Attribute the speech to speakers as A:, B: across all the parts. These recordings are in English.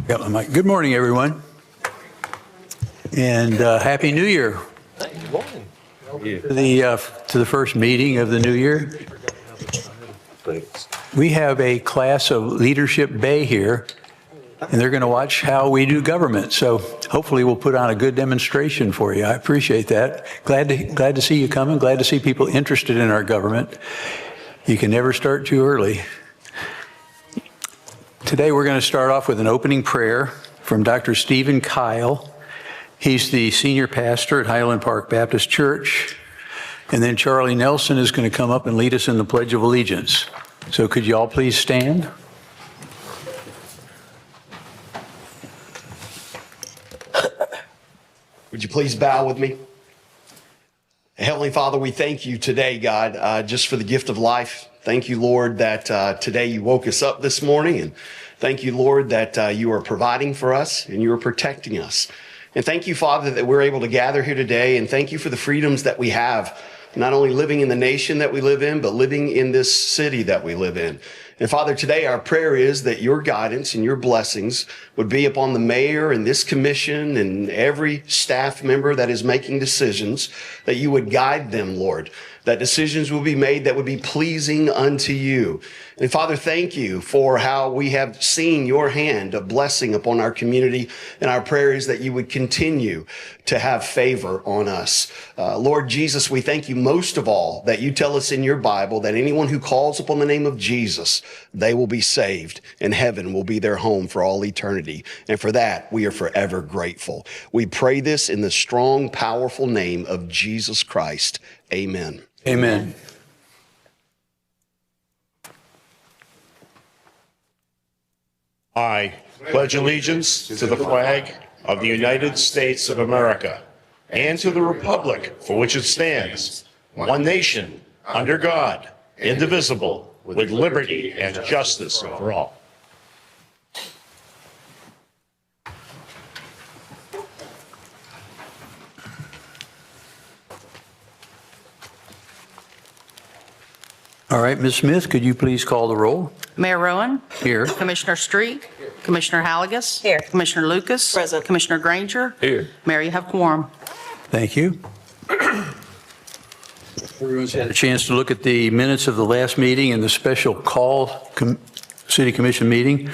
A: Got my mic. Good morning, everyone, and Happy New Year.
B: Good morning.
A: To the first meeting of the new year. We have a class of Leadership Bay here, and they're going to watch how we do government. So hopefully we'll put on a good demonstration for you. I appreciate that. Glad to see you coming. Glad to see people interested in our government. You can never start too early. Today we're going to start off with an opening prayer from Dr. Stephen Kyle. He's the senior pastor at Highland Park Baptist Church. And then Charlie Nelson is going to come up and lead us in the Pledge of Allegiance. So could you all please stand?
C: Would you please bow with me? Heavenly Father, we thank you today, God, just for the gift of life. Thank you, Lord, that today you woke us up this morning. And thank you, Lord, that you are providing for us and you are protecting us. And thank you, Father, that we're able to gather here today. And thank you for the freedoms that we have, not only living in the nation that we live in, but living in this city that we live in. And Father, today our prayer is that your guidance and your blessings would be upon the mayor and this commission and every staff member that is making decisions, that you would guide them, Lord, that decisions will be made that would be pleasing unto you. And Father, thank you for how we have seen your hand of blessing upon our community. And our prayer is that you would continue to have favor on us. Lord Jesus, we thank you most of all that you tell us in your Bible that anyone who calls upon the name of Jesus, they will be saved, and heaven will be their home for all eternity. And for that, we are forever grateful. We pray this in the strong, powerful name of Jesus Christ. Amen.
A: Amen.
D: I pledge allegiance to the flag of the United States of America and to the republic for which it stands, one nation, under God, indivisible, with liberty and justice for all.
A: All right, Ms. Smith, could you please call the roll?
E: Mayor Rowan?
A: Here.
E: Commissioner Street? Commissioner Halligus?
B: Here.
E: Commissioner Lucas?
B: Present.
E: Commissioner Granger?
B: Here.
E: Mayor, you have quorum.
A: Thank you. Everyone's had a chance to look at the minutes of the last meeting and the special call City Commission meeting.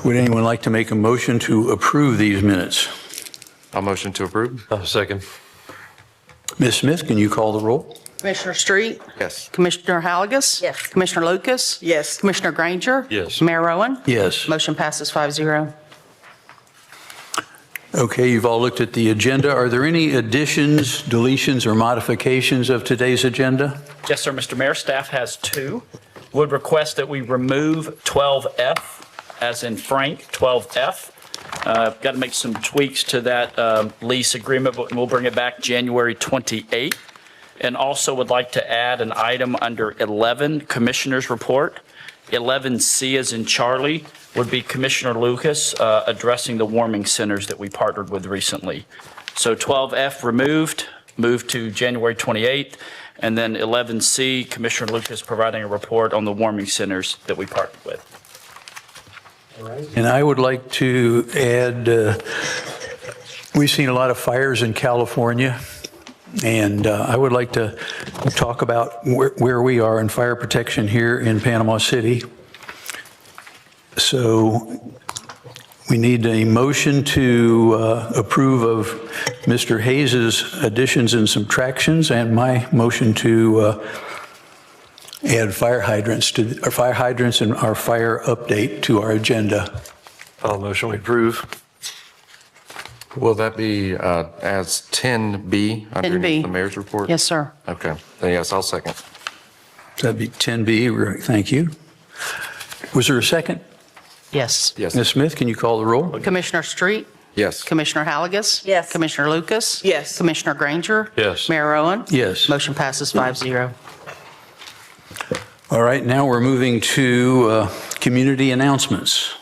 A: Would anyone like to make a motion to approve these minutes?
F: I'll motion to approve.
B: Second.
A: Ms. Smith, can you call the roll?
E: Commissioner Street?
F: Yes.
E: Commissioner Halligus?
B: Yes.
E: Commissioner Lucas?
B: Yes.
E: Commissioner Granger?
B: Yes.
E: Mayor Rowan?
A: Yes.
E: Motion passes 5-0.
A: Okay, you've all looked at the agenda. Are there any additions, deletions, or modifications of today's agenda?
G: Yes, sir, Mr. Mayor. Staff has two. Would request that we remove 12F, as in Frank, 12F. Got to make some tweaks to that lease agreement, but we'll bring it back January 28th. And also would like to add an item under 11, Commissioner's Report. 11C, as in Charlie, would be Commissioner Lucas addressing the warming centers that we partnered with recently. So 12F removed, moved to January 28th, and then 11C, Commissioner Lucas providing a report on the warming centers that we partnered with.
A: And I would like to add, we've seen a lot of fires in California, and I would like to talk about where we are in fire protection here in Panama City. So we need a motion to approve of Mr. Hayes's additions and subtractions, and my motion to add fire hydrants and our fire update to our agenda.
B: I'll motion we approve.
F: Will that be as 10B underneath
E: 10B.
F: the mayor's report?
E: Yes, sir.
F: Okay. Then yes, I'll second.
A: That'd be 10B. Thank you. Was there a second?
E: Yes.
F: Yes.
A: Ms. Smith, can you call the roll?
E: Commissioner Street?
F: Yes.
E: Commissioner Halligus?
B: Yes.
E: Commissioner Lucas?
B: Yes.
E: Commissioner Granger?
B: Yes.
E: Mayor Rowan?
A: Yes.
E: Motion passes 5-0.
A: All right, now we're moving to community announcements.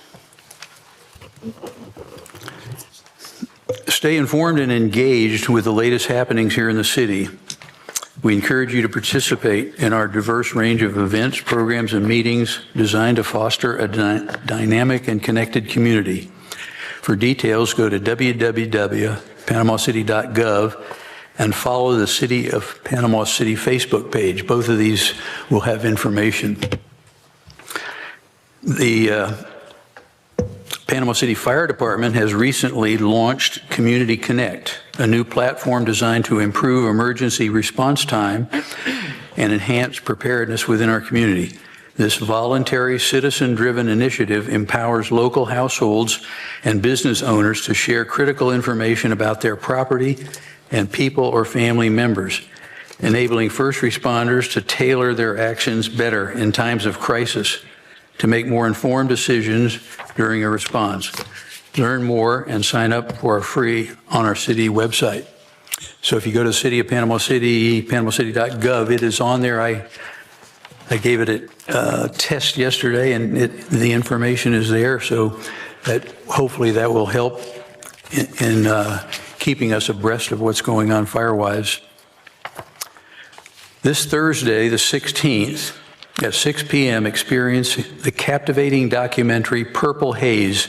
A: Stay informed and engaged with the latest happenings here in the city. We encourage you to participate in our diverse range of events, programs, and meetings designed to foster a dynamic and connected community. For details, go to www.panamacity.gov and follow the City of Panama City Facebook page. Both of these will have information. The Panama City Fire Department has recently launched Community Connect, a new platform designed to improve emergency response time and enhance preparedness within our community. This voluntary, citizen-driven initiative empowers local households and business owners to share critical information about their property and people or family members, enabling first responders to tailor their actions better in times of crisis to make more informed decisions during a response. Learn more and sign up for free on our city website. So if you go to City of Panama City, panamacity.gov, it is on there. I gave it a test yesterday, and the information is there, so that hopefully that will help in keeping us abreast of what's going on fire-wise. This Thursday, the 16th, at 6 p.m., experience the captivating documentary Purple Haze,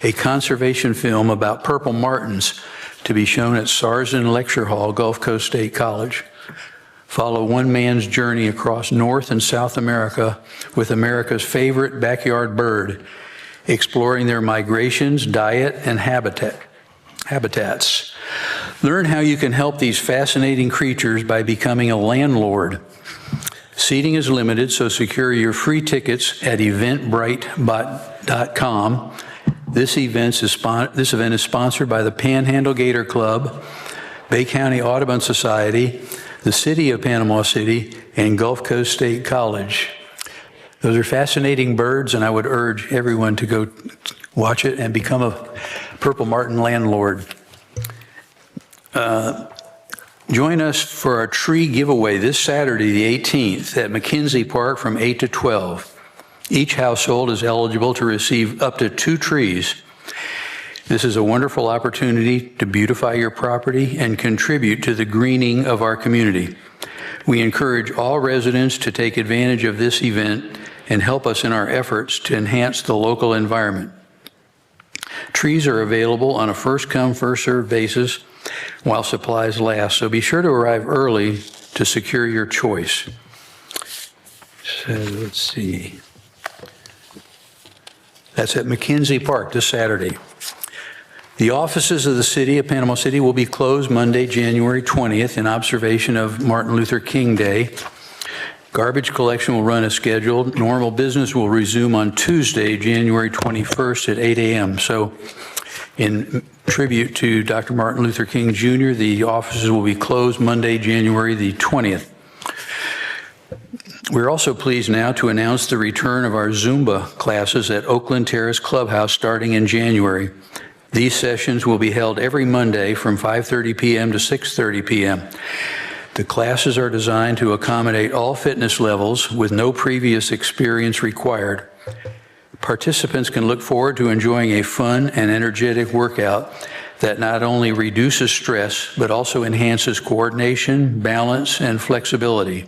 A: a conservation film about purple martins, to be shown at Sarzen Lecture Hall, Gulf Coast State College. Follow one man's journey across North and South America with America's favorite backyard bird, exploring their migrations, diet, and habitats. Learn how you can help these fascinating creatures by becoming a landlord. Seating is limited, so secure your free tickets at eventbrite.com. This event is sponsored by the Panhandle Gator Club, Bay County Audubon Society, the City of Panama City, and Gulf Coast State College. Those are fascinating birds, and I would urge everyone to go watch it and become a purple martin landlord. Join us for our tree giveaway this Saturday, the 18th, at McKenzie Park from 8 to 12. Each household is eligible to receive up to 2 trees. This is a wonderful opportunity to beautify your property and contribute to the greening of our community. We encourage all residents to take advantage of this event and help us in our efforts to enhance the local environment. Trees are available on a first-come, first-served basis while supplies last, so be sure to arrive early to secure your choice. So let's see. That's at McKenzie Park this Saturday. The offices of the City of Panama City will be closed Monday, January 20th in observation of Martin Luther King Day. Garbage collection will run as scheduled. Normal business will resume on Tuesday, January 21st at 8 a.m. So in tribute to Dr. Martin Luther King Jr., the offices will be closed Monday, January the 20th. We're also pleased now to announce the return of our Zumba classes at Oakland Terrace Clubhouse starting in January. These sessions will be held every Monday from 5:30 p.m. to 6:30 p.m. The classes are designed to accommodate all fitness levels with no previous experience required. Participants can look forward to enjoying a fun and energetic workout that not only reduces stress, but also enhances coordination, balance, and flexibility.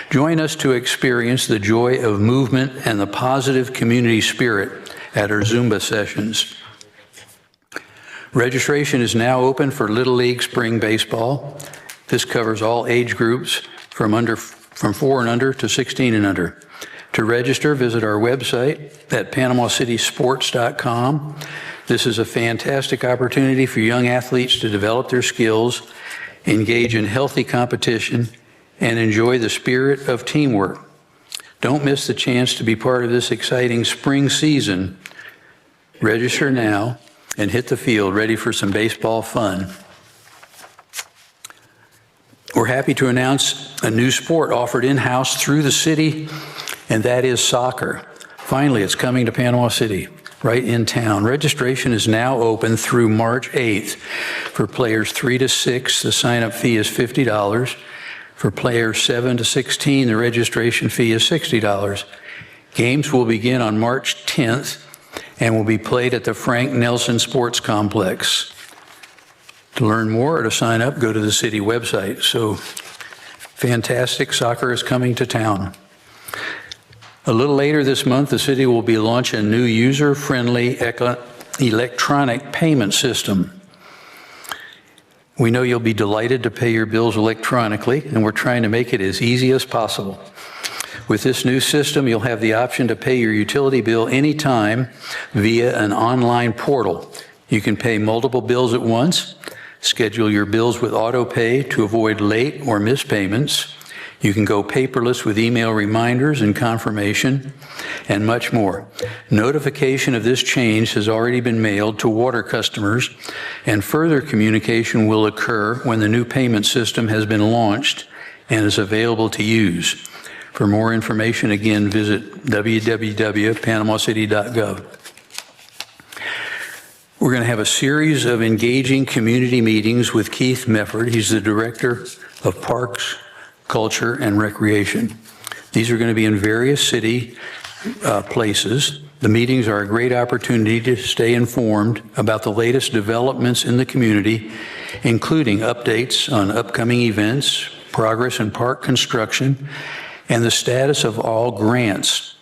A: Join us to experience the joy of movement and the positive community spirit at our Zumba sessions. Registration is now open for Little League Spring Baseball. This covers all age groups from 4 and under to 16 and under. To register, visit our website at panamacitysports.com. This is a fantastic opportunity for young athletes to develop their skills, engage in healthy competition, and enjoy the spirit of teamwork. Don't miss the chance to be part of this exciting spring season. Register now and hit the field ready for some baseball fun. We're happy to announce a new sport offered in-house through the city, and that is soccer. Finally, it's coming to Panama City, right in town. Registration is now open through March 8th. For players 3 to 6, the sign-up fee is $50. For players 7 to 16, the registration fee is $60. Games will begin on March 10th and will be played at the Frank Nelson Sports Complex. To learn more or to sign up, go to the city website. So fantastic, soccer is coming to town. A little later this month, the city will be launching a new user-friendly electronic payment system. We know you'll be delighted to pay your bills electronically, and we're trying to make it as easy as possible. With this new system, you'll have the option to pay your utility bill anytime via an online portal. You can pay multiple bills at once, schedule your bills with auto pay to avoid late or missed payments. You can go paperless with email reminders and confirmation, and much more. Notification of this change has already been mailed to water customers, and further communication will occur when the new payment system has been launched and is available to use. For more information, again, visit www.panamacity.gov. We're going to have a series of engaging community meetings with Keith Mefford. He's the Director of Parks, Culture, and Recreation. These are going to be in various city places. The meetings are a great opportunity to stay informed about the latest developments in the community, including updates on upcoming events, progress in park construction, and the status of all grants.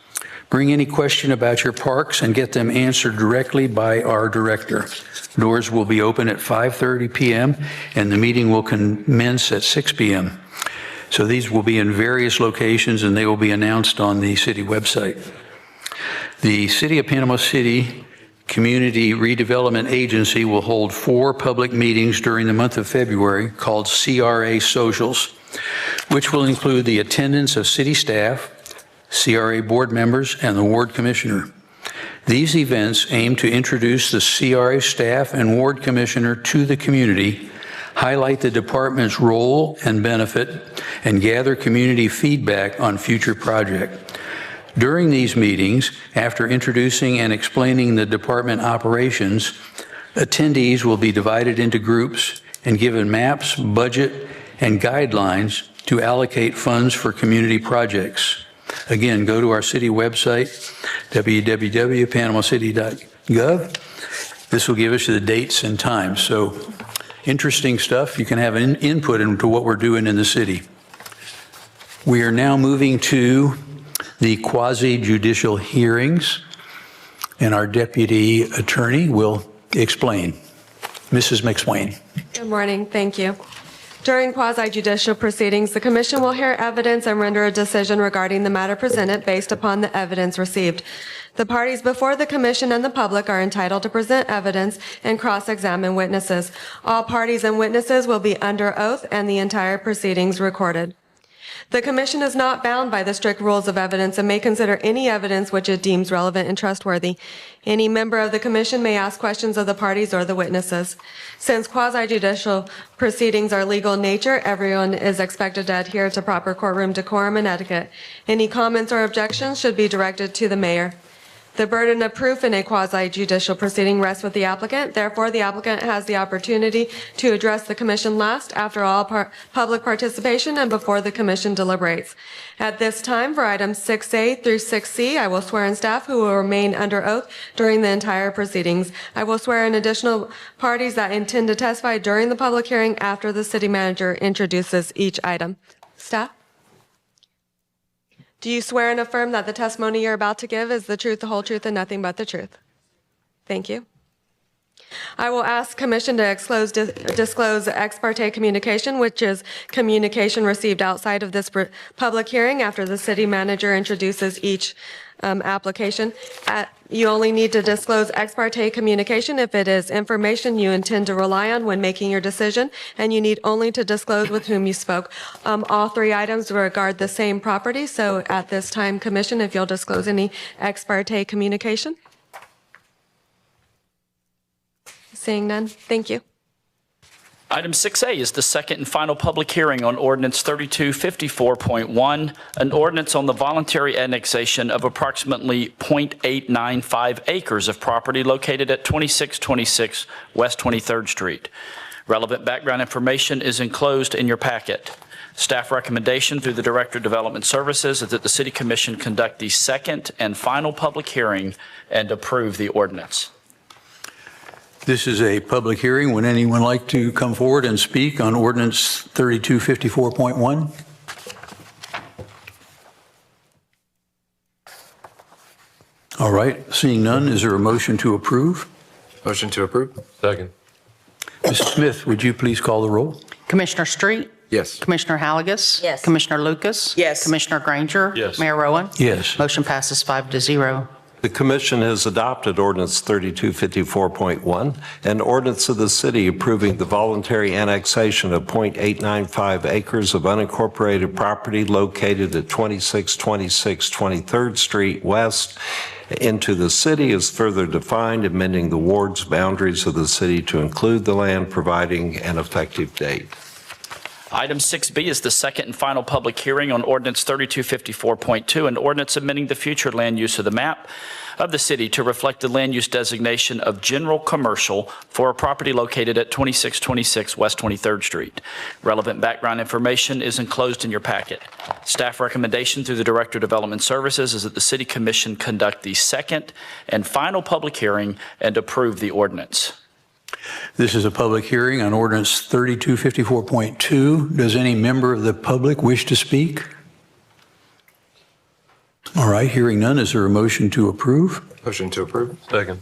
A: Bring any question about your parks and get them answered directly by our director. Doors will be open at 5:30 p.m. and the meeting will commence at 6 p.m. So these will be in various locations and they will be announced on the city website. The City of Panama City Community Redevelopment Agency will hold 4 public meetings during the month of February called CRA Socials, which will include the attendance of city staff, CRA board members, and the ward commissioner. These events aim to introduce the CRA staff and ward commissioner to the community, highlight the department's role and benefit, and gather community feedback on future projects. During these meetings, after introducing and explaining the department operations, attendees will be divided into groups and given maps, budget, and guidelines to allocate funds for community projects. Again, go to our city website, www.panamacity.gov. This will give us the dates and times. So interesting stuff. You can have an input into what we're doing in the city. We are now moving to the quasi-judicial hearings, and our deputy attorney will explain. Mrs. McSwain.
H: Good morning. Thank you. During quasi-judicial proceedings, the Commission will hear evidence and render a decision regarding the matter presented based upon the evidence received. The parties before the Commission and the public are entitled to present evidence and cross-examine witnesses. All parties and witnesses will be under oath and the entire proceedings recorded. The Commission is not bound by the strict rules of evidence and may consider any evidence which it deems relevant and trustworthy. Any member of the Commission may ask questions of the parties or the witnesses. Since quasi-judicial proceedings are legal in nature, everyone is expected to adhere to proper courtroom decorum and etiquette. Any comments or objections should be directed to the mayor. The burden of proof in a quasi-judicial proceeding rests with the applicant. Therefore, the applicant has the opportunity to address the Commission last after all public participation and before the Commission deliberates. At this time, for items 6A through 6C, I will swear in staff who will remain under oath during the entire proceedings. I will swear in additional parties that intend to testify during the public hearing after the city manager introduces each item. Staff? Do you swear and affirm that the testimony you're about to give is the truth, the whole truth, and nothing but the truth? Thank you. I will ask Commission to disclose ex parte communication, which is communication received outside of this public hearing after the city manager introduces each application. You only need to disclose ex parte communication if it is information you intend to rely on when making your decision, and you need only to disclose with whom you spoke. All 3 items regard the same property, so at this time, Commission, if you'll disclose any ex parte communication. Seeing none, thank you.
G: Item 6A is the second and final public hearing on ordinance 3254.1, an ordinance on the voluntary annexation of approximately .895 acres of property located at 2626 West 23rd Street. Relevant background information is enclosed in your packet. Staff recommendation through the Director of Development Services is that the City Commission conduct the second and final public hearing and approve the ordinance.
A: This is a public hearing. Would anyone like to come forward and speak on ordinance 3254.1? All right, seeing none, is there a motion to approve?
F: Motion to approve?
B: Second.
A: Mrs. Smith, would you please call the roll?
E: Commissioner Street?
F: Yes.
E: Commissioner Halagus?
I: Yes.
E: Commissioner Lucas?
I: Yes.
E: Commissioner Granger?
B: Yes.
E: Mayor Rowan?
A: Yes.
E: Motion passes 5-0.
J: The commission has adopted ordinance 3254.1, an ordinance of the city approving the voluntary annexation of .895 acres of unincorporated property located at 2626 23rd Street West into the city as further defined, amending the ward's boundaries of the city to include the land, providing an effective date.
G: Item 6B is the second and final public hearing on ordinance 3254.2, an ordinance amending the future land use of the map of the city to reflect the land use designation of general commercial for a property located at 2626 West 23rd Street. Relevant background information is enclosed in your packet. Staff recommendation through the Director of Development Services is that the City Commission conduct the second and final public hearing and approve the ordinance.
A: This is a public hearing on ordinance 3254.2. Does any member of the public wish to speak? All right, hearing none, is there a motion to approve?
F: Motion to approve?
B: Second.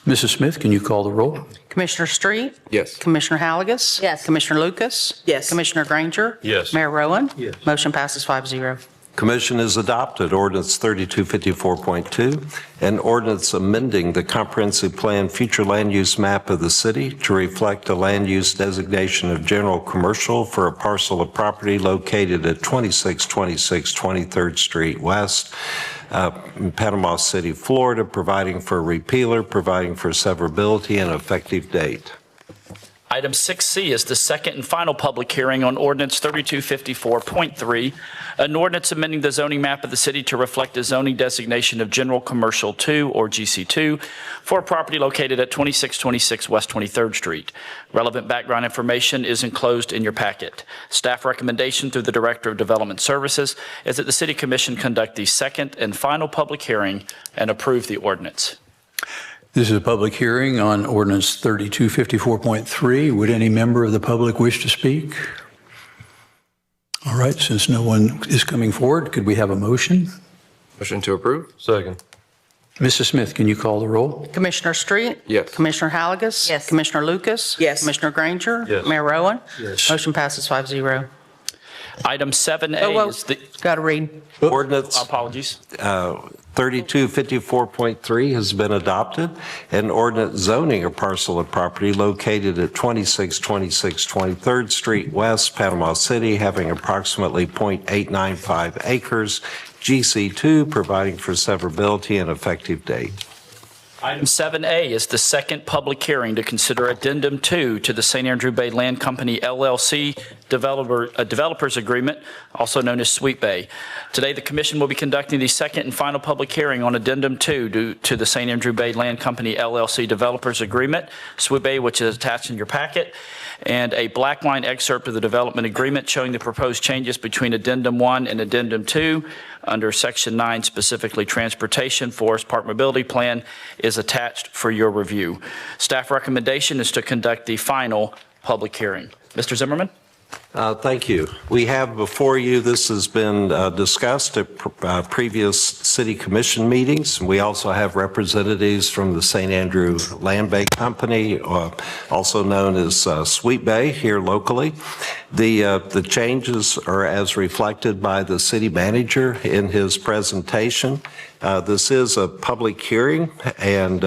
A: Mrs. Smith, can you call the roll?
E: Commissioner Street?
F: Yes.
E: Commissioner Halagus?
I: Yes.
E: Commissioner Lucas?
I: Yes.
E: Commissioner Granger?
B: Yes.
E: Mayor Rowan?
A: Yes.
E: Motion passes 5-0.
J: Commission has adopted ordinance 3254.2, an ordinance amending the comprehensive plan future land use map of the city to reflect a land use designation of general commercial for a parcel of property located at 2626 23rd Street West, in Panama City, Florida, providing for a repealer, providing for severability and effective date.
G: Item 6C is the second and final public hearing on ordinance 3254.3, an ordinance amending the zoning map of the city to reflect a zoning designation of General Commercial 2, or GC2, for a property located at 2626 West 23rd Street. Relevant background information is enclosed in your packet. Staff recommendation through the Director of Development Services is that the City Commission conduct the second and final public hearing and approve the ordinance.
A: This is a public hearing on ordinance 3254.3. Would any member of the public wish to speak? All right, since no one is coming forward, could we have a motion?
F: Motion to approve?
B: Second.
A: Mrs. Smith, can you call the roll?
E: Commissioner Street?
F: Yes.
E: Commissioner Halagus?
I: Yes.
E: Commissioner Lucas?
I: Yes.
E: Commissioner Granger?
B: Yes.
E: Mayor Rowan?
A: Yes.
E: Motion passes 5-0.
G: Item 7A is the,
E: Got to read.
J: Ordinance
G: apologies.
J: 3254.3 has been adopted, an ordinance zoning a parcel of property located at 2626 23rd Street West, Panama City, having approximately .895 acres, GC2, providing for severability and effective date.
G: Item 7A is the second public hearing to consider Addendum 2 to the St. Andrew Bay Land Company LLC Developers Agreement, also known as Sweet Bay. Today, the Commission will be conducting the second and final public hearing on Addendum 2 to the St. Andrew Bay Land Company LLC Developers Agreement, Sweet Bay, which is attached in your packet, and a black line excerpt of the development agreement showing the proposed changes between Addendum 1 and Addendum 2 under Section 9, specifically Transportation, Forest Park Mobility Plan, is attached for your review. Staff recommendation is to conduct the final public hearing. Mr. Zimmerman?
J: Thank you. We have before you, this has been discussed at previous city commission meetings. We also have representatives from the St. Andrew Land Bay Company, also known as Sweet Bay, here locally. The changes are as reflected by the city manager in his presentation. This is a public hearing, and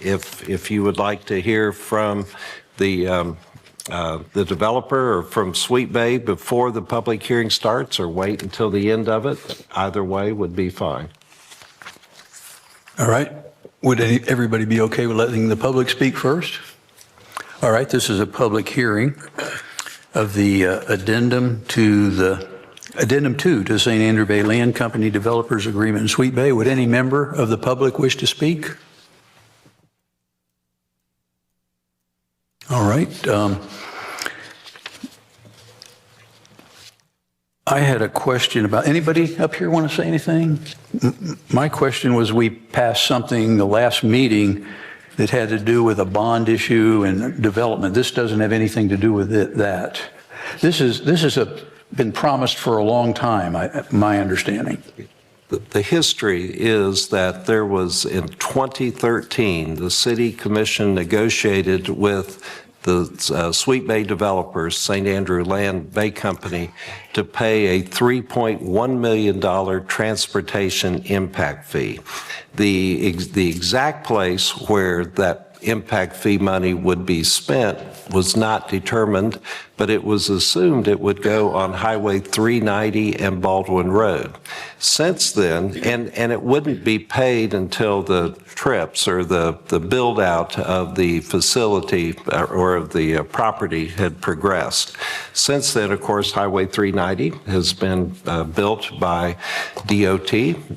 J: if you would like to hear from the developer or from Sweet Bay before the public hearing starts or wait until the end of it, either way would be fine.
A: All right. Would everybody be okay with letting the public speak first? All right, this is a public hearing of the Addendum 2 to St. Andrew Bay Land Company Developers Agreement in Sweet Bay. Would any member of the public wish to speak? All right. I had a question about, anybody up here want to say anything? My question was, we passed something the last meeting that had to do with a bond issue and development. This doesn't have anything to do with that. This has been promised for a long time, my understanding.
J: the history is that there was, in 2013, the City Commission negotiated with the Sweet Bay developers, St. Andrew Land Bay Company, to pay a $3.1 million transportation impact fee. The exact place where that impact fee money would be spent was not determined, but it was assumed it would go on Highway 390 and Baldwin Road. Since then, and it wouldn't be paid until the trips or the build out of the facility or of the property had progressed. Since then, of course, Highway 390 has been built by DOT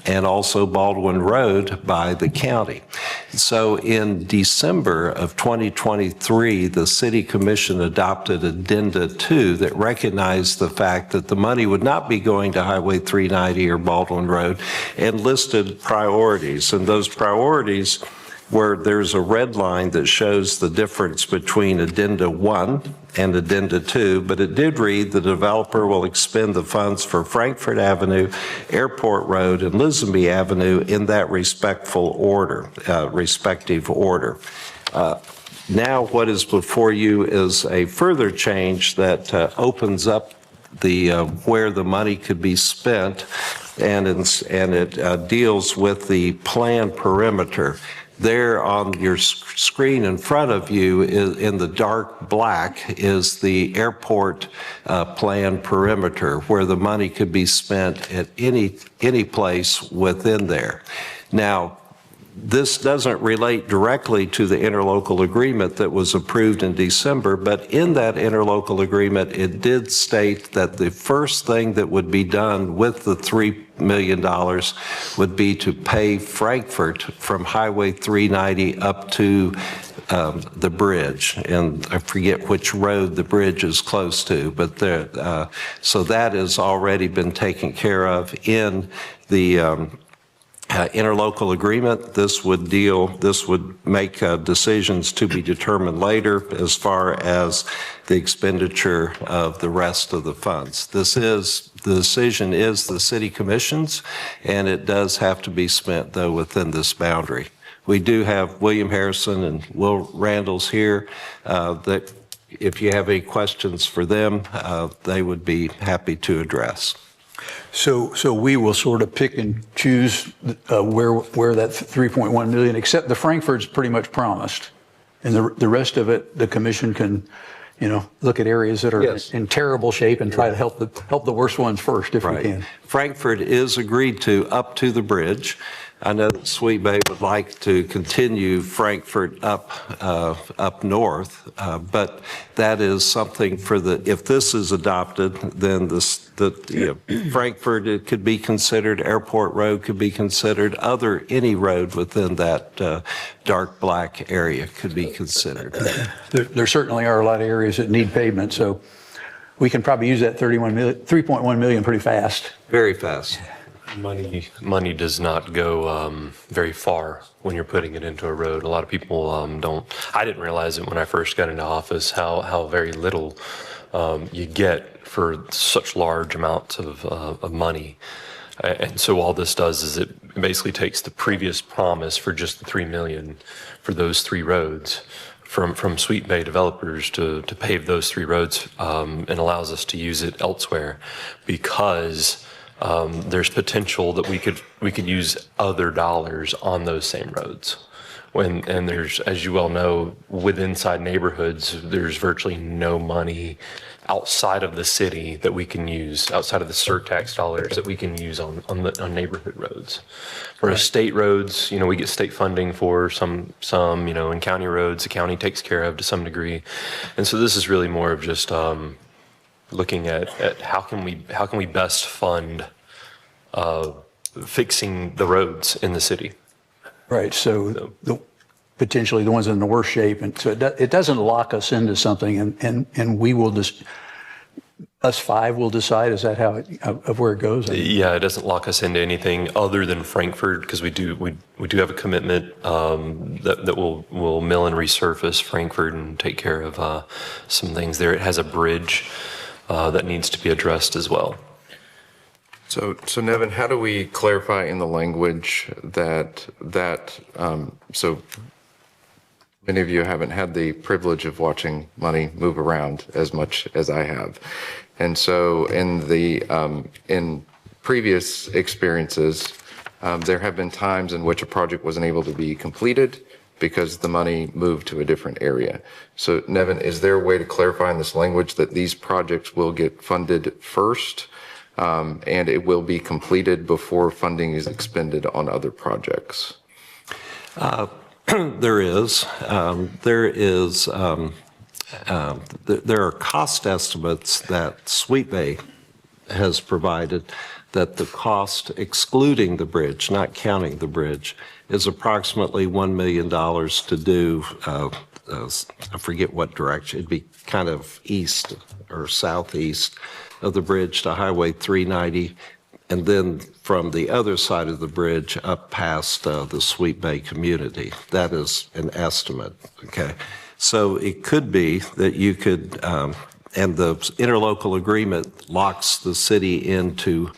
J: and also Baldwin Road by the county. So in December of 2023, the City Commission adopted Addenda 2 that recognized the fact that the money would not be going to Highway 390 or Baldwin Road and listed priorities. And those priorities where there's a red line that shows the difference between Addenda 1 and Addenda 2, but it did read the developer will expend the funds for Frankfurt Avenue, Airport Road, and Lisenby Avenue in that respective order. Now what is before you is a further change that opens up the where the money could be spent, and it deals with the planned perimeter. There on your screen in front of you, in the dark black, is the airport planned perimeter where the money could be spent at any place within there. Now, this doesn't relate directly to the interlocal agreement that was approved in December, but in that interlocal agreement, it did state that the first thing that would be done with the $3 million would be to pay Frankfurt from Highway 390 up to the bridge, and I forget which road the bridge is close to, but there, so that has already been taken care of in the interlocal agreement. This would make decisions to be determined later as far as the expenditure of the rest of the funds. The decision is the City Commission's, and it does have to be spent, though, within this boundary. We do have William Harrison and Will Randalls here that if you have any questions for them, they would be happy to address.
A: So we will sort of pick and choose where that 3.1 million, except the Frankfurt's pretty much promised. And the rest of it, the commission can, look at areas that are in terrible shape and try to help the worst ones first if we can.
J: Frankfurt is agreed to up to the bridge. I know that Sweet Bay would like to continue Frankfurt up north, but that is something if this is adopted, then Frankfurt, it could be considered, Airport Road could be considered, any road within that dark black area could be considered.
A: There certainly are a lot of areas that need pavement, so we can probably use that 3.1 million pretty fast.
J: Very fast.
B: Money does not go very far when you're putting it into a road. A lot of people don't. I didn't realize it when I first got into office how very little you get for such large amounts of money. And so all this does is it basically takes the previous promise for just the $3 million for those 3 roads from Sweet Bay developers to pave those 3 roads and allows us to use it elsewhere because there's potential that we could use other dollars on those same roads. And there's, as you well know, with inside neighborhoods, there's virtually no money outside of the city that we can use, outside of the surtax dollars that we can use on neighborhood roads. Whereas state roads, we get state funding for some, and county roads, the county takes care of to some degree. And so this is really more of just looking at how can we best fund fixing the roads in the city.
A: Right, so potentially the ones in the worst shape, and so it doesn't lock us into something, and we will just, us 5 will decide, is that how of where it goes?
B: Yeah, it doesn't lock us into anything other than Frankfurt, because we do have a commitment that will mill and resurface Frankfurt and take care of some things there. It has a bridge that needs to be addressed as well.
F: So Nevin, how do we clarify in the language that, so many of you haven't had the privilege of watching money move around as much as I have. And so in previous experiences, there have been times in which a project wasn't able to be completed because the money moved to a different area. So Nevin, is there a way to clarify in this language that these projects will get funded first, and it will be completed before funding is expended on other projects?
J: There are cost estimates that Sweet Bay has provided that the cost, excluding the bridge, not counting the bridge, is approximately $1 million to do, I forget what direction, it'd be kind of east or southeast of the bridge to Highway 390, and then from the other side of the bridge up past the Sweet Bay community. That is an estimate, okay? So it could be that you could, and the interlocal agreement locks the city into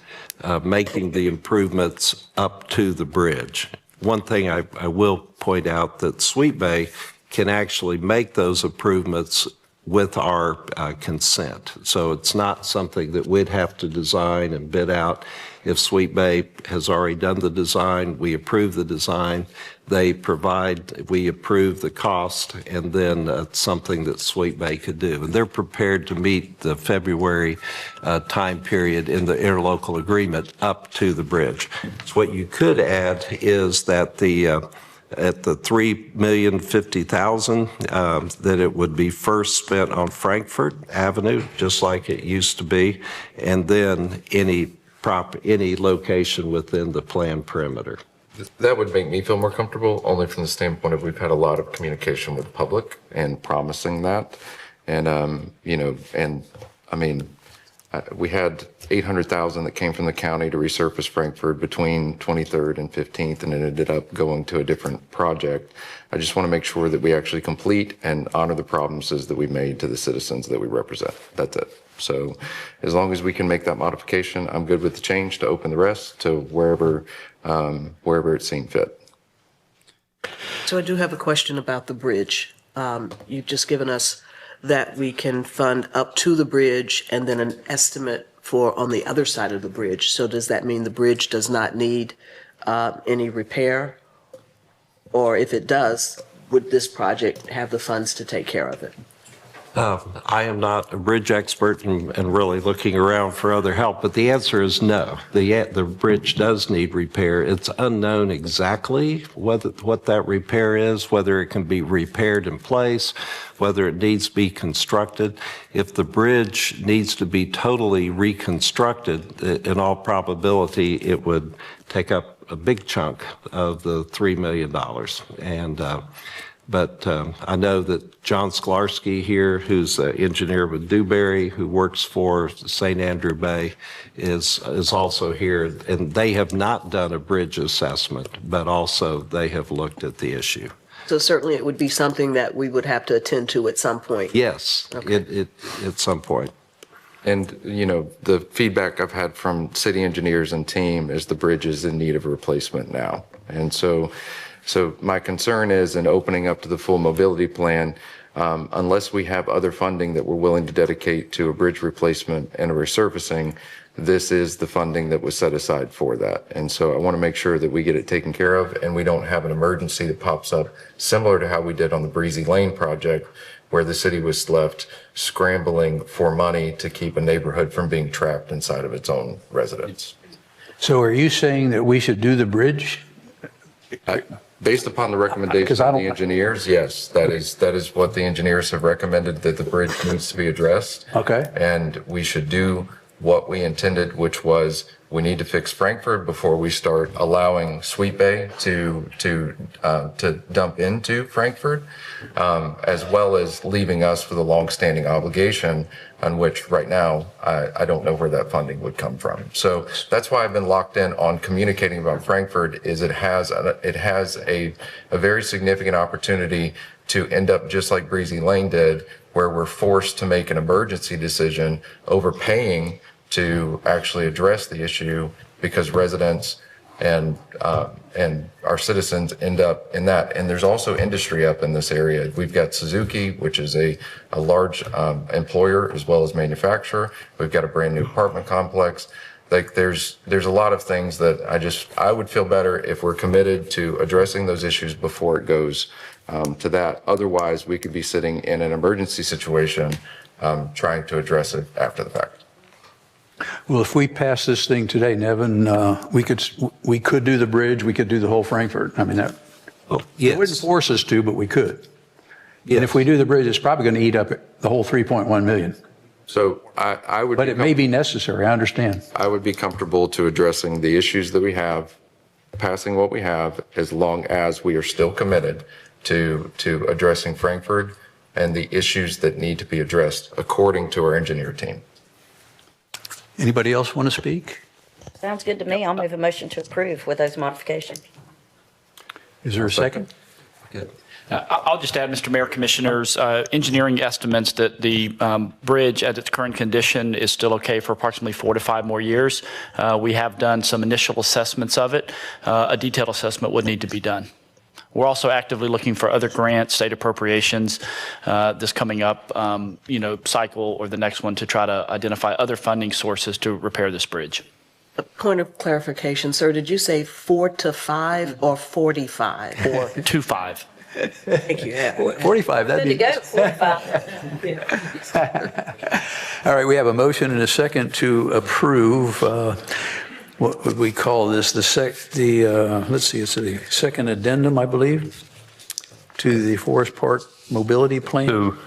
J: making the improvements up to the bridge. One thing I will point out that Sweet Bay can actually make those improvements with our consent. So it's not something that we'd have to design and bid out. If Sweet Bay has already done the design, we approve the design, they provide, we approve the cost, and then it's something that Sweet Bay could do. And they're prepared to meet the February time period in the interlocal agreement up to the bridge. So what you could add is that at the $3,050,000, that it would be first spent on Frankfurt Avenue, just like it used to be, and then any location within the planned perimeter.
F: That would make me feel more comfortable, only from the standpoint of we've had a lot of communication with the public and promising that. And, we had $800,000 that came from the county to resurface Frankfurt between 23rd and 15th, and it ended up going to a different project. I just want to make sure that we actually complete and honor the promises that we made to the citizens that we represent. That's it. So as long as we can make that modification, I'm good with the change to open the rest to wherever it's seen fit.
I: So I do have a question about the bridge. You've just given us that we can fund up to the bridge and then an estimate for on the other side of the bridge. So does that mean the bridge does not need any repair? Or if it does, would this project have the funds to take care of it?
J: I am not a bridge expert and really looking around for other help, but the answer is no. The bridge does need repair. It's unknown exactly what that repair is, whether it can be repaired in place, whether it needs to be constructed. If the bridge needs to be totally reconstructed, in all probability, it would take up a big chunk of the $3 million. But I know that John Sklarski here, who's an engineer with Dewberry, who works for St. Andrew Bay, is also here. And they have not done a bridge assessment, but also they have looked at the issue.
I: So certainly it would be something that we would have to attend to at some point.
J: Yes,
I: Okay.
J: at some point.
F: And, the feedback I've had from city engineers and team is the bridge is in need of a replacement now. And so my concern is in opening up to the full mobility plan, unless we have other funding that we're willing to dedicate to a bridge replacement and a resurfacing, this is the funding that was set aside for that. And so I want to make sure that we get it taken care of and we don't have an emergency that pops up similar to how we did on the Breezy Lane project, where the city was left scrambling for money to keep a neighborhood from being trapped inside of its own residents.
A: So are you saying that we should do the bridge?
F: Based upon the recommendation of the engineers, yes, that is what the engineers have recommended, that the bridge needs to be addressed.
A: Okay.
F: And we should do what we intended, which was we need to fix Frankfurt before we start allowing Sweet Bay to dump into Frankfurt, as well as leaving us with a longstanding obligation on which right now I don't know where that funding would come from. So that's why I've been locked in on communicating about Frankfurt. Is it has a very significant opportunity to end up just like Breezy Lane did, where we're forced to make an emergency decision, overpaying to actually address the issue because residents and our citizens end up in that. And there's also industry up in this area. We've got Suzuki, which is a large employer as well as manufacturer. We've got a brand new apartment complex. Like there's a lot of things that I would feel better if we're committed to addressing those issues before it goes to that. Otherwise, we could be sitting in an emergency situation trying to address it after the fact.
A: Well, if we pass this thing today, Nevin, we could do the bridge, we could do the whole Frankfurt. I mean, that it wouldn't
J: Yes.
A: force us to, but we could. And if we do the bridge, it's probably going to eat up the whole 3.1 million.
F: So I would.
A: But it may be necessary, I understand.
F: I would be comfortable to addressing the issues that we have, passing what we have, as long as we are still committed to addressing Frankfurt and the issues that need to be addressed according to our engineer team.
A: Anybody else want to speak?
K: Sounds good to me. I'll move a motion to approve with those modifications.
A: Is there a second?
G: I'll just add, Mr. Mayor, Commissioners, engineering estimates that the bridge at its current condition is still okay for approximately 4 to 5 more years. We have done some initial assessments of it. A detailed assessment would need to be done. We're also actively looking for other grants, state appropriations, this coming up, cycle or the next one to try to identify other funding sources to repair this bridge.
I: A point of clarification, sir, did you say 4 to 5 or 45?
G: 4 to 5.
I: Thank you. Yeah.
A: 45, that'd
K: Good to
A: be.
K: go, 45.
A: All right, we have a motion and a second to approve, what would we call this? Let's see, it's the second addendum, I believe, to the Forest Park Mobility Plan.
B: So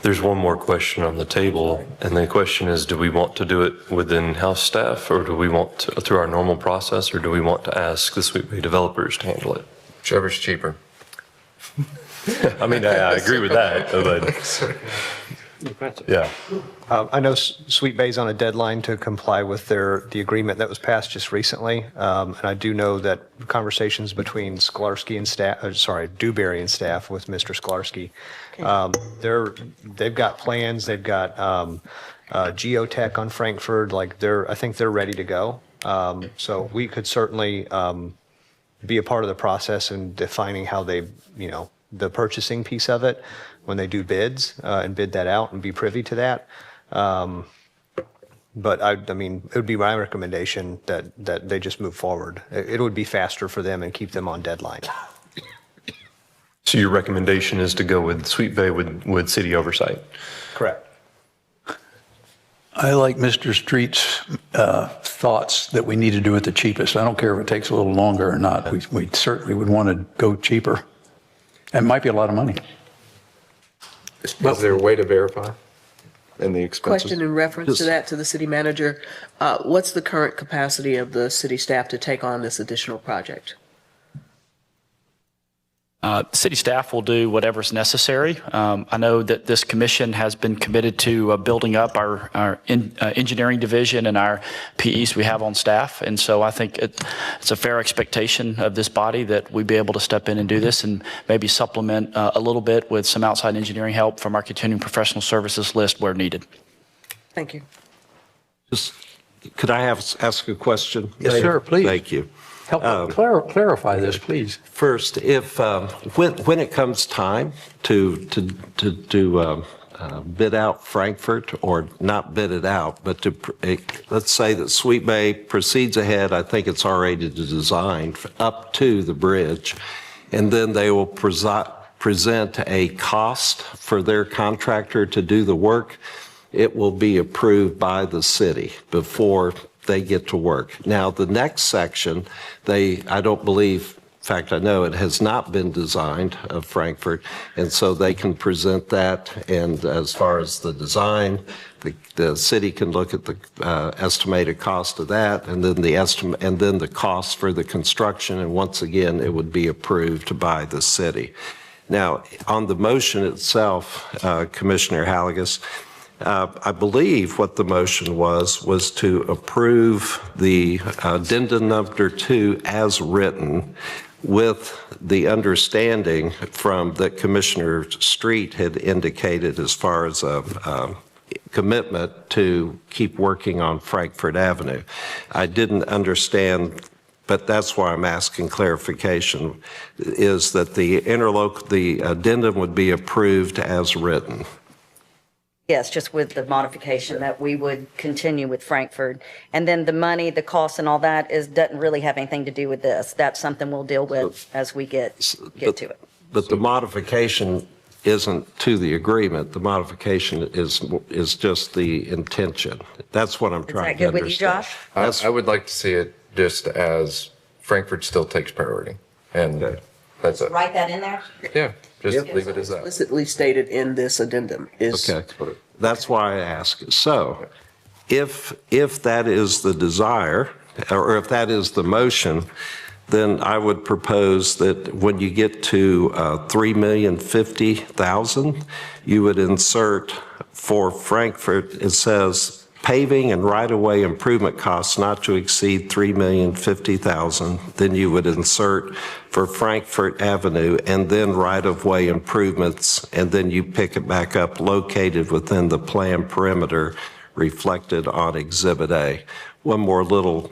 B: there's one more question on the table, and the question is, do we want to do it within house staff, or do we want to, through our normal process, or do we want to ask the Sweetway developers to handle it?
F: Whichever's cheaper.
B: I mean, I agree with that, but yeah.
L: I know Sweet Bay's on a deadline to comply with the agreement that was passed just recently. And I do know that conversations between Sklarski and Dewberry and staff with Mr. Sklarski, they've got plans, they've got geotech on Frankfurt, I think they're ready to go. So we could certainly be a part of the process in defining how they, the purchasing piece of it when they do bids and bid that out and be privy to that. But I mean, it would be my recommendation that they just move forward. It would be faster for them and keep them on deadline.
B: So your recommendation is to go with Sweetway with city oversight?
L: Correct.
A: I like Mr. Street's thoughts that we need to do it the cheapest. I don't care if it takes a little longer or not. We certainly would want to go cheaper. It might be a lot of money.
F: Is there a way to verify in the expenses?
I: Question in reference to that, to the city manager. What's the current capacity of the city staff to take on this additional project?
G: City staff will do whatever's necessary. I know that this commission has been committed to building up our engineering division and our PEs we have on staff. And so I think it's a fair expectation of this body that we be able to step in and do this and maybe supplement a little bit with some outside engineering help from our continuing professional services list where needed.
I: Thank you.
J: Could I ask a question?
A: Yes, sir, please.
J: Thank you.
A: Help clarify this, please.
J: First, if when it comes time to bid out Frankfurt, or not bid it out, but let's say that Sweet Bay proceeds ahead, I think it's already designed up to the bridge, and then they will present a cost for their contractor to do the work. It will be approved by the city before they get to work. Now, the next section, I don't believe, in fact, I know it has not been designed of Frankfurt, and so they can present that, and as far as the design, the city can look at the estimated cost of that, and then the cost for the construction, and once again, it would be approved by the city. Now, on the motion itself, Commissioner Halagus, I believe what the motion was to approve the addendum number 2 as written, with the understanding from that Commissioner Street had indicated as far as commitment to keep working on Frankfurt Avenue. I didn't understand, but that's why I'm asking clarification, is that the addendum would be approved as written.
K: Yes, just with the modification that we would continue with Frankfurt. And then the money, the costs and all that doesn't really have anything to do with this. That's something we'll deal with as we get to it.
J: But the modification isn't to the agreement. The modification is just the intention. That's what I'm
K: Is
J: trying
K: that
J: to
K: good with you,
J: understand.
K: Josh?
F: I would like to see it just as Frankfurt still takes priority, and that's it.
K: Write that in there?
F: Yeah, just leave it as that.
I: Explicitly stated in this addendum is.
J: Okay, that's why I ask. So if that is the desire, or if that is the motion, then I would propose that when you get to $3,050,000, you would insert for Frankfurt, it says paving and right-of-way improvement costs not to exceed $3,050,000. Then you would insert for Frankfurt Avenue and then right-of-way improvements, and then you pick it back up located within the plan perimeter reflected on Exhibit A. One more little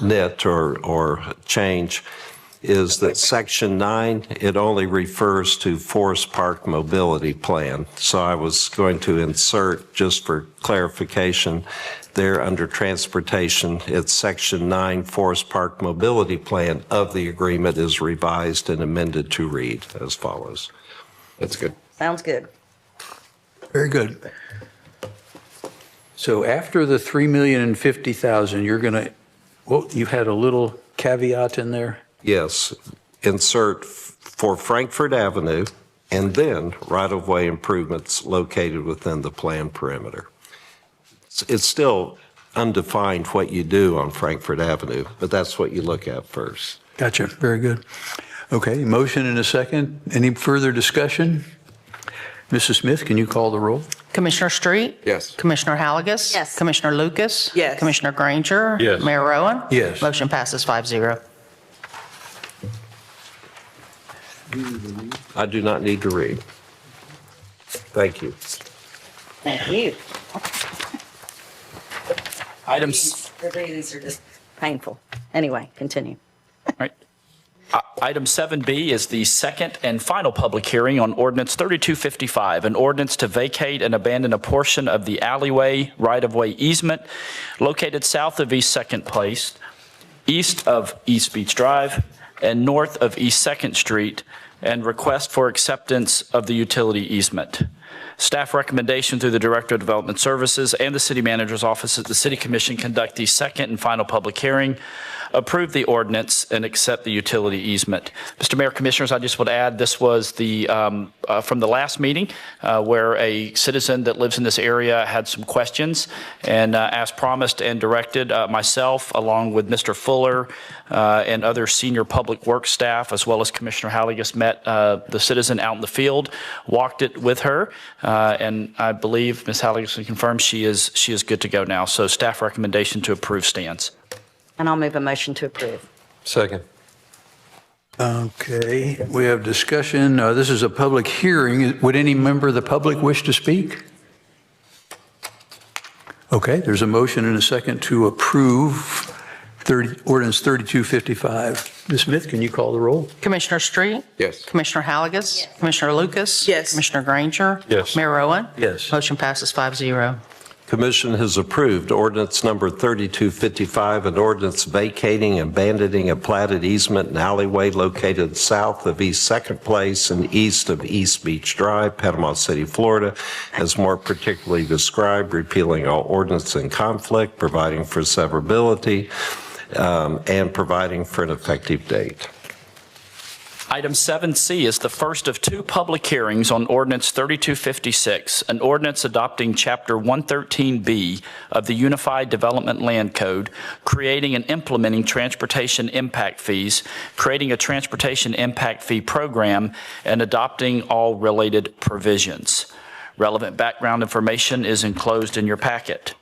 J: nit or change is that Section 9, it only refers to Forest Park Mobility Plan. So I was going to insert, just for clarification, there under transportation, it's Section 9 Forest Park Mobility Plan of the agreement is revised and amended to read as follows.
F: That's good.
K: Sounds good.
A: Very good. So after the $3,050,000, you're going to, well, you had a little caveat in there?
J: Yes, insert for Frankfurt Avenue and then right-of-way improvements located within the plan perimeter. It's still undefined what you do on Frankfurt Avenue, but that's what you look at first.
A: Gotcha. Very good. Okay, motion and a second. Any further discussion? Mrs. Smith, can you call the roll?
E: Commissioner Street?
F: Yes.
E: Commissioner Halagus?
K: Yes.
E: Commissioner Lucas?
I: Yes.
E: Commissioner Granger?
B: Yes.
E: Mayor Rowan?
A: Yes.
E: Motion passes 5-0.
J: I do not need to read. Thank you.
K: Thank you.
G: Items,
K: These are just painful. Anyway, continue.
G: right. Item 7B is the second and final public hearing on ordinance 3255, an ordinance to vacate and abandon a portion of the alleyway right-of-way easement located south of East 2nd Place, east of East Beach Drive, and north of East 2nd Street, and request for acceptance of the utility easement. Staff recommendation through the Director of Development Services and the City Manager's Office that the City Commission conduct the second and final public hearing, approve the ordinance, and accept the utility easement. Mr. Mayor, Commissioners, I just would add, this was the from the last meeting where a citizen that lives in this area had some questions, and as promised and directed, myself, along with Mr. Fuller and other senior public works staff, as well as Commissioner Halagus, met the citizen out in the field, walked it with her, and I believe Ms. Halagus can confirm she is good to go now. So staff recommendation to approve stands.
K: And I'll move a motion to approve.
B: Second.
A: Okay, we have discussion. This is a public hearing. Would any member of the public wish to speak? Okay, there's a motion and a second to approve ordinance 3255. Ms. Smith, can you call the roll?
E: Commissioner Street?
F: Yes.
E: Commissioner Halagus?
K: Yes.
E: Commissioner Lucas?
I: Yes.
E: Commissioner Granger?
B: Yes.
E: Mayor Rowan?
A: Yes.
E: Motion passes 5-0.
J: Commission has approved ordinance number 3255, an ordinance vacating and abandoning a platted easement and alleyway located south of East 2nd Place and east of East Beach Drive, Panama City, Florida, as more particularly described, repealing all ordinance in conflict, providing for severability, and providing for an effective date.
G: Item 7C is the first of two public hearings on ordinance 3256, an ordinance adopting Chapter 113B of the Unified Development Land Code, creating and implementing transportation impact fees, creating a transportation impact fee program, and adopting all related provisions. Relevant background information is enclosed in your packet.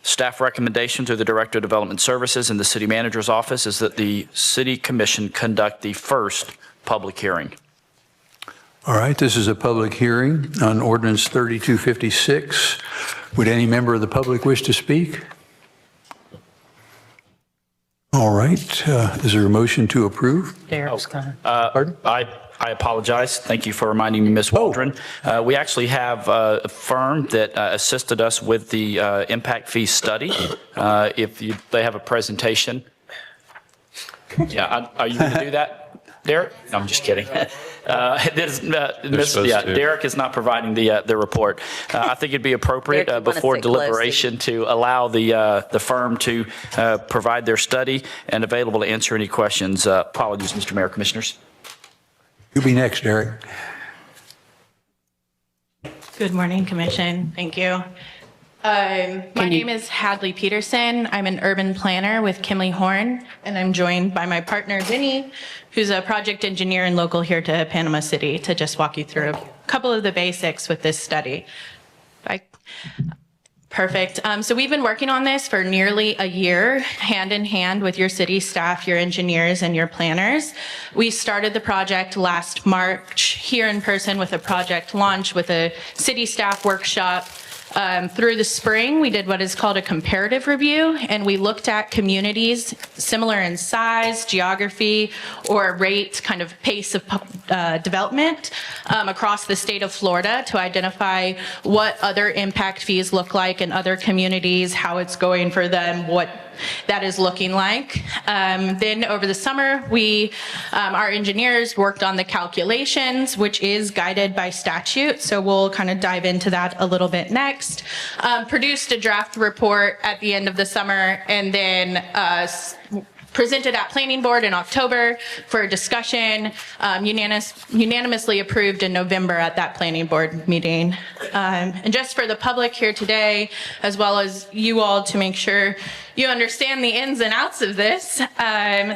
G: Staff recommendation through the Director of Development Services and the City Manager's Office is that the City Commission conduct the first public hearing.
A: All right, this is a public hearing on ordinance 3256. Would any member of the public wish to speak? All right, is there a motion to approve?
E: Derek's gonna.
A: Pardon?
G: I apologize. Thank you for reminding me, Ms. Waldron. We actually have a firm that assisted us with the impact fee study. They have a presentation. Yeah, are you going to do that, Derek? No, I'm just kidding. Derek is not providing the report. I think it'd be appropriate
K: Derek, you wanna
G: before
K: sit close,
G: deliberation to allow the firm to provide their study and available to answer any questions. Apologies, Mr. Mayor, Commissioners.
A: You'll be next, Derek.
M: Good morning, Commission. Thank you. My name is Hadley Peterson. I'm an urban planner with Kimley Horn, and I'm joined by my partner, Vinny, who's a project engineer and local here to Panama City, to just walk you through a couple of the basics with this study. Perfect. So we've been working on this for nearly a year, hand in hand with your city staff, your engineers, and your planners. We started the project last March here in person with a project launch with a city staff workshop. Through the spring, we did what is called a comparative review, and we looked at communities similar in size, geography, or rate, kind of pace of development across the state of Florida to identify what other impact fees look like in other communities, how it's going for them, what that is looking like. Then over the summer, our engineers worked on the calculations, which is guided by statute. So we'll kind of dive into that a little bit next. Produced a draft report at the end of the summer, and then presented at Planning Board in October for discussion, unanimously approved in November at that Planning Board meeting. And just for the public here today, as well as you all, to make sure you understand the ins and outs of this.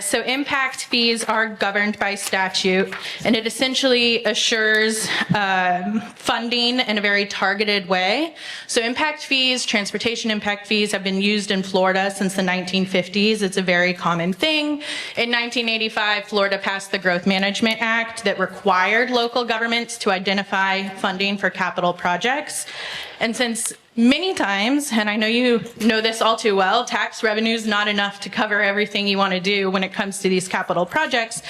M: So impact fees are governed by statute, and it essentially assures funding in a very targeted way. So impact fees, transportation impact fees, have been used in Florida since the 1950s. It's a very common thing. In 1985, Florida passed the Growth Management Act that required local governments to identify funding for capital projects. And since many times, and I know you know this all too well, tax revenue is not enough to cover everything you want to do when it comes to these capital projects,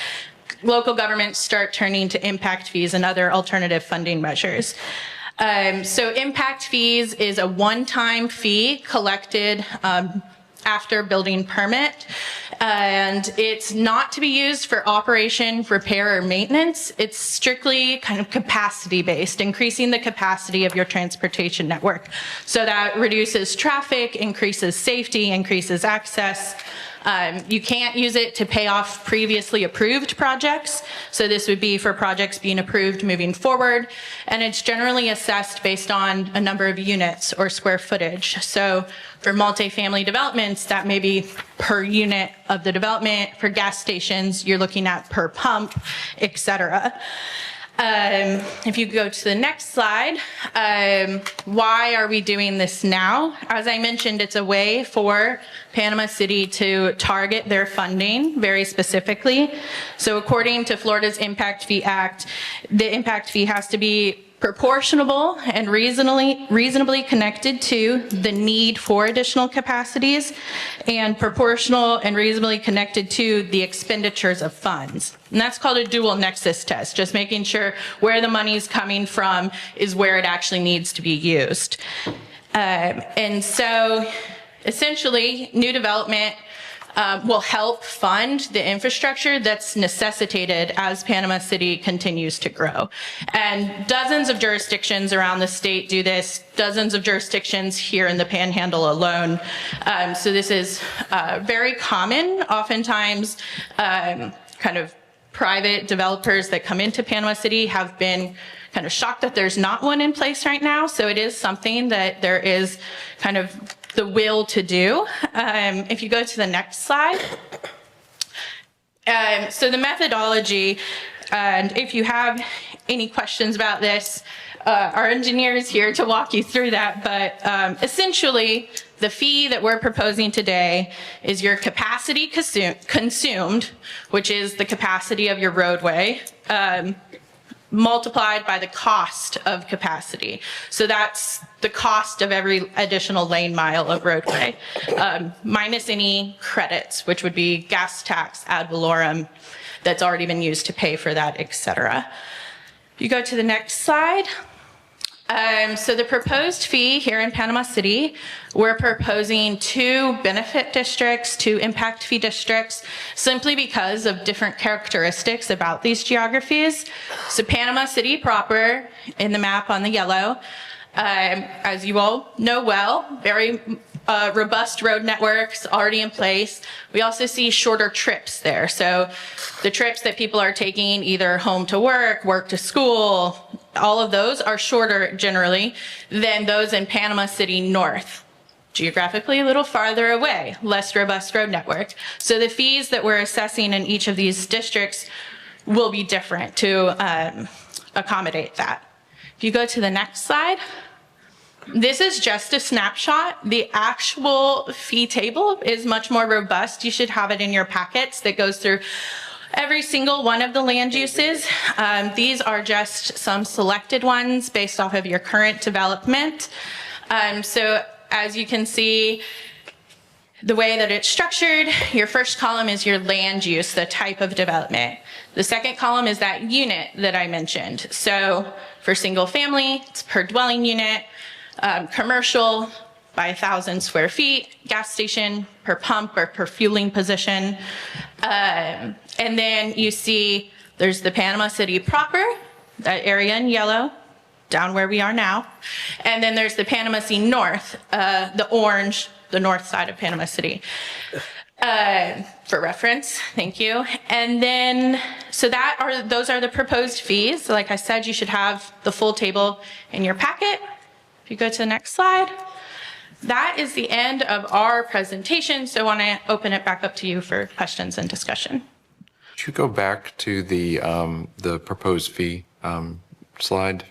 M: local governments start turning to impact fees and other alternative funding measures. So impact fees is a one-time fee collected after building permit, and it's not to be used for operation, repair, or maintenance. It's strictly kind of capacity based, increasing the capacity of your transportation network. So that reduces traffic, increases safety, increases access. You can't use it to pay off previously approved projects. So this would be for projects being approved moving forward. And it's generally assessed based on a number of units or square footage. So for multifamily developments, that may be per unit of the development. For gas stations, you're looking at per pump, et cetera. If you go to the next slide, why are we doing this now? As I mentioned, it's a way for Panama City to target their funding very specifically. So according to Florida's Impact Fee Act, the impact fee has to be proportionable and reasonably connected to the need for additional capacities, and proportional and reasonably connected to the expenditures of funds. And that's called a dual nexus test, just making sure where the money's coming from is where it actually needs to be used. And so essentially, new development will help fund the infrastructure that's necessitated as Panama City continues to grow. And dozens of jurisdictions around the state do this, dozens of jurisdictions here in the Panhandle alone. So this is very common. Oftentimes, kind of private developers that come into Panama City have been kind of shocked that there's not one in place right now. So it is something that there is kind of the will to do. If you go to the next slide. So the methodology, and if you have any questions about this, our engineer is here to walk you through that. But essentially, the fee that we're proposing today is your capacity consumed, which is the capacity of your roadway, multiplied by the cost of capacity. So that's the cost of every additional lane mile of roadway, minus any credits, which would be gas tax, ad valorem, that's already been used to pay for that, et cetera. If you go to the next slide. So the proposed fee here in Panama City, we're proposing 2 benefit districts, 2 impact fee districts, simply because of different characteristics about these geographies. So Panama City proper, in the map on the yellow, as you all know well, very robust road networks already in place. We also see shorter trips there. So the trips that people are taking either home to work, work to school, all of those are shorter generally than those in Panama City North. Geographically a little farther away, less robust road network. So the fees that we're assessing in each of these districts will be different to accommodate that. If you go to the next slide. This is just a snapshot. The actual fee table is much more robust. You should have it in your packets that goes through every single one of the land uses. These are just some selected ones based off of your current development. So as you can see, the way that it's structured, your first column is your land use, the type of development. The second column is that unit that I mentioned. So for single family, it's per dwelling unit. Commercial by 1,000 square feet, gas station per pump or per fueling position. And then you see there's the Panama City proper, that area in yellow, down where we are now. And then there's the Panama City North, the orange, the north side of Panama City. For reference, thank you. And then, so those are the proposed fees. Like I said, you should have the full table in your packet. If you go to the next slide, that is the end of our presentation. So I want to open it back up to you for questions and discussion.
F: Could you go back to the proposed fee slide?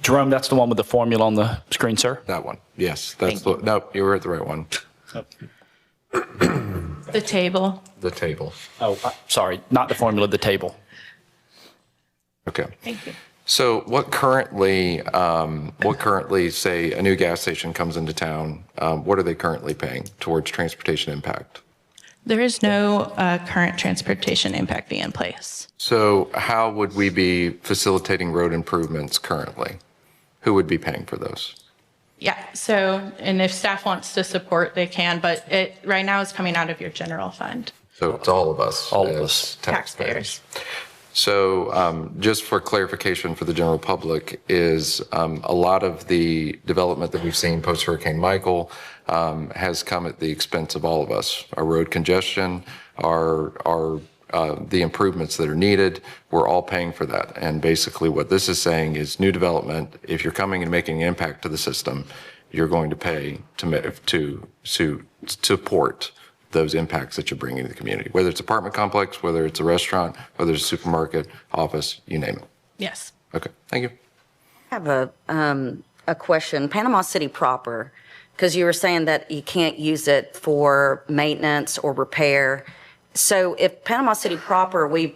G: Jerome, that's the one with the formula on the screen, sir?
F: That one. Yes, that's the, nope, you were at the right one.
M: The table.
F: The table.
G: Oh, sorry, not the formula, the table.
F: Okay.
M: Thank you.
F: So what currently, say a new gas station comes into town, what are they currently paying towards transportation impact?
M: There is no current transportation impact fee in place.
F: So how would we be facilitating road improvements currently? Who would be paying for those?
M: Yeah, so, and if staff wants to support, they can, but it right now is coming out of your general fund.
F: So it's all of us.
G: All of
F: as
G: us.
M: Taxpayers.
F: So just for clarification for the general public is a lot of the development that we've seen post Hurricane Michael has come at the expense of all of us. Our road congestion, the improvements that are needed, we're all paying for that. And basically what this is saying is new development, if you're coming and making an impact to the system, you're going to pay to support those impacts that you're bringing to the community, whether it's apartment complex, whether it's a restaurant, whether it's a supermarket, office, you name it.
M: Yes.
F: Okay, thank you.
K: I have a question. Panama City proper, because you were saying that you can't use it for maintenance or repair. So if Panama City proper, we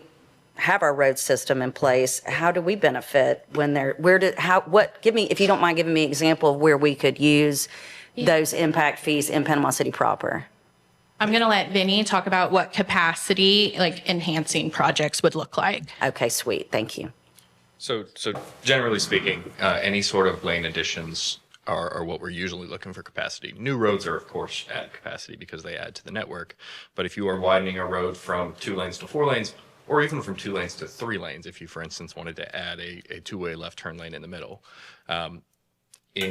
K: have our road system in place, how do we benefit when give me, if you don't mind giving me an example of where we could use those impact fees in Panama City proper?
M: I'm going to let Vinny talk about what capacity, like enhancing projects would look like.
K: Okay, sweet. Thank you.
N: So generally speaking, any sort of lane additions are what we're usually looking for capacity. New roads are, of course, add capacity because they add to the network. But if you are widening a road from 2 lanes to 4 lanes, or even from 2 lanes to 3 lanes, if you, for instance, wanted to add a 2-way left turn lane in the middle, there's a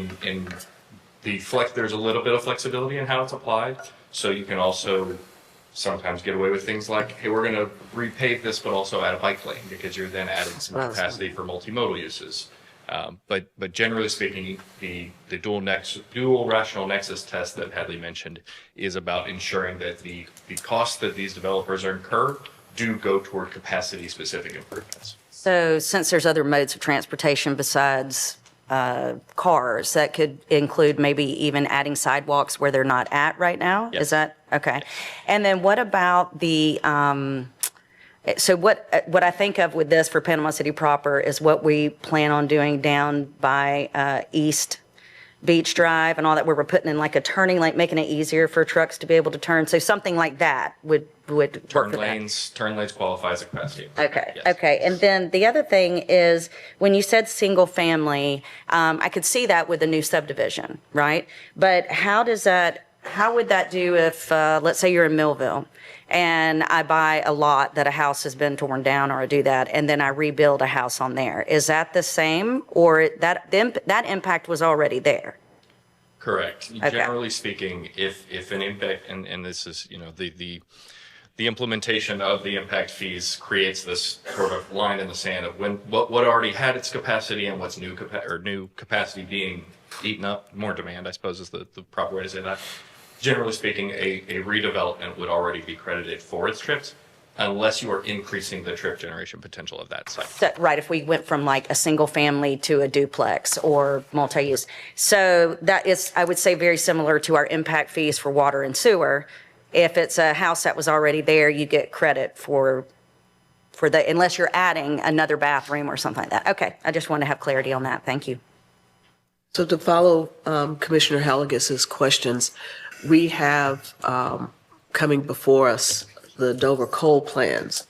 N: little bit of flexibility in how it's applied. So you can also sometimes get away with things like, hey, we're going to repave this, but also add a bike lane because you're then adding some capacity for multimodal uses. But generally speaking, the dual rational nexus test that Hadley mentioned is about ensuring that the costs that these developers incur do go toward capacity specific improvements.
K: So since there's other modes of transportation besides cars, that could include maybe even adding sidewalks where they're not at right now?
N: Yes.
K: Is that, okay. And then what about the So what I think of with this for Panama City proper is what we plan on doing down by East Beach Drive and all that, where we're putting in like a turning lane, making it easier for trucks to be able to turn. So something like that would work
N: Turn
K: for that.
N: lanes qualify as a capacity.
K: Okay,
N: Yes.
K: okay. And then the other thing is, when you said single family, I could see that with a new subdivision, right? But how would that do if, let's say you're in Millville, and I buy a lot that a house has been torn down, or I do that, and then I rebuild a house on there? Is that the same, or that impact was already there?
N: Correct.
K: Okay.
N: Generally speaking, if an impact, and this is, the implementation of the impact fees creates this sort of line in the sand of when what already had its capacity and what's new capacity being eaten up. More demand, I suppose, is the proper way to say that. Generally speaking, a redevelopment would already be credited for its trips, unless you are increasing the trip generation potential of that site.
K: So, right, if we went from like a single family to a duplex or multi-use. So that is, I would say, very similar to our impact fees for water and sewer. If it's a house that was already there, you get credit for the, unless you're adding another bathroom or something like that. Okay, I just want to have clarity on that. Thank you.
I: So to follow Commissioner Halligas's questions, we have coming before us the Dover Coal plans,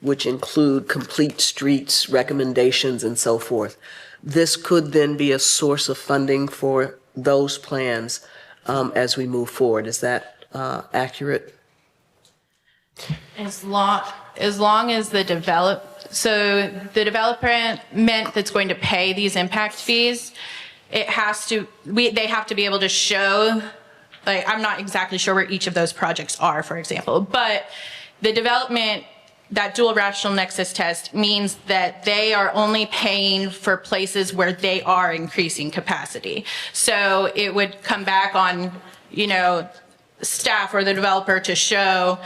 I: which include complete streets, recommendations, and so forth. This could then be a source of funding for those plans as we move forward. Is that accurate?
M: As long as the development that's going to pay these impact fees, they have to be able to show, like, I'm not exactly sure where each of those projects are, for example, but the development, that dual rational nexus test means that they are only paying for places where they are increasing capacity. So it would come back on, staff or the developer to show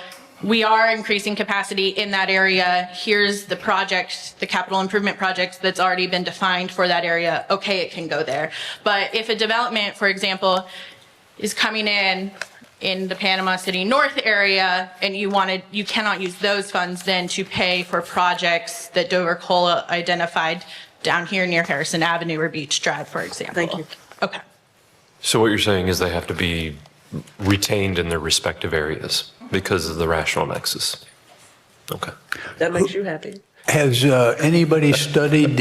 M: we are increasing capacity in that area. Here's the project, the capital improvement project that's already been defined for that area. Okay, it can go there. But if a development, for example, is coming in the Panama City North area, and you cannot use those funds then to pay for projects that Dover Coal identified down here near Harrison Avenue or Beach Drive, for example.
I: Thank you.
M: Okay.
B: So what you're saying is they have to be retained in their respective areas because of the rational nexus. Okay.
I: That makes you happy?
A: Has anybody studied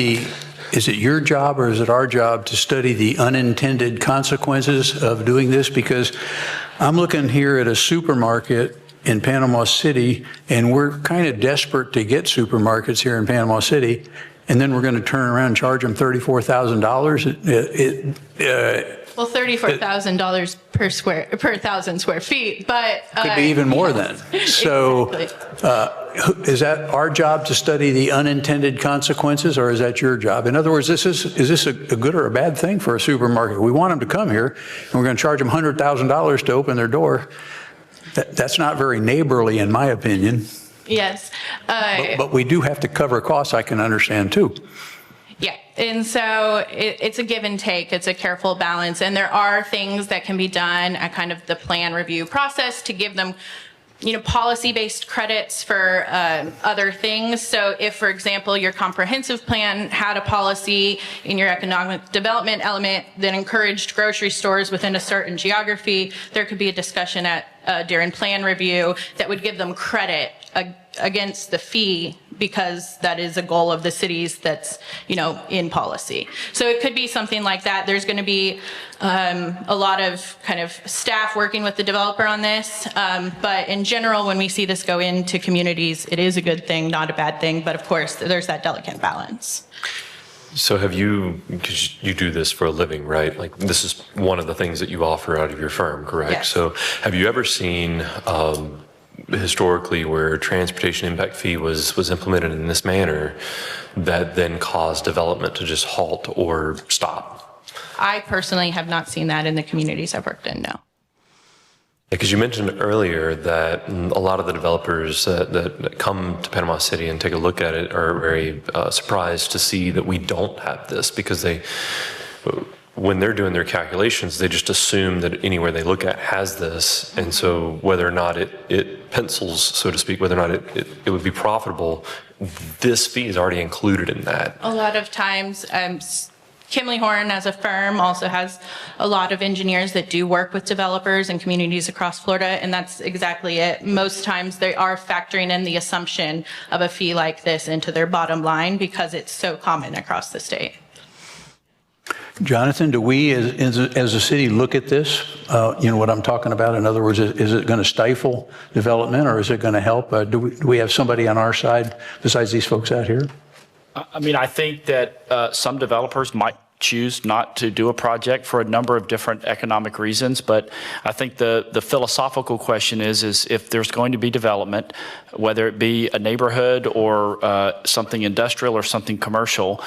A: is it your job or is it our job to study the unintended consequences of doing this? Because I'm looking here at a supermarket in Panama City, and we're kind of desperate to get supermarkets here in Panama City, and then we're going to turn around and charge them $34,000.
M: Well, $34,000 per 1,000 square feet, but
A: Could be even more then. So is that our job to study the unintended consequences, or is that your job? In other words, is this a good or a bad thing for a supermarket? We want them to come here, and we're going to charge them $100,000 to open their door. That's not very neighborly, in my opinion.
M: Yes.
A: But we do have to cover costs, I can understand, too.
M: Yeah, and so it's a give and take. It's a careful balance, and there are things that can be done at kind of the plan review process to give them, policy-based credits for other things. So if, for example, your comprehensive plan had a policy in your economic development element that encouraged grocery stores within a certain geography, there could be a discussion during plan review that would give them credit against the fee, because that is a goal of the cities that's, in policy. So it could be something like that. There's going to be a lot of kind of staff working with the developer on this. But in general, when we see this go into communities, it is a good thing, not a bad thing. But of course, there's that delicate balance.
B: So because you do this for a living, right? Like, this is one of the things that you offer out of your firm, correct?
M: Yes.
B: So have you ever seen historically where transportation impact fee was implemented in this manner that then caused development to just halt or stop?
M: I personally have not seen that in the communities I've worked in, no.
B: Because you mentioned earlier that a lot of the developers that come to Panama City and take a look at it are very surprised to see that we don't have this, because when they're doing their calculations, they just assume that anywhere they look at has this. And so whether or not it pencils, so to speak, whether or not it would be profitable, this fee is already included in that.
M: A lot of times, Kimley Horn as a firm also has a lot of engineers that do work with developers and communities across Florida, and that's exactly it. Most times they are factoring in the assumption of a fee like this into their bottom line because it's so common across the state.
A: Jonathan, do we as a city look at this? You know what I'm talking about? In other words, is it going to stifle development or is it going to help? Do we have somebody on our side besides these folks out here?
G: I mean, I think that some developers might choose not to do a project for a number of different economic reasons, but I think the philosophical question is if there's going to be development, whether it be a neighborhood or something industrial or something commercial,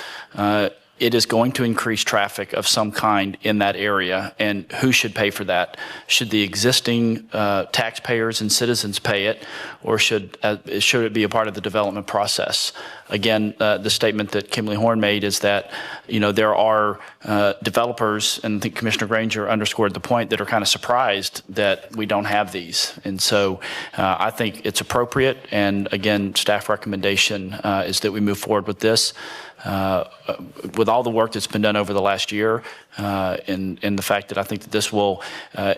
G: it is going to increase traffic of some kind in that area. And who should pay for that? Should the existing taxpayers and citizens pay it, or should it be a part of the development process? Again, the statement that Kimley Horn made is that, you know, there are developers, and I think Commissioner Granger underscored the point, that are kind of surprised that we don't have these. And so I think it's appropriate. And again, staff recommendation is that we move forward with this. With all the work that's been done over the last year, and the fact that I think that this will,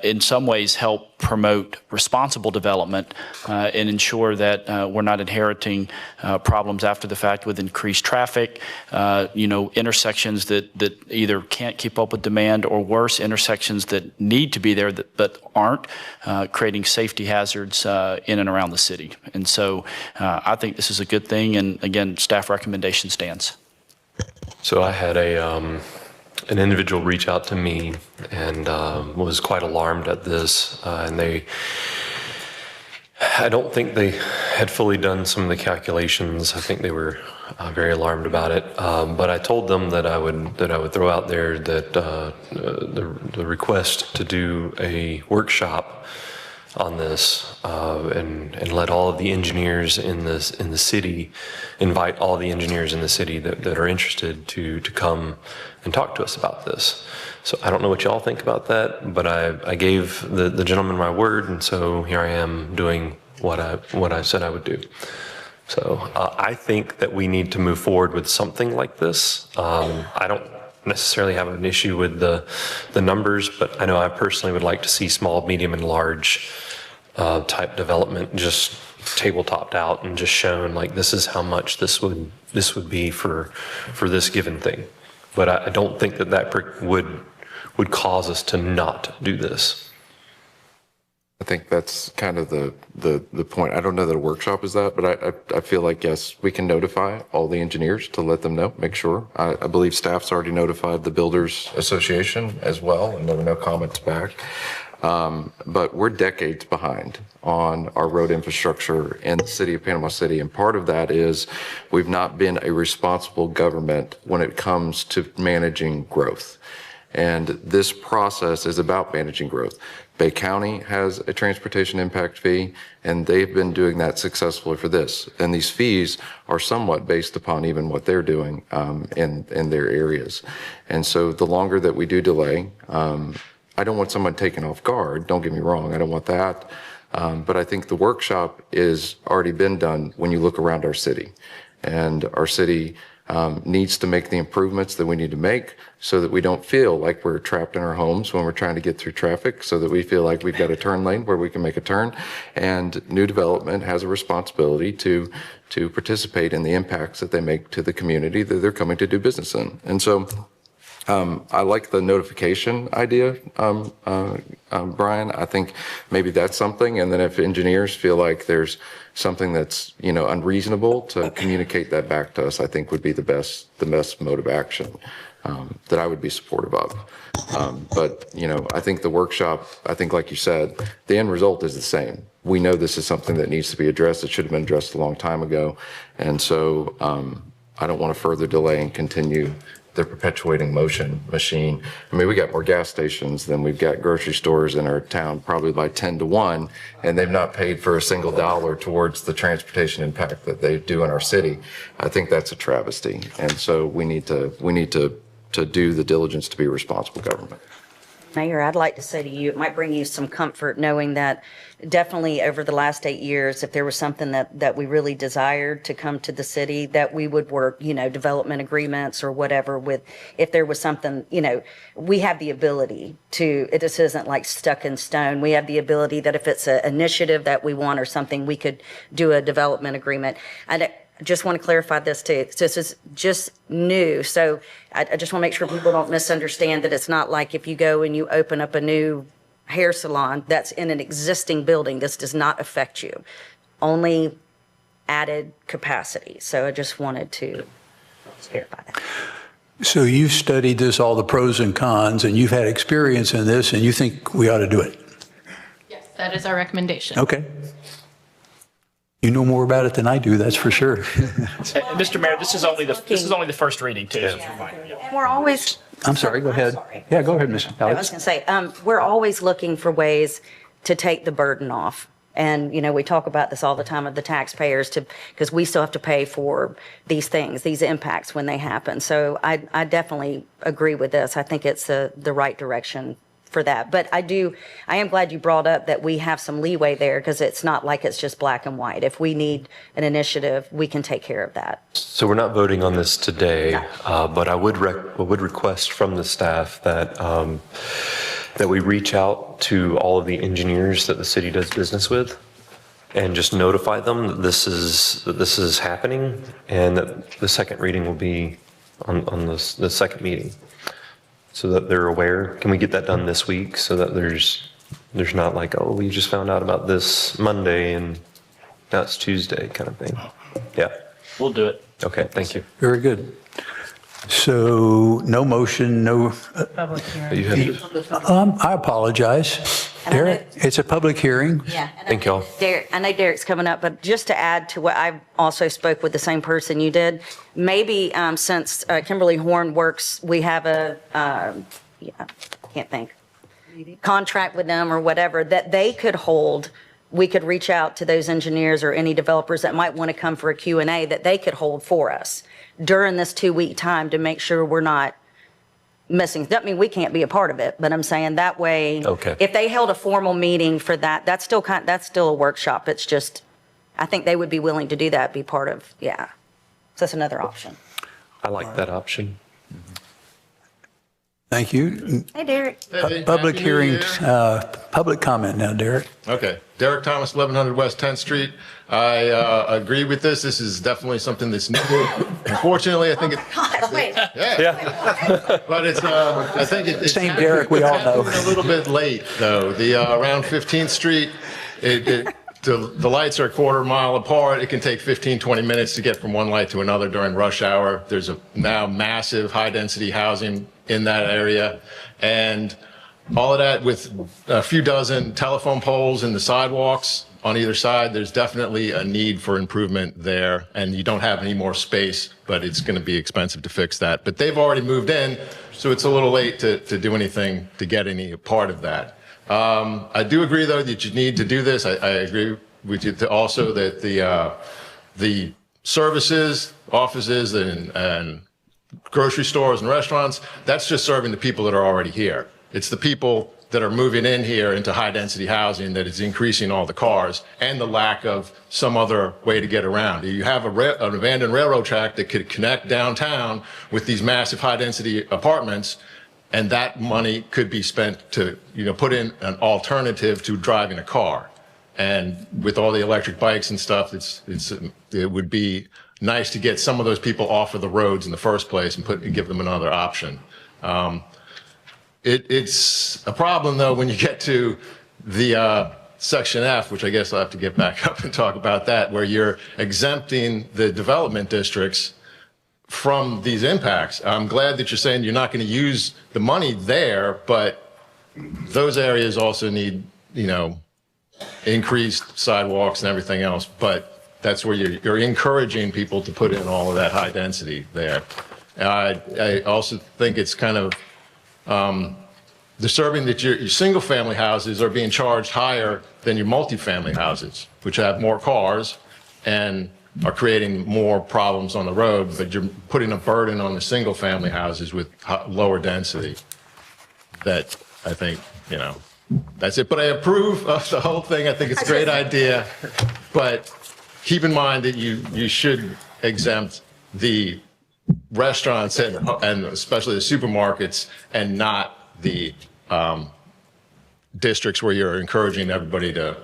G: in some ways, help promote responsible development and ensure that we're not inheriting problems after the fact with increased traffic, you know, intersections that either can't keep up with demand, or worse, intersections that need to be there but aren't, creating safety hazards in and around the city. And so I think this is a good thing, and again, staff recommendation stands.
B: So I had an individual reach out to me and was quite alarmed at this, and I don't think they had fully done some of the calculations. I think they were very alarmed about it. But I told them that I would throw out there that the request to do a workshop on this, and let all of the engineers in the city, invite all the engineers in the city that are interested to come and talk to us about this. So I don't know what y'all think about that, but I gave the gentleman my word, and so here I am doing what I said I would do. So I think that we need to move forward with something like this. I don't necessarily have an issue with the numbers, but I know I personally would like to see small, medium, and large type development just tabletopped out and just shown like this is how much this would be for this given thing. But I don't think that would cause us to not do this.
F: I think that's kind of the point. I don't know that a workshop is that, but I feel like, yes, we can notify all the engineers to let them know, make sure. I believe staff's already notified the Builders Association as well, and there were no comments back. But we're decades behind on our road infrastructure in the city of Panama City. And part of that is we've not been a responsible government when it comes to managing growth. And this process is about managing growth. Bay County has a transportation impact fee, and they've been doing that successfully for this. And these fees are somewhat based upon even what they're doing in their areas. And so the longer that we do delay, I don't want someone taken off guard. Don't get me wrong. I don't want that. But I think the workshop is already been done when you look around our city. And our city needs to make the improvements that we need to make so that we don't feel like we're trapped in our homes when we're trying to get through traffic, so that we feel like we've got a turn lane where we can make a turn. And new development has a responsibility to participate in the impacts that they make to the community that they're coming to do business in. And so I like the notification idea, Brian. I think maybe that's something. And then if engineers feel like there's something that's, you know, unreasonable, to communicate that back to us, I think would be the best mode of action that I would be supportive of. But, you know, I think the workshop, I think like you said, the end result is the same. We know this is something that needs to be addressed. It should have been addressed a long time ago. And so I don't want to further delay and continue the perpetuating motion machine. I mean, we got more gas stations than we've got grocery stores in our town, probably by 10 to 1, and they've not paid for a single dollar towards the transportation impact that they do in our city. I think that's a travesty. And so we need to to do the diligence to be responsible government.
K: Mayor, I'd like to say to you, it might bring you some comfort knowing that definitely over the last 8 years, if there was something that we really desired to come to the city, that we would work, development agreements or whatever with, if there was something, we have the ability to, this isn't like stuck in stone. We have the ability that if it's an initiative that we want or something, we could do a development agreement. I just want to clarify this too. This is just new. So I just want to make sure people don't misunderstand that it's not like if you go and you open up a new hair salon that's in an existing building, this does not affect you. Only added capacity. So I just wanted to clarify that.
A: So you've studied this, all the pros and cons, and you've had experience in this, and you think we ought to do it?
M: Yes, that is our recommendation.
A: Okay. You know more about it than I do, that's for sure.
G: Mr. Mayor, this is only the first reading too.
K: And we're always,
A: I'm sorry, go ahead. Yeah, go ahead, Ms.
K: I was
A: Alex.
K: going to say, we're always looking for ways to take the burden off. And, we talk about this all the time of the taxpayers because we still have to pay for these things, these impacts when they happen. So I definitely agree with this. I think it's the right direction for that. But I am glad you brought up that we have some leeway there because it's not like it's just black and white. If we need an initiative, we can take care of that.
B: So we're not voting on this today, but I would request from the staff that that we reach out to all of the engineers that the city does business with and just notify them that this is happening and that the second reading will be on the second meeting so that they're aware. Can we get that done this week so that there's not like, oh, we just found out about this Monday and now it's Tuesday kind of thing? Yeah.
G: We'll do it.
B: Okay, thank you.
A: Very good. So no motion, no,
B: You have
A: I apologize. Derek, it's a public hearing.
K: Yeah.
B: Thank y'all.
K: Derek, I know Derek's coming up, but just to add to what I also spoke with the same person you did, maybe since Kimberly Horn works, we have a, can't think, contract with them or whatever, that they could hold, we could reach out to those engineers or any developers that might want to come for a Q&A that they could hold for us during this 2-week time to make sure we're not missing. Doesn't mean we can't be a part of it, but I'm saying that way,
B: Okay.
K: if they held a formal meeting for that, that's still a workshop. It's just, I think they would be willing to do that, be part of, yeah. So that's another option.
B: I like that option.
A: Thank you.
K: Hey, Derek.
A: Public hearing, public comment now, Derek.
O: Okay, Derek Thomas, 1100 West 10th Street. I agree with this. This is definitely something that's needed. Unfortunately, I think
K: Wait.
O: but it's, I think it's
A: Same Derek, we all know.
O: a little bit late, though. The, around 15th Street, the lights are a quarter mile apart. It can take 15, 20 minutes to get from one light to another during rush hour. There's now massive high-density housing in that area. And all of that with a few dozen telephone poles in the sidewalks on either side, there's definitely a need for improvement there. And you don't have any more space, but it's going to be expensive to fix that. But they've already moved in, so it's a little late to do anything to get any part of that. I do agree, though, that you need to do this. I agree with you also that the services, offices, and grocery stores and restaurants, that's just serving the people that are already here. It's the people that are moving in here into high-density housing that is increasing all the cars and the lack of some other way to get around. You have an abandoned railroad track that could connect downtown with these massive high-density apartments, and that money could be spent to, put in an alternative to driving a car. And with all the electric bikes and stuff, it would be nice to get some of those people off of the roads in the first place and give them another option. It's a problem, though, when you get to the Section F, which I guess I'll have to get back up and talk about that, where you're exempting the development districts from these impacts. I'm glad that you're saying you're not going to use the money there, but those areas also need, increased sidewalks and everything else. But that's where you're encouraging people to put in all of that high density there. I also think it's kind of disturbing that your single family houses are being charged higher than your multifamily houses, which have more cars and are creating more problems on the road, but you're putting a burden on the single-family houses with lower density. That, I think, that's it. But I approve of the whole thing. I think it's a great idea. But keep in mind that you should exempt the restaurants and especially the supermarkets and not the districts where you're encouraging everybody to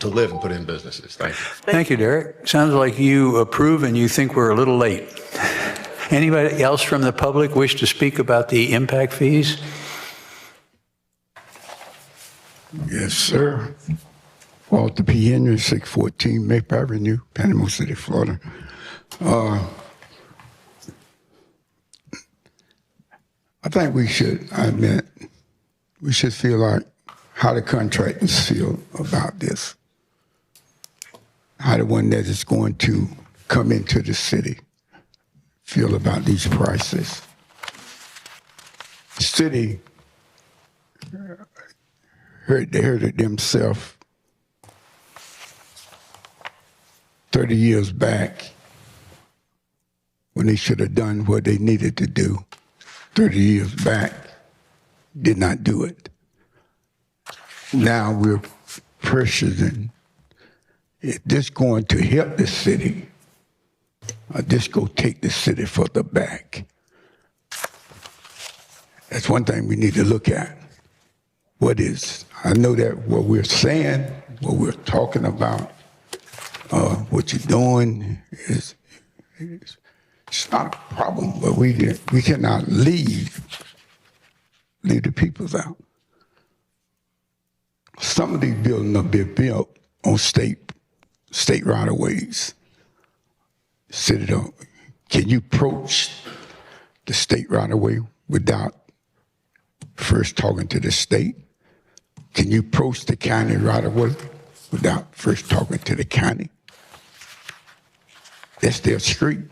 O: live and put in businesses. Thank you.
A: Thank you, Derek. Sounds like you approve and you think we're a little late. Anybody else from the public wish to speak about the impact fees?
P: Yes, sir. Walter P. Henry, 614 Maple Avenue, Panama City, Florida. I think we should feel like how the contractors feel about this. How the one that is going to come into the city feel about these prices. The city heard it themselves 30 years back when they should have done what they needed to do 30 years back, did not do it. Now we're pressuring, is this going to help the city or this go take the city further back? That's one thing we need to look at. I know that what we're saying, what we're talking about, what you're doing is it's not a problem, but we cannot leave the peoples out. Some of these buildings are being built on state right of ways. City don't. Can you approach the state right of way without first talking to the state? Can you approach the county right of way without first talking to the county? That's their street.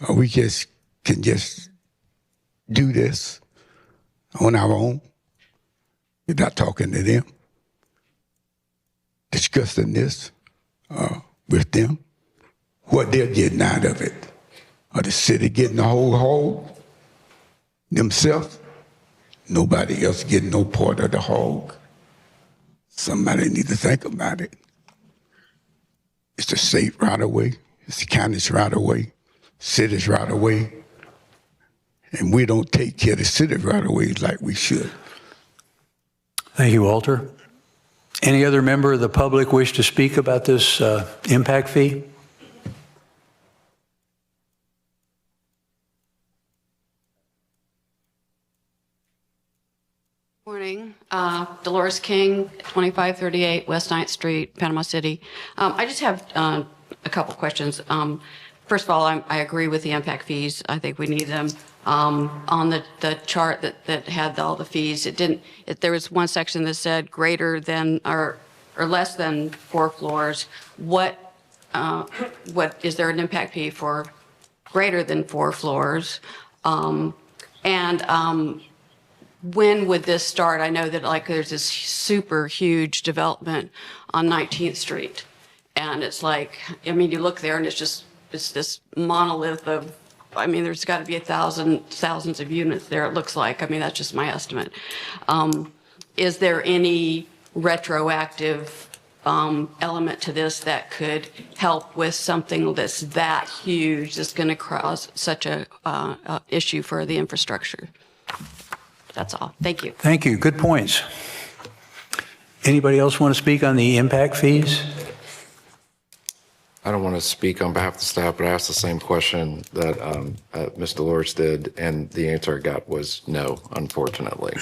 P: We can just do this on our own without talking to them, discussing this with them, what they're getting out of it. Are the city getting the whole hog themselves? Nobody else getting no part of the hog. Somebody need to think about it. It's the state right away. It's the county's right away. City's right away. And we don't take care of the city right away like we should.
A: Thank you, Walter. Any other member of the public wish to speak about this impact fee?
Q: Morning, Dolores King, 2538 West 9th Street, Panama City. I just have a couple questions. First of all, I agree with the impact fees. I think we need them. On the chart that had all the fees, there was one section that said greater than or less than 4 floors. What is there an impact fee for greater than 4 floors? When would this start? I know that there's this super huge development on 19th Street. And it's you look there and it's this monolith of, there's got to be thousands of units there, it looks like. That's just my estimate. Is there any retroactive element to this that could help with something that's that huge, that's going to cause such a issue for the infrastructure? That's all. Thank you.
A: Thank you. Good points. Anybody else want to speak on the impact fees?
F: I don't want to speak on behalf of the staff, but I asked the same question that Ms. Dolores did, and the answer I got was no, unfortunately.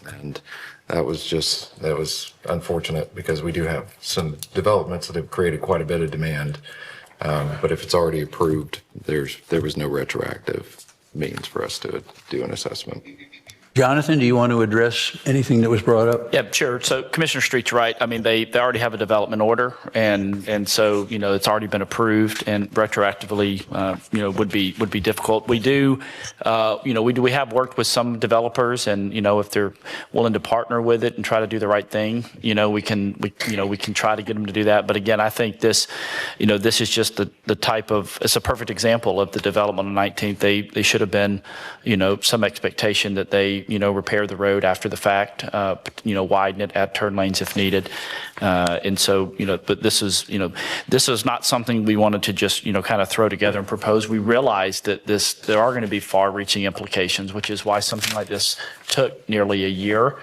F: And that was unfortunate because we do have some developments that have created quite a bit of demand. But if it's already approved, there was no retroactive means for us to do an assessment.
A: Jonathan, do you want to address anything that was brought up?
G: Yeah, sure. So Commissioner Street's right. I mean, they already have a development order, and so, it's already been approved, and retroactively, would be difficult. We do, we have worked with some developers, and, if they're willing to partner with it and try to do the right thing, we can try to get them to do that. But again, I think this is just the type of, it's a perfect example of the development on 19th. They should have been, some expectation that they, repair the road after the fact, widen it, add turn lanes if needed. And so, but this is not something we wanted to just, kind of throw together and propose. We realized that there are going to be far-reaching implications, which is why something like this took nearly a year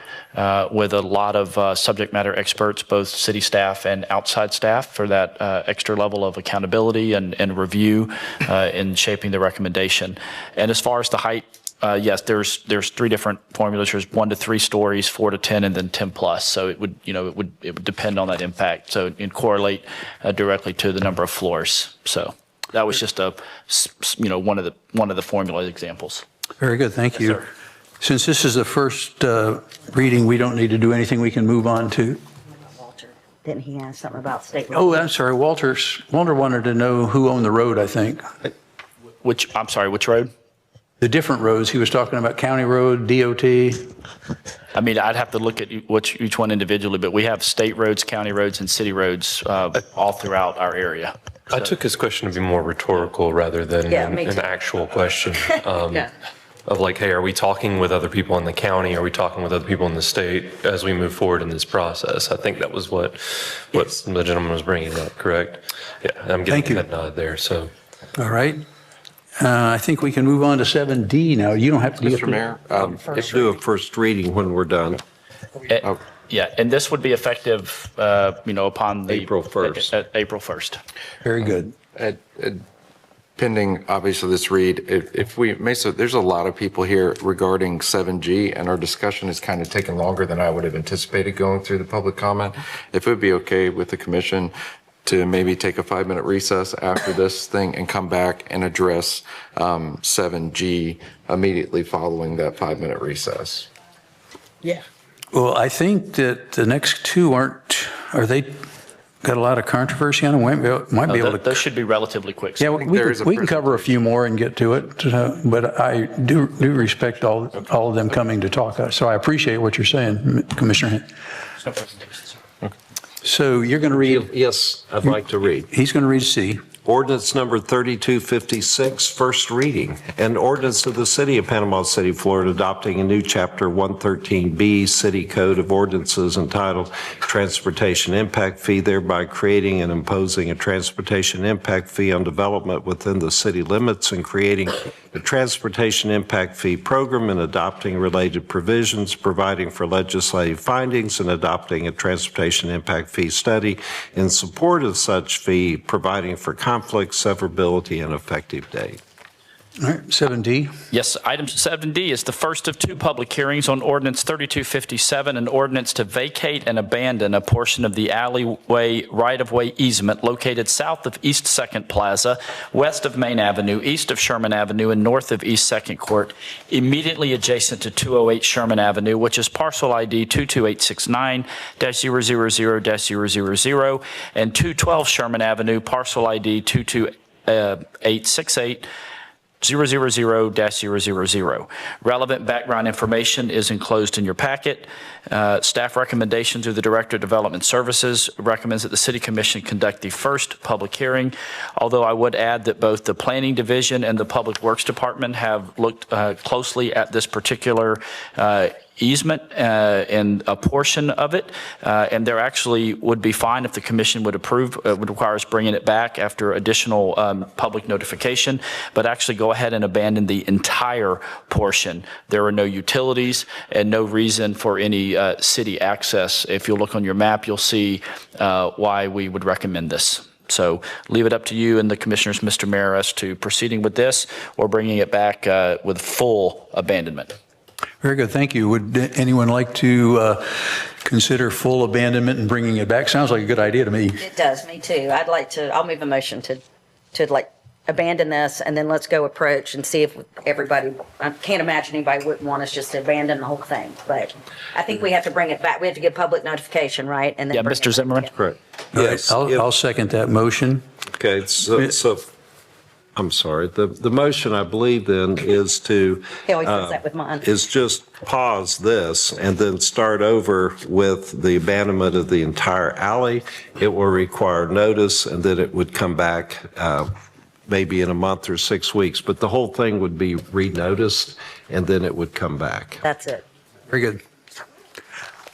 G: with a lot of subject matter experts, both city staff and outside staff, for that extra level of accountability and review in shaping the recommendation. And as far as the height, yes, there's three different formulas. There's 1 to 3 stories, 4 to 10, and then 10 plus. So it would depend on that impact. So and correlate directly to the number of floors. So that was just one of the formula examples.
A: Very good, thank you.
G: Yes, sir.
A: Since this is the first reading, we don't need to do anything. We can move on to.
K: Walter, didn't he ask something about state?
A: Oh, I'm sorry. Walter wanted to know who owned the road, I think.
G: Which road?
A: The different roads. He was talking about County Road, DOT.
G: I mean, I'd have to look at each one individually, but we have state roads, county roads, and city roads all throughout our area.
B: I took his question to be more rhetorical rather than an actual question. Of like, hey, are we talking with other people in the county? Are we talking with other people in the state as we move forward in this process? I think that was what the gentleman was bringing up, correct? Yeah, I'm getting that nod there, so.
A: All right. I think we can move on to 7D now. You don't have to.
F: Mr. Mayor,
J: let's do a first reading when we're done.
G: Yeah, and this would be effective, upon the
J: April 1st.
G: April 1st.
A: Very good.
F: Pending, obviously, this read, if we may, so there's a lot of people here regarding 7G, and our discussion has kind of taken longer than I would have anticipated going through the public comment. If it would be okay with the commission to maybe take a 5-minute recess after this thing and come back and address 7G immediately following that 5-minute recess.
I: Yeah.
A: Well, I think that the next two are they got a lot of controversy on them? Might be able to.
G: Those should be relatively quick.
A: Yeah, we can cover a few more and get to it, but I do respect all of them coming to talk. So I appreciate what you're saying, Commissioner.
G: No presentations.
A: So you're going to read?
J: Yes, I'd like to read.
A: He's going to read C.
J: Ordinance number 3256, first reading. An ordinance of the City of Panama City, Florida, adopting a new chapter 113B City Code of Ordinances entitled Transportation Impact Fee, thereby creating and imposing a transportation impact fee on development within the city limits and creating a transportation impact fee program and adopting related provisions, providing for legislative findings and adopting a transportation impact fee study in support of such fee, providing for conflict, severability, and effective date.
A: All right, 7D.
G: Yes, item 7D is the first of 2 public hearings on ordinance 3257, an ordinance to vacate and abandon a portion of the alleyway right-of-way easement located south of East 2nd Plaza, west of Main Avenue, east of Sherman Avenue, and north of East 2nd Court, immediately adjacent to 208 Sherman Avenue, which is parcel ID 22869-000-000, and 212 Sherman Avenue, parcel ID 22868 000-000. Relevant background information is enclosed in your packet. Staff recommendation to the Director of Development Services recommends that the City Commission conduct the first public hearing, although I would add that both the Planning Division and the Public Works Department have looked closely at this particular easement and a portion of it, and there actually would be fine if the commission would approve, would require us bringing it back after additional public notification, but actually go ahead and abandon the entire portion. There are no utilities and no reason for any city access. If you look on your map, you'll see why we would recommend this. So leave it up to you and the commissioners, Mr. Mayor, as to proceeding with this or bringing it back with full abandonment.
A: Very good, thank you. Would anyone like to consider full abandonment and bringing it back? Sounds like a good idea to me.
K: It does, me too. I'll move a motion to abandon this and then let's go approach and see if everybody, I can't imagine anybody wouldn't want us just to abandon the whole thing. But I think we have to bring it back. We have to give public notification, right? And then
G: Yeah,
K: bring
G: Mr.
K: it
G: Zimmerman?
K: back.
J: Correct.
A: All right,
J: Yes.
A: I'll second that motion.
J: Okay, so, I'm sorry, the motion, I believe then, is to.
K: He always does that with mine.
J: Is just pause this and then start over with the abandonment of the entire alley. It will require notice, and then it would come back maybe in a month or 6 weeks, but the whole thing would be re-noticed, and then it would come back.
K: That's it.
A: Very good.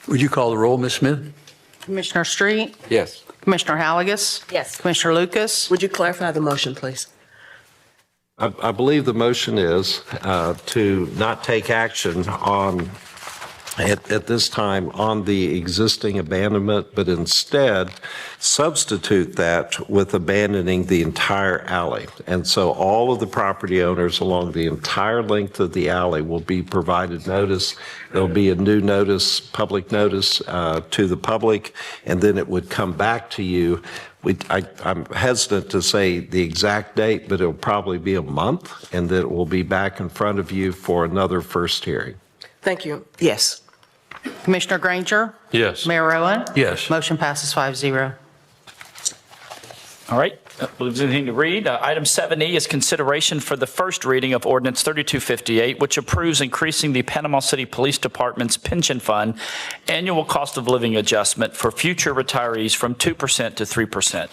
A: Would you call the roll, Ms. Smith?
E: Commissioner Street?
F: Yes.
E: Commissioner Halagus?
K: Yes.
E: Commissioner Lucas?
I: Would you clarify the motion, please?
J: I believe the motion is to not take action on, at this time, on the existing abandonment, but instead substitute that with abandoning the entire alley. And so all of the property owners along the entire length of the alley will be provided notice. There'll be a new notice, public notice to the public, and then it would come back to you. I'm hesitant to say the exact date, but it'll probably be a month, and then it will be back in front of you for another first hearing.
I: Thank you. Yes.
E: Commissioner Granger?
B: Yes.
E: Mayor Rowan?
A: Yes.
E: Motion passes 5-0.
G: All right, leaves anything to read. Item 7E is consideration for the first reading of Ordinance 3258, which approves increasing the Panama City Police Department's pension fund annual cost of living adjustment for future retirees from 2% to 3%.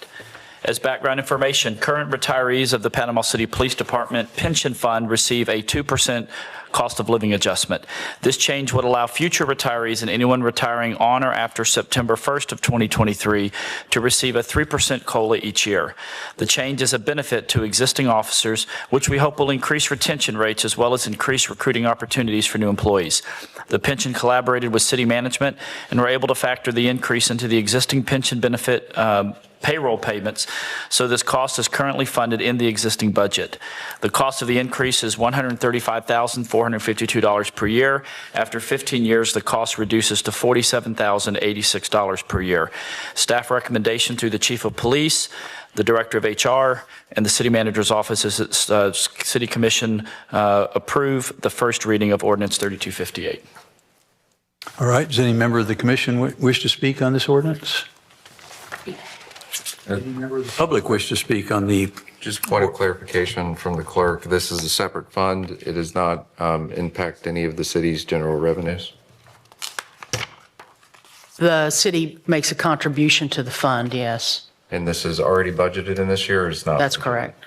G: As background information, current retirees of the Panama City Police Department pension fund receive a 2% cost of living adjustment. This change would allow future retirees and anyone retiring on or after September 1st of 2023 to receive a 3% COLA each year. The change is a benefit to existing officers, which we hope will increase retention rates as well as increase recruiting opportunities for new employees. The pension collaborated with city management and were able to factor the increase into the existing pension benefit payroll payments, so this cost is currently funded in the existing budget. The cost of the increase is $135,452 per year. After 15 years, the cost reduces to $47,086 per year. Staff recommendation through the Chief of Police, the Director of HR, and the City Manager's Office is that City Commission approve the first reading of Ordinance 3258.
A: All right, does any member of the commission wish to speak on this ordinance? Any member of the public wish to speak on the?
F: Just point of clarification from the clerk, this is a separate fund. It does not impact any of the city's general revenues.
E: The city makes a contribution to the fund, yes.
F: And this is already budgeted in this year, or is not?
E: That's correct.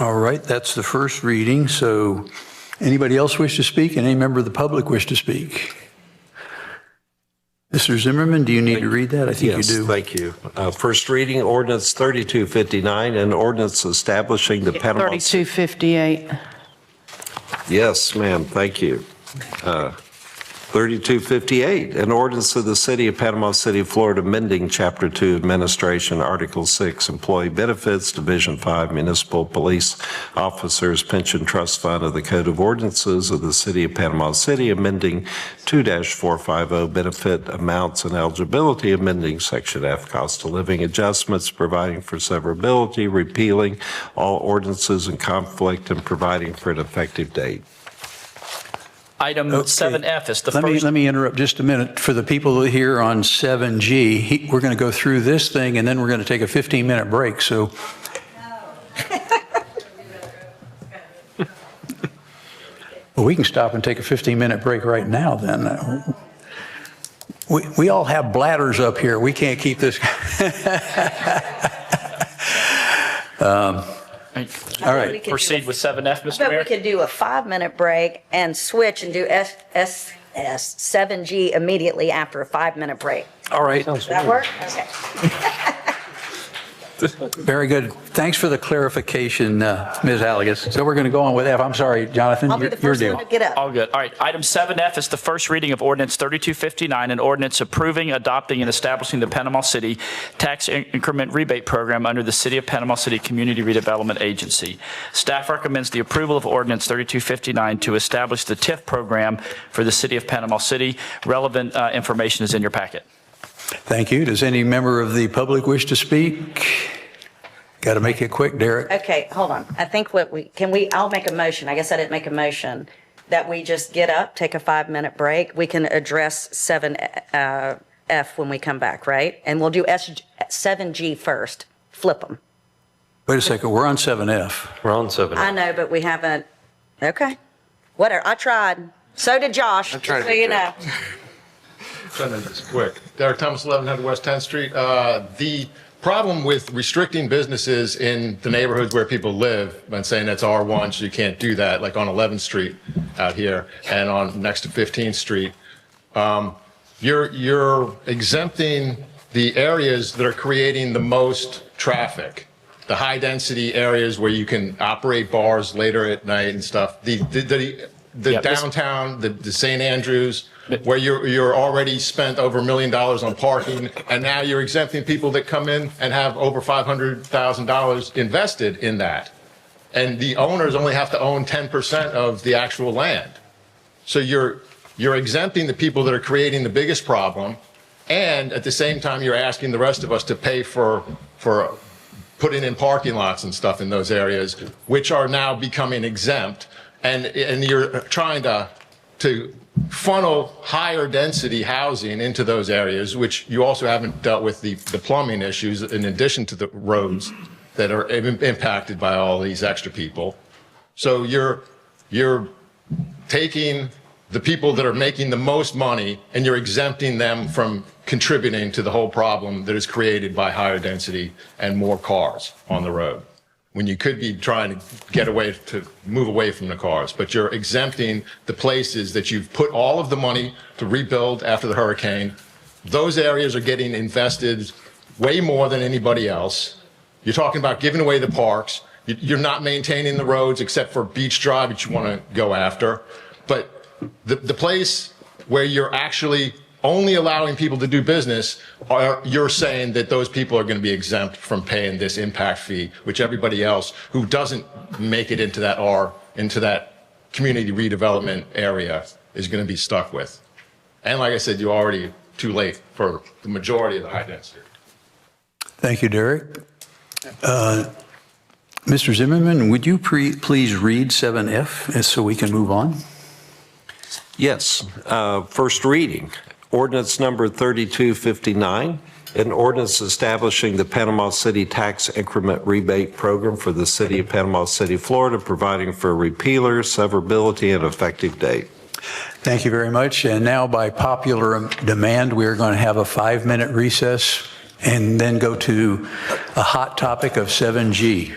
A: All right, that's the first reading. So anybody else wish to speak? And any member of the public wish to speak? Mr. Zimmerman, do you need to read that? I think you do.
J: Yes, thank you. First reading, ordinance 3259, an ordinance establishing the Panama.
E: 3258.
J: Yes, ma'am, thank you. 3258, an ordinance of the City of Panama City, Florida, amending Chapter 2 Administration, Article 6, Employee Benefits, Division 5, Municipal Police Officers Pension Trust Fund of the Code of Ordinances of the City of Panama City, amending 2-450 benefit amounts and eligibility, amending Section F, cost of living adjustments, providing for severability, repealing all ordinances in conflict, and providing for an effective date.
G: Item 7F is the first.
A: Let me interrupt just a minute. For the people here on 7G, we're going to go through this thing and then we're going to take a 15-minute break. So. Well, we can stop and take a 15-minute break right now then. We all have bladders up here. We can't keep this. All right.
G: Proceed with 7F, Mr.
K: But
G: Mayor.
K: we could do a 5-minute break and switch and do SS 7G immediately after a 5-minute break.
A: All right.
K: Does that work? Okay.
A: Very good. Thanks for the clarification, Ms. Halagus. So we're going to go on with F. I'm sorry, Jonathan,
K: I'll be the first one to get up.
G: All good. All right. Item 7F is the first reading of Ordinance 3259, an ordinance approving, adopting, and establishing the Panama City Tax Increment Rebate Program under the City of Panama City Community Redevelopment Agency. Staff recommends the approval of Ordinance 3259 to establish the TIF program for the City of Panama City. Relevant information is in your packet.
A: Thank you. Does any member of the public wish to speak? Got to make it quick, Derek.
K: Okay, hold on. I think I'll make a motion. I guess I didn't make a motion that we just get up, take a 5-minute break. We can address 7F when we come back, right? And we'll do 7G first. Flip them.
A: Wait a second, we're on 7F.
B: We're on 7F.
K: I know, but we haven't. Okay. Whatever. I tried. So did Josh.
O: I'm trying to
K: so
O: be
K: you
O: quick.
K: know.
O: Trying to do this quick. Derek Thomas, 1100 West 10th Street. The problem with restricting businesses in the neighborhoods where people live and saying that's R1, so you can't do that, like on 11th Street out here and on next to 15th Street, you're exempting the areas that are creating the most traffic, the high density areas where you can operate bars later at night and stuff. The downtown, the St. Andrews, where you're already spent over $1 million on parking, and now you're exempting people that come in and have over $500,000 invested in that. And the owners only have to own 10% of the actual land. So you're exempting the people that are creating the biggest problem, and at the same time, you're asking the rest of us to pay for putting in parking lots and stuff in those areas, which are now becoming exempt. And you're trying to funnel higher density housing into those areas, which you also haven't dealt with the plumbing issues in addition to the roads that are impacted by all these extra people. So you're taking the people that are making the most money and you're exempting them from contributing to the whole problem that is created by higher density and more cars on the road, when you could be trying to move away from the cars. But you're exempting the places that you've put all of the money to rebuild after the hurricane. Those areas are getting invested way more than anybody else. You're talking about giving away the parks. You're not maintaining the roads except for Beach Drive, which you want to go after. But the place where you're actually only allowing people to do business, you're saying that those people are going to be exempt from paying this impact fee, which everybody else who doesn't make it into that community redevelopment area is going to be stuck with. And like I said, you're already too late for the majority of the high density.
A: Thank you, Derek. Mr. Zimmerman, would you please read 7F so we can move on?
J: Yes. First reading. Ordinance number 3259, an ordinance establishing the Panama City Tax Increment Rebate Program for the City of Panama City, Florida, providing for repealer, severability, and effective date.
A: Thank you very much. And now, by popular demand, we are going to have a 5-minute recess and then go to a hot topic of 7G.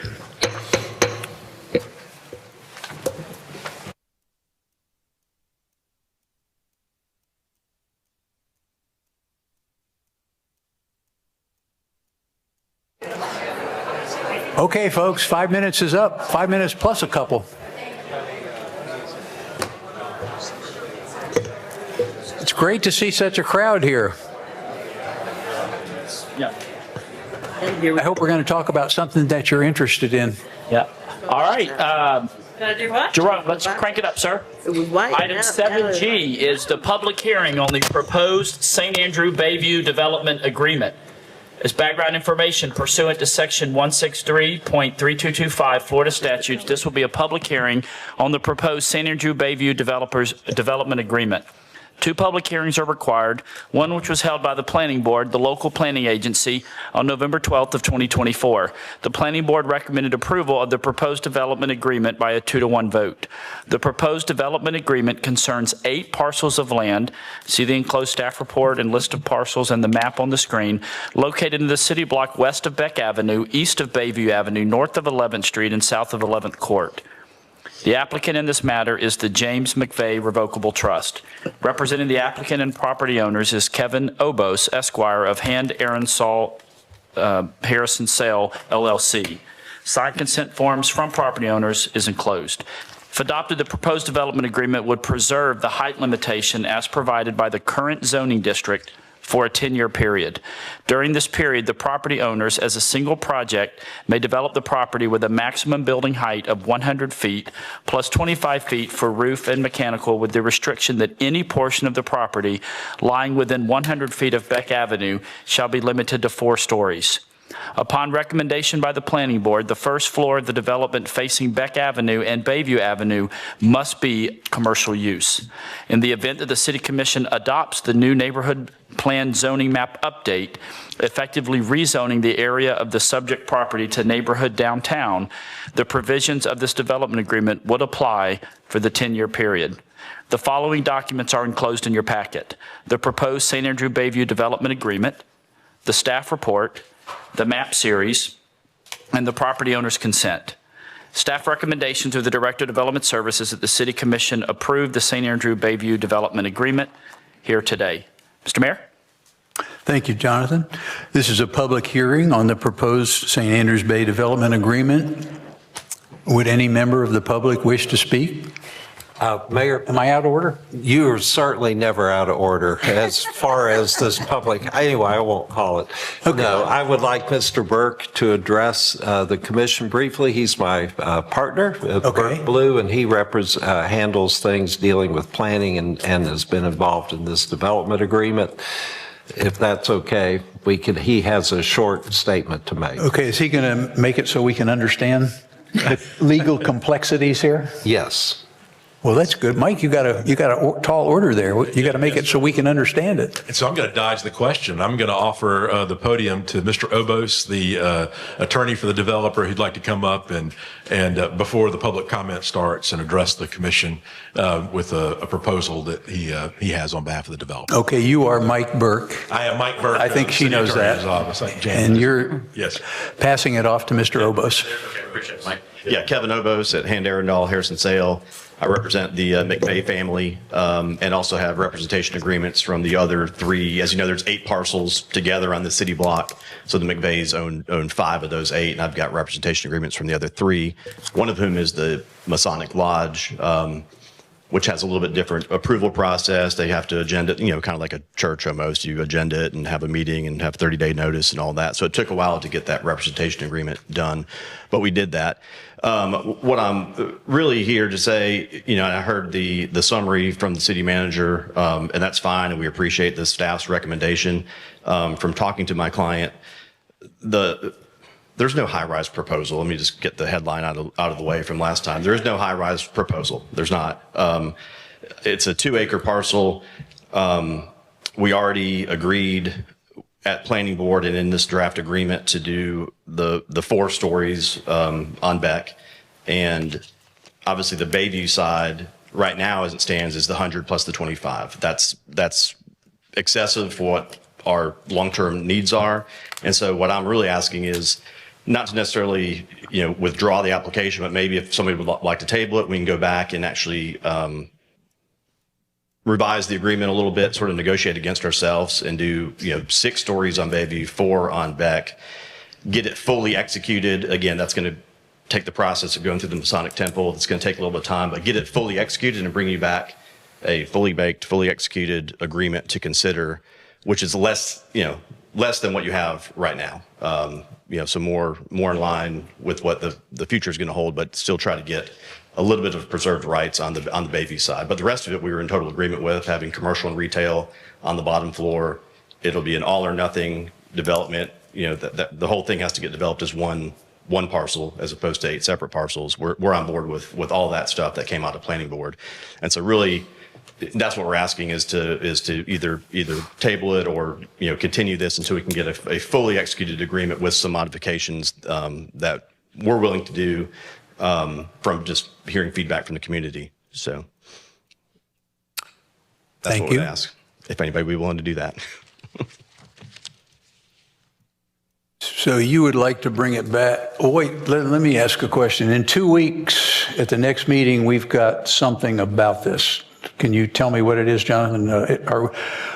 A: Okay, folks, 5 minutes is up. 5 minutes plus a couple. It's great to see such a crowd here.
G: Yeah.
A: I hope we're going to talk about something that you're interested in.
G: Yeah. All right.
K: Gotta do what?
G: Jerome, let's crank it up, sir. Item 7G is the public hearing on the proposed St. Andrew Bayview Development Agreement. As background information pursuant to Section 163.3225 Florida statutes, this will be a public hearing on the proposed St. Andrew Bayview Development Agreement. 2 public hearings are required, one which was held by the Planning Board, the local planning agency, on November 12th of 2024. The Planning Board recommended approval of the proposed development agreement by a 2-to-1 vote. The proposed development agreement concerns 8 parcels of land, see the enclosed staff report and list of parcels and the map on the screen, located in the city block west of Beck Avenue, east of Bayview Avenue, north of 11th Street, and south of 11th Court. The applicant in this matter is the James McVeigh Revocable Trust. Representing the applicant and property owners is Kevin Obos, Esquire of Hand Aaron Saul Harrison Sale, LLC. Signed consent forms from property owners is enclosed. If adopted, the proposed development agreement would preserve the height limitation as provided by the current zoning district for a 10-year period. During this period, the property owners, as a single project, may develop the property with a maximum building height of 100 feet plus 25 feet for roof and mechanical, with the restriction that any portion of the property lying within 100 feet of Beck Avenue shall be limited to 4 stories. Upon recommendation by the Planning Board, the first floor of the development facing Beck Avenue and Bayview Avenue must be commercial use. In the event that the City Commission adopts the new neighborhood plan zoning map update, effectively rezoning the area of the subject property to neighborhood downtown, the provisions of this development agreement would apply for the 10-year period. The following documents are enclosed in your packet: the proposed St. Andrew Bayview Development Agreement, the staff report, the map series, and the property owner's consent. Staff recommendation to the Director of Development Services that the City Commission approve the St. Andrew Bayview Development Agreement here today. Mr. Mayor?
A: Thank you, Jonathan. This is a public hearing on the proposed St. Andrews Bay Development Agreement. Would any member of the public wish to speak?
J: Mayor,
A: Am I out of order?
J: you are certainly never out of order as far as this public, anyway, I won't call it.
A: Okay.
J: No, I would like Mr. Burke to address the commission briefly. He's my partner at Burke Blue, and he handles things dealing with planning and has been involved in this development agreement. If that's okay, he has a short statement to make.
A: Okay, is he going to make it so we can understand the legal complexities here?
J: Yes.
A: Well, that's good. Mike, you got a tall order there. You got to make it so we can understand it.
R: And so I'm going to dodge the question. I'm going to offer the podium to Mr. Obos, the attorney for the developer, who'd like to come up and before the public comment starts and address the commission with a proposal that he has on behalf of the developer.
A: Okay, you are Mike Burke.
R: I am Mike Burke.
A: I think she knows that. And you're passing it off to Mr. Obos.
S: Appreciate it, Mike. Yeah, Kevin Obos at Hand Arundel, Harrison Sale. I represent the McVeigh family and also have representation agreements from the other 3. As you know, there's 8 parcels together on the city block. So the McVeighs own 5 of those 8, and I've got representation agreements from the other 3, one of whom is the Masonic Lodge, which has a little bit different approval process. They have to agenda, kind of like a church almost. You agenda it and have a meeting and have 30-day notice and all that. So it took a while to get that representation agreement done, but we did that. What I'm really here to say, I heard the summary from the city manager, and that's fine, and we appreciate the staff's recommendation. From talking to my client, there's no high-rise proposal. Let me just get the headline out of the way from last time. There is no high-rise proposal. There's not. It's a 2-acre parcel. We already agreed at planning board and in this draft agreement to do the 4 stories on Beck. And obviously the Bayview side right now as it stands is the 100 plus the 25. That's excessive for what our long-term needs are. And so what I'm really asking is not to necessarily, withdraw the application, but maybe if somebody would like to table it, we can go back and actually revise the agreement a little bit, sort of negotiate against ourselves and do, 6 stories on Bayview, 4 on Beck, get it fully executed. Again, that's going to take the process of going through the Masonic Temple. It's going to take a little bit of time, but get it fully executed and bring you back a fully baked, fully executed agreement to consider, which is less than what you have right now. So more in line with what the future is going to hold, but still try to get a little bit of preserved rights on the Bayview side. But the rest of it, we were in total agreement with, having commercial and retail on the bottom floor. It'll be an all or nothing development. The whole thing has to get developed as one parcel as opposed to 8 separate parcels. We're on board with all that stuff that came out of planning board. And so really, that's what we're asking is to either table it or continue this until we can get a fully executed agreement with some modifications that we're willing to do from just hearing feedback from the community. So that's what we'd ask if anybody would be willing to do that.
A: So you would like to bring it back? Oh, wait, let me ask a question. In 2 weeks at the next meeting, we've got something about this. Can you tell me what it is, Jonathan?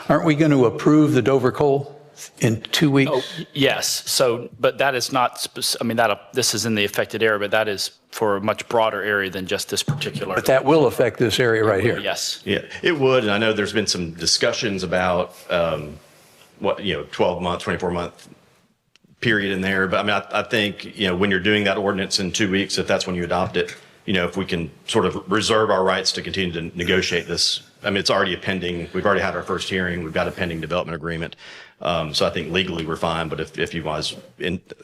A: Aren't we going to approve the Dover Coal in 2 weeks?
G: Oh, yes. So, but that is not, this is in the affected area, but that is for a much broader area than just this particular.
A: But that will affect this area right here.
G: Yes.
S: Yeah, it would. And I know there's been some discussions about a 12 month, 24 month period in there. But I mean, I think, when you're doing that ordinance in 2 weeks, if that's when you adopt it, if we can sort of reserve our rights to continue to negotiate this. I mean, it's already we've already had our first hearing. We've got a pending development agreement. So I think legally we're fine, but if you guys,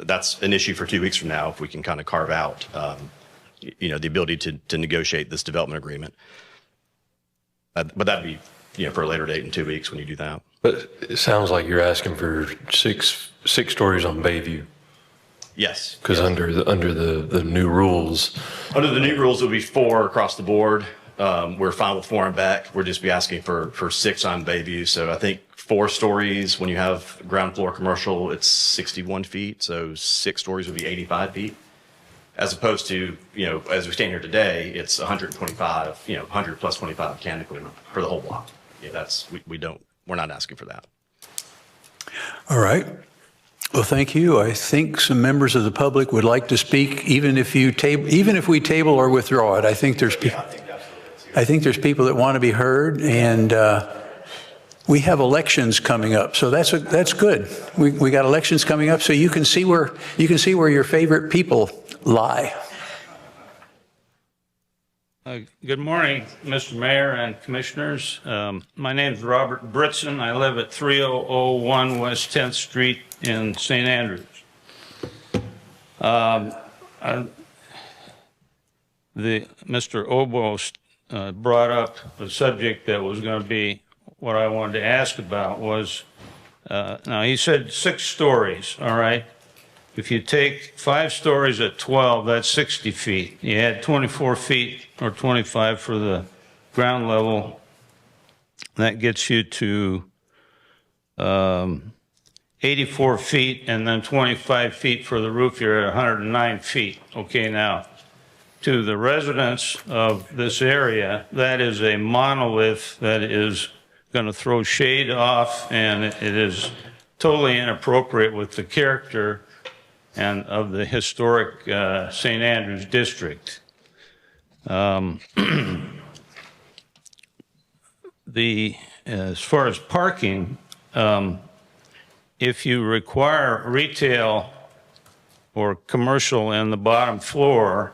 S: that's an issue for 2 weeks from now, if we can kind of carve out, the ability to negotiate this development agreement. But that'd be, for a later date in 2 weeks when you do that.
B: But it sounds like you're asking for six stories on Bayview.
S: Yes.
B: Because under the new rules.
S: Under the new rules, it would be 4 across the board. We're fine with 4 and back. We're just be asking for 6 on Bayview. So I think 4 stories, when you have ground floor commercial, it's 61 feet. So 6 stories would be 85 feet. As opposed to, as we stand here today, it's 125, 100 plus 25 mechanical for the whole block. We're not asking for that.
A: All right. Well, thank you. I think some members of the public would like to speak, even if we table or withdraw it. I think there's people that want to be heard, and we have elections coming up, so that's good. We got elections coming up, so you can see where your favorite people lie.
T: Good morning, Mr. Mayor and Commissioners. My name is Robert Britson. I live at 3001 West 10th Street in St. Andrews. Mr. Obos brought up the subject that was going to be what I wanted to ask about was, now he said 6 stories, all right? If you take 5 stories at 12, that's 60 feet. You add 24 feet or 25 for the ground level. That gets you to 84 feet, and then 25 feet for the roof. You're at 109 feet. Okay, now, to the residents of this area, that is a monolith that is going to throw shade off, and it is totally inappropriate with the character and of the historic St. Andrews district. As far as parking, if you require retail or commercial in the bottom floor,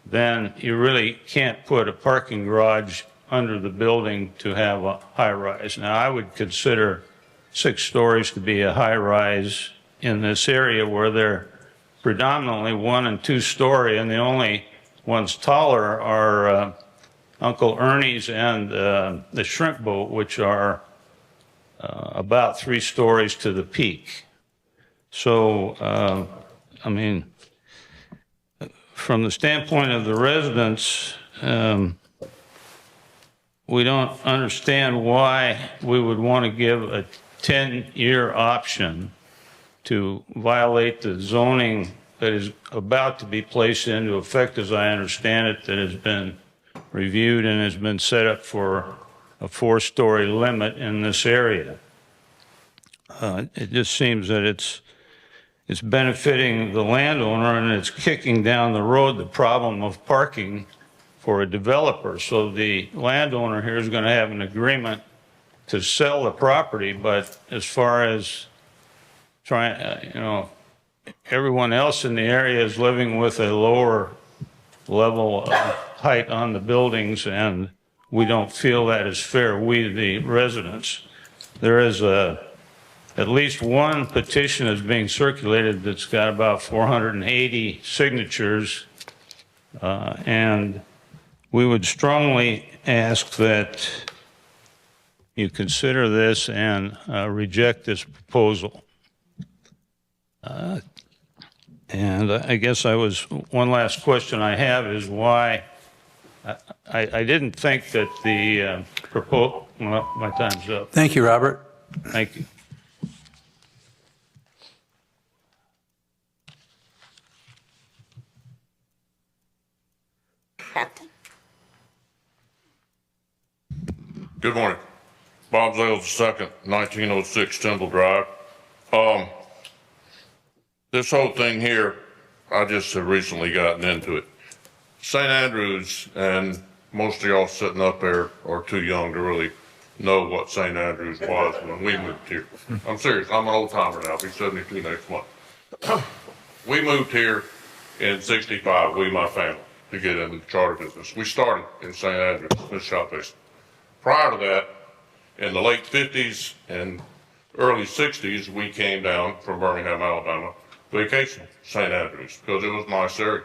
T: then you really can't put a parking garage under the building to have a high rise. Now, I would consider 6 stories to be a high rise in this area where they're predominantly 1 and 2 story, and the only ones taller are Uncle Ernie's and the Shrimp Boat, which are about 3 stories to the peak. So, I mean, from the standpoint of the residents, we don't understand why we would want to give a 10-year option to violate the zoning that is about to be placed into effect, as I understand it, that has been reviewed and has been set up for a 4-story limit in this area. It just seems that it's benefiting the landowner, and it's kicking down the road the problem of parking for a developer. So the landowner here is going to have an agreement to sell the property, but as far as everyone else in the area is living with a lower level of height on the buildings, and we don't feel that is fair, we the residents. There is at least one petition is being circulated that's got about 480 signatures, and we would strongly ask that you consider this and reject this proposal. And I guess one last question I have is why, I didn't think that the proposal, well, my time's up.
A: Thank you, Robert.
T: Thank you.
U: Good morning. Bob Zales II, 1906 Temple Drive. This whole thing here, I just have recently gotten into it. St. Andrews, and most of y'all sitting up there are too young to really know what St. Andrews was when we moved here. I'm serious, I'm an old timer now, I'll be 72 next month. We moved here in 65, we, my family, to get into the charter business. We started in St. Andrews, this shop business. Prior to that, in the late 50s and early 60s, we came down from Birmingham, Alabama, vacation St. Andrews, because it was a nice area.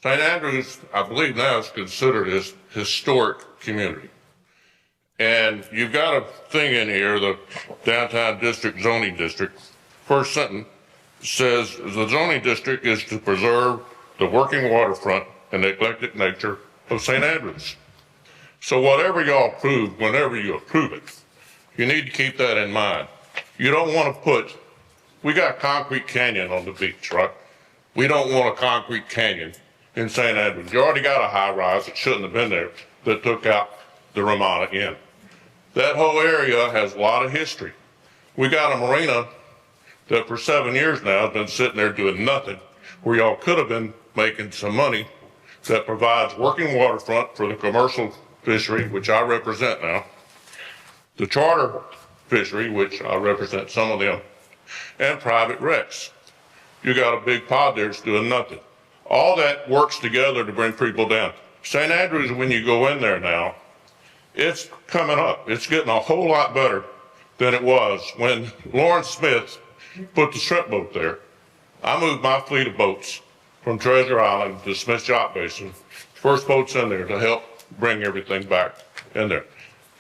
U: St. Andrews, I believe now, is considered a historic community. And you've got a thing in here, the downtown district zoning district. First sentence says the zoning district is to preserve the working waterfront and the eclectic nature of St. Andrews. So whatever y'all approve, whenever you approve it, you need to keep that in mind. You don't want to put, we got Concrete Canyon on the beach, right? We don't want a concrete canyon in St. Andrews. You already got a high rise that shouldn't have been there that took out the Ramada Inn. That whole area has a lot of history. We got a marina that for 7 years now has been sitting there doing nothing, where y'all could have been making some money that provides working waterfront for the commercial fishery, which I represent now, the charter fishery, which I represent some of them, and private wrecks. You got a big pod there that's doing nothing. All that works together to bring people down. St. Andrews, when you go in there now, it's coming up. It's getting a whole lot better than it was when Lawrence Smith put the shrimp boat there. I moved my fleet of boats from Treasure Island to Smith Yacht Basin. First boats in there to help bring everything back in there.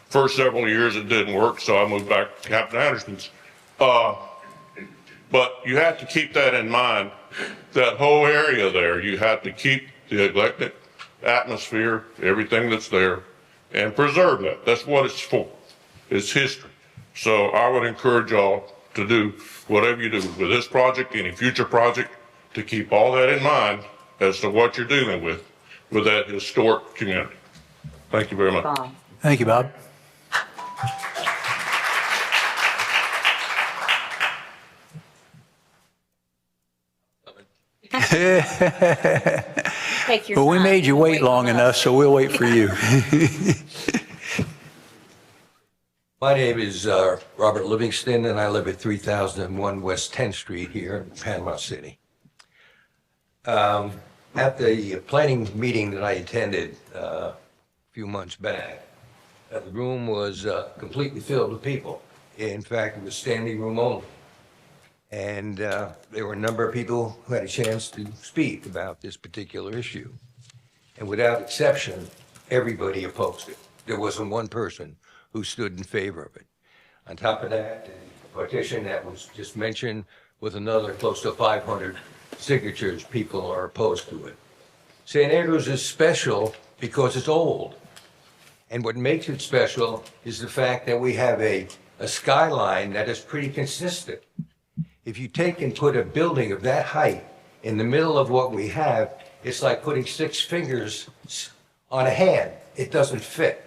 U: First several years it didn't work, so I moved back to Captain Anderson's. But you have to keep that in mind. That whole area there, you have to keep the eclectic atmosphere, everything that's there, and preserve that. That's what it's for. It's history. So I would encourage y'all to do whatever you do with this project, any future project, to keep all that in mind as to what you're dealing with that historic community. Thank you very much.
A: Thank you, Bob.
K: Take your
A: Well, we
K: time.
A: made you wait long enough, so we'll wait for you.
C: My name is Robert Livingston, and I live at 3001 West 10th Street here in Panama City. At the planning meeting that I attended a few months back, the room was completely filled with people. In fact, it was standing room only. And there were a number of people who had a chance to speak about this particular issue. And without exception, everybody opposed it. There wasn't one person who stood in favor of it. On top of that, the petition that was just mentioned with another close to 500 signatures, people are opposed to it. St. Andrews is special because it's old. And what makes it special is the fact that we have a skyline that is pretty consistent. If you take and put a building of that height in the middle of what we have, it's like putting 6 fingers on a hand. It doesn't fit.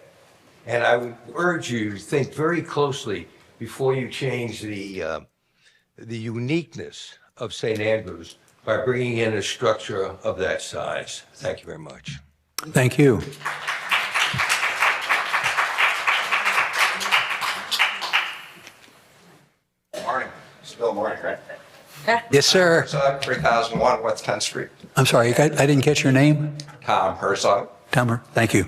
C: And I would urge you to think very closely before you change the uniqueness of St. Andrews by bringing in a structure of that size. Thank you very much.
A: Thank you.
V: Morning. Still morning, right?
A: Yes, sir.
V: Herzog, 3001 West 10th Street.
A: I'm sorry, I didn't catch your name?
V: Tom Herzog.
A: Tomer, thank you.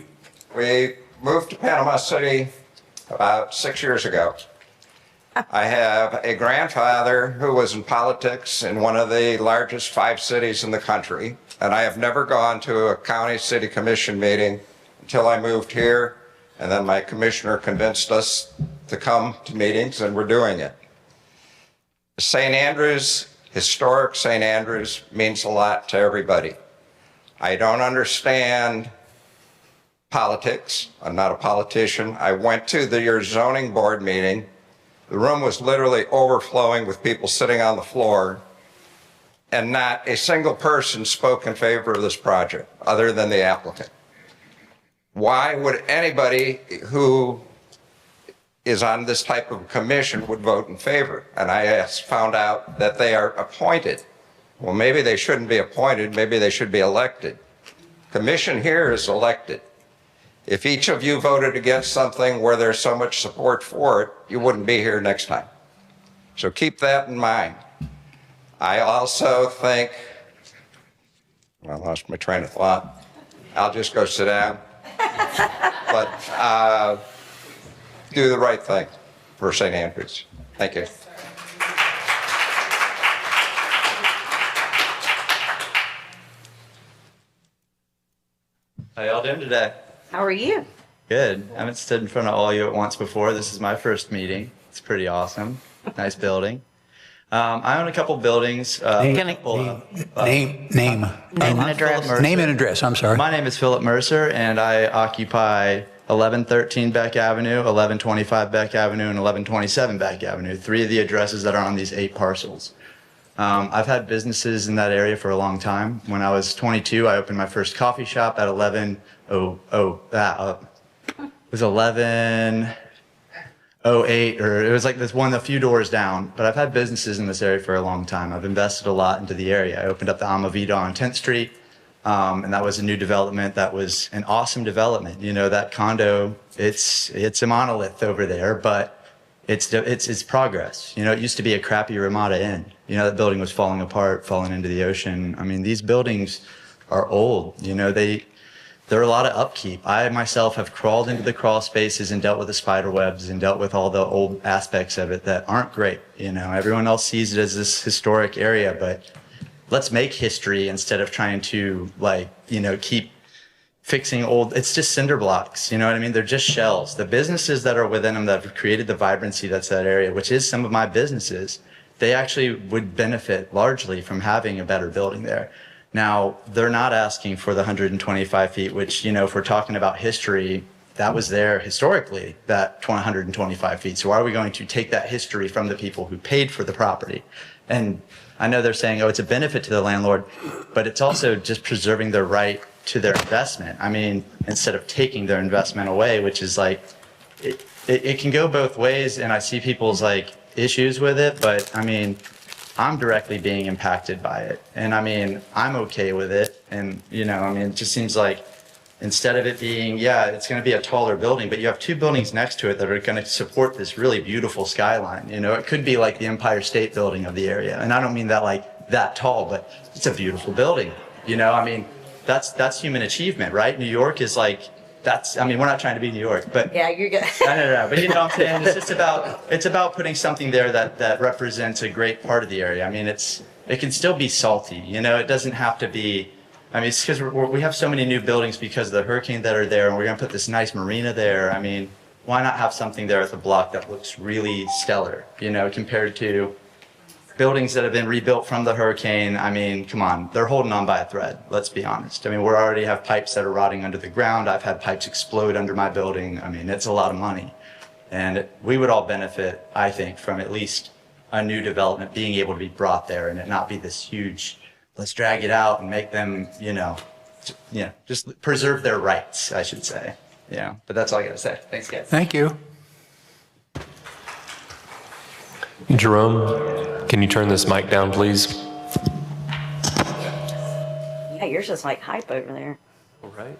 V: We moved to Panama City about 6 years ago. I have a grandfather who was in politics in one of the largest 5 cities in the country, and I have never gone to a county city commission meeting until I moved here, and then my commissioner convinced us to come to meetings, and we're doing it. St. Andrews, historic St. Andrews, means a lot to everybody. I don't understand politics. I'm not a politician. I went to your zoning board meeting. The room was literally overflowing with people sitting on the floor, and not a single person spoke in favor of this project other than the applicant. Why would anybody who is on this type of commission would vote in favor? And I found out that they are appointed. Well, maybe they shouldn't be appointed. Maybe they should be elected. Commission here is elected. If each of you voted against something where there's so much support for it, you wouldn't be here next time. So keep that in mind. I also think, I lost my train of thought. I'll just go sit down. But do the right thing for St. Andrews. Thank you.
D: How y'all doing today?
K: How are you?
D: Good. I haven't stood in front of all you at once before. This is my first meeting. It's pretty awesome. Nice building. I own a couple buildings.
A: Name and address. Name and address, I'm sorry.
D: My name is Philip Mercer, and I occupy 1113 Beck Avenue, 1125 Beck Avenue, and 1127 Beck Avenue, 3 of the addresses that are on these 8 parcels. I've had businesses in that area for a long time. When I was 22, I opened my first coffee shop at 1108, or it was like this one a few doors down. But I've had businesses in this area for a long time. I've invested a lot into the area. I opened up the Amavita on 10th Street, and that was a new development. That was an awesome development. You know, that condo, it's a monolith over there, but it's progress. You know, it used to be a crappy Ramada Inn. You know, that building was falling apart, falling into the ocean. I mean, these buildings are old. You know, there are a lot of upkeep. I myself have crawled into the crawl spaces and dealt with the spider webs and dealt with all the old aspects of it that aren't great. You know, everyone else sees it as this historic area, but let's make history instead of trying to, like, you know, keep fixing old, it's just cinder blocks, you know what I mean? They're just shells. The businesses that are within them that have created the vibrancy that's that area, which is some of my businesses, they actually would benefit largely from having a better building there. Now, they're not asking for the 125 feet, which, you know, if we're talking about history, that was there historically, that 125 feet. So why are we going to take that history from the people who paid for the property? And I know they're saying, oh, it's a benefit to the landlord, but it's also just preserving their right to their investment. I mean, instead of taking their investment away, which is like, it can go both ways, and I see people's like issues with it, but I mean, I'm directly being impacted by it. And I mean, I'm okay with it. And, you know, I mean, it just seems like instead of it being, yeah, it's going to be a taller building, but you have 2 buildings next to it that are going to support this really beautiful skyline. You know, it could be like the Empire State Building of the area. And I don't mean that like that tall, but it's a beautiful building. You know, I mean, that's human achievement, right? New York is like, I mean, we're not trying to be New York, but
K: yeah, you're good.
D: No. But you know what I'm saying? It's just about putting something there that represents a great part of the area. I mean, it can still be salty, you know, it doesn't have to be, I mean, it's because we have so many new buildings because of the hurricane that are there, and we're going to put this nice marina there. I mean, why not have something there at the block that looks really stellar, you know, compared to buildings that have been rebuilt from the hurricane? I mean, come on, they're holding on by a thread, let's be honest. I mean, we already have pipes that are rotting under the ground. I've had pipes explode under my building. I mean, it's a lot of money. And we would all benefit, I think, from at least a new development being able to be brought there and it not be this huge, let's drag it out and make them, you know, just preserve their rights, I should say. Yeah, but that's all I got to say. Thanks, guys.
A: Thank you.
B: Jerome, can you turn this mic down, please?
K: Yeah, yours is like hype over there.
B: All right.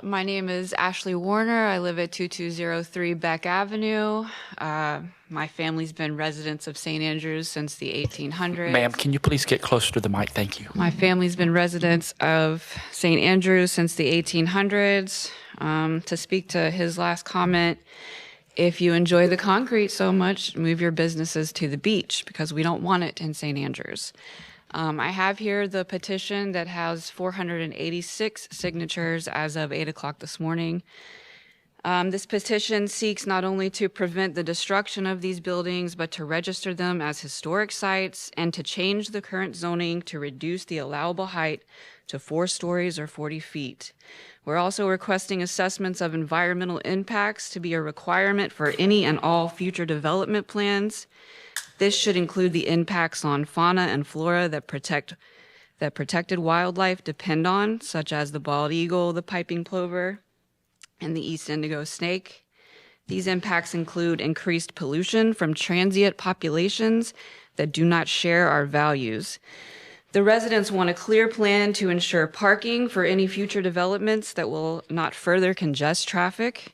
Q: My name is Ashley Warner. I live at 2203 Beck Avenue. My family's been residents of St. Andrews since the 1800s.
G: Ma'am, can you please get closer to the mic? Thank you.
Q: My family's been residents of St. Andrews since the 1800s. To speak to his last comment, if you enjoy the concrete so much, move your businesses to the beach because we don't want it in St. Andrews. I have here the petition that has 486 signatures as of 8 o'clock this morning. This petition seeks not only to prevent the destruction of these buildings, but to register them as historic sites and to change the current zoning to reduce the allowable height to 4 stories or 40 feet. We're also requesting assessments of environmental impacts to be a requirement for any and all future development plans. This should include the impacts on fauna and flora that protected wildlife depend on, such as the bald eagle, the piping plover, and the east indigo snake. These impacts include increased pollution from transient populations that do not share our values.
H: The residents want a clear plan to ensure parking for any future developments that will not further congest traffic.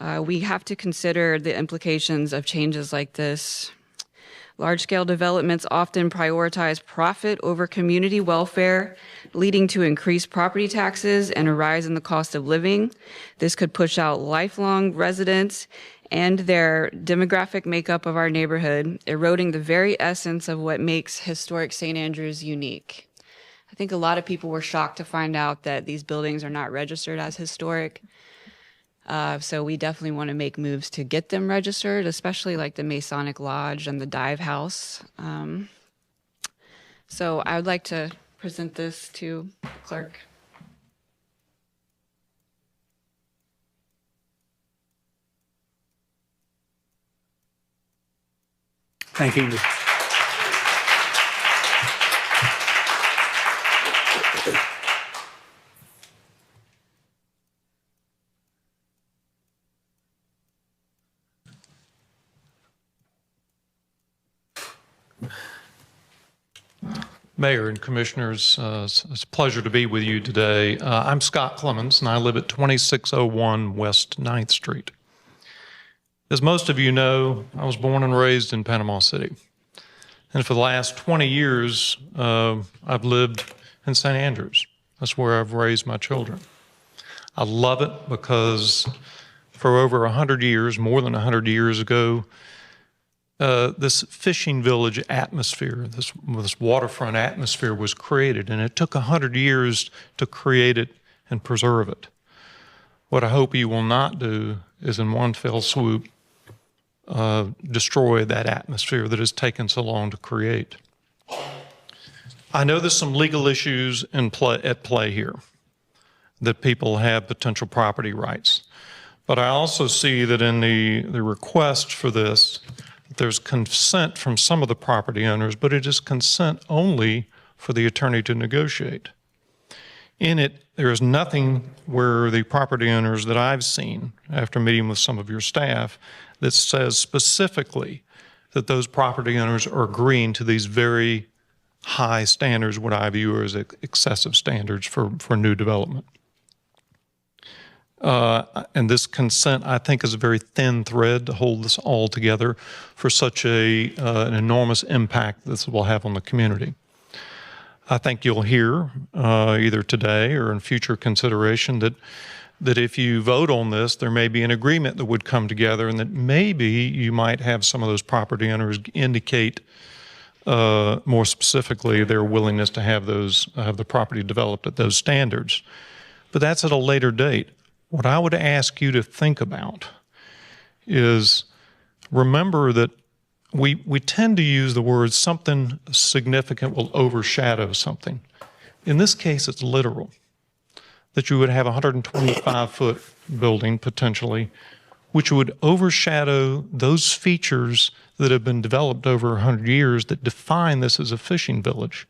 H: We have to consider the implications of changes like this. Large-scale developments often prioritize profit over community welfare, leading to increased property taxes and a rise in the cost of living. This could push out lifelong residents and their demographic makeup of our neighborhood, eroding the very essence of what makes historic St. Andrews unique. I think a lot of people were shocked to find out that these buildings are not registered as historic. So we definitely want to make moves to get them registered, especially like the Masonic Lodge and the Dive House. So I would like to present this to the clerk.
A: Thank you.
L: Mayor and Commissioners, it's a pleasure to be with you today. I'm Scott Clemens, and I live at 2601 West 9th Street. As most of you know, I was born and raised in Panama City. And for the last 20 years, I've lived in St. Andrews. That's where I've raised my children. I love it because for over 100 years, more than 100 years ago, this fishing village atmosphere, this waterfront atmosphere was created, and it took 100 years to create it and preserve it. What I hope you will not do is in one fell swoop destroy that atmosphere that has taken so long to create. I know there's some legal issues at play here, that people have potential property rights. But I also see that in the request for this, there's consent from some of the property owners, but it is consent only for the attorney to negotiate. In it, there is nothing where the property owners that I've seen after meeting with some of your staff that says specifically that those property owners are agreeing to these very high standards, what I view as excessive standards for new development. And this consent, I think, is a very thin thread to hold this all together for such an enormous impact this will have on the community. I think you'll hear either today or in future consideration that if you vote on this, there may be an agreement that would come together, and that maybe you might have some of those property owners indicate more specifically their willingness to have the property developed at those standards. But that's at a later date. What I would ask you to think about is remember that we tend to use the word something significant will overshadow something. In this case, it's literal, that you would have a 125-foot building potentially, which would overshadow those features that have been developed over 100 years that define this as a fishing village.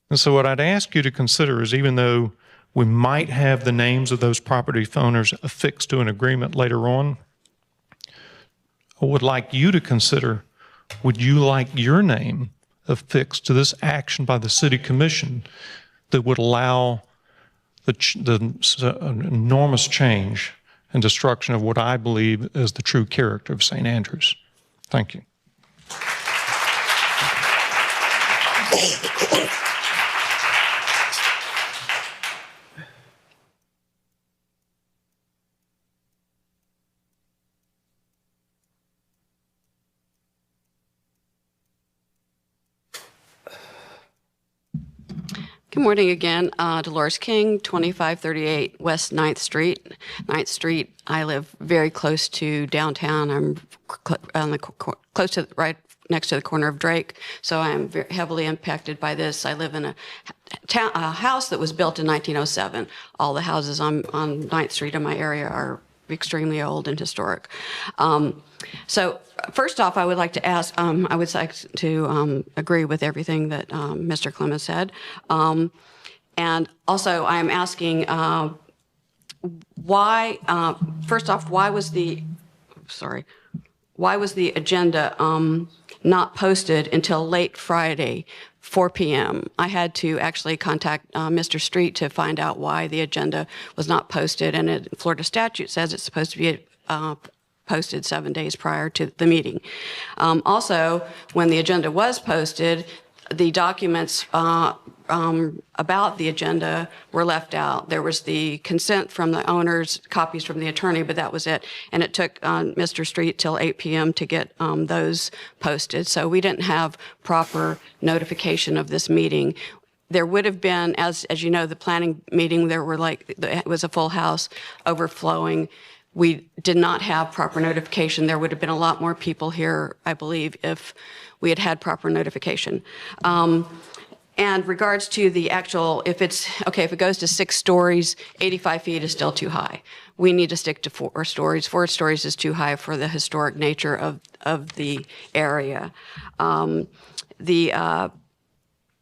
L: And so what I'd ask you to consider is, even though we might have the names of those property owners affixed to an agreement later on, I would like you to consider, would you like your name affixed to this action by the City Commission that would allow the enormous change and destruction of what I believe is the true character of St. Andrews? Thank you.
Q: Good morning again. Dolores King, 2538 West 9th Street. 9th Street, I live very close to downtown. I'm close to, right next to the corner of Drake, so I'm very heavily impacted by this. I live in a house that was built in 1907. All the houses on 9th Street in my area are extremely old and historic. So first off, I would like to ask, I would like to agree with everything that Mr. Clemens said. And also I'm asking why, first off, why was the agenda not posted until late Friday 4 p.m. I had to actually contact Mr. Street to find out why the agenda was not posted, and Florida statute says it's supposed to be posted 7 days prior to the meeting. Also, when the agenda was posted, the documents about the agenda were left out. There was the consent from the owners, copies from the attorney, but that was it. And it took Mr. Street till 8 p.m. to get those posted. So we didn't have proper notification of this meeting. There would have been, as you know, the planning meeting, it was a full house, overflowing. We did not have proper notification. There would have been a lot more people here, I believe, if we had had proper notification. And regards to the actual, if it goes to 6 stories, 85 feet is still too high. We need to stick to 4 stories. 4 stories is too high for the historic nature of the area.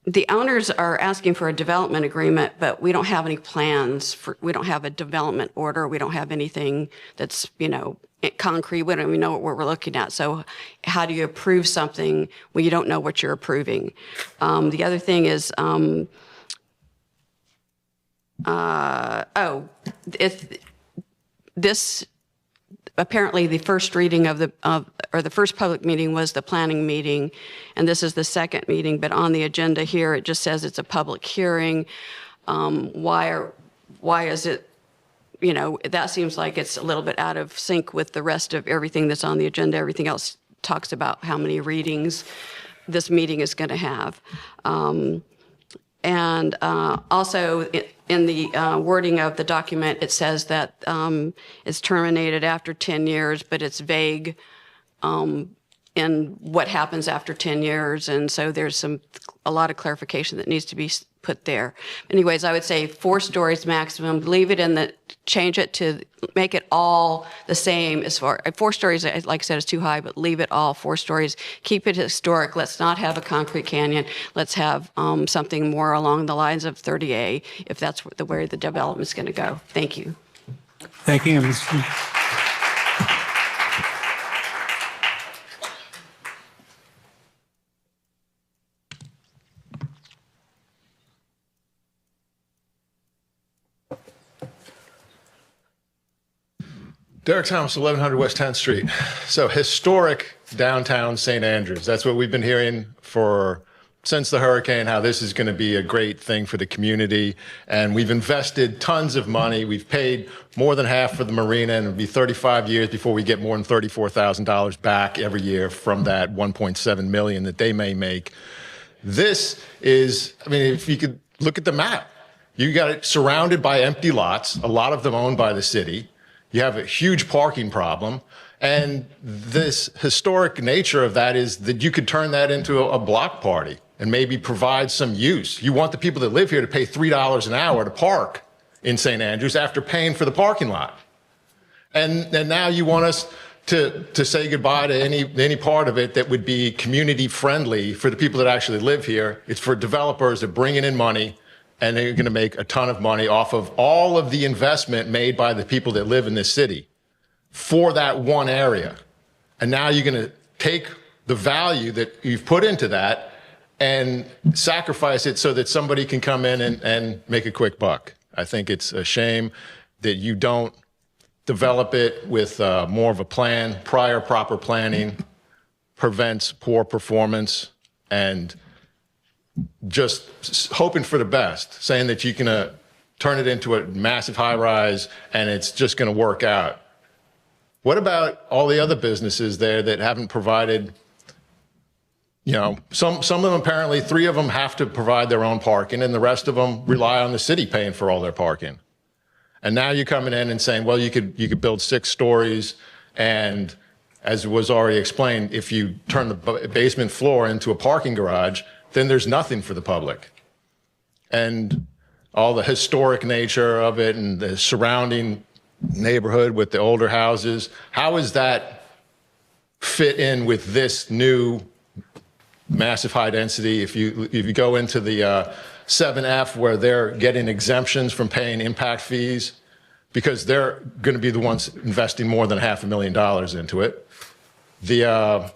Q: The owners are asking for a development agreement, but we don't have any plans we don't have a development order. We don't have anything that's, concrete. We don't even know what we're looking at. So how do you approve something when you don't know what you're approving? The other thing is, apparently the first reading or the first public meeting was the planning meeting, and this is the second meeting, but on the agenda here, it just says it's a public hearing. Why is it, that seems like it's a little bit out of sync with the rest of everything that's on the agenda. Everything else talks about how many readings this meeting is going to have. And also in the wording of the document, it says that it's terminated after 10 years, but it's vague in what happens after 10 years. And so there's a lot of clarification that needs to be put there. Anyways, I would say 4 stories maximum. Leave it change it to make it all the same as far. 4 stories, like I said, is too high, but leave it all 4 stories. Keep it historic. Let's not have a concrete canyon. Let's have something more along the lines of 30A, if that's where the development's going to go. Thank you.
A: Thank you.
O: Derek Thomas, 1100 West 10th Street. So historic downtown St. Andrews. That's what we've been hearing since the hurricane, how this is going to be a great thing for the community. And we've invested tons of money. We've paid more than half for the marina, and it'll be 35 years before we get more than $34,000 back every year from that $1.7 million that they may make. This is, if you could look at the map, you got it surrounded by empty lots, a lot of them owned by the city. You have a huge parking problem. And this historic nature of that is that you could turn that into a block party and maybe provide some use. You want the people that live here to pay $3 an hour to park in St. Andrews after paying for the parking lot. And now you want us to say goodbye to any part of it that would be community friendly for the people that actually live here. It's for developers that bring in money, and they're going to make a ton of money off of all of the investment made by the people that live in this city for that one area. And now you're going to take the value that you've put into that and sacrifice it so that somebody can come in and make a quick buck. I think it's a shame that you don't develop it with more of a plan. Prior proper planning prevents poor performance, and just hoping for the best, saying that you can turn it into a massive high rise and it's just going to work out. What about all the other businesses there that haven't provided, some of them, apparently 3 of them have to provide their own parking, and the rest of them rely on the city paying for all their parking. And now you're coming in and saying, well, you could build 6 stories, and as was already explained, if you turn the basement floor into a parking garage, then there's nothing for the public. And all the historic nature of it and the surrounding neighborhood with the older houses, how does that fit in with this new massive high density? If you go into the 7F where they're getting exemptions from paying impact fees because they're going to be the ones investing more than $500,000 into it. The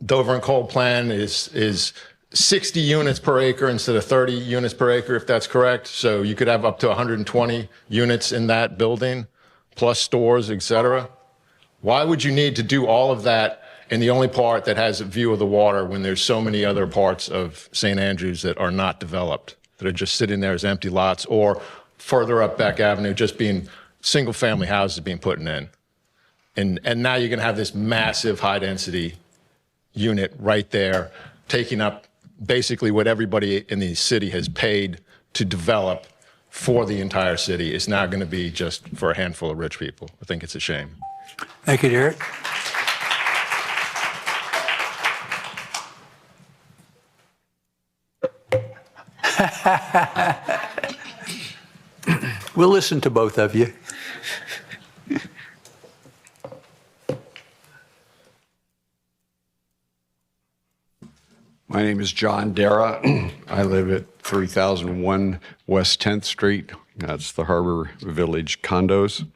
O: Dover and Cole plan is 60 units per acre instead of 30 units per acre, if that's correct. So you could have up to 120 units in that building, plus stores, et cetera. Why would you need to do all of that in the only part that has a view of the water when there's so many other parts of St. Andrews that are not developed, that are just sitting there as empty lots, or further up Beck Avenue, just being single-family houses being put in? And now you're going to have this massive high-density unit right there, taking up basically what everybody in the city has paid to develop for the entire city is now going to be just for a handful of rich people. I think it's a shame.
A: Thank you, Derek. We'll listen to both of you.
M: My name is John Dara. I live at 3001 West 10th Street. That's the Harbor Village condos.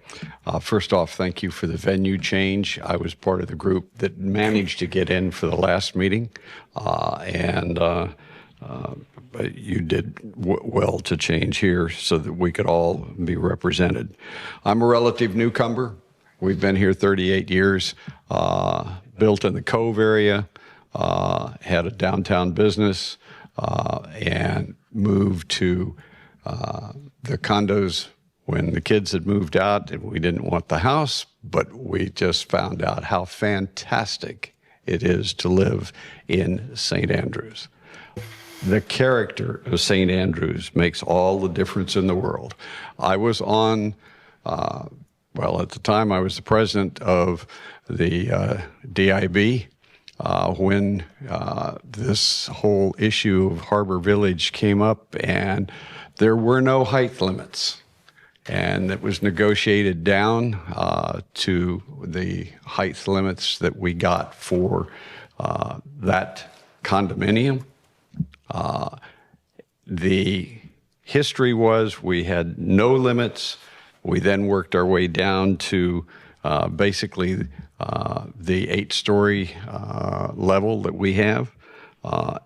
M: First off, thank you for the venue change. I was part of the group that managed to get in for the last meeting, but you did well to change here so that we could all be represented. I'm a relative newcomer. We've been here 38 years, built in the Cove area. Had a downtown business and moved to the condos when the kids had moved out, and we didn't want the house, but we just found out how fantastic it is to live in St. Andrews. The character of St. Andrews makes all the difference in the world. I was on, well, at the time I was the president of the DIB. When this whole issue of Harbor Village came up, and there were no height limits, and it was negotiated down to the height limits that we got for that condominium. The history was we had no limits. We then worked our way down to basically the 8-story level that we have.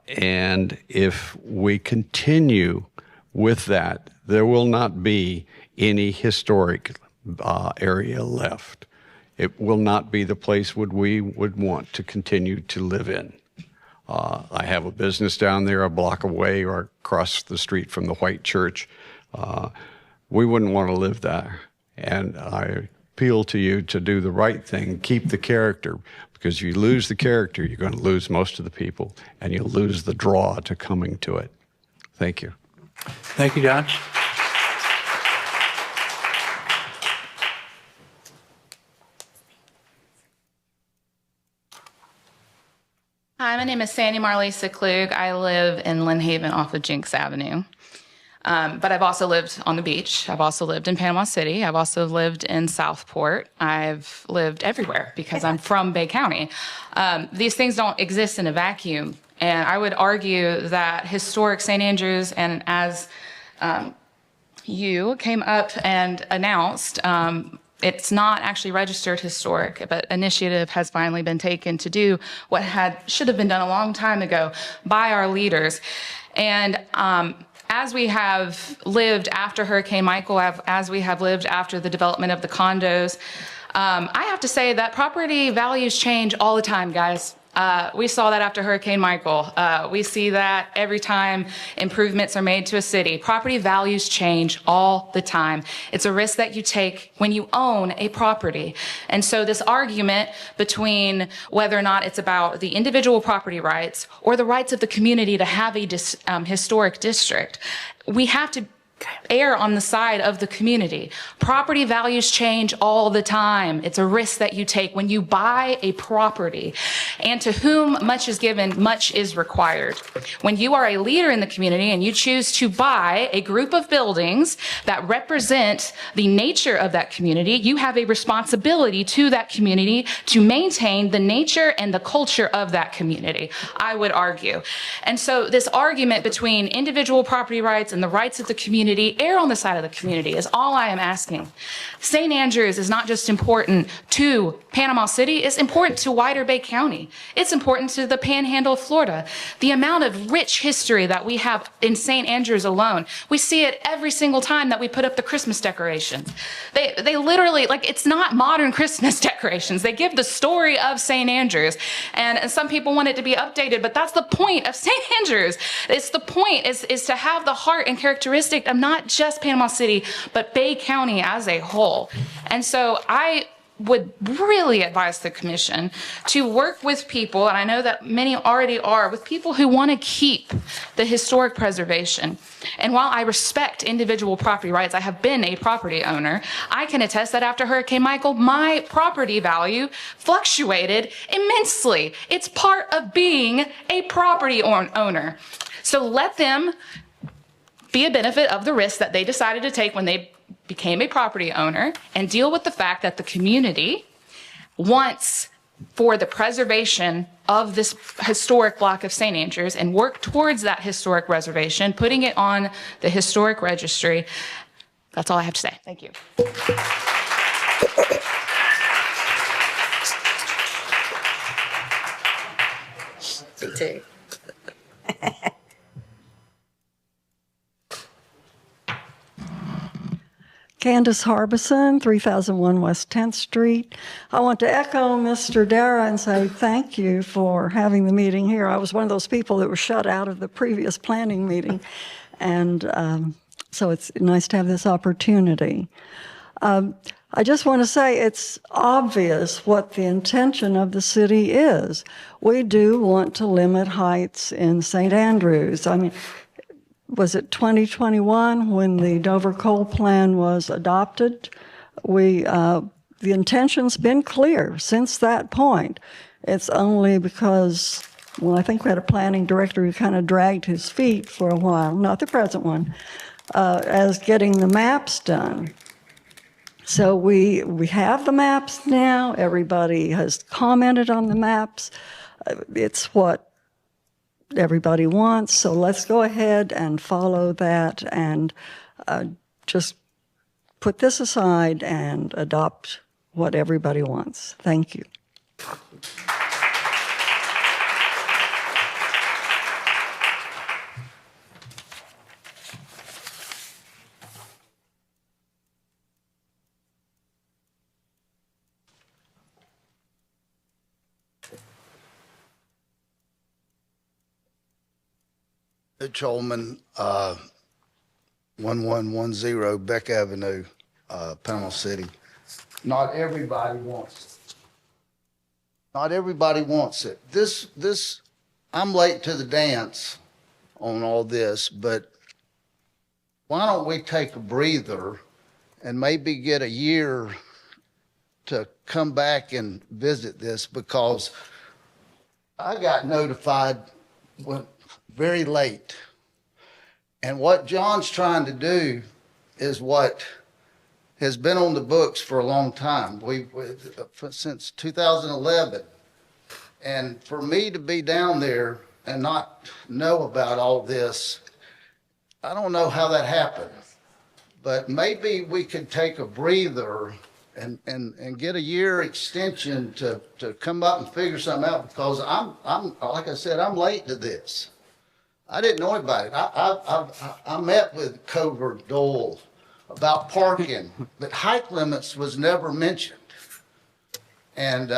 M: And if we continue with that, there will not be any historic area left. It will not be the place we would want to continue to live in. I have a business down there a block away or across the street from the White Church. We wouldn't want to live there. And I appeal to you to do the right thing, keep the character, because if you lose the character, you're going to lose most of the people, and you'll lose the draw to coming to it. Thank you.
A: Thank you, John.
N: Hi, my name is Sandy Marlisa Klug. I live in Lynn Haven off of Jinks Avenue. But I've also lived on the beach. I've also lived in Panama City. I've also lived in Southport. I've lived everywhere because I'm from Bay County. These things don't exist in a vacuum. And I would argue that historic St. Andrews, and as you came up and announced, it's not actually registered historic, but initiative has finally been taken to do what should have been done a long time ago by our leaders. And as we have lived after Hurricane Michael, as we have lived after the development of the condos, I have to say that property values change all the time, guys. We saw that after Hurricane Michael. We see that every time improvements are made to a city. Property values change all the time. It's a risk that you take when you own a property. And so this argument between whether or not it's about the individual property rights or the rights of the community to have a historic district, we have to err on the side of the community. Property values change all the time. It's a risk that you take when you buy a property. And to whom much is given, much is required. When you are a leader in the community and you choose to buy a group of buildings that represent the nature of that community, you have a responsibility to that community to maintain the nature and the culture of that community, I would argue. And so this argument between individual property rights and the rights of the community community, err on the side of the community is all I am asking. St. Andrews is not just important to Panama City, it's important to wider Bay County. It's important to the Panhandle of Florida. The amount of rich history that we have in St. Andrews alone, we see it every single time that we put up the Christmas decorations. They literally, like, it's not modern Christmas decorations. They give the story of St. Andrews, and some people want it to be updated, but that's the point of St. Andrews. It's the point is to have the heart and characteristic of not just Panama City, but Bay County as a whole. And so I would really advise the commission to work with people, and I know that many already are, with people who want to keep the historic preservation. And while I respect individual property rights, I have been a property owner, I can attest that after Hurricane Michael, my property value fluctuated immensely. It's part of being a property owner. So let them be a benefit of the risk that they decided to take when they became a property owner, and deal with the fact that the community wants for the preservation of this historic block of St. Andrews and work towards that historic reservation, putting it on the historic registry. That's all I have to say. Thank you.
K: Me too.
I: Candace Harbison, 3001 West 10th Street. I want to echo Mr. Dara and say thank you for having the meeting here. I was one of those people that was shut out of the previous planning meeting, and so it's nice to have this opportunity. I just want to say it's obvious what the intention of the city is. We do want to limit heights in St. Andrews. I mean, was it 2021 when the Dover Coal Plan was adopted? The intention's been clear since that point. It's only because, well, I think we had a planning director who kind of dragged his feet for a while, not the present one, as getting the maps done. So we have the maps now. Everybody has commented on the maps. It's what everybody wants, so let's go ahead and follow that and just put this aside and adopt what everybody wants. Thank you.
P: Mitch Holman, 1110 Beck Avenue, Panama City. Not everybody wants it. Not everybody wants it. I'm late to the dance on all this, but why don't we take a breather and maybe get a year to come back and visit this, because I got notified very late. And what John's trying to do is what has been on the books for a long time. Since 2011. And for me to be down there and not know about all this, I don't know how that happened. But maybe we could take a breather and get a year extension to come up and figure something out, because I'm like I said, I'm late to this. I didn't know about it. I met with Cover Dole about parking, but height limits was never mentioned. And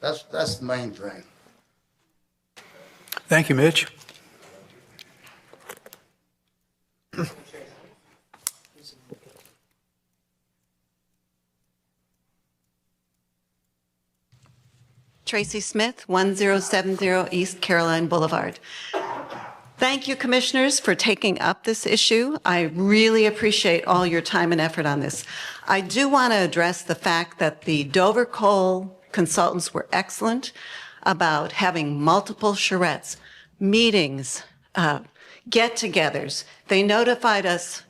P: that's the main thing.
A: Thank you, Mitch.
W: Tracy Smith, 1070 East Caroline Boulevard. Thank you, commissioners, for taking up this issue. I really appreciate all your time and effort on this. I do want to address the fact that the Dover Coal consultants were excellent about having multiple charrettes, meetings, get-togethers. They notified us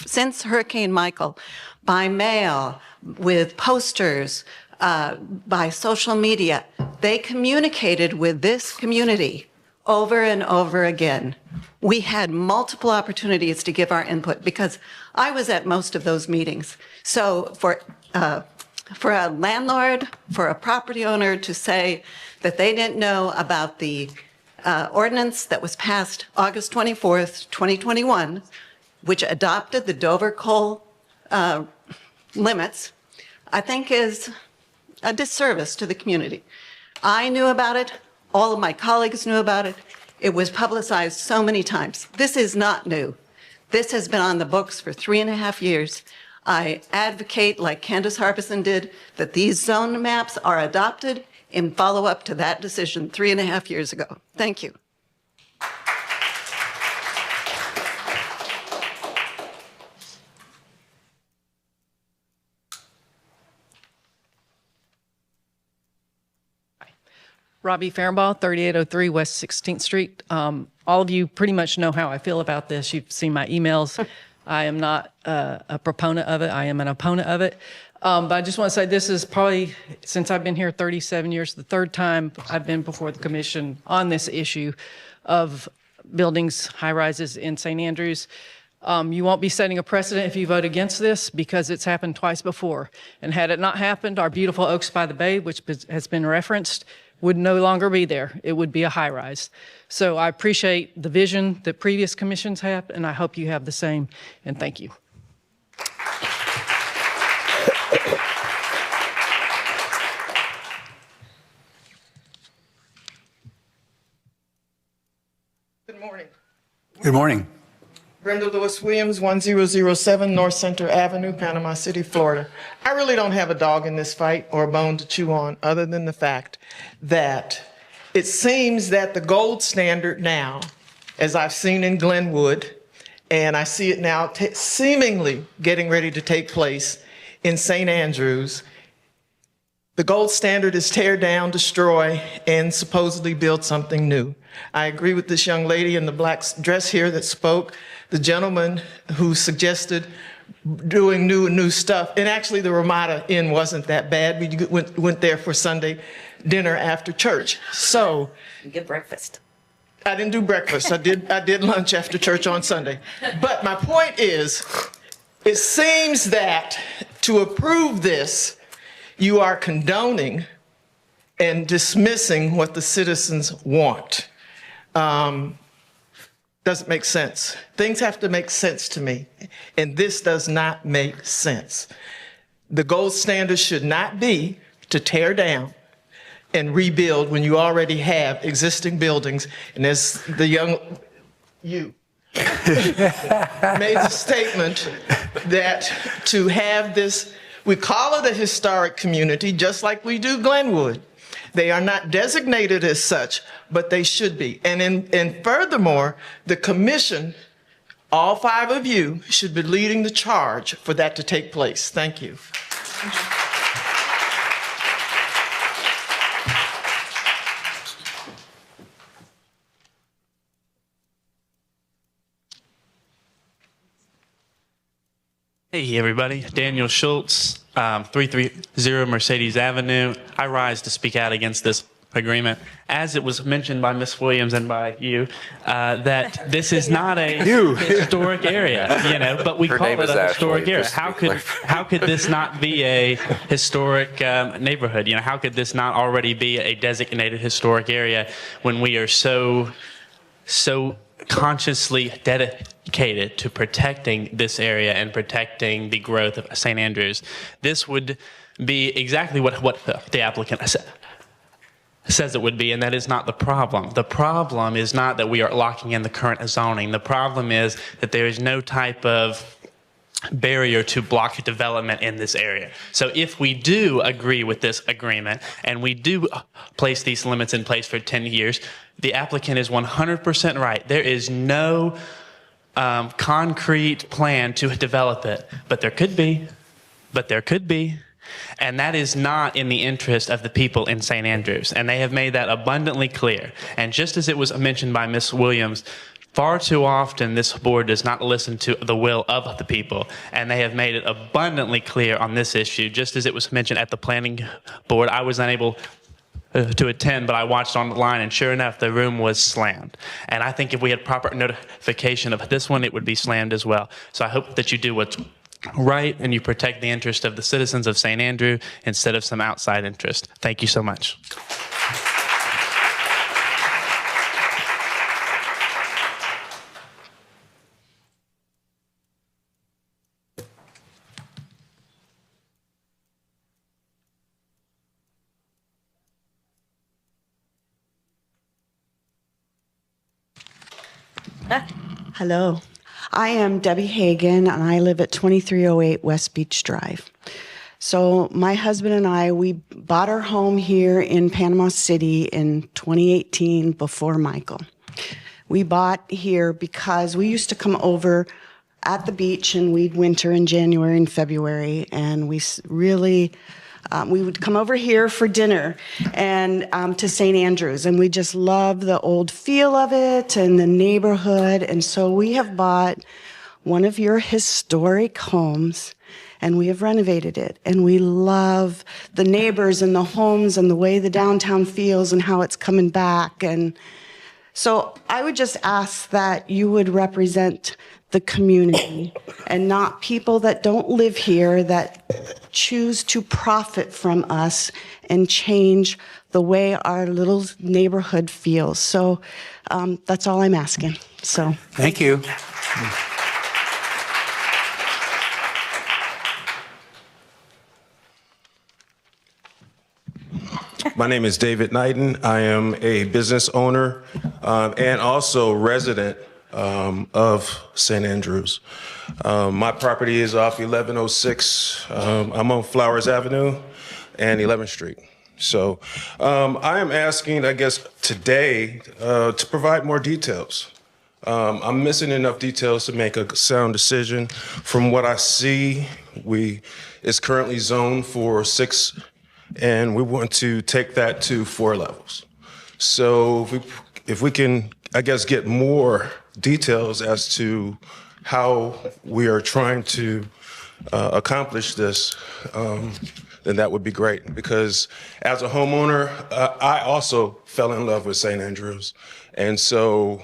W: since Hurricane Michael by mail, with posters, by social media. They communicated with this community over and over again. We had multiple opportunities to give our input because I was at most of those meetings. So for a landlord, for a property owner to say that they didn't know about the ordinance that was passed August 24th, 2021, which adopted the Dover coal limits, I think is a disservice to the community. I knew about it. All of my colleagues knew about it. It was publicized so many times. This is not new. This has been on the books for 3.5 years. I advocate, like Candace Harbison did, that these zone maps are adopted in follow-up to that decision 3.5 years ago. Thank you.
E: Robbie Fairbaugh, 3803 West 16th Street. All of you pretty much know how I feel about this. You've seen my emails. I am not a proponent of it. I am an opponent of it. But I just want to say this is probably, since I've been here 37 years, the third time I've been before the commission on this issue of buildings, high-rises in St. Andrews. You won't be setting a precedent if you vote against this because it's happened twice before. And had it not happened, our beautiful Oaks by the Bay, which has been referenced, would no longer be there. It would be a high-rise. So I appreciate the vision that previous commissions have, and I hope you have the same, and thank you.
F: Good morning.
A: Good morning.
F: Brenda Lewis Williams, 1007 North Center Avenue, Panama City, Florida. I really don't have a dog in this fight or a bone to chew on other than the fact that it seems that the gold standard now, as I've seen in Glenwood, and I see it now seemingly getting ready to take place in St. Andrews, the gold standard is tear down, destroy, and supposedly build something new. I agree with this young lady in the black dress here that spoke, the gentleman who suggested doing new stuff. And actually the Ramada Inn wasn't that bad. We went there for Sunday dinner after church. So
K: get breakfast.
F: I didn't do breakfast. I did lunch after church on Sunday. But my point is, it seems that to approve this, you are condoning and dismissing what the citizens want. Doesn't make sense. Things have to make sense to me, and this does not make sense. The gold standard should not be to tear down and rebuild when you already have existing buildings. And as the young, you made the statement that to have this, we call it a historic community, just like we do Glenwood. They are not designated as such, but they should be. And furthermore, the commission, all 5 of you, should be leading the charge for that to take place. Thank you.
J: Hey everybody, Daniel Schultz, 330 Mercedes Avenue. I rise to speak out against this agreement. As it was mentioned by Ms. Williams and by you, that this is not a historic area, but we call it a historic area. How could this not be a historic neighborhood? How could this not already be a designated historic area when we are so consciously dedicated to protecting this area and protecting the growth of St. Andrews? This would be exactly what the applicant says it would be, and that is not the problem. The problem is not that we are locking in the current zoning. The problem is that there is no type of barrier to block development in this area. So if we do agree with this agreement and we do place these limits in place for 10 years, the applicant is 100% right. There is no concrete plan to develop it, but there could be. And that is not in the interest of the people in St. Andrews. And they have made that abundantly clear. And just as it was mentioned by Ms. Williams, far too often this board does not listen to the will of the people. And they have made it abundantly clear on this issue. Just as it was mentioned at the planning board, I was unable to attend, but I watched online, and sure enough, the room was slammed. And I think if we had proper notification of this one, it would be slammed as well. So I hope that you do what's right and you protect the interest of the citizens of St. Andrew instead of some outside interest. Thank you so much.
R: Hello. I am Debbie Hagan, and I live at 2308 West Beach Drive. So my husband and I, we bought our home here in Panama City in 2018 before Michael. We bought here because we used to come over at the beach, and we'd winter in January and February, and we really... we would come over here for dinner and to St. Andrews, and we just love the old feel of it and the neighborhood. And so we have bought one of your historic homes, and we have renovated it. And we love the neighbors and the homes and the way the downtown feels and how it's coming back. And so I would just ask that you would represent the community and not people that don't live here, that choose to profit from us and change the way our little neighborhood feels. So that's all I'm asking. So
A: Thank you.
S: My name is David Knighton. I am a business owner and also resident of St. Andrews. My property is off 1106. I'm on Flowers Avenue and 11th Street. So I am asking, I guess, today to provide more details. I'm missing enough details to make a sound decision. From what I see, it's currently zoned for 6, and we want to take that to 4 levels. So if we can, I guess, get more details as to how we are trying to accomplish this, then that would be great. Because as a homeowner, I also fell in love with St. Andrews. And so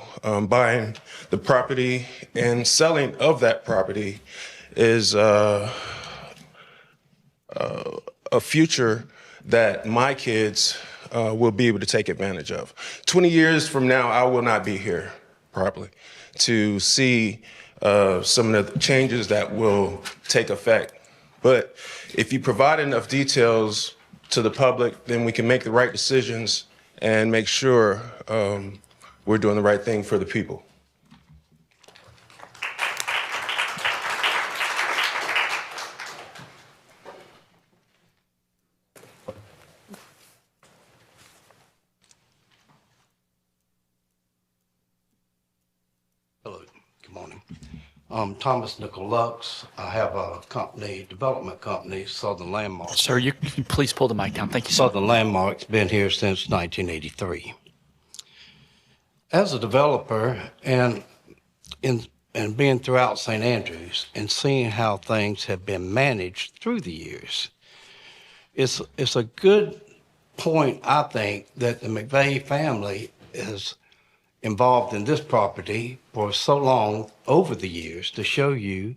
S: buying the property and selling of that property is a future that my kids will be able to take advantage of. 20 years from now, I will not be here, probably, to see some of the changes that will take effect. But if you provide enough details to the public, then we can make the right decisions and make sure we're doing the right thing for the people.
T: Hello, good morning. I'm Thomas Nickel Lux. I have a company, development company, Southern Landmarks.
G: Sir, you can please pull the mic down. Thank you, sir.
T: Southern Landmarks, been here since 1983. As a developer and being throughout St. Andrews and seeing how things have been managed through the years, it's a good point, I think, that the McVeigh family is involved in this property for so long over the years to show you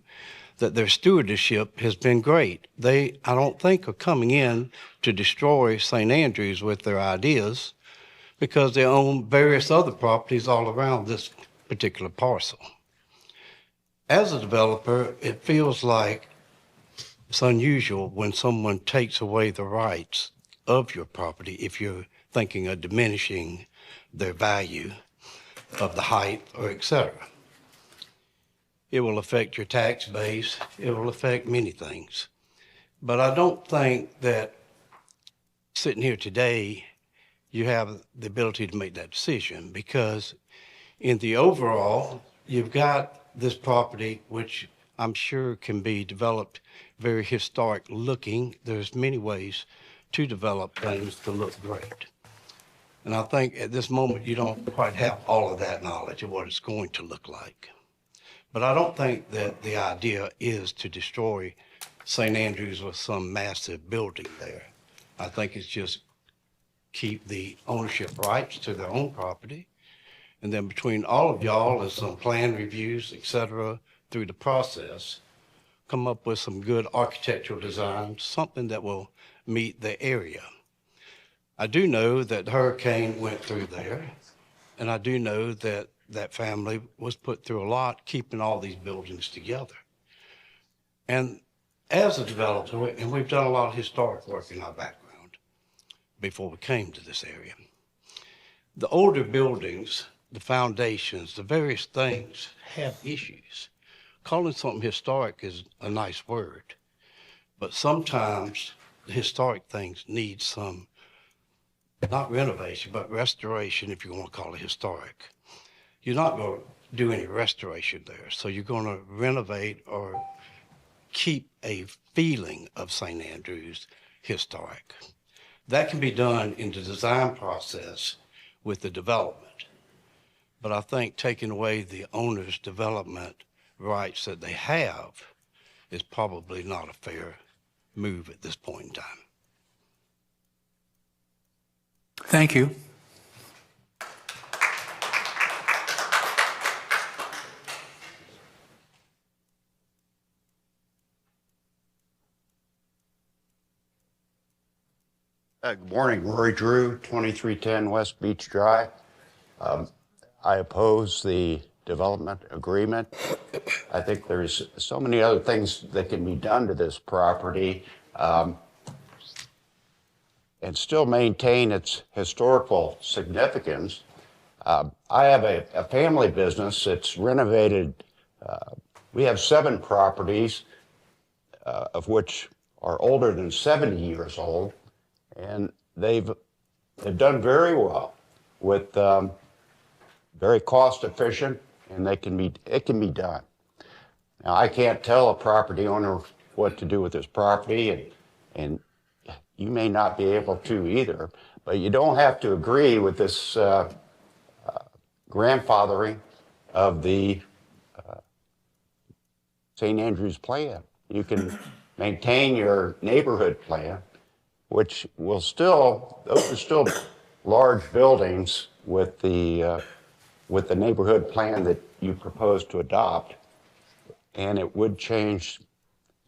T: that their stewardship has been great. They, I don't think, are coming in to destroy St. Andrews with their ideas, because they own various other properties all around this particular parcel. As a developer, it feels like it's unusual when someone takes away the rights of your property if you're thinking of diminishing their value of the height or et cetera. It will affect your tax base. It will affect many things. But I don't think that sitting here today, you have the ability to make that decision, because in the overall, you've got this property, which I'm sure can be developed very historic looking. There's many ways to develop things to look great. And I think at this moment, you don't quite have all of that knowledge of what it's going to look like. But I don't think that the idea is to destroy St. Andrews with some massive building there. I think it's just keep the ownership rights to their own property. And then between all of y'all and some plan reviews, et cetera, through the process, come up with some good architectural designs, something that will meet the area. I do know that hurricane went through there, and I do know that that family was put through a lot keeping all these buildings together. And as a developer, and we've done a lot of historic work in our background before we came to this area, the older buildings, the foundations, the various things have issues. Calling something historic is a nice word, but sometimes the historic things need some, not renovation, but restoration, if you want to call it historic. You're not going to do any restoration there, so you're going to renovate or keep a feeling of St. Andrews historic. That can be done in the design process with the development. But I think taking away the owner's development rights that they have is probably not a fair move at this point in time.
A: Thank you.
C: Good morning, Rory Drew, 2310 West Beach Drive. I oppose the development agreement. I think there's so many other things that can be done to this property and still maintain its historical significance. I have a family business. It's renovated. We have 7 properties, of which are older than 70 years old. And they've done very well with very cost efficient, and it can be done. Now, I can't tell a property owner what to do with his property, and you may not be able to either, but you don't have to agree with this grandfathering of the St. Andrews plan. You can maintain your neighborhood plan, which will still, those are still large buildings with the neighborhood plan that you propose to adopt, and it would change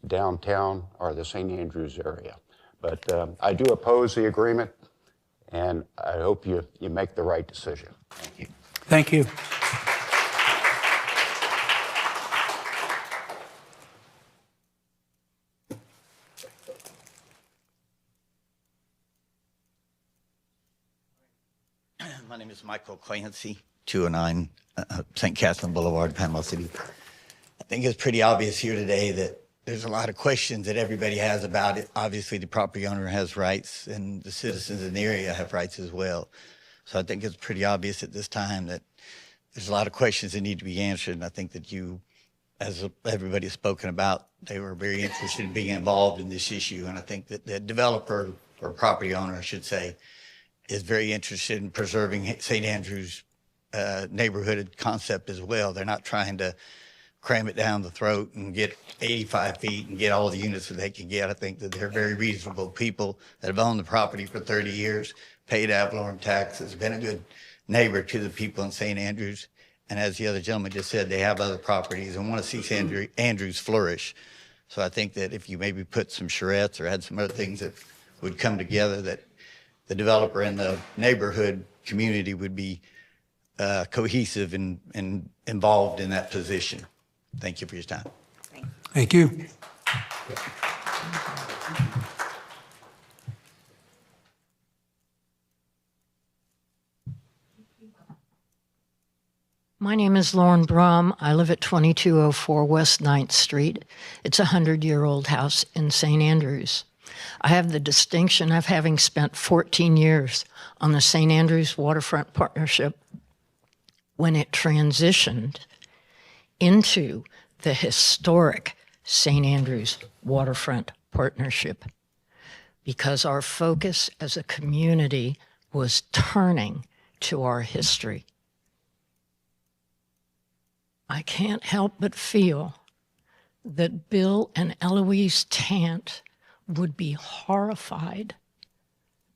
C: downtown or the St. Andrews area. But I do oppose the agreement, and I hope you make the right decision. Thank you.
A: Thank you.
U: My name is Michael Clancy, 209 St. Catherine Boulevard, Panama City. I think it's pretty obvious here today that there's a lot of questions that everybody has about it. Obviously, the property owner has rights, and the citizens in the area have rights as well. So I think it's pretty obvious at this time that there's a lot of questions that need to be answered. And I think that you, as everybody has spoken about, they were very interested in being involved in this issue. And I think that the developer, or property owner, I should say, is very interested in preserving St. Andrews neighborhood concept as well. They're not trying to cram it down the throat and get 85 feet and get all the units that they can get. I think that they're very reasonable people that have owned the property for 30 years, paid ad valorem taxes, been a good neighbor to the people in St. Andrews. And as the other gentleman just said, they have other properties and want to see St. Andrews flourish. So I think that if you maybe put some charrettes or had some other things that would come together, that the developer and the neighborhood community would be cohesive and involved in that position. Thank you for your time.
A: Thank you.
V: My name is Lauren Brum. I live at 2204 West 9th Street. It's a 100-year-old house in St. Andrews. I have the distinction of having spent 14 years on the St. Andrews Waterfront Partnership when it transitioned into the historic St. Andrews Waterfront Partnership, because our focus as a community was turning to our history. I can't help but feel that Bill and Eloise Tant would be horrified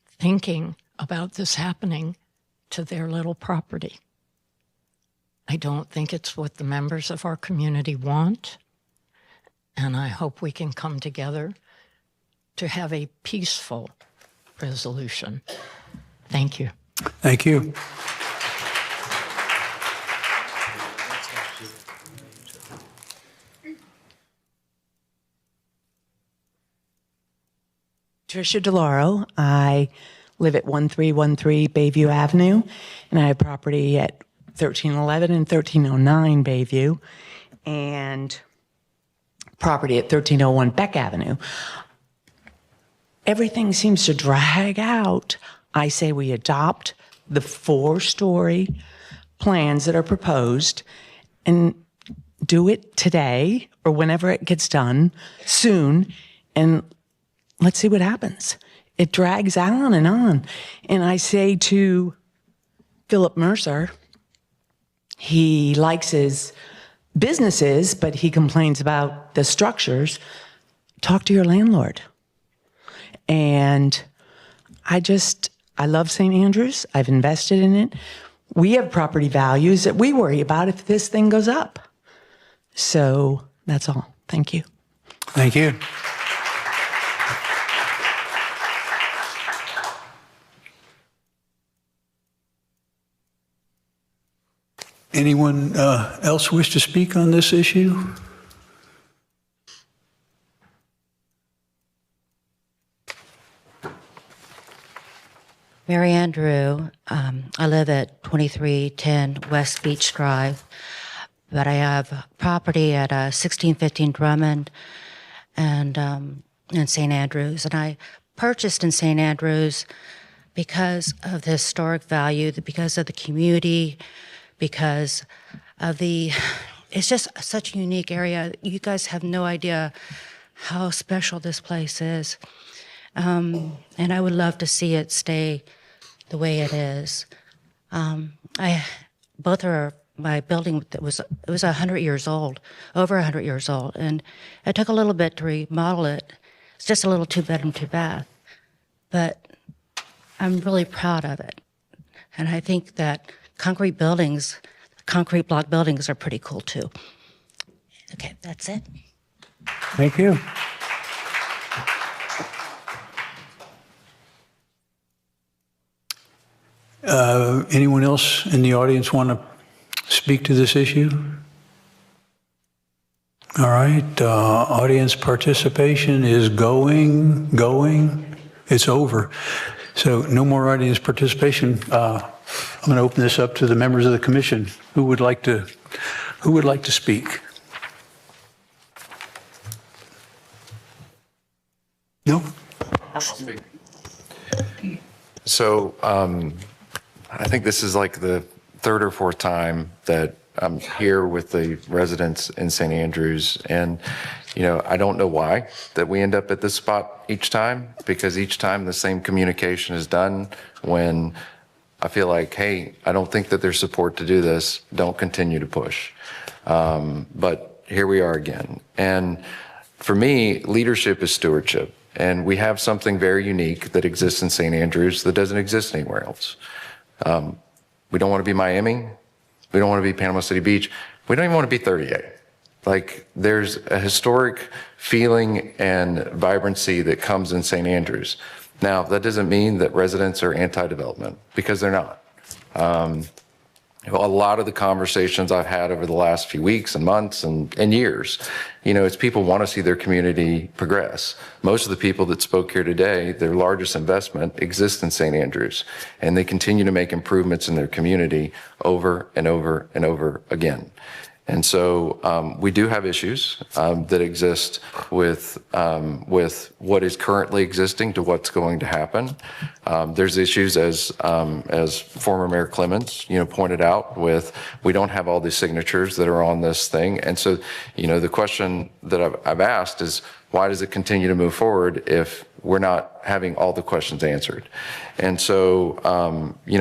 V: thinking about this happening to their little property. I don't think it's what the members of our community want, and I hope we can come together to have a peaceful resolution. Thank you.
A: Thank you.
R: Tricia DeLauro. I live at 1313 Bayview Avenue, and I have property at 1311 and 1309 Bayview, and property at 1301 Beck Avenue. Everything seems to drag out. I say we adopt the 4-story plans that are proposed and do it today or whenever it gets done soon, and let's see what happens. It drags on. And I say to Philip Mercer, he likes his businesses, but he complains about the structures. Talk to your landlord. And I love St. Andrews. I've invested in it. We have property values that we worry about if this thing goes up. So that's all. Thank you.
A: Thank you. Anyone else wish to speak on this issue?
B: Mary Ann Drew. I live at 2310 West Beach Drive, but I have property at 1615 Drummond and in St. Andrews. And I purchased in St. Andrews because of the historic value, because of the community, because of it's just such a unique area. You guys have no idea how special this place is. And I would love to see it stay the way it is. Both are my building that was 100 years old, over 100 years old, and it took a little bit to remodel it. It's just a little 2-bedroom, 2-bath, but I'm really proud of it. And I think that concrete block buildings are pretty cool too. Okay, that's it.
A: Thank you. Anyone else in the audience want to speak to this issue? All right, audience participation is going. It's over. So no more audience participation. I'm going to open this up to the members of the commission. Who would like to speak? No?
D: So I think this is like the third or fourth time that I'm here with the residents in St. Andrews. And, I don't know why that we end up at this spot each time, because each time the same communication is done when I feel like, hey, I don't think that there's support to do this. Don't continue to push. But here we are again. And for me, leadership is stewardship. And we have something very unique that exists in St. Andrews that doesn't exist anywhere else. We don't want to be Miami. We don't want to be Panama City Beach. We don't even want to be 38. Like, there's a historic feeling and vibrancy that comes in St. Andrews. Now, that doesn't mean that residents are anti-development, because they're not. A lot of the conversations I've had over the last few weeks and months and years, it's people want to see their community progress. Most of the people that spoke here today, their largest investment exists in St. Andrews, and they continue to make improvements in their community over and over and over again. And so we do have issues that exist with what is currently existing to what's going to happen. There's issues, as former Mayor Clemens, pointed out, with we don't have all the signatures that are on this thing. And so, the question that I've asked is, why does it continue to move forward if we're not having all the questions answered? And so,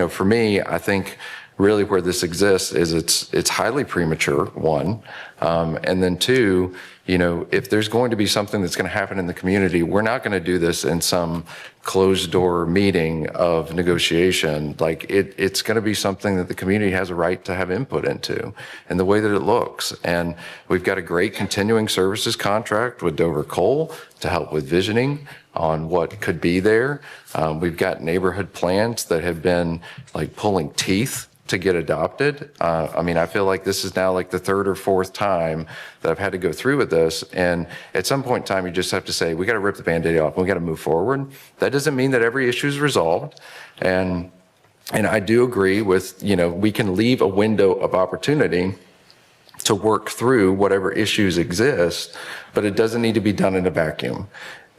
D: for me, I think really where this exists is it's highly premature, one. And then two, you know, if there's going to be something that's going to happen in the community, we're not going to do this in some closed door meeting of negotiation. Like it's going to be something that the community has a right to have input into and the way that it looks. And we've got a great continuing services contract with Dover Coal to help with visioning on what could be there. We've got neighborhood plans that have been like pulling teeth to get adopted. I mean, I feel like this is now like the third or fourth time that I've had to go through with this. And at some point in time, you just have to say, we got to rip the Band-Aid off and we got to move forward. That doesn't mean that every issue is resolved. And I do agree with, you know, we can leave a window of opportunity to work through whatever issues exist, but it doesn't need to be done in a vacuum.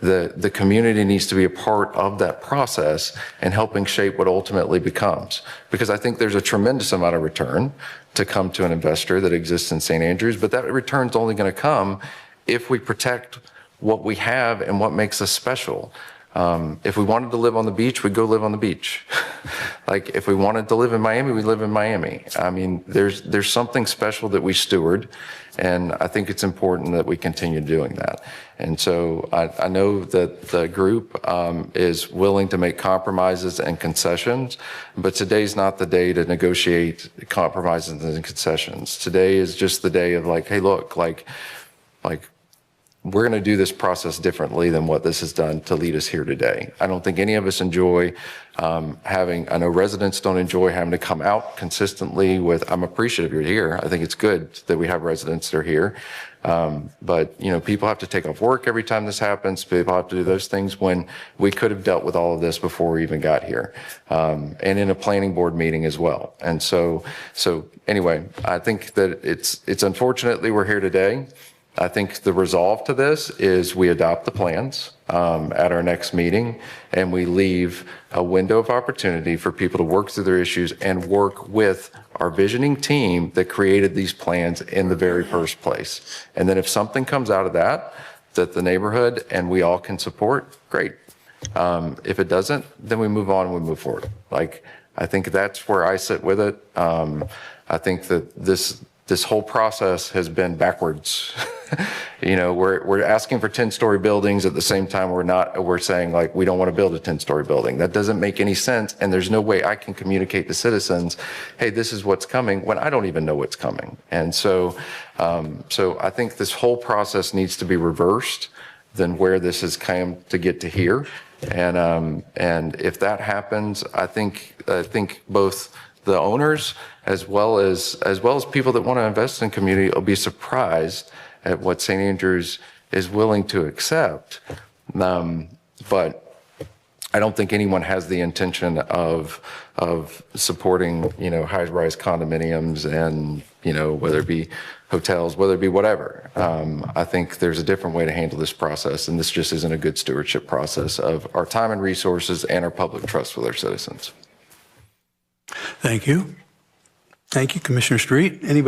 D: The community needs to be a part of that process and helping shape what ultimately becomes. Because I think there's a tremendous amount of return to come to an investor that exists in St. Andrews, but that return's only going to come if we protect what we have and what makes us special. If we wanted to live on the beach, we'd go live on the beach. Like if we wanted to live in Miami, we live in Miami. I mean, there's something special that we steward, and I think it's important that we continue doing that. And so I know that the group is willing to make compromises and concessions, but today's not the day to negotiate compromises and concessions. Today is just the day of like, hey, look, like we're going to do this process differently than what this has done to lead us here today. I don't think any of us enjoy I know residents don't enjoy having to come out consistently with, I'm appreciative you're here. I think it's good that we have residents that are here. But, you know, people have to take off work every time this happens. People have to do those things when we could have dealt with all of this before we even got here. And in a planning board meeting as well. And so anyway, I think that it's unfortunately we're here today. I think the resolve to this is we adopt the plans at our next meeting, and we leave a window of opportunity for people to work through their issues and work with our visioning team that created these plans in the very first place. And then if something comes out of that the neighborhood and we all can support, great. If it doesn't, then we move on and we move forward. Like, I think that's where I sit with it. I think that this whole process has been backwards. You know, we're asking for 10-story buildings at the same time we're saying like, we don't want to build a 10-story building. That doesn't make any sense. And there's no way I can communicate to citizens, hey, this is what's coming when I don't even know what's coming. And so I think this whole process needs to be reversed than where this has come to get to here. And if that happens, I think both the owners as well as people that want to invest in community will be surprised at what St. Andrews is willing to accept. But I don't think anyone has the intention of supporting, you know, high-rise condominiums and, you know, whether it be hotels, whether it be whatever. I think there's a different way to handle this process, and this just isn't a good stewardship process of our time and resources and our public trust with our citizens.
A: Thank you. Thank you, Commissioner Street. Any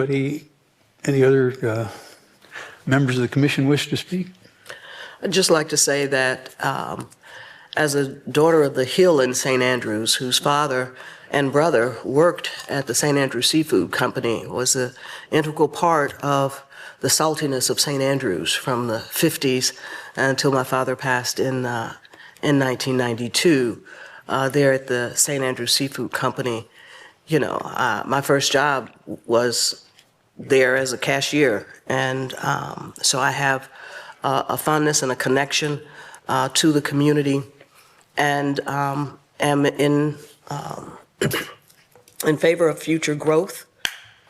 A: other members of the commission wish to speak?
H: I'd just like to say that as a daughter of the Hill in St. Andrews, whose father and brother worked at the St. Andrews Seafood Company, was an integral part of the saltiness of St. Andrews from the 50s until my father passed in 1992 there at the St. Andrews Seafood Company. You know, my first job was there as a cashier. And so I have a fondness and a connection to the community, and am in favor of future growth,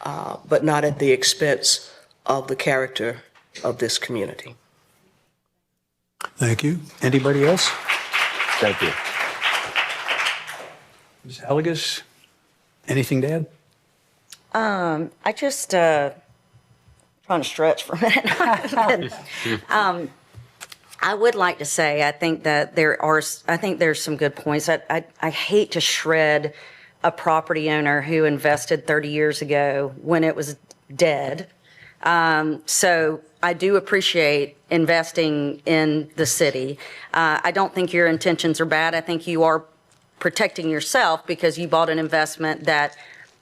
H: but not at the expense of the character of this community.
A: Thank you. Anybody else?
C: Thank you.
A: Ms. Hillegas, anything to add?
K: I just trying to stretch for a minute. I would like to say I think that there's some good points. I hate to shred a property owner who invested 30 years ago when it was dead. So I do appreciate investing in the city. I don't think your intentions are bad. I think you are protecting yourself because you bought an investment that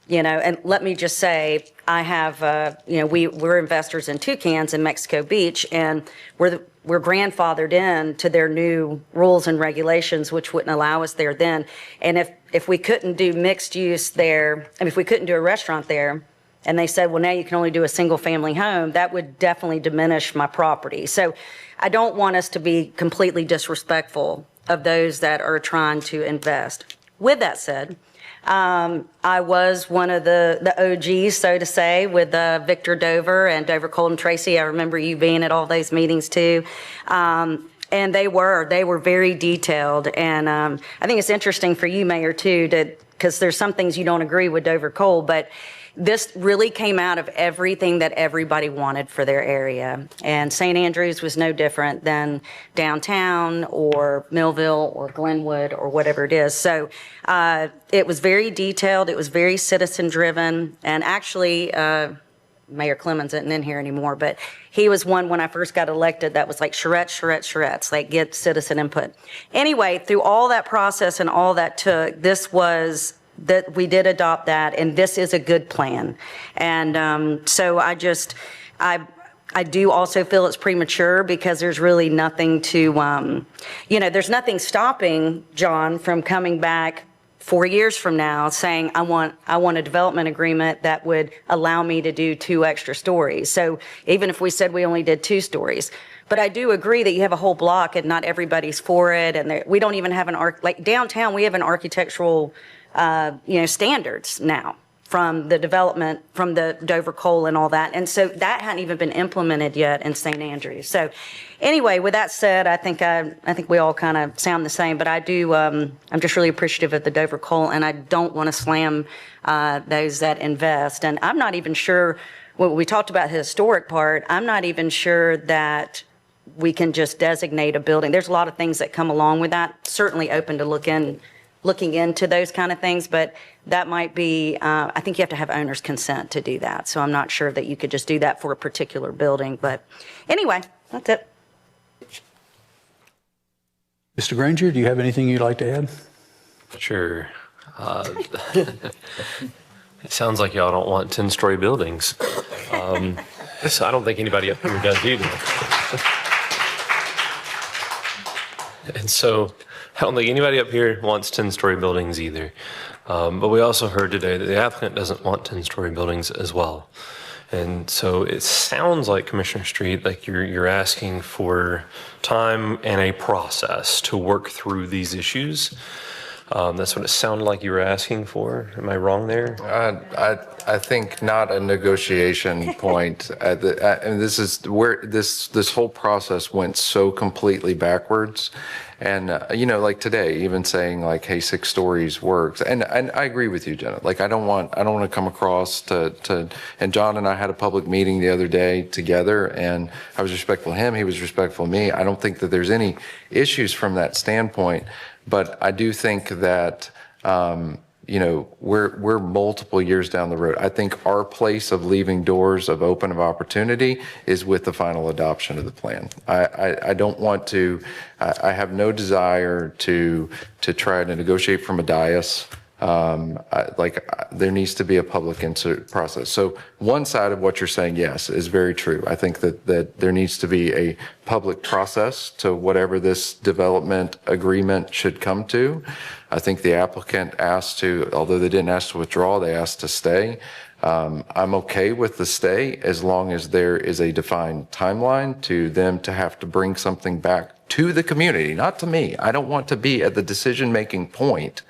K: And let me just say, I have, we're investors in Toucans in Mexico Beach, and we're grandfathered in to their new rules and regulations, which wouldn't allow us there then. And if we couldn't do mixed use there, if we couldn't do a restaurant there, and they said, well, now you can only do a single family home, that would definitely diminish my property. So I don't want us to be completely disrespectful of those that are trying to invest. With that said, I was one of the OGs, so to say, with Victor Dover and Dover Cole and Tracy. I remember you being at all those meetings too. And they were very detailed. And I think it's interesting for you, Mayor, too, because there's some things you don't agree with Dover Cole, but this really came out of everything that everybody wanted for their area. And St. Andrews was no different than downtown or Millville or Glenwood or whatever it is. So it was very detailed. It was very citizen-driven. And actually, Mayor Clemens isn't in here anymore, but he was one when I first got elected that was like charrettes, like get citizen input. Anyway, through all that process and all that took, that we did adopt that, and this is a good plan. And so I do also feel it's premature because there's really nothing to, there's nothing stopping John from coming back 4 years from now saying, I want a development agreement that would allow me to do 2 extra stories. So even if we said we only did 2 stories, but I do agree that you have a whole block and not everybody's for it. And we don't even have like downtown, we have an architectural standards now from the development, from the Dover Cole and all that. And so that hadn't even been implemented yet in St. Andrews. So anyway, with that said, I think we all kind of sound the same, but I do, I'm just really appreciative of the Dover Cole, and I don't want to slam those that invest. And I'm not even sure, when we talked about the historic part, I'm not even sure that we can just designate a building. There's a lot of things that come along with that. Certainly open to looking into those kind of things, but that might be, I think you have to have owner's consent to do that. So I'm not sure that you could just do that for a particular building, but anyway, that's it.
A: Mr. Granger, do you have anything you'd like to add?
L: Sure. It sounds like y'all don't want 10-story buildings. So I don't think anybody up here does either. And so I don't think anybody up here wants 10-story buildings either. But we also heard today that the applicant doesn't want 10-story buildings as well. And so it sounds like, Commissioner Street, like you're asking for time and a process to work through these issues. That's what it sounded like you were asking for. Am I wrong there?
D: I think not a negotiation point. And this is where this whole process went so completely backwards. And, like today, even saying like, hey, 6 stories works. And I agree with you, Jenna. Like, I don't want to come across and John and I had a public meeting the other day together, and I was respectful of him. He was respectful of me. I don't think that there's any issues from that standpoint. But I do think that, we're multiple years down the road. I think our place of leaving doors of open of opportunity is with the final adoption of the plan. I don't want to, I have no desire to try to negotiate from a dais. There needs to be a public insert process. So one side of what you're saying, yes, is very true. I think that there needs to be a public process to whatever this development agreement should come to. I think the applicant asked to, although they didn't ask to withdraw, they asked to stay. I'm okay with the stay as long as there is a defined timeline to them to have to bring something back to the community, not to me. I don't want to be at the decision-making point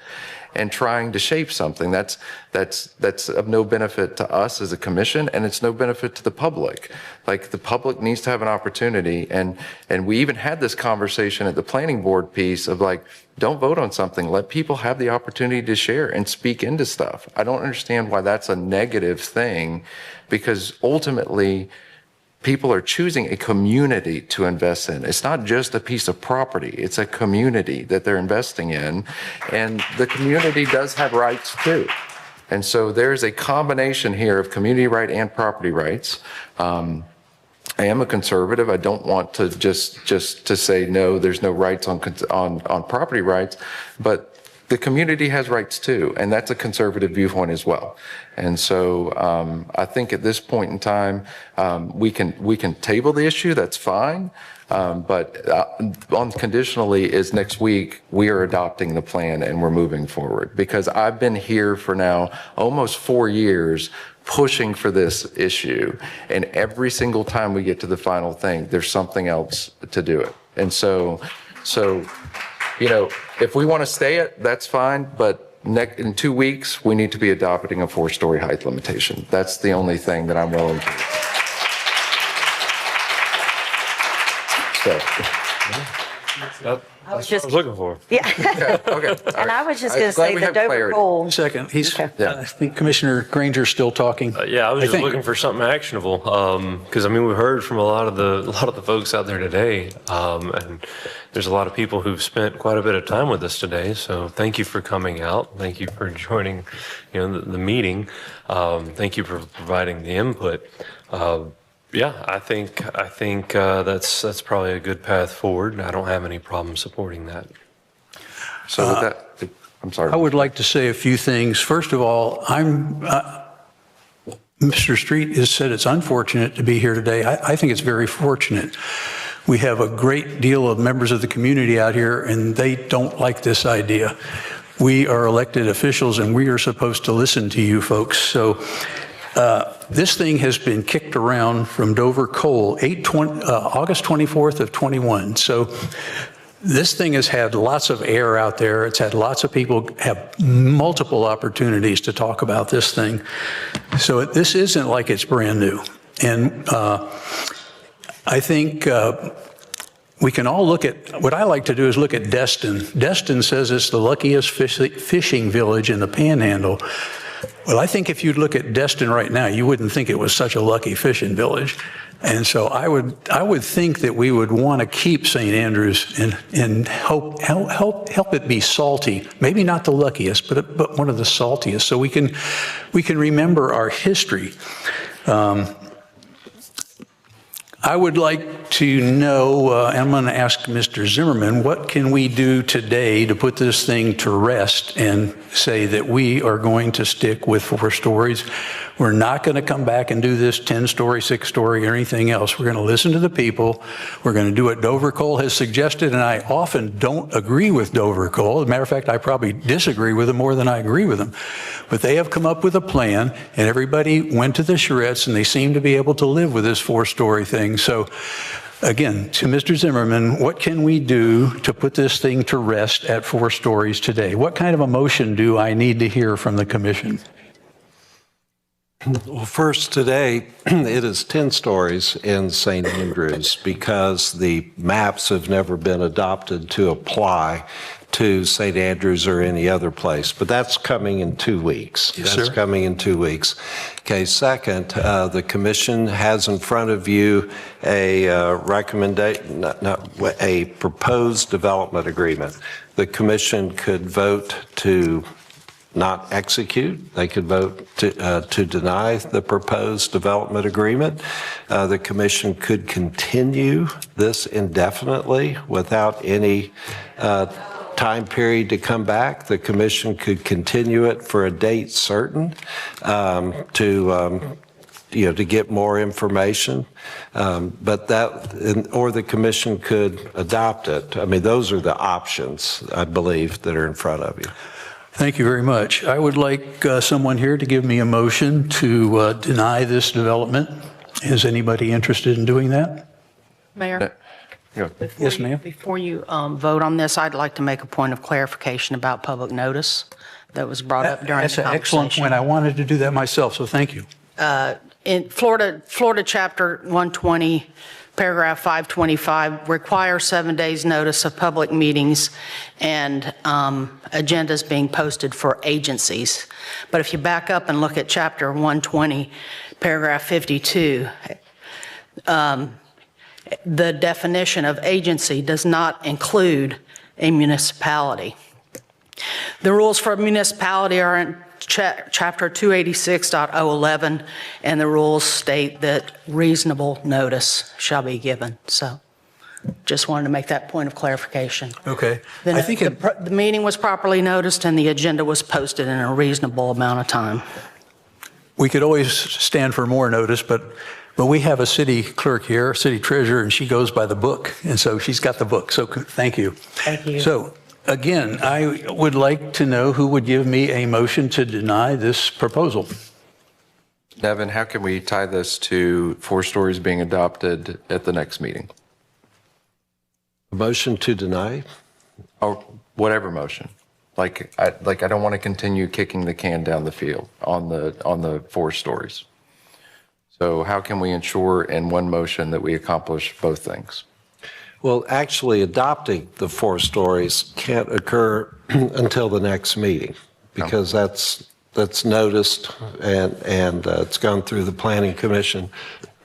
D: and trying to shape something that's of no benefit to us as a commission, and it's no benefit to the public. Like, the public needs to have an opportunity, and we even had this conversation at the planning board piece of like, don't vote on something, let people have the opportunity to share and speak into stuff. I don't understand why that's a negative thing, because ultimately people are choosing a community to invest in. It's not just a piece of property, it's a community that they're investing in, and the community does have rights too. And so there's a combination here of community right and property rights. I am a conservative. I don't want to just to say no, there's no rights on property rights, but the community has rights too, and that's a conservative viewpoint as well. And so I think at this point in time, we can table the issue, that's fine. But unconditionally is next week, we are adopting the plan and we're moving forward. Because I've been here for now almost 4 years pushing for this issue. And every single time we get to the final thing, there's something else to do it. And so, you know, if we want to stay it, that's fine. But in 2 weeks, we need to be adopting a 4-story height limitation. That's the only thing that I'm willing to do. So.
K: I was just
L: looking for.
K: Yeah.
D: Okay.
K: And I was just going to say the Dover Coal.
A: Second, I think Commissioner Granger's still talking.
L: Yeah, I was just
A: think.
L: looking for something actionable because I mean we've heard from a lot of the folks out there today, and there's a lot of people who've spent quite a bit of time with us today. So thank you for coming out. Thank you for joining, the meeting. Thank you for providing the input. Yeah, I think that's probably a good path forward. I don't have any problem supporting that.
D: So with that, I'm sorry.
A: I would like to say a few things. First of all, Mr. Street has said it's unfortunate to be here today. I think it's very fortunate. We have a great deal of members of the community out here, and they don't like this idea. We are elected officials, and we are supposed to listen to you folks. So this thing has been kicked around from Dover Coal August 24th of 21. So this thing has had lots of air out there. It's had lots of people have multiple opportunities to talk about this thing. So this isn't like it's brand new. And I think we can all look at, what I like to do is look at Destin. Destin says it's the luckiest fishing village in the Panhandle. Well, I think if you'd look at Destin right now, you wouldn't think it was such a lucky fishing village. And so I would think that we would want to keep St. Andrews and help it be salty. Maybe not the luckiest, but one of the saltiest. So we can remember our history. I would like to know, and I'm going to ask Mr. Zimmerman, what can we do today to put this thing to rest and say that we are going to stick with 4 stories? We're not going to come back and do this 10-story, 6-story, or anything else. We're going to listen to the people. We're going to do what Dover Coal has suggested, and I often don't agree with Dover Coal. As a matter of fact, I probably disagree with them more than I agree with them. But they have come up with a plan, and everybody went to the charrettes, and they seem to be able to live with this 4-story thing. So again, to Mr. Zimmerman, what can we do to put this thing to rest at 4 stories today? What kind of a motion do I need to hear from the commission?
M: Well, first, today, it is 10 stories in St. Andrews because the maps have never been adopted to apply to St. Andrews or any other place. But that's coming in 2 weeks.
A: Yes,
M: that's
A: sir.
M: coming in 2 weeks. Okay, second, the commission has in front of you a recommendation, a proposed development agreement. The commission could vote to not execute. They could vote to deny the proposed development agreement. The commission could continue this indefinitely without any time period to come back. The commission could continue it for a date certain to get more information. But or the commission could adopt it. I mean, those are the options, I believe, that are in front of you.
A: Thank you very much. I would like someone here to give me a motion to deny this development. Is anybody interested in doing that?
O: Mayor?
A: Yes, ma'am.
O: Before you vote on this, I'd like to make a point of clarification about public notice that was brought up during the
A: That's
O: conversation.
A: an excellent point. I wanted to do that myself, so thank you.
O: In Florida Chapter 120, Paragraph 525 requires 7 days notice of public meetings and agendas being posted for agencies. But if you back up and look at Chapter 120, Paragraph 52, the definition of agency does not include a municipality. The rules for a municipality are in Chapter 286.011, and the rules state that reasonable notice shall be given. So just Just wanted to make that point of clarification.
A: Okay.
O: Then
A: I think it,
O: the meeting was properly noticed and the agenda was posted in a reasonable amount of time.
A: we could always stand for more notice, but we have a city clerk here, a city treasurer, and she goes by the book. And so she's got the book. So thank you.
O: Thank you.
A: So again, I would like to know who would give me a motion to deny this proposal.
D: Nevin, how can we tie this to 4 stories being adopted at the next meeting?
M: Motion to deny?
D: Or whatever motion. Like I don't want to continue kicking the can down the field on the 4 stories. So how can we ensure in one motion that we accomplish both things?
M: Well, actually, adopting the 4 stories can't occur until the next meeting because that's noticed and it's gone through the Planning Commission.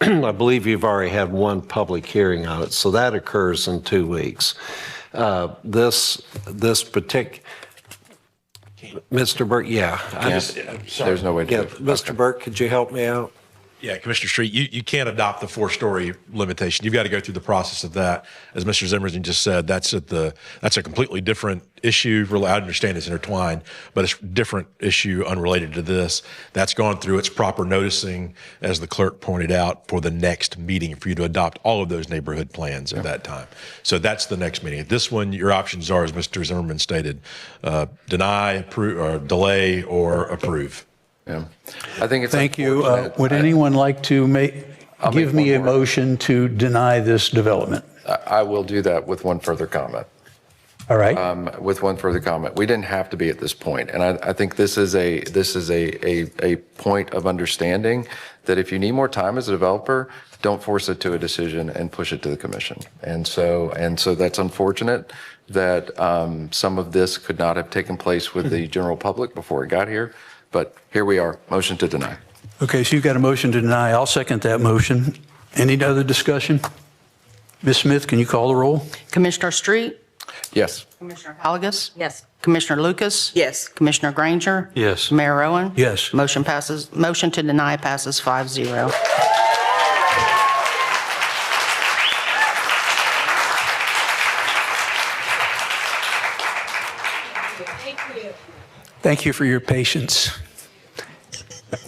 M: I believe you've already had one public hearing on it, so that occurs in 2 weeks. This particular, Mr. Burke, yeah.
D: There's no way to do it.
M: Mr. Burke, could you help me out?
I: Yeah, Commissioner Street, you can't adopt the 4-story limitation. You've got to go through the process of that. As Mr. Zimmerman just said, that's a completely different issue. Really, I understand it's intertwined, but it's a different issue unrelated to this. That's gone through its proper noticing, as the clerk pointed out, for the next meeting for you to adopt all of those neighborhood plans at that time. So that's the next meeting. This one, your options are, as Mr. Zimmerman stated, deny, approve, or delay, or approve.
D: Yeah, I think it's.
A: Thank you. Would anyone like to give me a motion to deny this development?
D: I will do that with one further comment.
A: All right.
D: With one further comment, we didn't have to be at this point, and I think this is a point of understanding that if you need more time as a developer, don't force it to a decision and push it to the commission. And so that's unfortunate that some of this could not have taken place with the general public before it got here. But here we are, motion to deny.
A: Okay, so you've got a motion to deny. I'll second that motion. Any other discussion? Ms. Smith, can you call the roll?
O: Commissioner Street?
D: Yes.
O: Commissioner Halagus?
K: Yes.
O: Commissioner Lucas?
H: Yes.
O: Commissioner Granger?
A: Yes.
O: Mayor Owen?
A: Yes.
O: Motion to deny passes 5-0.
A: Thank you for your patience.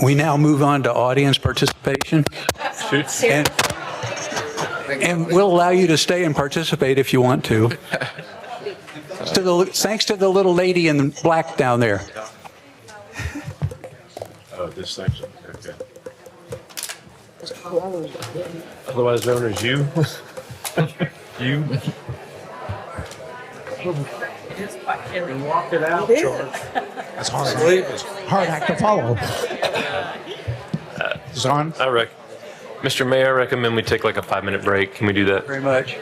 A: We now move on to audience participation. And we'll allow you to stay and participate if you want to. Thanks to the little lady in black down there.
I: Oh, this section, okay. Otherwise known as you. You. Walk it out, George. That's hard. It's hard act to follow. Is it on?
L: Mr. Mayor, I recommend we take like a 5-minute break. Can we do that?
A: Very much.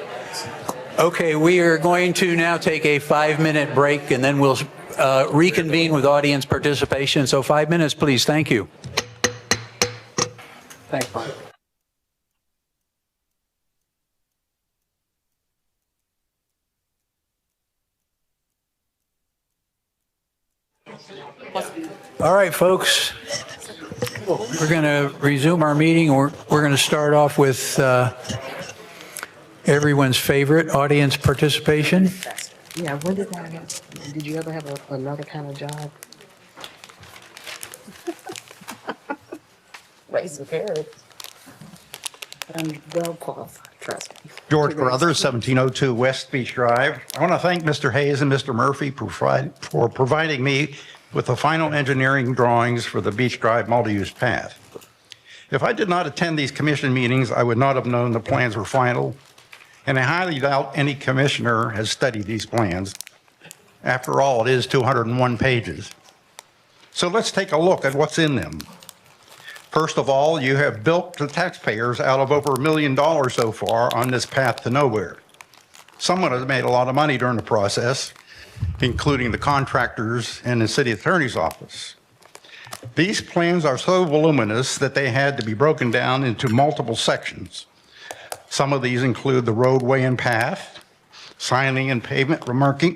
A: Okay, we are going to now take a 5-minute break and then we'll reconvene with audience participation. So 5 minutes, please. Thank you. Thanks, Mike. All right, folks. We're going to resume our meeting. We're going to start off with everyone's favorite audience participation.
H: Yeah, when did that happen? Did you ever have another kind of job? Raising carrots. I'm well qualified, trust me.
N: George Brothers, 1702 West Beach Drive. I want to thank Mr. Hayes and Mr. Murphy for providing me with the final engineering drawings for the Beach Drive multi-use path. If I did not attend these commission meetings, I would not have known the plans were final, and I highly doubt any commissioner has studied these plans. After all, it is 201 pages. So let's take a look at what's in them. First of all, you have bilked the taxpayers out of over $1 million so far on this path to nowhere. Someone has made a lot of money during the process, including the contractors and the city attorney's office. These plans are so voluminous that they had to be broken down into multiple sections. Some of these include the roadway and path, signing and pavement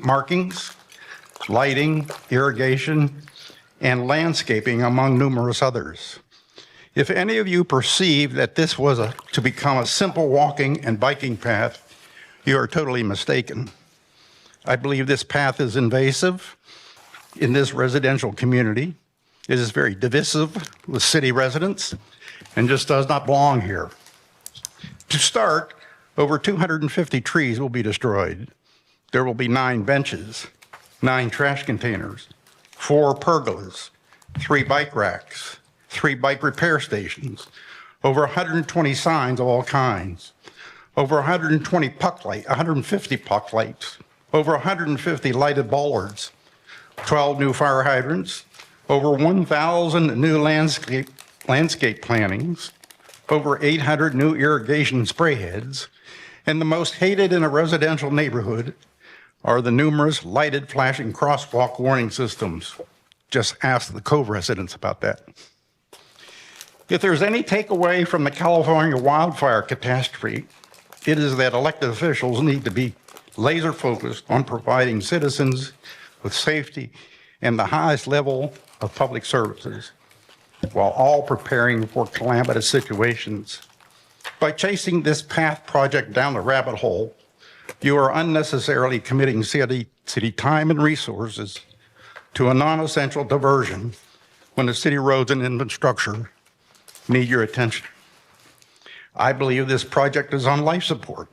N: markings, lighting, irrigation, and landscaping, among numerous others. If any of you perceive that this was to become a simple walking and biking path, You are totally mistaken. I believe this path is invasive in this residential community. It is very divisive with city residents and just does not belong here. To start, over 250 trees will be destroyed. There will be 9 benches, 9 trash containers, 4 pergolas, 3 bike racks, 3 bike repair stations, over 120 signs of all kinds, over 150 puck lights, over 150 lighted bollards, 12 new fire hydrants, over 1,000 new landscape plantings, over 800 new irrigation spray heads, and the most hated in a residential neighborhood are the numerous lighted flashing crosswalk warning systems. Just ask the Cove residents about that. If there's any takeaway from the California wildfire catastrophe, it is that elected officials need to be laser focused on providing citizens with safety and the highest level of public services, while all preparing for calamitous situations. By chasing this path project down the rabbit hole, you are unnecessarily committing city time and resources to a non-essential diversion when the city roads and infrastructure need your attention. I believe this project is on life support,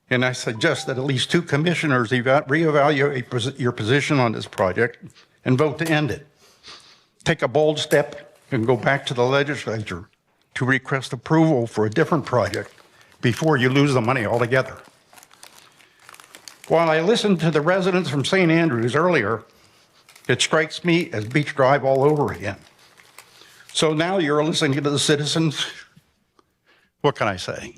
N: and I suggest that at least 2 commissioners reevaluate your position on this project and vote to end it. Take a bold step and go back to the legislature to request approval for a different project before you lose the money altogether. While I listened to the residents from St. Andrews earlier, it strikes me as Beach Drive all over again. So now you're listening to the citizens. What can I say?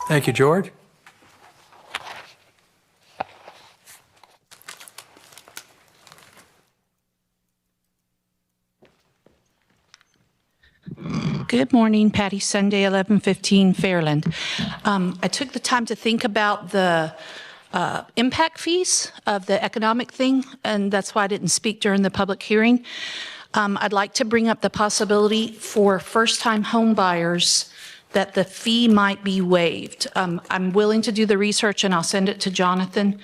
A: Thank you, George.
P: Good morning, Patty Sunday, 1115 Fairland. I took the time to think about the impact fees of the economic thing, and that's why I didn't speak during the public hearing. I'd like to bring up the possibility for first-time home buyers that the fee might be waived. I'm willing to do the research, and I'll send it to Jonathan.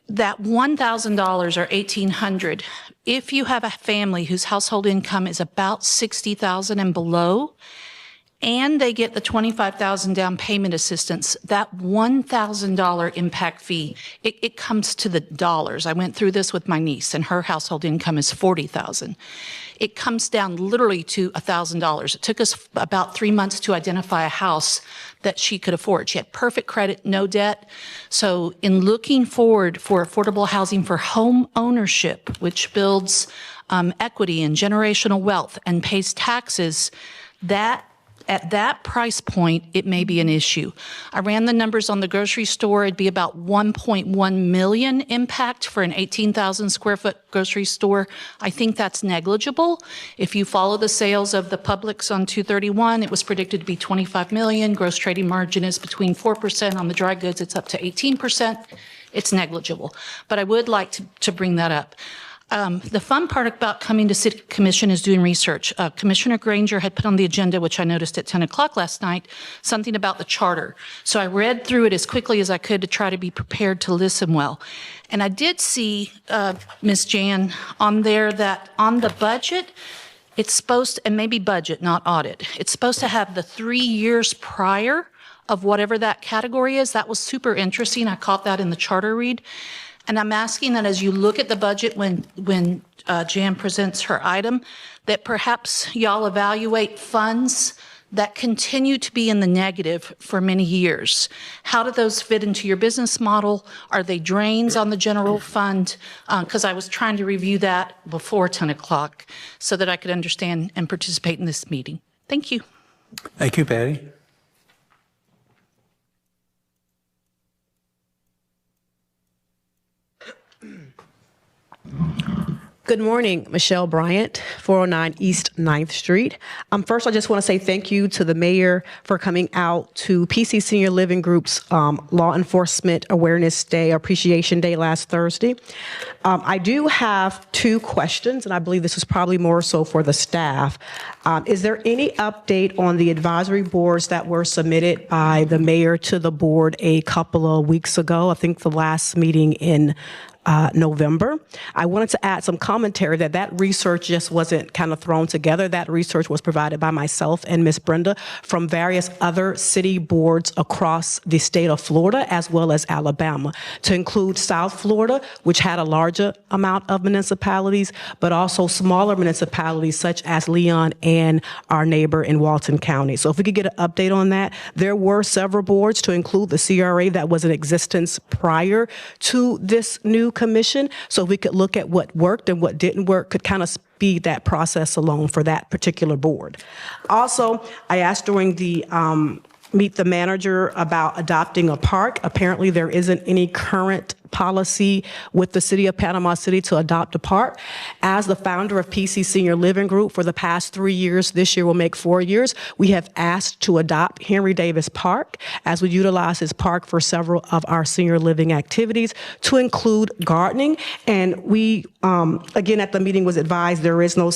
P: That $1,000 or $1,800, if you have a family whose household income is about $60,000 and below, and they get the $25,000 down payment assistance, that $1,000 impact fee, it comes to the dollars. I went through this with my niece, and her household income is $40,000. It comes down literally to $1,000. It took us about 3 months to identify a house that she could afford. She had perfect credit, no debt. So in looking forward for affordable housing for home ownership, which builds equity and generational wealth and pays taxes, that at that price point, it may be an issue. I ran the numbers on the grocery store. It'd be about 1.1 million impact for an 18,000 square foot grocery store. I think that's negligible. If you follow the sales of the Publix on 231, it was predicted to be 25 million. Gross trading margin is between 4%. On the dry goods, it's up to 18%. It's negligible. But I would like to bring that up. The fun part about coming to City Commission is doing research. Commissioner Granger had put on the agenda, which I noticed at 10 o'clock last night, something about the charter. So I read through it as quickly as I could to try to be prepared to listen well. And I did see, Ms. Jan, on there that on the budget, it's supposed to, and maybe budget, not audit, it's supposed to have the 3 years prior of whatever that category is. That was super interesting. I caught that in the charter read. And I'm asking that as you look at the budget when Jan presents her item, that perhaps y'all evaluate funds that continue to be in the negative for many years. How do those fit into your business model? Are they drains on the general fund? Because I was trying to review that before 10 o'clock so that I could understand and participate in this meeting. Thank you.
A: Thank you, Patty.
Q: Good morning, Michelle Bryant, 409 East 9th Street. First, I just want to say thank you to the mayor for coming out to PC Senior Living Group's Law Enforcement Awareness Day, Appreciation Day last Thursday. I do have 2 questions, and I believe this is probably more so for the staff. Is there any update on the advisory boards that were submitted by the mayor to the board a couple of weeks ago? I think the last meeting in November. I wanted to add some commentary that research just wasn't kind of thrown together. That research was provided by myself and Ms. Brenda from various other city boards across the state of Florida as well as Alabama, to include South Florida, which had a larger amount of municipalities, but also smaller municipalities such as Leon and our neighbor in Walton County. So if we could get an update on that. There were several boards, to include the CRA, that was in existence prior to this new commission, so we could look at what worked and what didn't work, could kind of speed that process along for that particular board. Also, I asked during the Meet the Manager about adopting a park. Apparently, there isn't any current policy with the city of Panama City to adopt a park. As the founder of PC Senior Living Group for the past 3 years, this year will make 4 years, we have asked to adopt Henry Davis Park, as we utilize his park for several of our senior living activities, to include gardening. And we, again, at the meeting was advised there is no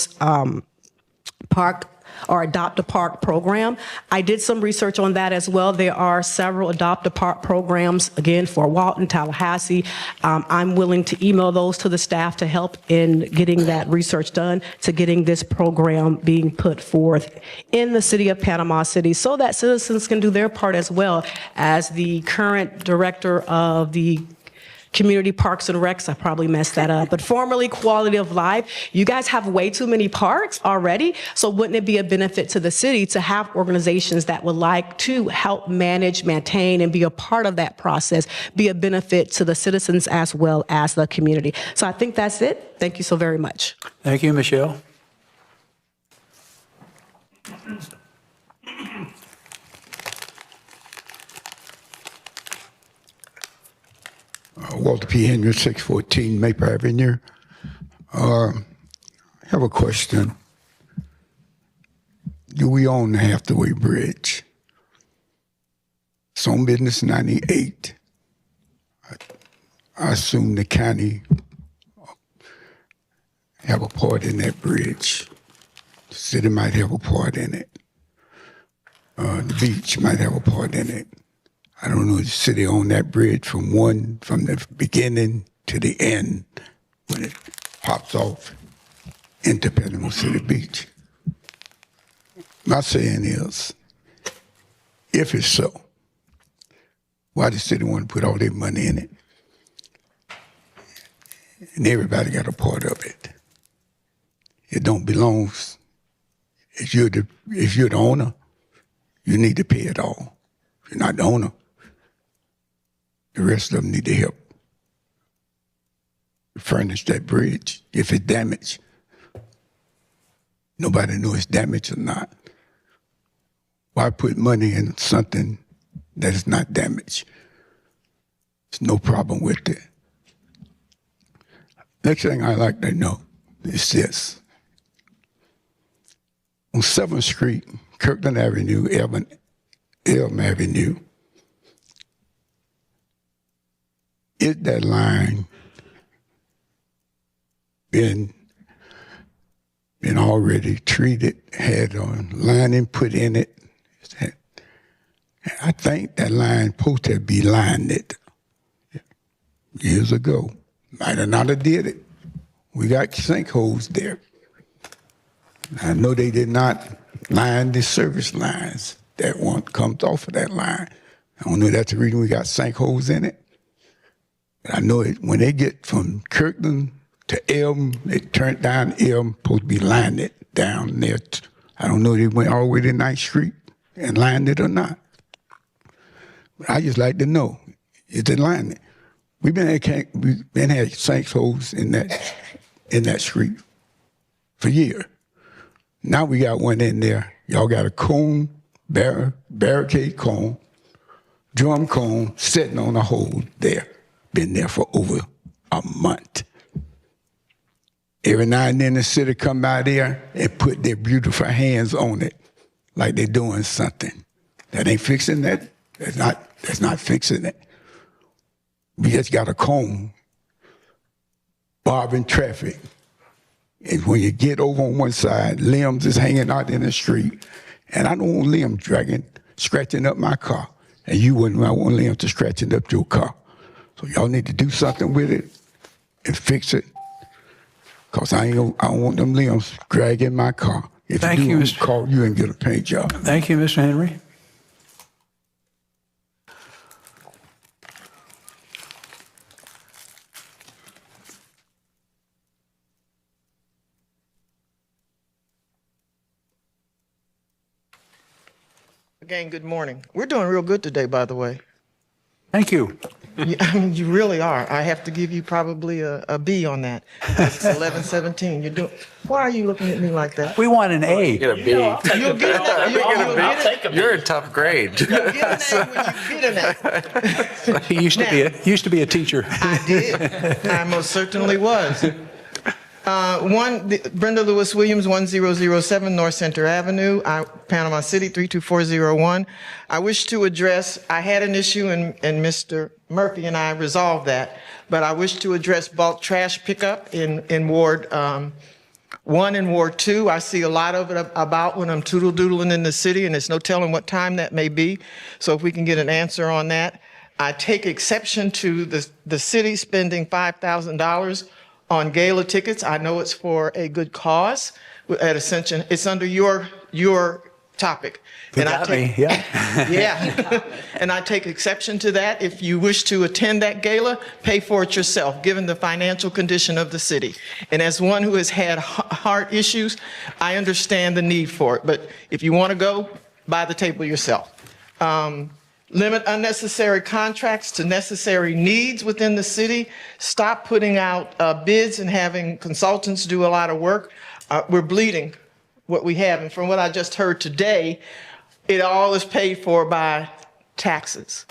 Q: park or Adopt a Park program. I did some research on that as well. There are several Adopt a Park programs, again, for Walton, Tallahassee. I'm willing to email those to the staff to help in getting that research done, to getting this program being put forth in the city of Panama City, so that citizens can do their part as well. As the current director of the Community Parks and Recs, I probably messed that up, but formerly Quality of Life, you guys have way too many parks already, so wouldn't it be a benefit to the city to have organizations that would like to help manage, maintain, and be a part of that process, be a benefit to the citizens as well as the community? So I think that's it. Thank you so very much.
A: Thank you, Michelle.
E: Walter P. Henry, 614 Maple Avenue. I have a question. Do we own the Hathaway Bridge? It's on business 98. I assume the county have a part in that bridge. The city might have a part in it. The beach might have a part in it. I don't know if the city owned that bridge from the beginning to the end when it pops off into Panama City Beach. My saying is, if it's so, why the city want to put all their money in it? And everybody got a part of it. It don't belong. If you're the owner, you need to pay it all. If you're not the owner, the rest of them need to help furnish that bridge if it's damaged. Nobody knows it's damaged or not. Why put money in something that is not damaged? There's no problem with it. Next thing I'd like to know is this. On 7th Street, Kirkland Avenue, Elm Avenue, is that line been already treated, had a lining put in it? I think that line supposed to be lined it years ago. Might have not have did it. We got sinkholes there. I know they did not line the service lines. That one comes off of that line. I don't know if that's the reason we got sinkholes in it. But I know it, when they get from Kirkland to Elm, they turn down Elm, supposed to be lined it down there. I don't know if they went all the way to 9th Street and lined it or not. But I just like to know, is it lined? We've been had sinkholes in that street for years. Now we got one in there. Y'all got a cone, barricade cone, drum cone sitting on a hole there. Been there for over a month. Every now and then the city come by there and put their beautiful hands on it like they're doing something. That ain't fixing that. That's not fixing it. We just got a cone, barbing traffic And when you get over on one side, limbs is hanging out in the street. And I don't want limbs scratching up my car. And you wouldn't want limbs to scratching up your car. So y'all need to do something with it and fix it. Because I don't want them limbs dragging my car. If
A: Thank you, Mr.
E: Call you and get a paint job.
A: Thank you, Mr. Henry.
F: Again, good morning. We're doing real good today, by the way.
A: Thank you.
F: I mean, you really are. I have to give you probably a B on that. It's 11:17. You're doing. Why are you looking at me like that?
A: We want an A.
D: Get a B.
F: You'll get an A.
D: You're in tough grade.
F: You'll get an A when you get an A.
A: He used to be a teacher.
F: I did. I most certainly was. Brenda Lewis Williams, 1007 North Center Avenue, Panama City, 32401. I wish to address, I had an issue and Mr. Murphy and I resolved that, but I wish to address bulk trash pickup in Ward 1 and Ward 2. I see a lot of it about when I'm doodle-doodling in the city, and there's no telling what time that may be. So if we can get an answer on that. I take exception to the city spending $5,000 on gala tickets. I know it's for a good cause at Ascension. It's under your topic. And I take, yeah. And I take exception to that. If you wish to attend that gala, pay for it yourself, given the financial condition of the city. And as one who has had heart issues, I understand the need for it. But if you want to go, buy the table yourself. Limit unnecessary contracts to necessary needs within the city. Stop putting out bids and having consultants do a lot of work. We're bleeding what we have. And from what I just heard today, it all is paid for by taxes.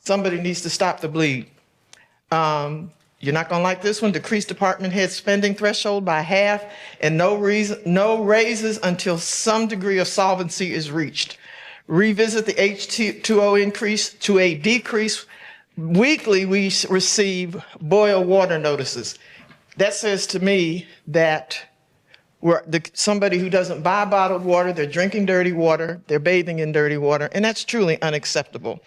F: Somebody needs to stop the bleed. You're not going to like this one. Decrease department head spending threshold by half and no raises until some degree of solvency is reached. Revisit the H2O increase to a decrease. Weekly, we receive boil water notices. That says to me that somebody who doesn't buy bottled water, they're drinking dirty water, they're bathing in dirty water, and that's truly unacceptable.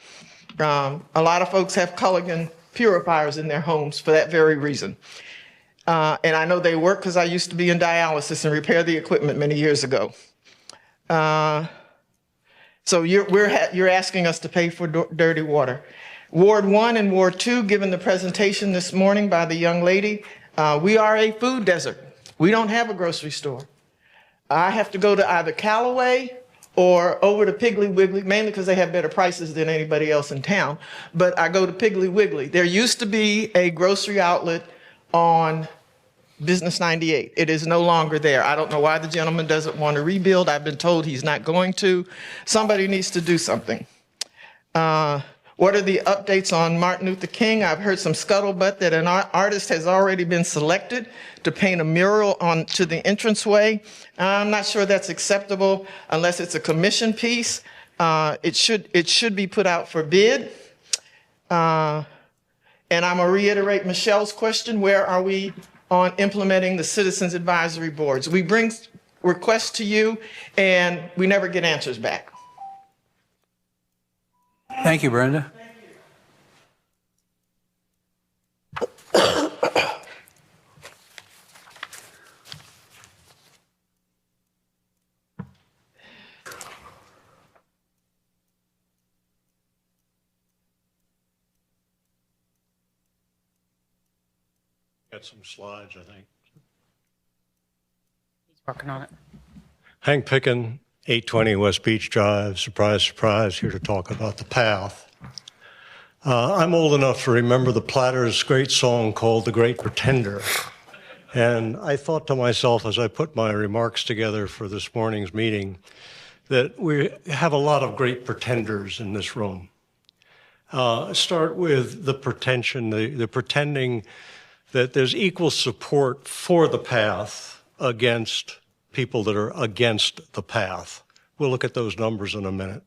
F: A lot of folks have Culligan purifiers in their homes for that very reason. And I know they work because I used to be in dialysis and repair the equipment many years ago. So you're asking us to pay for dirty water. Ward 1 and Ward 2, given the presentation this morning by the young lady, we are a food desert. We don't have a grocery store. I have to go to either Callaway or over to Piggly Wiggly, mainly because they have better prices than anybody else in town. But I go to Piggly Wiggly. There used to be a grocery outlet on Business 98. It is no longer there. I don't know why the gentleman doesn't want to rebuild. I've been told he's not going to. Somebody needs to do something. What are the updates on Martin Luther King? I've heard some scuttlebutt that an artist has already been selected to paint a mural to the entranceway. I'm not sure that's acceptable unless it's a commission piece. It should be put out for bid. And I'm gonna reiterate Michelle's question, where are we on implementing the citizens advisory boards? We bring requests to you and we never get answers back.
A: Thank you, Brenda.
J: Got some slides, I think.
K: He's working on it.
J: Hank Pickin, 820 West Beach Drive. Surprise, surprise, here to talk about the path. I'm old enough to remember the Platters' great song called The Great Pretender. And I thought to myself as I put my remarks together for this morning's meeting that we have a lot of great pretenders in this room. Start with the pretension, the pretending that there's equal support for the path against people that are against the path. We'll look at those numbers in a minute.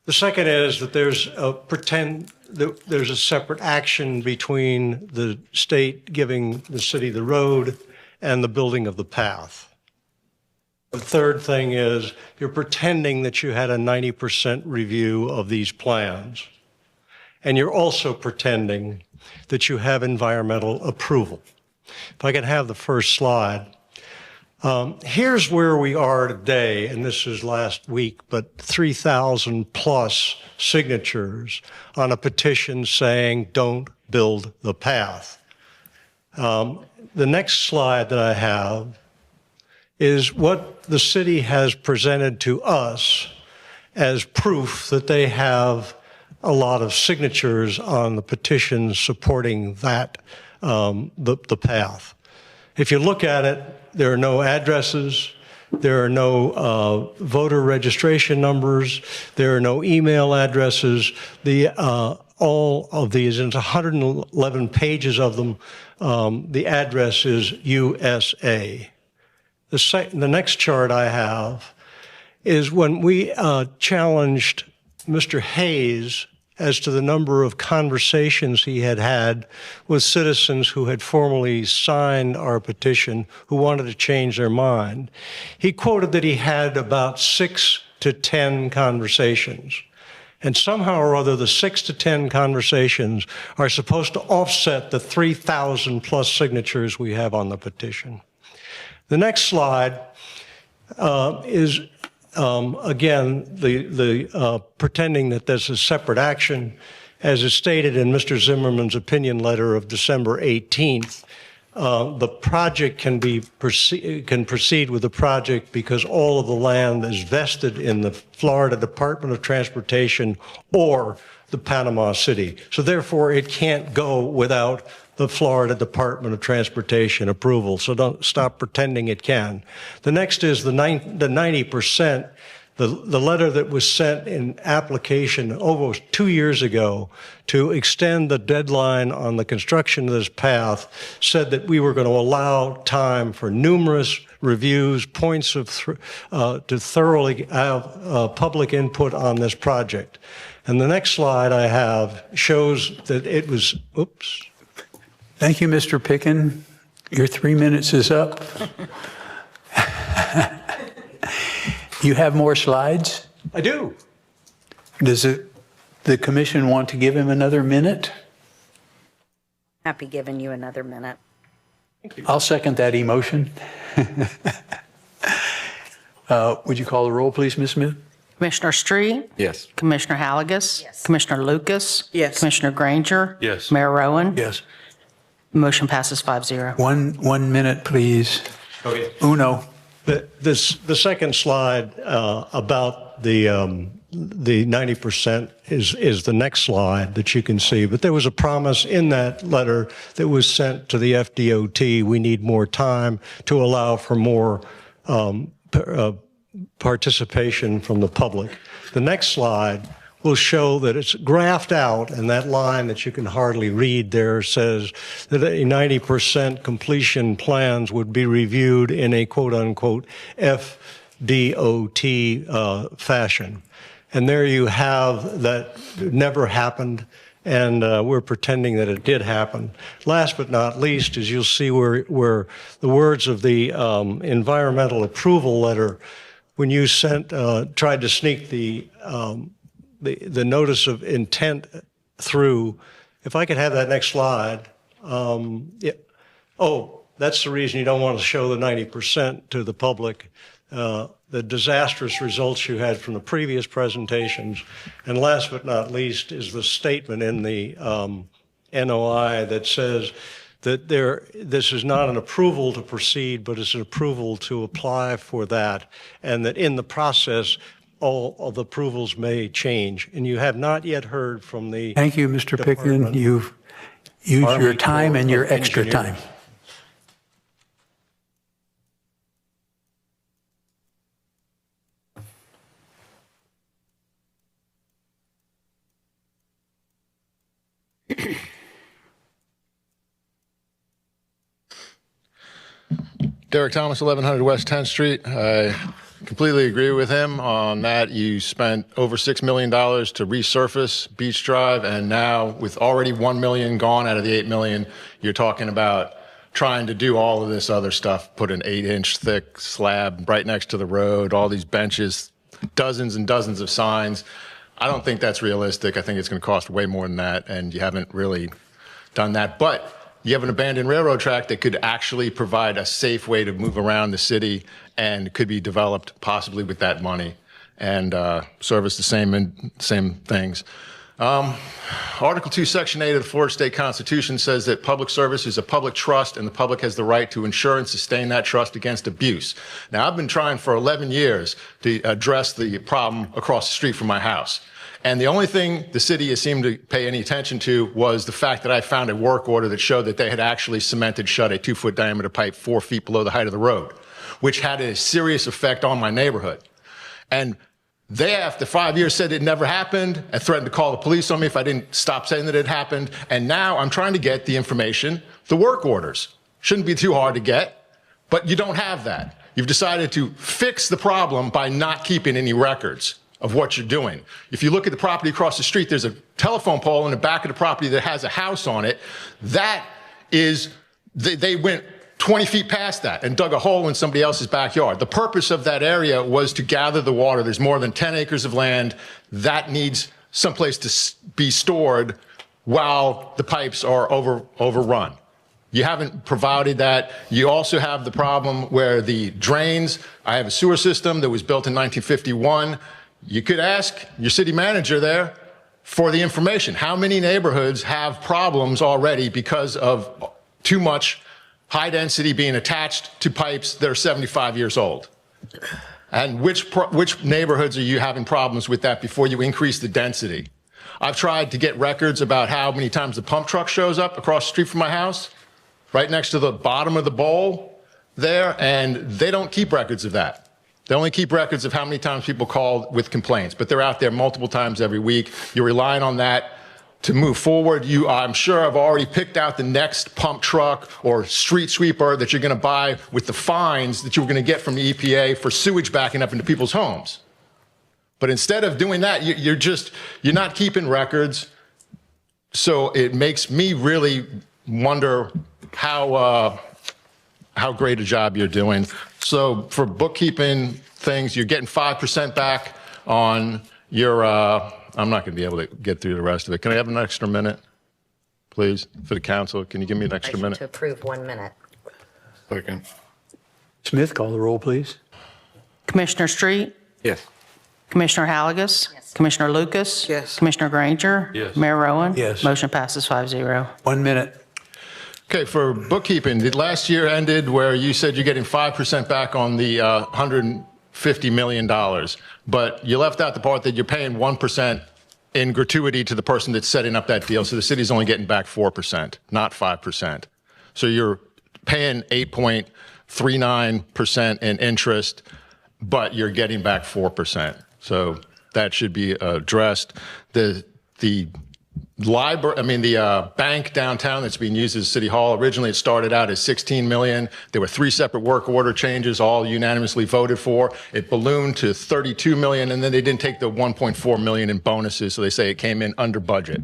J: The second is that there's a separate action between the state giving the city the road and the building of the path. The third thing is you're pretending that you had a 90% review of these plans. And you're also pretending that you have environmental approval. If I could have the first slide. Here's where we are today, and this is last week, but 3,000 plus signatures on a petition saying don't build the path. The next slide that I have is what the city has presented to us as proof that they have a lot of signatures on the petition supporting that, the path. If you look at it, there are no addresses, there are no voter registration numbers, there are no email addresses. All of these, and it's 111 pages of them, the address is USA. The next chart I have is when we challenged Mr. Hayes as to the number of conversations he had had with citizens who had formally signed our petition who wanted to change their mind. He quoted that he had about 6 to 10 conversations. And somehow or other, the 6 to 10 conversations are supposed to offset the 3,000 plus signatures we have on the petition. The next slide is again, the pretending that this is separate action. As is stated in Mr. Zimmerman's opinion letter of December 18th, the project can proceed with the project because all of the land is vested in the Florida Department of Transportation or the Panama City. So therefore, it can't go without the Florida Department of Transportation approval. So don't stop pretending it can. The next is the 90%. The letter that was sent in application almost 2 years ago to extend the deadline on the construction of this path said that we were going to allow time for numerous reviews, points of to thoroughly have public input on this project. And the next slide I have shows that it was, oops.
A: Thank you, Mr. Picken. Your 3 minutes is up. You have more slides?
J: I do.
A: Does the commission want to give him another minute?
K: Happy giving you another minute.
A: I'll second that emotion. Would you call the roll, please, Ms. Smith?
O: Commissioner Street?
D: Yes.
O: Commissioner Halagus? Yes. Commissioner Lucas?
H: Yes.
O: Commissioner Granger?
I: Yes.
O: Mayor Rowan?
A: Yes.
O: Motion passes 5-0.
A: 1 minute, please.
J: Okay.
A: Uno.
J: The second slide about the 90% is the next slide that you can see. But there was a promise in that letter that was sent to the FDOT. We need more time to allow for more participation from the public. The next slide will show that it's graphed out, and that line that you can hardly read there says that a 90% completion plans would be reviewed in a quote-unquote FDOT fashion. And there you have that never happened, and we're pretending that it did happen. Last but not least, as you'll see where the words of the environmental approval letter, when you tried to sneak the notice of intent through. If I could have that next slide. Yeah. Oh, that's the reason you don't want to show the 90% to the public. The disastrous results you had from the previous presentations. And last but not least is the statement in the NOI that says that this is not an approval to proceed, but it's an approval to apply for that, and that in the process, all of the approvals may change. And you have not yet heard from the
A: Thank you, Mr. Picken. You've used your time and your extra time.
G: Derek Thomas, 1100 West 10th Street. I completely agree with him on that. You spent over $6 million to resurface Beach Drive, and now with already $1 million gone out of the $8 million, you're talking about trying to do all of this other stuff, put an 8-inch thick slab right next to the road, all these benches, dozens and dozens of signs. I don't think that's realistic. I think it's going to cost way more than that, and you haven't really done that. But you have an abandoned railroad track that could actually provide a safe way to move around the city and could be developed possibly with that money and service the same things. Article 2, Section 8 of the Florida State Constitution says that public service is a public trust and the public has the right to ensure and sustain that trust against abuse. Now, I've been trying for 11 years to address the problem across the street from my house. And the only thing the city has seemed to pay any attention to was the fact that I found a work order that showed that they had actually cemented shut a 2-foot diameter pipe 4 feet below the height of the road, which had a serious effect on my neighborhood. And they, after 5 years, said it never happened and threatened to call the police on me if I didn't stop saying that it happened. And now I'm trying to get the information, the work orders. Shouldn't be too hard to get, but you don't have that. You've decided to fix the problem by not keeping any records of what you're doing. If you look at the property across the street, there's a telephone pole in the back of the property that has a house on it. That is, they went 20 feet past that and dug a hole in somebody else's backyard. The purpose of that area was to gather the water. There's more than 10 acres of land that needs someplace to be stored while the pipes are overrun. You haven't provided that. You also have the problem where the drains, I have a sewer system that was built in 1951. You could ask your city manager there for the information. How many neighborhoods have problems already because of too much high density being attached to pipes that are 75 years old? And which neighborhoods are you having problems with that before you increase the density? I've tried to get records about how many times the pump truck shows up across the street from my house, right next to the bottom of the bowl there, and they don't keep records of that. They only keep records of how many times people called with complaints, but they're out there multiple times every week. You're relying on that to move forward. You, I'm sure, have already picked out the next pump truck or street sweeper that you're going to buy with the fines that you were going to get from the EPA for sewage backing up into people's homes. But instead of doing that, you're not keeping records. So it makes me really wonder how great a job you're doing. So for bookkeeping things, you're getting 5% back on your, I'm not going to be able to get through the rest of it. Can I have an extra minute, please, for the council? Can you give me an extra minute?
K: To approve 1 minute.
G: Second.
A: Smith, call the roll, please.
O: Commissioner Street?
D: Yes.
O: Commissioner Halligus?
K: Yes.
O: Commissioner Lucas?
H: Yes.
O: Commissioner Granger?
L: Yes.
O: Mayor Rowan?
A: Yes.
O: Motion passes 5-0.
A: 1 minute.
G: Okay, for bookkeeping, the last year ended where you said you're getting 5% back on the $150 million, but you left out the part that you're paying 1% in gratuity to the person that's setting up that deal. So the city's only getting back 4%, not 5%. So you're paying 8.39% in interest, but you're getting back 4%. So that should be addressed. The bank downtown that's being used as City Hall, originally it started out as 16 million. There were 3 separate work order changes, all unanimously voted for. It ballooned to 32 million, and then they didn't take the 1.4 million in bonuses, so they say it came in under budget.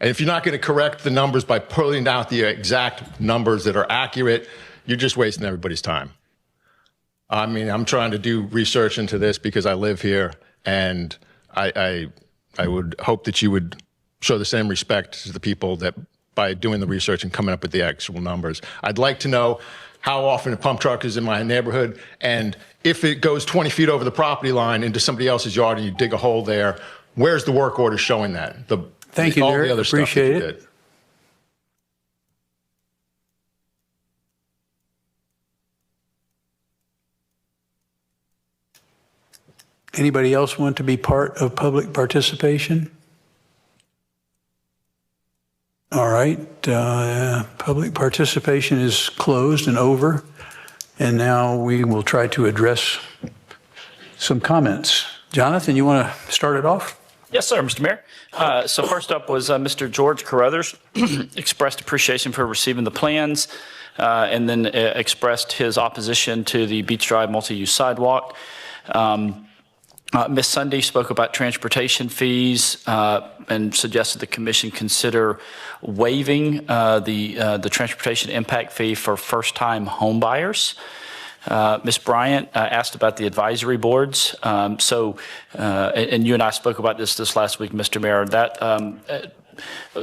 G: And if you're not going to correct the numbers by pulling out the exact numbers that are accurate, you're just wasting everybody's time. I mean, I'm trying to do research into this because I live here, and I would hope that you would show the same respect to the people that by doing the research and coming up with the actual numbers. I'd like to know how often a pump truck is in my neighborhood, and if it goes 20 feet over the property line into somebody else's yard and you dig a hole there, where's the work order showing that?
A: Thank you,
G: all
A: Derek.
G: the other stuff that
A: Appreciate
G: you
A: it.
G: did.
A: Anybody else want to be part of public participation? All right, public participation is closed and over, and now we will try to address some comments. Jonathan, you want to start it off?
S: Yes, sir, Mr. Mayor. So first up was Mr. George Carruthers expressed appreciation for receiving the plans and then expressed his opposition to the Beach Drive multi-use sidewalk. Ms. Sunday spoke about transportation fees and suggested the commission consider waiving the transportation impact fee for first-time home buyers. Ms. Bryant asked about the advisory boards. And you and I spoke about this last week, Mr. Mayor. That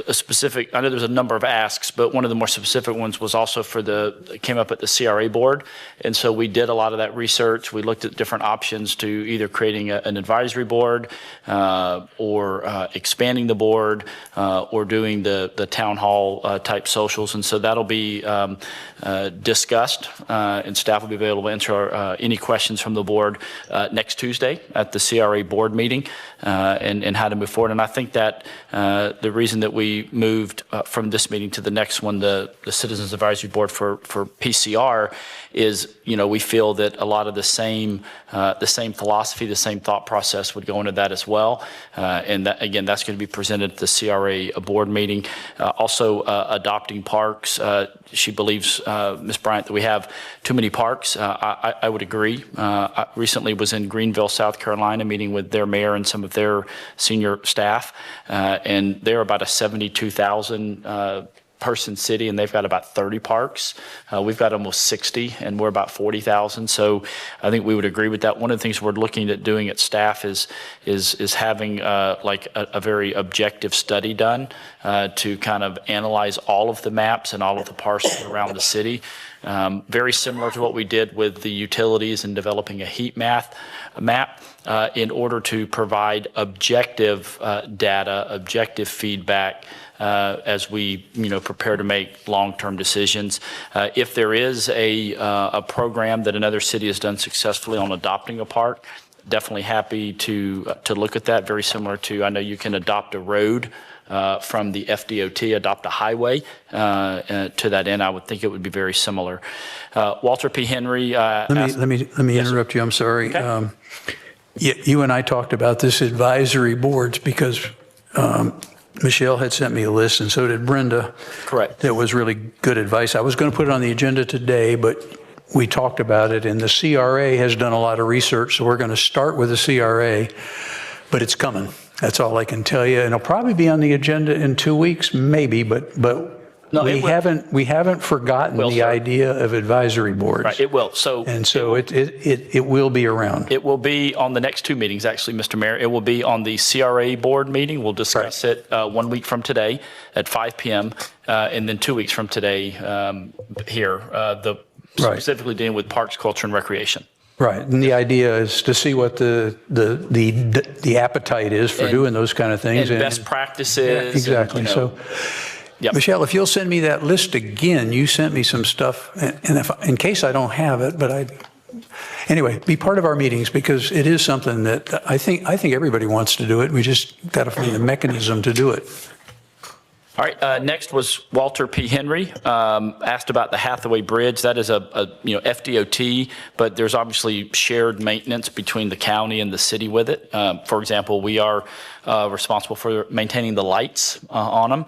S: a specific, I know there's a number of asks, but one of the more specific ones was also came up at the CRA board. And so we did a lot of that research. We looked at different options to either creating an advisory board or expanding the board or doing the town hall type socials. And so that'll be discussed and staff will be available to answer any questions from the board next Tuesday at the CRA board meeting and how to move forward. And I think that the reason that we moved from this meeting to the next one, the Citizens Advisory Board for PCR, is we feel that a lot of the same philosophy, the same thought process would go into that as well. And that, again, that's going to be presented at the CRA board meeting. Also, adopting parks. She believes, Ms. Bryant, that we have too many parks. I would agree. I recently was in Greenville, South Carolina, meeting with their mayor and some of their senior staff, and they're about a 72,000 person city, and they've got about 30 parks. We've got almost 60, and we're about 40,000. So I think we would agree with that. One of the things we're looking at doing at staff is having like a very objective study done to kind of analyze all of the maps and all of the parcels around the city. Very similar to what we did with the utilities and developing a heat map in order to provide objective data, objective feedback as we prepare to make long-term decisions. If there is a program that another city has done successfully on adopting a park, definitely happy to look at that. Very similar to, I know you can adopt a road from the FDOT, adopt a highway to that end. I would think it would be very similar. Walter P. Henry.
A: Let me interrupt you. I'm sorry.
S: Okay.
A: You and I talked about this advisory boards because Michelle had sent me a list, and so did Brenda.
S: Correct.
A: That was really good advice. I was going to put it on the agenda today, but we talked about it, and the CRA has done a lot of research, so we're going to start with the CRA, but it's coming. That's all I can tell you. And it'll probably be on the agenda in 2 weeks, maybe, but
S: no,
A: we haven't forgotten the idea of advisory boards.
S: Right, it will.
A: It will be around.
S: It will be on the next two meetings, actually, Mr. Mayor. It will be on the CRA board meeting. We'll discuss it 1 week from today at 5 p.m. And then 2 weeks from today here, specifically dealing with parks, culture, and recreation.
A: Right, and the idea is to see what the appetite is for doing those kind of things.
S: And best practices.
A: Yeah, exactly. So, Michelle, if you'll send me that list again, you sent me some stuff, and if in case I don't have it, but anyway, be part of our meetings because it is something that I think everybody wants to do it. We just got to find a mechanism to do it.
S: All right. Next was Walter P. Henry, asked about the Hathaway Bridge. That is a FDOT, but there's obviously shared maintenance between the county and the city with it. For example, we are responsible for maintaining the lights on them.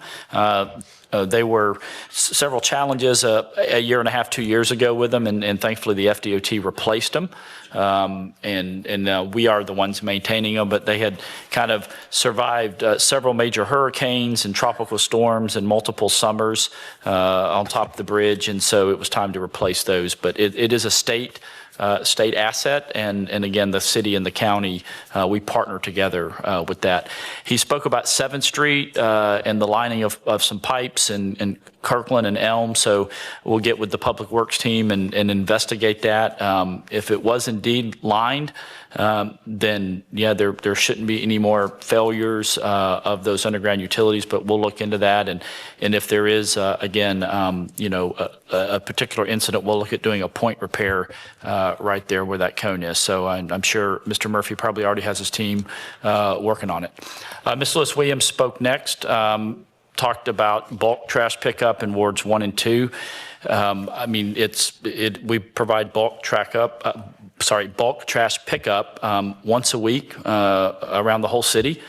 S: There were several challenges a year and a half, 2 years ago with them, and thankfully the FDOT replaced them. And we are the ones maintaining them, but they had kind of survived several major hurricanes and tropical storms and multiple summers on top of the bridge, and so it was time to replace those. But it is a state asset, and again, the city and the county, we partner together with that. He spoke about 7th Street and the lining of some pipes in Kirkland and Elm, so we'll get with the Public Works team and investigate that. If it was indeed lined, then there shouldn't be any more failures of those underground utilities, but we'll look into that. And if there is, again, a particular incident, we'll look at doing a point repair right there where that cone is. So I'm sure Mr. Murphy probably already has his team working on it. Ms. Lewis Williams spoke next, talked about bulk trash pickup in wards 1 and 2. We provide bulk bulk trash pickup once a week around the whole city.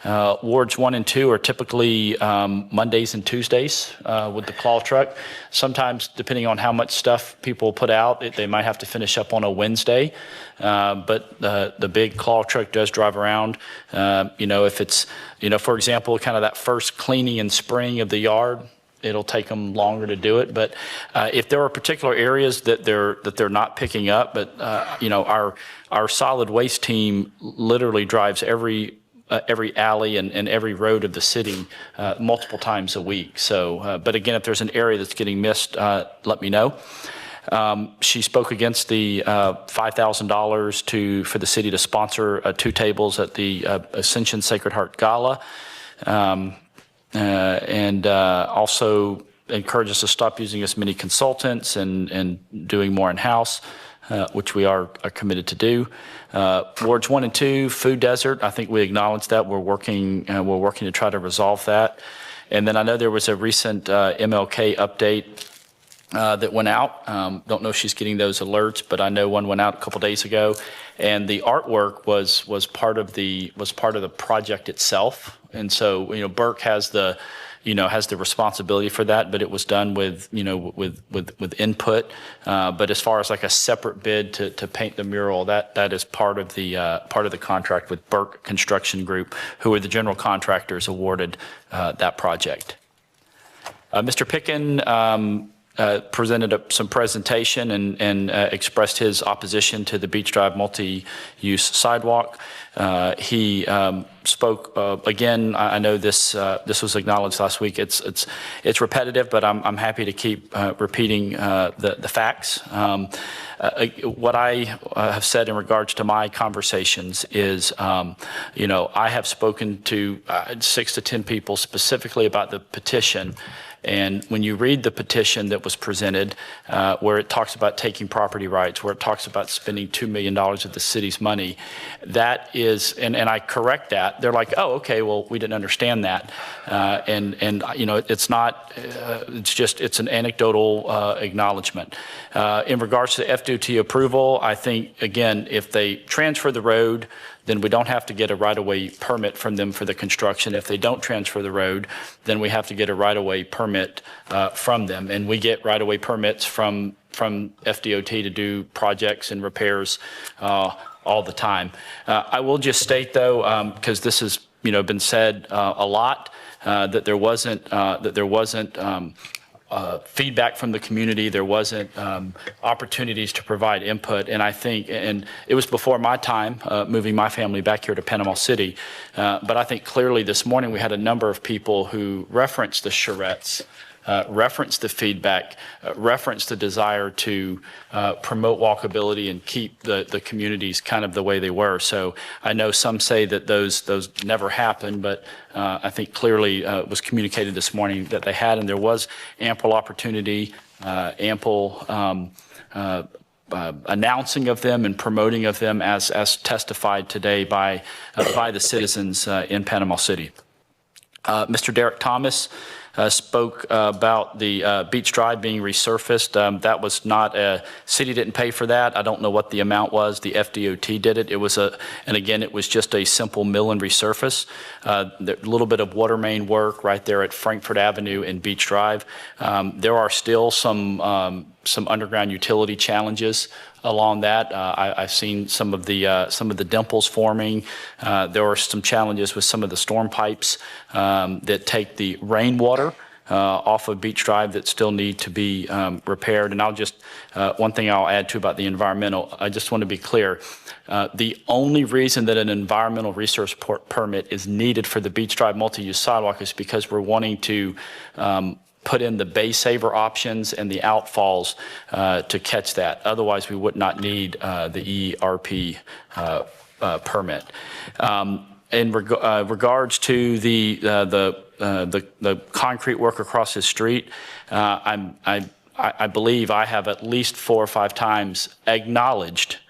S: Wards 1 and 2 are typically Mondays and Tuesdays with the claw truck. Sometimes, depending on how much stuff people put out, they might have to finish up on a Wednesday. But the big claw truck does drive around. If it's, for example, kind of that first cleaning and spraying of the yard, it'll take them longer to do it. But if there are particular areas that they're not picking up, but our solid waste team literally drives every alley and every road of the city multiple times a week. So, but again, if there's an area that's getting missed, let me know. She spoke against the $5,000 for the city to sponsor 2 tables at the Ascension Sacred Heart Gala, and also encourage us to stop using as many consultants and doing more in-house, which we are committed to do. Wards 1 and 2, food desert. I think we acknowledge that. We're working to try to resolve that. And then I know there was a recent MLK update that went out. Don't know if she's getting those alerts, but I know one went out a couple days ago. And the artwork was part of the project itself. And so Burke has the responsibility for that, but it was done with input. But as far as like a separate bid to paint the mural, that is part of the contract with Burke Construction Group, who are the general contractors awarded that project. Mr. Picken presented some presentation and expressed his opposition to the Beach Drive multi-use sidewalk. He spoke again. I know this was acknowledged last week. It's repetitive, but I'm happy to keep repeating the facts. What I have said in regards to my conversations is, I have spoken to 6 to 10 people specifically about the petition. And when you read the petition that was presented, where it talks about taking property rights, where it talks about spending $2 million of the city's money, that is, and I correct that. They're like, oh, okay, well, we didn't understand that. It's not, it's an anecdotal acknowledgement. In regards to the FDOT approval, I think, again, if they transfer the road, then we don't have to get a right-of-way permit from them for the construction. If they don't transfer the road, then we have to get a right-of-way permit from them. And we get right-of-way permits from FDOT to do projects and repairs all the time. I will just state, though, because this has been said a lot, that there wasn't feedback from the community. There wasn't opportunities to provide input. And I think, and it was before my time moving my family back here to Panama City, but I think clearly this morning we had a number of people who referenced the charrettes, referenced the feedback, referenced the desire to promote walkability and keep the communities kind of the way they were. So I know some say that those never happened, but I think clearly it was communicated this morning that they had, and there was ample opportunity, ample announcing of them and promoting of them as testified today by the citizens in Panama City. Mr. Derek Thomas spoke about the Beach Drive being resurfaced. That was not city didn't pay for that. I don't know what the amount was. The FDOT did it. It was and again, it was just a simple mill and resurface. A little bit of water main work right there at Frankfurt Avenue and Beach Drive. There are still some underground utility challenges along that. I've seen some of the dimples forming. There are some challenges with some of the storm pipes that take the rainwater off of Beach Drive that still need to be repaired. And I'll just, one thing I'll add too about the environmental, I just want to be clear. The only reason that an environmental resource permit is needed for the Beach Drive multi-use sidewalk is because we're wanting to put in the bay saver options and the outfalls to catch that. Otherwise, we would not need the ERP permit. In regards to the concrete work across his street, I believe I have at least 4 or 5 times acknowledged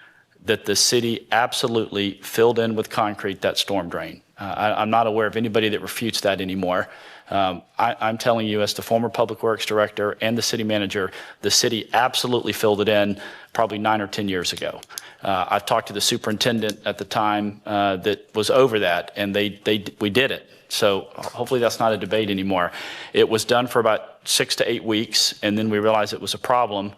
S: that the city absolutely filled in with concrete that storm drain. I'm not aware of anybody that refutes that anymore. I'm telling you, as the former Public Works Director and the city manager, the city absolutely filled it in probably 9 or 10 years ago. I've talked to the superintendent at the time that was over that, and we did it. So hopefully that's not a debate anymore. It was done for about 6 to 8 weeks, and then we realized it was a problem,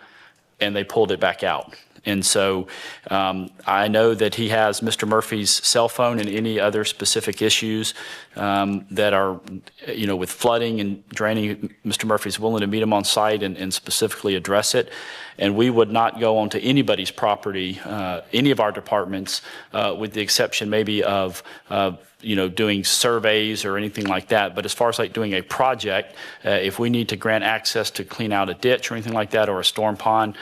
S: and they pulled it back out. And so I know that he has Mr. Murphy's cell phone and any other specific issues that are, with flooding and draining. Mr. Murphy's willing to meet him on site and specifically address it. And we would not go onto anybody's property, any of our departments, with the exception maybe of doing surveys or anything like that. But as far as like doing a project, if we need to grant access to clean out a ditch or anything like that, or a storm pond,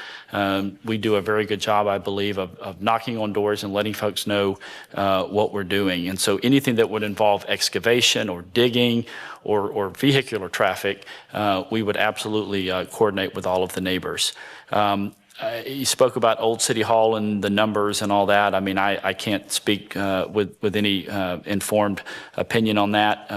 S: we do a very good job, I believe, of knocking on doors and letting folks know what we're doing. And so anything that would involve excavation or digging or vehicular traffic, we would absolutely coordinate with all of the neighbors. You spoke about Old City Hall and the numbers and all that. I mean, I can't speak with any informed opinion on that,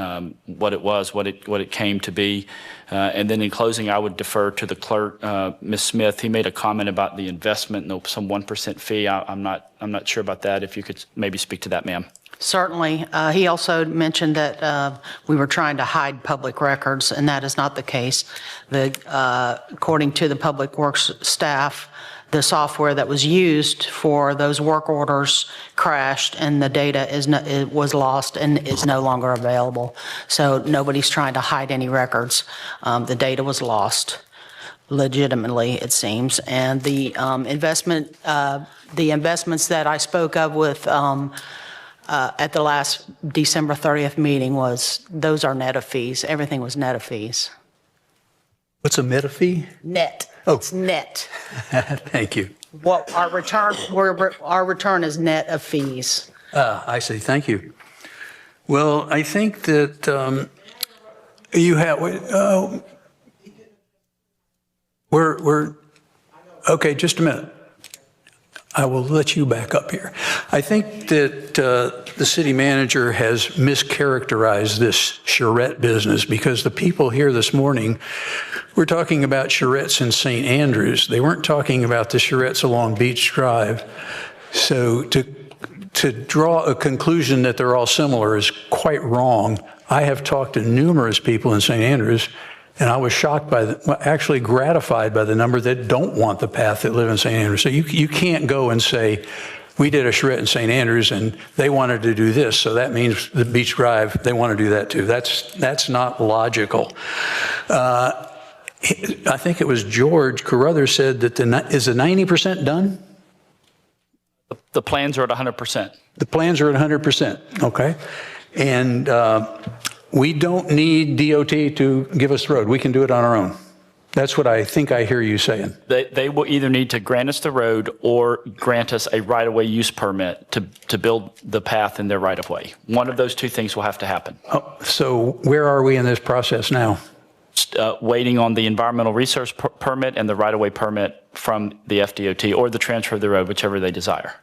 S: what it was, what it came to be. And then in closing, I would defer to the clerk, Ms. Smith. He made a comment about the investment and some 1% fee. I'm not sure about that. If you could maybe speak to that, ma'am.
O: Certainly. He also mentioned that we were trying to hide public records, and that is not the case. According to the Public Works staff, the software that was used for those work orders crashed, and the data was lost and is no longer available. So nobody's trying to hide any records. The data was lost legitimately, it seems. And the investments that I spoke of with at the last December 30th meeting those are net of fees. Everything was net of fees.
A: What's a meta fee?
O: Net.
A: Oh.
O: It's net.
A: Thank you.
O: What our return is net of fees.
A: I see. Thank you. Well, I think that you have, we're, okay, just a minute. I will let you back up here. I think that the city manager has mischaracterized this charrette business, because the people here this morning were talking about charrettes in St. Andrews. They weren't talking about the charrettes along Beach Drive. So to draw a conclusion that they're all similar is quite wrong. I have talked to numerous people in St. Andrews, and I was shocked actually gratified by the number that don't want the path that live in St. Andrews. So you can't go and say, we did a charrette in St. Andrews and they wanted to do this, so that means the Beach Drive, they want to do that too. That's not logical. I think it was George Carruthers said that is the 90% done?
S: The plans are at 100%.
A: The plans are at 100%, okay. And we don't need DOT to give us the road. We can do it on our own. That's what I think I hear you saying.
S: They will either need to grant us the road or grant us a right-of-way use permit to build the path in their right-of-way. One of those two things will have to happen.
A: Oh, so where are we in this process now?
S: Waiting on the environmental resource permit and the right-of-way permit from the FDOT, or the transfer of the road, whichever they desire.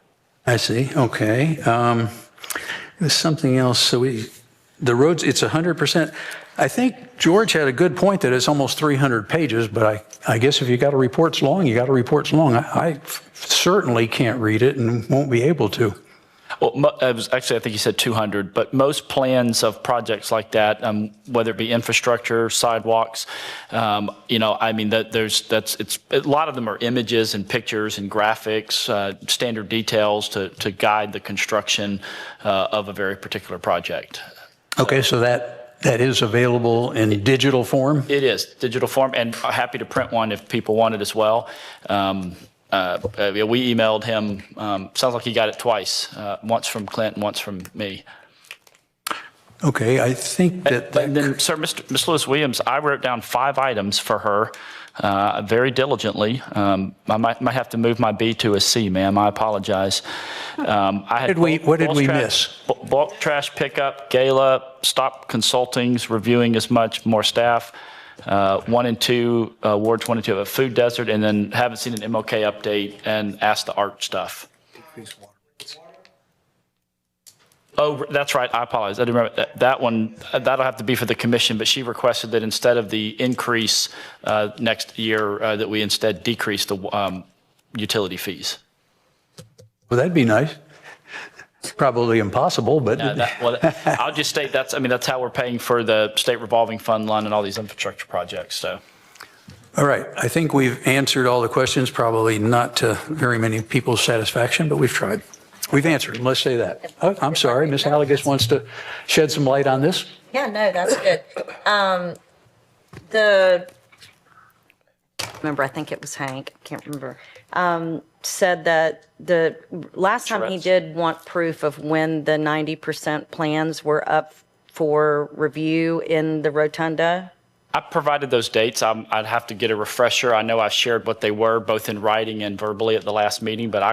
A: I see, okay. There's something else. So the roads, it's 100%. I think George had a good point that it's almost 300 pages, but I guess if you got a report's long, you got a report's long. I certainly can't read it and won't be able to.
S: Well, I think you said 200, but most plans of projects like that, whether it be infrastructure, sidewalks, a lot of them are images and pictures and graphics, standard details to guide the construction of a very particular project.
A: Okay, so that is available in digital form?
S: It is, digital form, and happy to print one if people want it as well. We emailed him, sounds like he got it twice, once from Clint and once from me.
A: Okay, I think that...
S: And then, sir, Ms. Lewis-Williams, I wrote down 5 items for her very diligently. I might have to move my B to a C, ma'am. I apologize. What did we miss? Bulk trash pickup, gala, stop consultings, reviewing as much, more staff. 1 and 2, wards 1 and 2 of a food desert, and then haven't seen an MLK update and asked the art stuff. Oh, that's right. I apologize. I didn't remember that one. That'll have to be for the commission, but she requested that instead of the increase next year, that we instead decrease the utility fees.
A: Well, that'd be nice. It's probably impossible, but.
S: Well, I'll just state that's how we're paying for the state revolving fund loan and all these infrastructure projects. So.
A: All right. I think we've answered all the questions, probably not to very many people's satisfaction, but we've tried. We've answered them. Let's say that. Oh, I'm sorry. Ms. Halligus wants to shed some light on this.
K: Yeah, no, that's good. Remember, I think it was Hank, I can't remember, said that the last time he did want proof of when the 90% plans were up for review in the rotunda.
S: I provided those dates. I'd have to get a refresher. I know I shared what they were, both in writing and verbally at the last meeting, but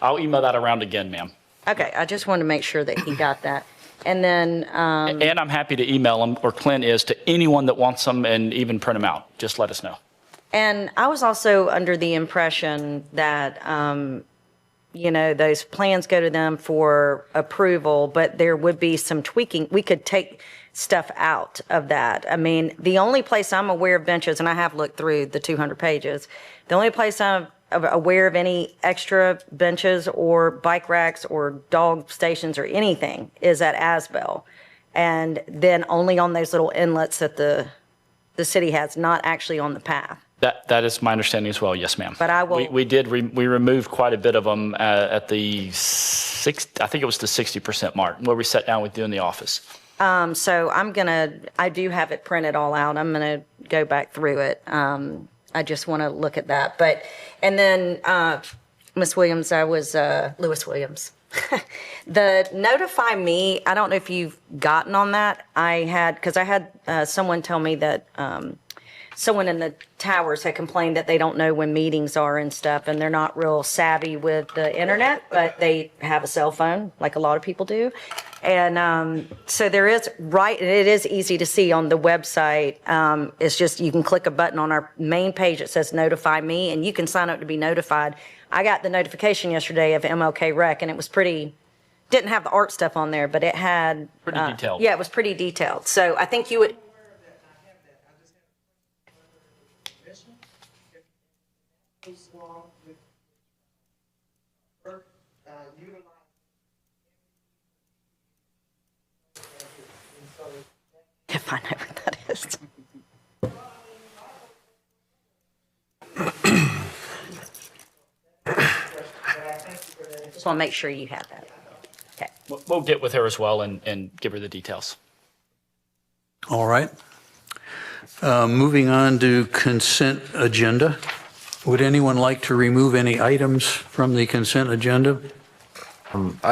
S: I'll email that around again, ma'am.
K: Okay, I just wanted to make sure that he got that. And then.
S: And I'm happy to email them, or Clint is, to anyone that wants them and even print them out. Just let us know.
K: And I was also under the impression that, those plans go to them for approval, but there would be some tweaking. We could take stuff out of that. I mean, the only place I'm aware of benches, and I have looked through the 200 pages, the only place I'm aware of any extra benches or bike racks or dog stations or anything is at Asbel. And then only on those little inlets that the city has, not actually on the path.
S: That is my understanding as well. Yes, ma'am.
K: But I will.
S: We removed quite a bit of them at the I think it was the 60% mark where we sat down with you in the office.
K: So I do have it printed all out. I'm going to go back through it. I just want to look at that. And then, Ms. Williams, Lewis Williams. The notify me, I don't know if you've gotten on that. Because I had someone tell me that someone in the towers had complained that they don't know when meetings are and stuff, and they're not real savvy with the internet, but they have a cell phone, like a lot of people do. And so there is, and it is easy to see on the website. It's just, you can click a button on our main page that says notify me, and you can sign up to be notified. I got the notification yesterday of MLK Rec, and it was didn't have the art stuff on there, but it had.
S: Pretty detailed.
K: Yeah, it was pretty detailed. So I think you would. If I know what that is. Just want to make sure you have that. Okay.
S: We'll get with her as well and give her the details.
A: All right. Moving on to consent agenda. Would anyone like to remove any items from the consent agenda?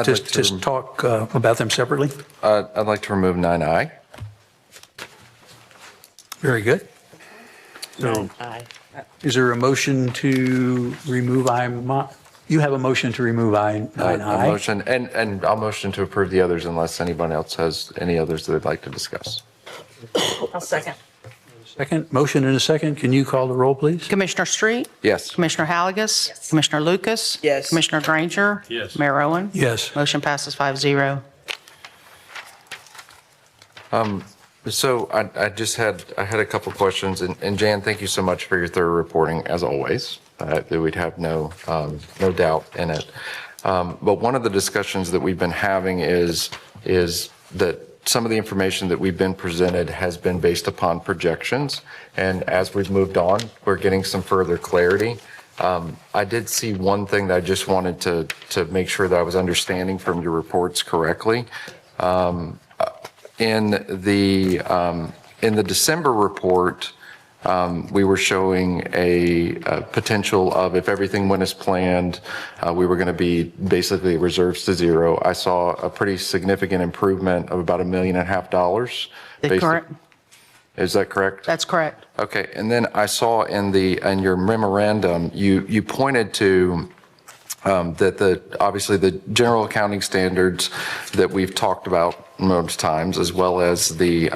A: Just talk about them separately.
D: I'd like to remove 9I.
A: Very good. So, is there a motion to remove you have a motion to remove 9I?
D: A motion, and I'll motion to approve the others unless anyone else has any others that they'd like to discuss.
K: I'll second.
A: Second, motion and a second. Can you call the roll, please?
O: Commissioner Street?
D: Yes.
O: Commissioner Halligus? Yes. Commissioner Lucas?
H: Yes.
O: Commissioner Granger?
I: Yes.
O: Mayor Owen?
A: Yes.
O: Motion passes 5-0.
D: So I had a couple questions, and Jan, thank you so much for your thorough reporting, as always. That we'd have no doubt in it. But one of the discussions that we've been having is that some of the information that we've been presented has been based upon projections, and as we've moved on, we're getting some further clarity. I did see one thing that I just wanted to make sure that I was understanding from your reports correctly. In the December report, we were showing a potential of, if everything went as planned, we were going to be basically reserves to zero. I saw a pretty significant improvement of about $1.5 million.
O: Correct.
D: Is that correct?
O: That's correct.
D: Okay, and then I saw in your memorandum, you pointed to that obviously the general accounting standards that we've talked about most times, as well as the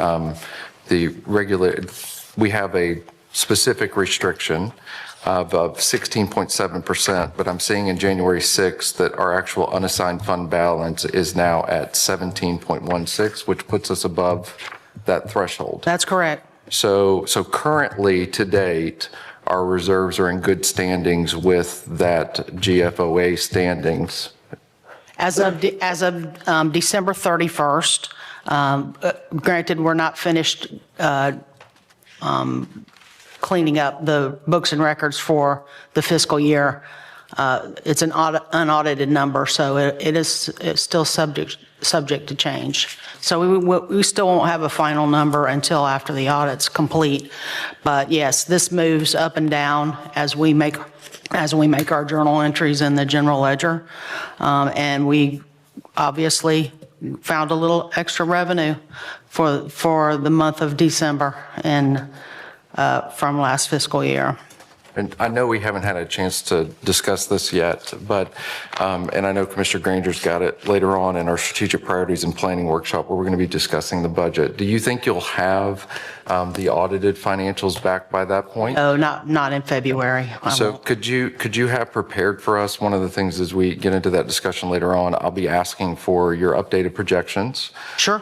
D: regular, we have a specific restriction of 16.7%, but I'm seeing in January 6th that our actual unassigned fund balance is now at 17.16, which puts us above that threshold.
O: That's correct.
D: So currently, to date, our reserves are in good standings with that GFOA standings.
O: As of December 31st, granted, we're not finished cleaning up the books and records for the fiscal year. It's an unaudited number, so it's still subject to change. So we still won't have a final number until after the audit's complete. But yes, this moves up and down as we make our journal entries in the general ledger. And we obviously found a little extra revenue for the month of December and from last fiscal year.
D: And I know we haven't had a chance to discuss this yet, but, and I know Commissioner Granger's got it later on in our strategic priorities and planning workshop where we're going to be discussing the budget. Do you think you'll have the audited financials back by that point?
O: Oh, not in February.
D: So could you have prepared for us, one of the things as we get into that discussion later on, I'll be asking for your updated projections.
O: Sure.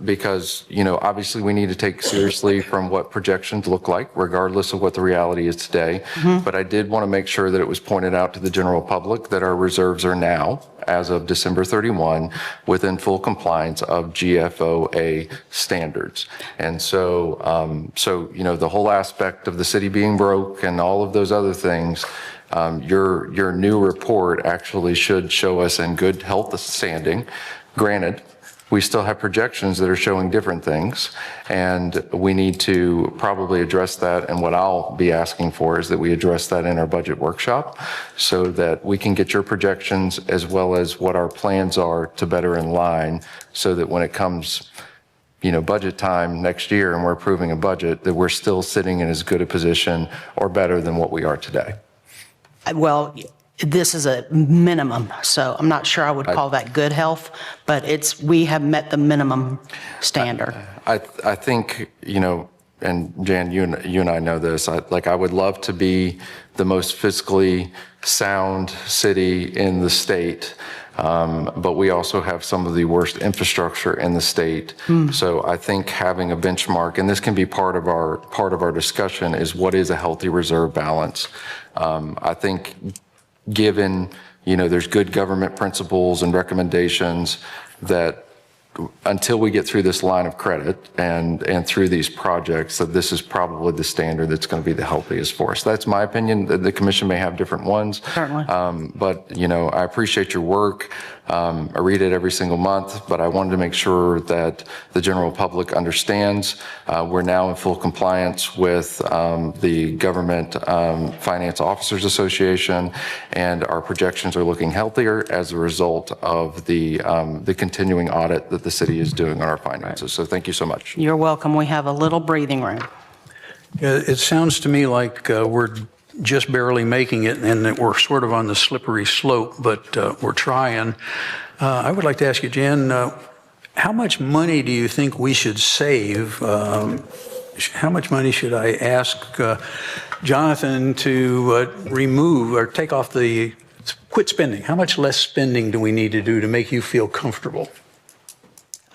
D: Because, obviously we need to take seriously from what projections look like, regardless of what the reality is today. But I did want to make sure that it was pointed out to the general public that our reserves are now, as of December 31, within full compliance of GFOA standards. And so, the whole aspect of the city being broke and all of those other things, your new report actually should show us in good health standing. Granted, we still have projections that are showing different things, and we need to probably address that. And what I'll be asking for is that we address that in our budget workshop so that we can get your projections as well as what our plans are to better in line, so that when it comes budget time next year and we're approving a budget, that we're still sitting in as good a position or better than what we are today.
O: Well, this is a minimum, so I'm not sure I would call that good health, but we have met the minimum standard.
D: I think, and Jan, you and I know this, I would love to be the most fiscally sound city in the state. But we also have some of the worst infrastructure in the state. So I think having a benchmark, and this can be part of our discussion, is what is a healthy reserve balance. I think given, there's good government principles and recommendations that until we get through this line of credit and through these projects, that this is probably the standard that's going to be the healthiest for us. That's my opinion. The commission may have different ones.
O: Certainly.
D: But, I appreciate your work. I read it every single month, but I wanted to make sure that the general public understands. We're now in full compliance with the Government Finance Officers Association, and our projections are looking healthier as a result of the continuing audit that the city is doing on our finances. So thank you so much.
O: You're welcome. We have a little breathing room.
A: It sounds to me like we're just barely making it and that we're sort of on the slippery slope, but we're trying. I would like to ask you, Jan, how much money do you think we should save? How much money should I ask Jonathan to remove or take off quit spending? How much less spending do we need to do to make you feel comfortable?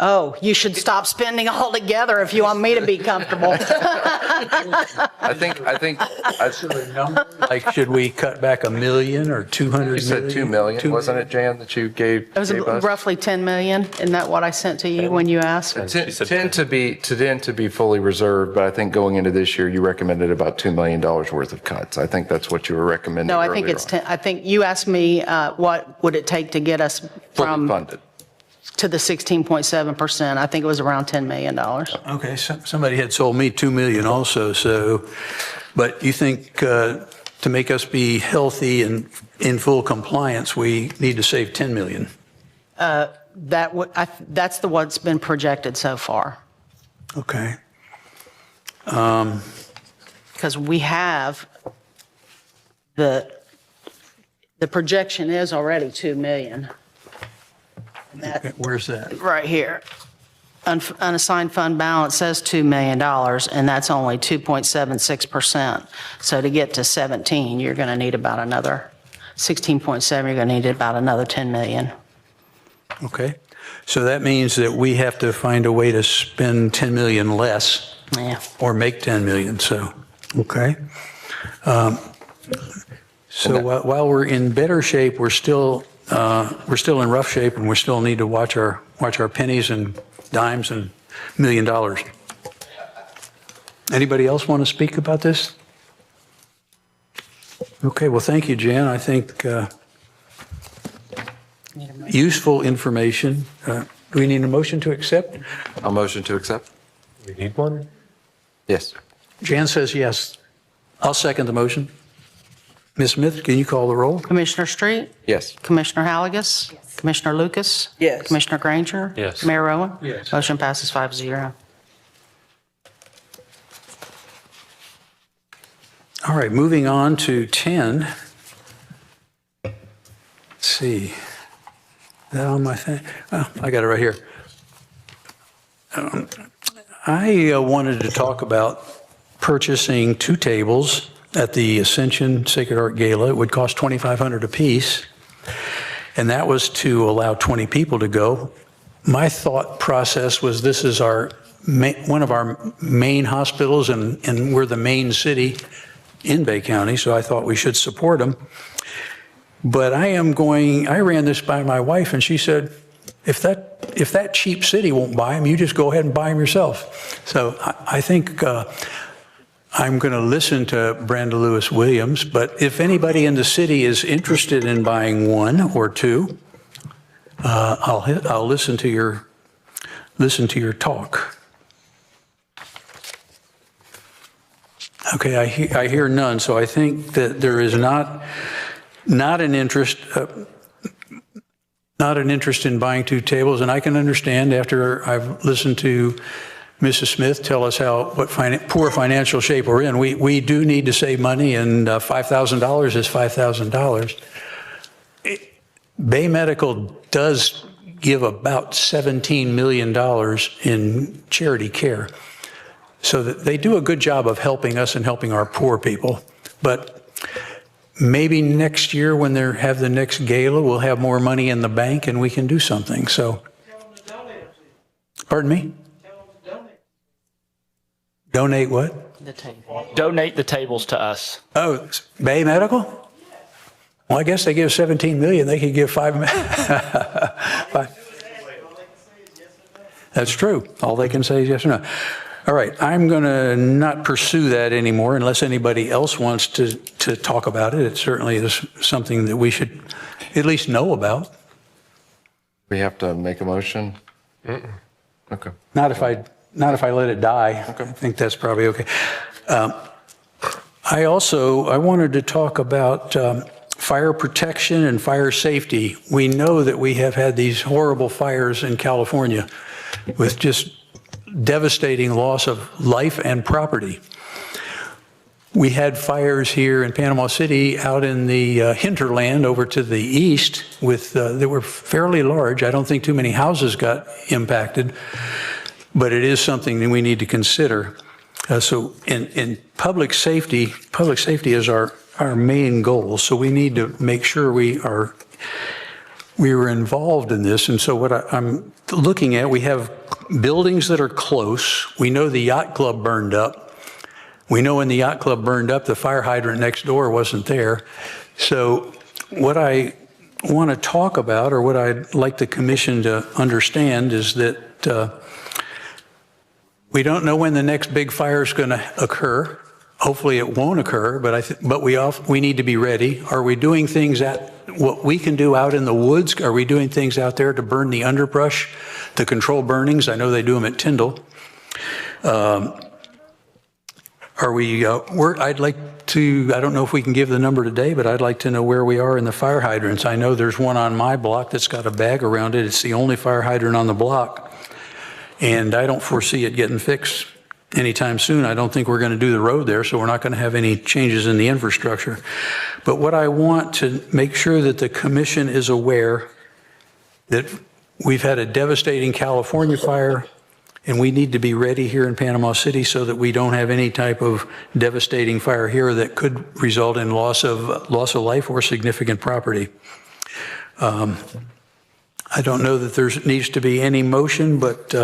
O: Oh, you should stop spending altogether if you want me to be comfortable.
D: I think
A: like, should we cut back $1 million or 200
D: you said $2 million, wasn't it, Jan, that you gave
O: It was
D: us?
O: roughly 10 million. Isn't that what I sent to you when you asked?
D: Tend to be fully reserved, but I think going into this year, you recommended about $2 million worth of cuts. I think that's what you were recommending.
O: No, I think it's 10. I think you asked me what would it take to get us from
D: funded
O: to the 16.7%. I think it was around $10 million.
A: Okay, somebody had sold me $2 million also. So, but you think to make us be healthy and in full compliance, we need to save $10 million?
O: That's what's been projected so far.
A: Okay.
O: Because we have the projection is already $2 million.
A: Where's that?
O: Right here. unassigned fund balance says $2 million, and that's only 2.76%. So to get to 17, you're going to need about another 16.7, you're going to need about another 10 million.
A: Okay. So that means that we have to find a way to spend 10 million less or make 10 million. So, okay. So while we're in better shape, we're still in rough shape, and we still need to watch our pennies and dimes and $1 million. Anybody else want to speak about this? Okay, well, thank you, Jan. I think useful information. Do we need a motion to accept?
D: I'll motion to accept.
L: We need one?
D: Yes.
A: Jan says yes. I'll second the motion. Ms. Smith, can you call the roll?
O: Commissioner Street?
D: Yes.
O: Commissioner Halligus? Yes. Commissioner Lucas?
H: Yes.
O: Commissioner Granger?
L: Yes.
O: Mayor Rowan?
A: Yes.
O: Motion passes 5-0.
A: All right, moving on to 10. Let's see. Is that on my thing? Oh, I got it right here. I wanted to talk about purchasing 2 tables at the Ascension Sacred Heart Gala. It would cost $2,500 apiece, and that was to allow 20 people to go. My thought process was this is one of our main hospitals, and we're the main city in Bay County, so I thought we should support them. But I ran this by my wife, and she said, if that cheap city won't buy them, you just go ahead and buy them yourself. So I think I'm going to listen to Brenda Lewis Williams, but if anybody in the city is interested in buying 1 or 2, I'll listen to your talk. Okay, I hear none, so I think that there is not an interest in buying 2 tables, and I can understand after I've listened to Mrs. Smith tell us what poor financial shape we're in. We do need to save money, and $5,000 is $5,000. Bay Medical does give about $17 million in charity care. So that they do a good job of helping us and helping our poor people. But maybe next year when they have the next gala, we'll have more money in the bank and we can do something. So, pardon me? Donate what?
S: Donate the tables to us.
A: Oh, Bay Medical? Well, I guess they give 17 million. They could give 5 million. That's true. All they can say is yes or no. All right, I'm going to not pursue that anymore unless anybody else wants to talk about it. It certainly is something that we should at least know about.
D: We have to make a motion? Okay.
A: Not if I let it die. Okay. I think that's probably okay. I wanted to talk about fire protection and fire safety. We know that we have had these horrible fires in California with just devastating loss of life and property. We had fires here in Panama City out in the hinterland over to the east that were fairly large. I don't think too many houses got impacted, but it is something that we need to consider. So in public safety is our main goal. So we need to make sure we were involved in this. And so what I'm looking at, we have buildings that are close. We know the yacht club burned up. We know when the yacht club burned up, the fire hydrant next door wasn't there. So what I want to talk about, or what I'd like the commission to understand, is that we don't know when the next big fire is going to occur. Hopefully it won't occur, but we need to be ready. Are we doing things what we can do out in the woods? Are we doing things out there to burn the underbrush, to control burnings? I know they do them at Tyndall. I'd like to, I don't know if we can give the number today, but I'd like to know where we are in the fire hydrants. I know there's one on my block that's got a bag around it. It's the only fire hydrant on the block. And I don't foresee it getting fixed anytime soon. I don't think we're going to do the road there, so we're not going to have any changes in the infrastructure. But what I want to make sure that the commission is aware that we've had a devastating California fire. and we need to be ready here in Panama City so that we don't have any type of devastating fire here that could result in loss of life or significant property. I don't know that there needs to be any motion, but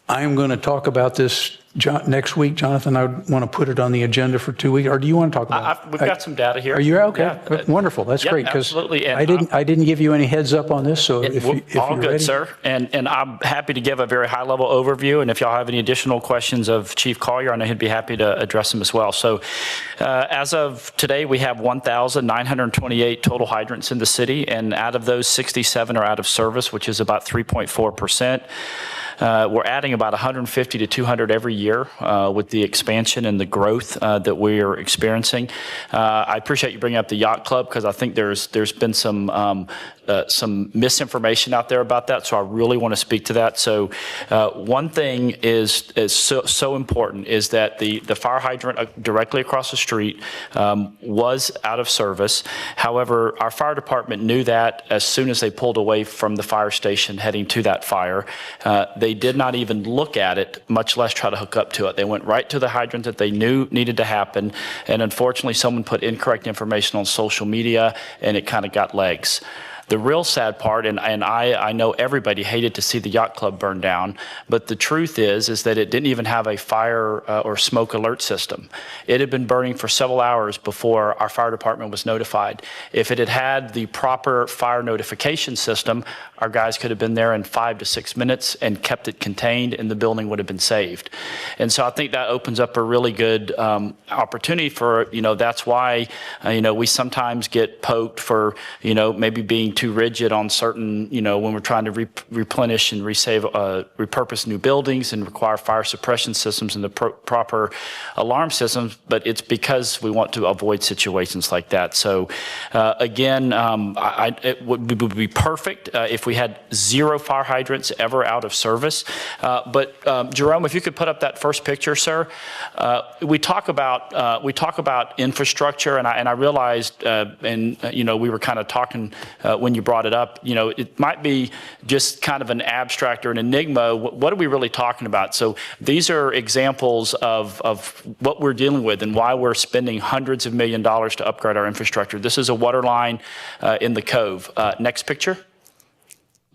A: I am going to talk about this next week. Jonathan, I want to put it on the agenda for 2 weeks. Or do you want to talk about it?
S: We've got some data here.
A: Are you okay?
S: Yeah.
A: Wonderful. That's
S: Yep,
A: great.
S: absolutely. And
A: I didn't give you any heads up on this, so if
S: all
A: you're
S: good,
A: ready.
S: sir. And I'm happy to give a very high-level overview. And if y'all have any additional questions of Chief Collier, I know he'd be happy to address them as well. So as of today, we have 1,928 total hydrants in the city. And out of those, 67 are out of service, which is about 3.4%. We're adding about 150 to 200 every year with the expansion and the growth that we are experiencing. I appreciate you bringing up the yacht club because I think there's been some misinformation out there about that, so I really want to speak to that. So one thing is so important is that the fire hydrant directly across the street was out of service. However, our fire department knew that as soon as they pulled away from the fire station heading to that fire. They did not even look at it, much less try to hook up to it. They went right to the hydrant that they knew needed to happen, and unfortunately someone put incorrect information on social media and it kind of got legs. The real sad part, and I know everybody hated to see the yacht club burn down, but the truth is that it didn't even have a fire or smoke alert system. It had been burning for several hours before our fire department was notified. If it had had the proper fire notification system, our guys could have been there in 5 to 6 minutes and kept it contained, and the building would have been saved. And so I think that opens up a really good opportunity for, that's why, we sometimes get poked for, maybe being too rigid on certain, when we're trying to replenish and repurpose new buildings and require fire suppression systems and the proper alarm systems, but it's because we want to avoid situations like that. So again, it would be perfect if we had 0 fire hydrants ever out of service. But Jerome, if you could put up that first picture, sir. We talk about infrastructure, and I realized, we were kind of talking when you brought it up. It might be just kind of an abstract or an enigma. What are we really talking about? So these are examples of what we're dealing with and why we're spending hundreds of millions of dollars to upgrade our infrastructure. This is a water line in the Cove. Next picture.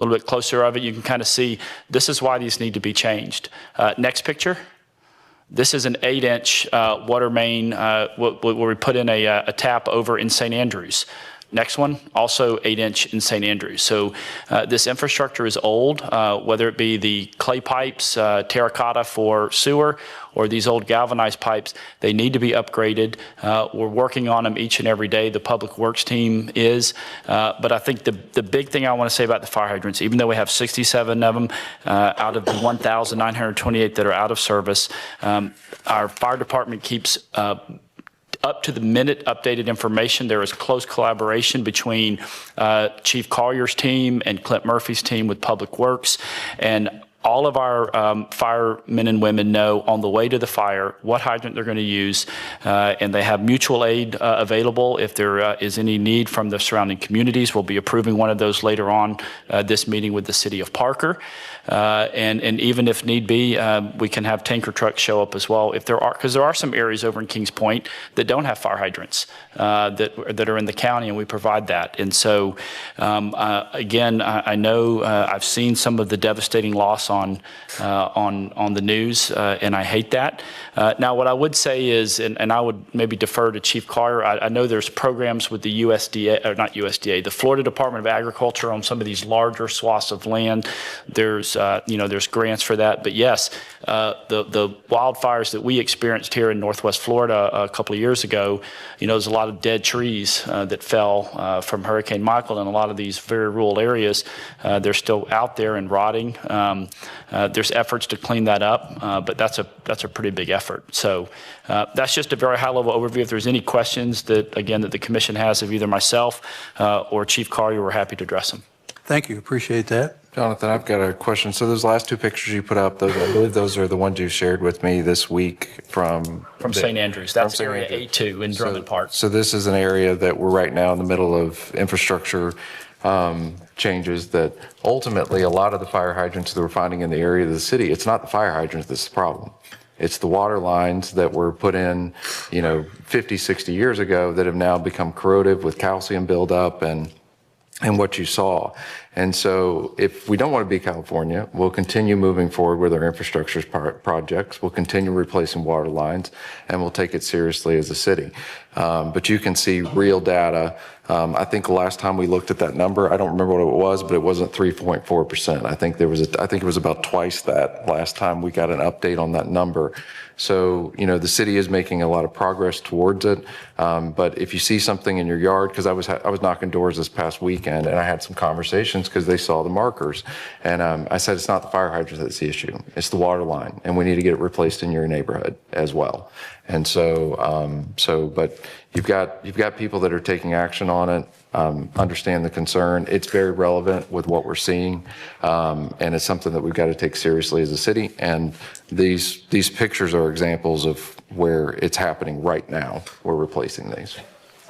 S: A little bit closer of it, you can kind of see this is why these need to be changed. Next picture. This is an 8-inch water main where we put in a tap over in St. Andrews. Next one, also 8-inch in St. Andrews. So this infrastructure is old, whether it be the clay pipes, terracotta for sewer, or these old galvanized pipes. They need to be upgraded. We're working on them each and every day. The Public Works team is. But I think the big thing I want to say about the fire hydrants, even though we have 67 of them out of the 1,928 that are out of service, our fire department keeps up to the minute updated information. There is close collaboration between Chief Collier's team and Clint Murphy's team with Public Works. And all of our firemen and women know on the way to the fire what hydrant they're going to use, and they have mutual aid available if there is any need from the surrounding communities. We'll be approving one of those later on this meeting with the City of Parker. And even if need be, we can have tanker trucks show up as well if there are, because there are some areas over in Kings Point that don't have fire hydrants that are in the county, and we provide that. And so, again, I know I've seen some of the devastating loss on the news, and I hate that. Now, what I would say is, and I would maybe defer to Chief Collier. I know there's programs with the USDA, or not USDA, the Florida Department of Agriculture on some of these larger swaths of land. There's grants for that. But yes, the wildfires that we experienced here in Northwest Florida a couple of years ago, there's a lot of dead trees that fell from Hurricane Michael, and a lot of these very rural areas, they're still out there and rotting. There's efforts to clean that up, but that's a pretty big effort. So that's just a very high-level overview. If there's any questions that the commission has of either myself or Chief Collier, we're happy to address them.
A: Thank you. Appreciate that.
D: Jonathan, I've got a question. So those last 2 pictures you put up, I believe those are the ones you shared with me this week from
S: St. Andrews. That's area A2 in Drummond Park.
D: So this is an area that we're right now in the middle of infrastructure changes that ultimately a lot of the fire hydrants that we're finding in the area of the city, it's not the fire hydrants that's the problem. It's the water lines that were put in, 50, 60 years ago that have now become corrosive with calcium buildup and what you saw. And so if we don't want to be California, we'll continue moving forward with our infrastructure projects. We'll continue replacing water lines, and we'll take it seriously as a city. But you can see real data. I think the last time we looked at that number, I don't remember what it was, but it wasn't 3.4%. I think it was about twice that last time we got an update on that number. So, the city is making a lot of progress towards it. But if you see something in your yard, because I was knocking doors this past weekend, and I had some conversations because they saw the markers. And I said, it's not the fire hydrant that's the issue. It's the water line, and we need to get it replaced in your neighborhood as well. And but you've got people that are taking action on it, understand the concern. It's very relevant with what we're seeing, and it's something that we've got to take seriously as a city. And these pictures are examples of where it's happening right now. We're replacing these.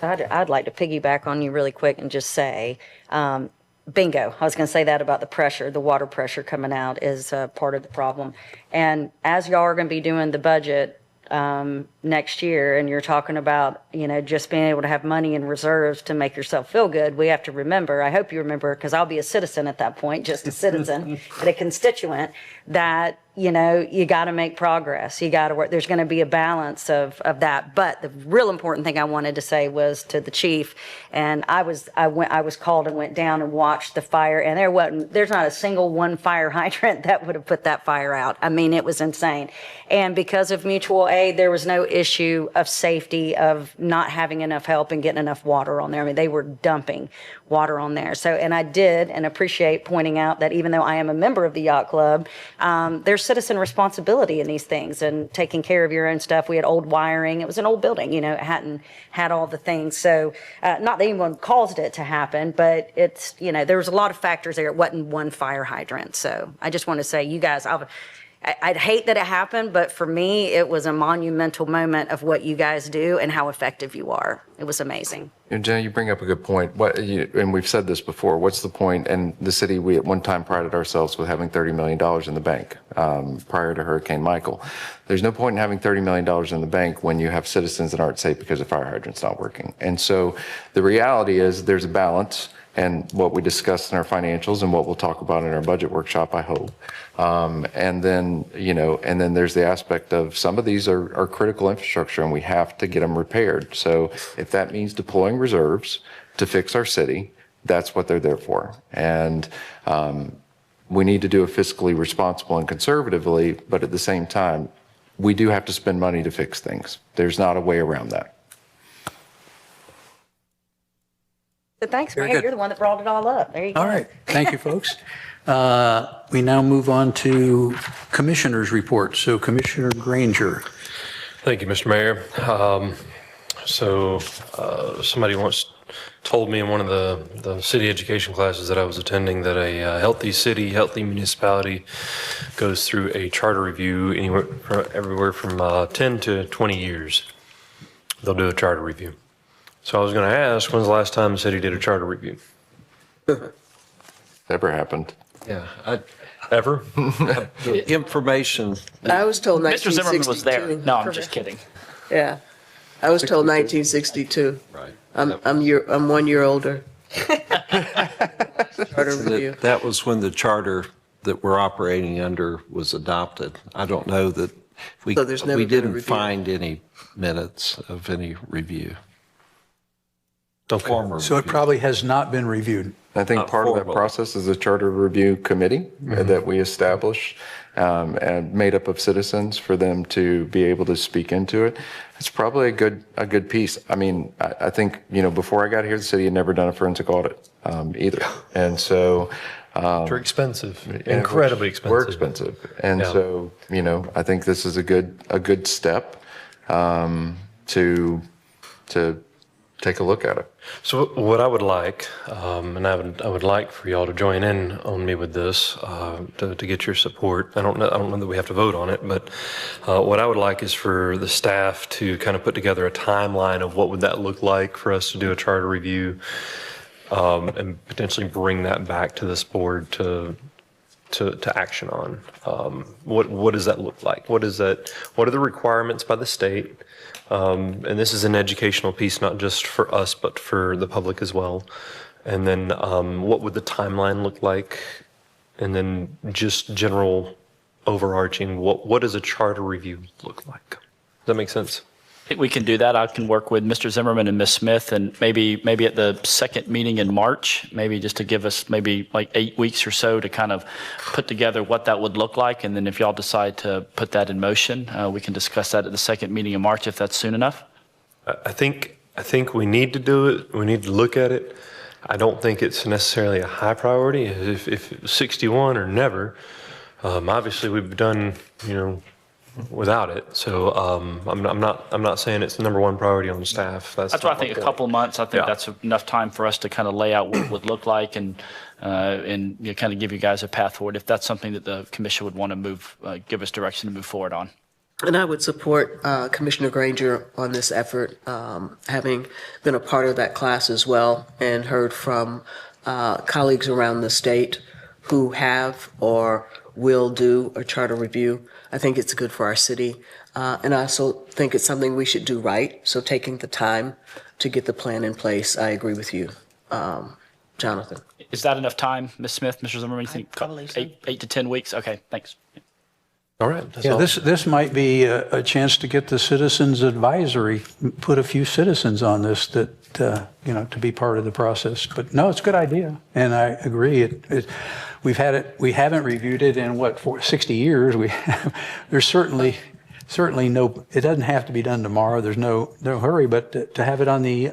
K: I'd like to piggyback on you really quick and just say, bingo. I was going to say that about the pressure. The water pressure coming out is part of the problem. And as y'all are going to be doing the budget next year, and you're talking about, just being able to have money in reserves to make yourself feel good, we have to remember, I hope you remember, because I'll be a citizen at that point, just a citizen, but a constituent, that, you got to make progress. You got to work. There's going to be a balance of that. But the real important thing I wanted to say was to the chief, and I was called and went down and watched the fire, and there's not a single one fire hydrant that would have put that fire out. I mean, it was insane. And because of mutual aid, there was no issue of safety of not having enough help and getting enough water on there. I mean, they were dumping water on there. So, and I did and appreciate pointing out that even though I am a member of the yacht club, there's citizen responsibility in these things and taking care of your own stuff. We had old wiring. It was an old building, it hadn't had all the things. So not that anyone caused it to happen, but it's, there was a lot of factors there. It wasn't one fire hydrant. So I just want to say, you guys, I'd hate that it happened, but for me, it was a monumental moment of what you guys do and how effective you are. It was amazing.
D: And Jenna, you bring up a good point. And we've said this before, what's the point? And the city, we at one time prided ourselves with having $30 million in the bank prior to Hurricane Michael. There's no point in having $30 million in the bank when you have citizens that aren't safe because the fire hydrant's not working. And so the reality is there's a balance. And what we discussed in our financials and what we'll talk about in our budget workshop, I hope. And then there's the aspect of some of these are critical infrastructure and we have to get them repaired. So if that means deploying reserves to fix our city, that's what they're there for. And we need to do it fiscally responsible and conservatively, but at the same time, we do have to spend money to fix things. There's not a way around that.
K: So thanks,
A: Very
K: Mayor.
A: good.
K: You're the one that brought it all up. There you go.
A: All right. Thank you, folks. We now move on to commissioners' reports. So Commissioner Granger.
L: Thank you, Mr. Mayor. Somebody once told me in one of the city education classes that I was attending that a healthy city, healthy municipality goes through a charter review everywhere from 10 to 20 years. They'll do a charter review. So I was going to ask, when's the last time the city did a charter review?
D: Never happened.
L: Yeah. Ever?
M: The information.
H: I was told
S: Mr.
H: 1962.
S: Zimmerman was there. No, I'm just kidding.
H: Yeah, I was told 1962.
M: Right.
H: I'm 1 year older. Charter review.
M: That was when the charter that we're operating under was adopted. I don't know that
H: So there's never
M: we
H: been a
M: didn't
H: review.
M: find any minutes of any review.
L: Okay.
A: So it probably has not been reviewed.
D: I think part of that process is a charter review committee that we established and made up of citizens for them to be able to speak into it. It's probably a good piece. I mean, I think, before I got here, the city had never done a forensic audit either. And so
L: They're expensive, incredibly expensive.
D: We're expensive. And so, I think this is a good step to take a look at it.
L: So what I would like, and I would like for y'all to join in on me with this, to get your support. I don't know that we have to vote on it, but what I would like is for the staff to kind of put together a timeline of what would that look like for us to do a charter review. and potentially bring that back to this board to action on. What does that look like? What are the requirements by the state? And this is an educational piece, not just for us, but for the public as well. And then what would the timeline look like? And then just general overarching, what does a charter review look like? Does that make sense?
S: I think we can do that. I can work with Mr. Zimmerman and Ms. Smith, and maybe at the second meeting in March, maybe just to give us maybe like 8 weeks or so to kind of put together what that would look like. And then if y'all decide to put that in motion, we can discuss that at the second meeting in March if that's soon enough.
L: I think we need to do it. We need to look at it. I don't think it's necessarily a high priority. If 61 or never, obviously we've done, without it. So I'm not saying it's the number one priority on staff.
S: That's why I think a couple of months. I think that's enough time for us to kind of lay out what it would look like and kind of give you guys a path forward if that's something that the commission would want to give us direction to move forward on.
H: And I would support Commissioner Granger on this effort, having been a part of that class as well and heard from colleagues around the state who have or will do a charter review. I think it's good for our city. And I also think it's something we should do right. So taking the time to get the plan in place, I agree with you, Jonathan.
S: Is that enough time, Ms. Smith, Mr. Zimmerman? You think
B: probably so.
S: 8 to 10 weeks? Okay, thanks.
L: All right.
A: Yeah, this might be a chance to get the Citizens Advisory, put a few citizens on this that, to be part of the process. But no, it's a good idea. And I agree. We haven't reviewed it in 60 years. There's certainly no, it doesn't have to be done tomorrow. There's no hurry, but to have it on the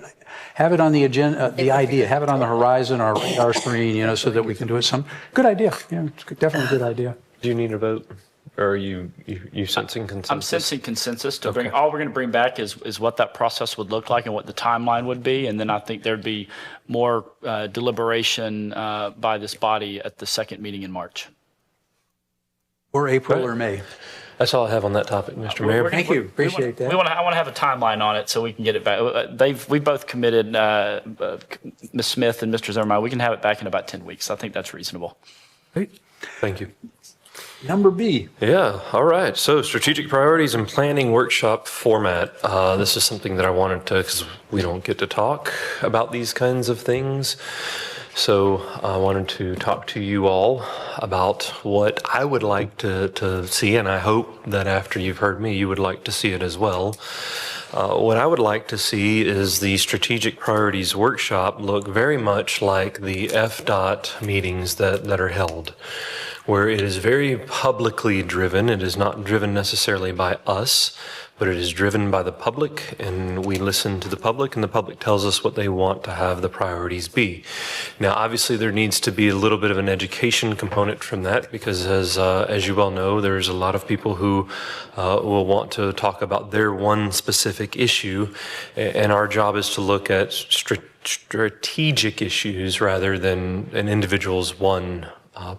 A: agenda, the idea, have it on the horizon, our radar screen, so that we can do it. Good idea. Yeah, it's definitely a good idea.
L: Do you need a vote? Or are you sensing consensus?
S: I'm sensing consensus to bring, all we're going to bring back is what that process would look like and what the timeline would be. And then I think there'd be more deliberation by this body at the second meeting in March.
A: Or April or May.
L: That's all I have on that topic, Mr. Mayor.
A: Thank you. Appreciate that.
S: I want to have a timeline on it so we can get it back. We both committed, Ms. Smith and Mr. Zimmerman, we can have it back in about 10 weeks. I think that's reasonable.
A: Great.
L: Thank you.
A: Number B.
L: Yeah, all right. So strategic priorities and planning workshop format. This is something that I wanted to, because we don't get to talk about these kinds of things. So I wanted to talk to you all about what I would like to see, and I hope that after you've heard me, you would like to see it as well. What I would like to see is the strategic priorities workshop look very much like the FDOT meetings that are held, where it is very publicly driven. It is not driven necessarily by us, but it is driven by the public, and we listen to the public, and the public tells us what they want to have the priorities be. Now, obviously, there needs to be a little bit of an education component from that, because as you well know, there's a lot of people who will want to talk about their one specific issue, and our job is to look at strategic issues rather than an individual's one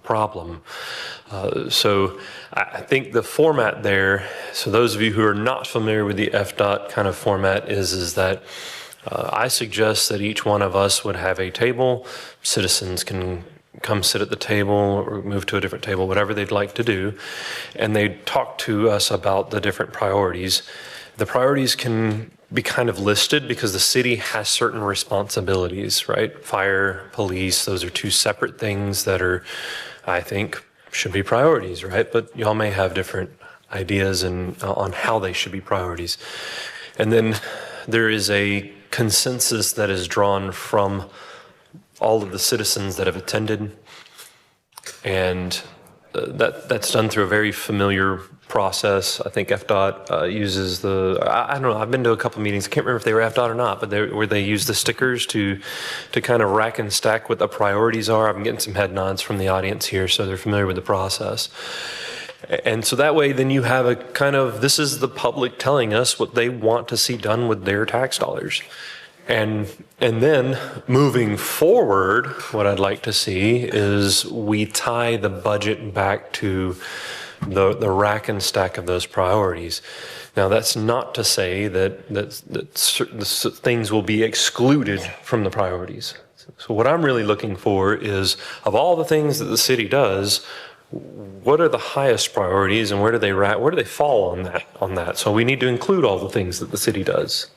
L: problem. So I think the format there, so those of you who are not familiar with the FDOT kind of format is that I suggest that each one of us would have a table. Citizens can come sit at the table or move to a different table, whatever they'd like to do. And they talk to us about the different priorities. The priorities can be kind of listed because the city has certain responsibilities, right? Fire, police, those are two separate things that are, I think, should be priorities, right? But y'all may have different ideas on how they should be priorities. And then there is a consensus that is drawn from all of the citizens that have attended. And that's done through a very familiar process. I think FDOT uses I don't know, I've been to a couple meetings, I can't remember if they were FDOT or not, but where they use the stickers to kind of rack and stack what the priorities are. I'm getting some head nods from the audience here, so they're familiar with the process. And so that way, then you have a kind of, this is the public telling us what they want to see done with their tax dollars. And then moving forward, what I'd like to see is we tie the budget back to the rack and stack of those priorities. Now, that's not to say that certain things will be excluded from the priorities. So what I'm really looking for is, of all the things that the city does, what are the highest priorities and where do they fall on that? So we need to include all the things that the city does.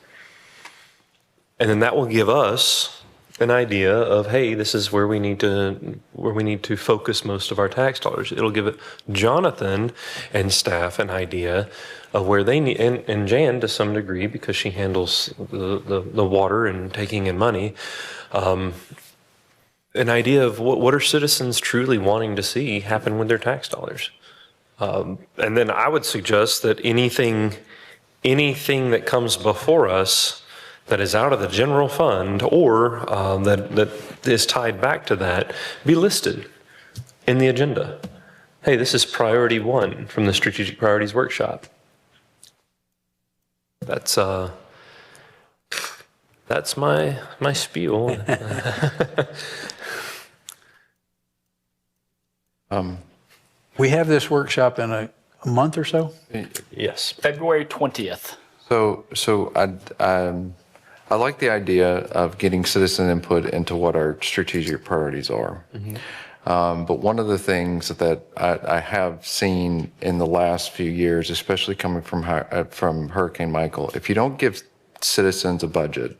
L: And then that will give us an idea of, hey, this is where we need to focus most of our tax dollars. It'll give Jonathan and staff an idea of where they need, and Jan to some degree, because she handles the water and taking in money, an idea of what are citizens truly wanting to see happen with their tax dollars. And then I would suggest that anything that comes before us that is out of the general fund or that is tied back to that be listed in the agenda. Hey, this is priority 1 from the Strategic Priorities Workshop. That's my spiel.
A: We have this workshop in a month or so?
L: Yes.
S: February 20th.
D: So I like the idea of getting citizen input into what our strategic priorities are. But one of the things that I have seen in the last few years, especially coming from Hurricane Michael, if you don't give citizens a budget,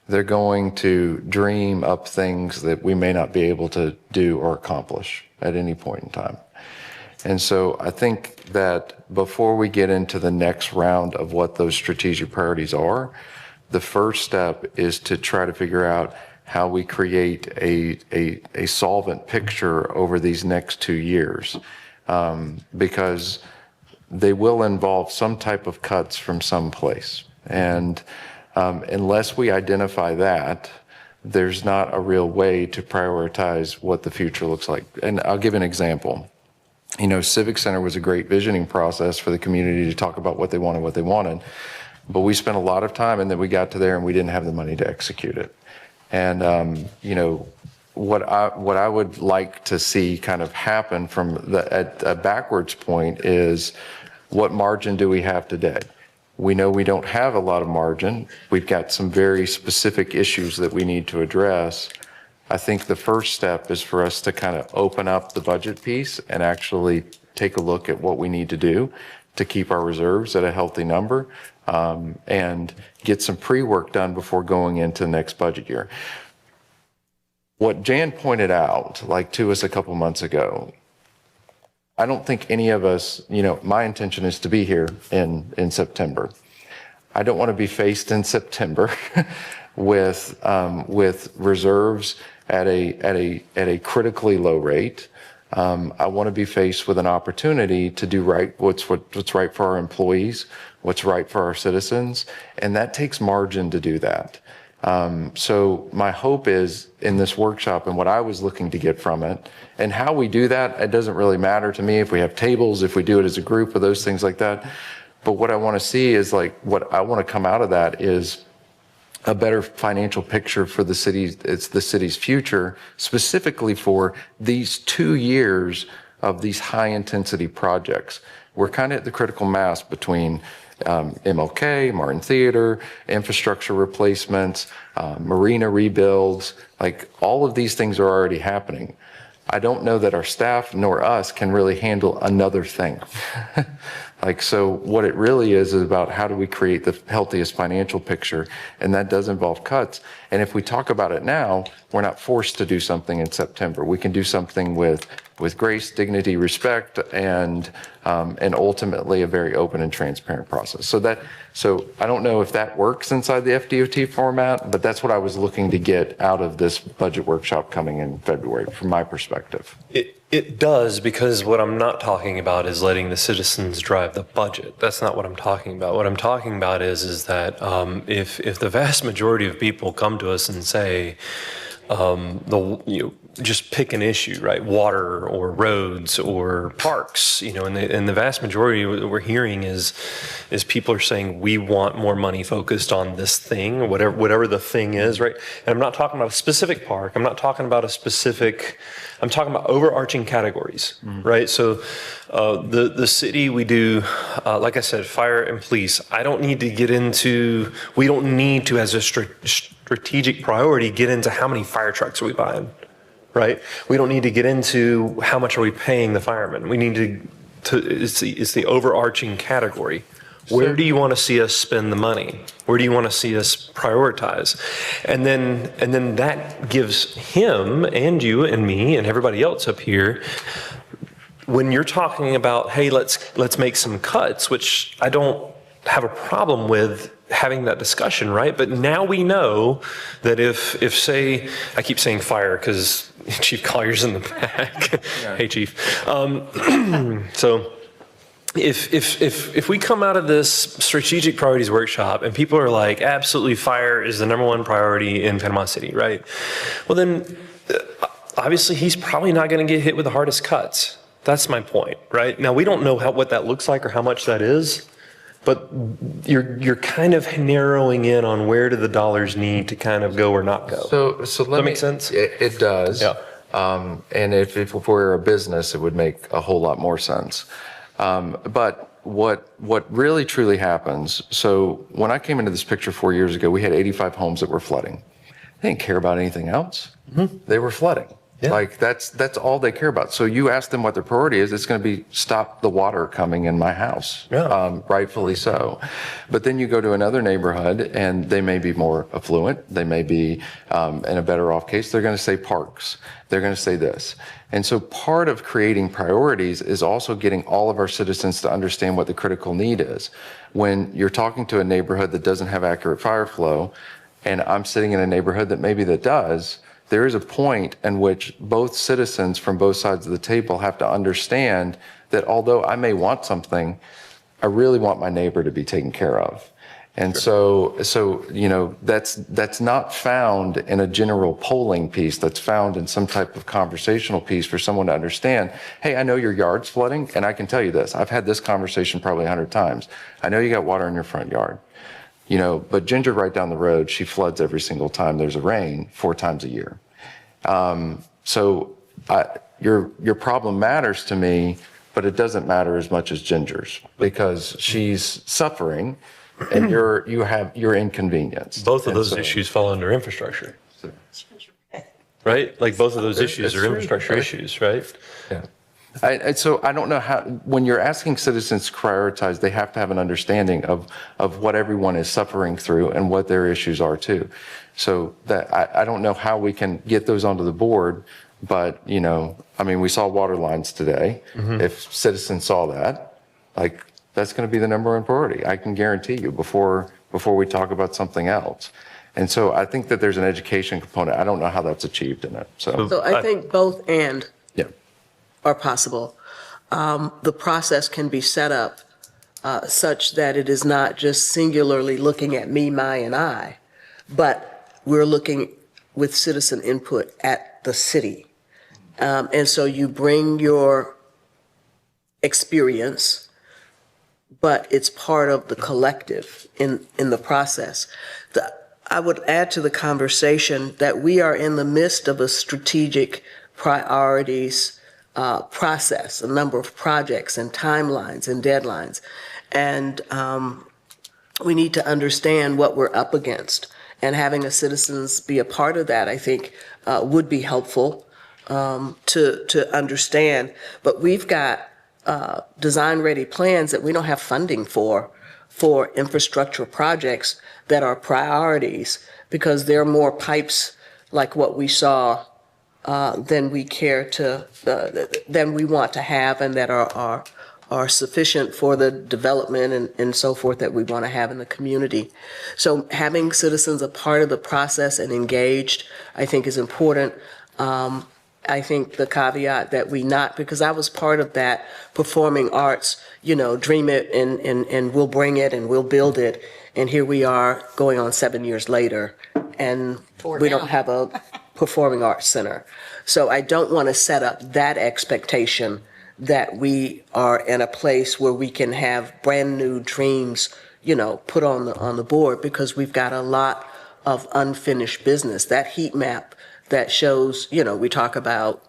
D: they're going to dream up things that we may not be able to do or accomplish at any point in time. And so I think that before we get into the next round of what those strategic priorities are, the first step is to try to figure out how we create a solvent picture over these next 2 years, because they will involve some type of cuts from some place. And unless we identify that, there's not a real way to prioritize what the future looks like. And I'll give an example. You know, Civic Center was a great visioning process for the community to talk about what they wanted. But we spent a lot of time, and then we got to there and we didn't have the money to execute it. And, you know, what I would like to see kind of happen from at a backwards point is, what margin do we have today? We know we don't have a lot of margin. We've got some very specific issues that we need to address. I think the first step is for us to kind of open up the budget piece and actually take a look at what we need to do to keep our reserves at a healthy number, and get some pre-work done before going into the next budget year. What Jan pointed out, like to us a couple months ago, I don't think any of us, you know, my intention is to be here in September. I don't want to be faced in September with reserves at a critically low rate. I want to be faced with an opportunity to do what's right for our employees, what's right for our citizens, and that takes margin to do that. So my hope is in this workshop, and what I was looking to get from it, and how we do that, it doesn't really matter to me if we have tables, if we do it as a group, or those things like that. But what I want to see is, like, what I want to come out of that is a better financial picture for the city's future, specifically for these 2 years of these high intensity projects. We're kind of at the critical mass between MLK, Martin Theater, infrastructure replacements, marina rebuilds, like all of these things are already happening. I don't know that our staff nor us can really handle another thing. Like, so what it really is about how do we create the healthiest financial picture, and that does involve cuts. And if we talk about it now, we're not forced to do something in September. We can do something with grace, dignity, respect, and ultimately a very open and transparent process. So I don't know if that works inside the FDOT format, but that's what I was looking to get out of this budget workshop coming in February, from my perspective.
L: It does, because what I'm not talking about is letting the citizens drive the budget. That's not what I'm talking about. What I'm talking about is that if the vast majority of people come to us and say, just pick an issue, right? Water or roads or parks, and the vast majority of what we're hearing is people are saying, we want more money focused on this thing, whatever the thing is, right? And I'm not talking about a specific park. I'm not talking about I'm talking about overarching categories, right? So the city, we do, like I said, fire and police. We don't need to, as a
T: strategic priority get into how many fire trucks are we buying, right? We don't need to get into how much are we paying the firemen. We need to it's the overarching category. Where do you want to see us spend the money? Where do you want to see us prioritize? And then that gives him and you and me and everybody else up here, when you're talking about, hey, let's make some cuts, which I don't have a problem with having that discussion, right? But now we know that if say, I keep saying fire because Chief Collier's in the back. Hey, Chief. So if we come out of this strategic priorities workshop and people are like, absolutely, fire is the #1 priority in Panama City, right? Well, then obviously he's probably not going to get hit with the hardest cuts. That's my point, right? Now, we don't know what that looks like or how much that is, but you're kind of narrowing in on where do the dollars need to kind of go or not go.
D: So
T: Does that make sense?
D: It does.
T: Yeah.
D: And if we're a business, it would make a whole lot more sense. But what really truly happens, so when I came into this picture 4 years ago, we had 85 homes that were flooding. They didn't care about anything else. Mm-hmm. They were flooding. Yeah. Like that's all they care about. So you ask them what their priority is, it's going to be stop the water coming in my house. Yeah. Rightfully so. But then you go to another neighborhood and they may be more affluent. They may be in a better off case. They're going to say parks. They're going to say this. And so part of creating priorities is also getting all of our citizens to understand what the critical need is. When you're talking to a neighborhood that doesn't have accurate fire flow, and I'm sitting in a neighborhood that does, there is a point in which both citizens from both sides of the table have to understand that although I may want something, I really want my neighbor to be taken care of. And so that's not found in a general polling piece. That's found in some type of conversational piece for someone to understand, hey, I know your yard's flooding, and I can tell you this. I've had this conversation probably 100 times. I know you got water in your front yard. But Ginger right down the road, she floods every single time there's a rain 4 times a year. Your problem matters to me, but it doesn't matter as much as Ginger's because she's suffering and you're inconvenienced.
T: Both of those issues fall under infrastructure, right? Like both of those issues are infrastructure issues, right?
D: Yeah. So I don't know how, when you're asking citizens to prioritize, they have to have an understanding of what everyone is suffering through and what their issues are too. So that I don't know how we can get those onto the board, but we saw water lines today. Mm-hmm. If citizens saw that, that's going to be the #1 priority. I can guarantee you before we talk about something else. And so I think that there's an education component. I don't know how that's achieved in it.
H: So I think both and are possible. The process can be set up such that it is not just singularly looking at me, my, and I, but we're looking with citizen input at the city. And so you bring your experience, but it's part of the collective in the process. I would add to the conversation that we are in the midst of a strategic priorities process, a number of projects and timelines and deadlines. And we need to understand what we're up against. And having the citizens be a part of that, I think, would be helpful to understand. But we've got design-ready plans that we don't have funding for infrastructure projects that are priorities because there are more pipes like what we saw than we than we want to have and that are sufficient for the development and so forth that we want to have in the community. So having citizens a part of the process and engaged, I think is important. I think the caveat that because I was part of that performing arts, dream it and we'll bring it and we'll build it. And here we are going on 7 years later and we don't have a performing arts center. So I don't want to set up that expectation that we are in a place where we can have brand new dreams, put on the board because we've got a lot of unfinished business. That heat map that shows, we talk about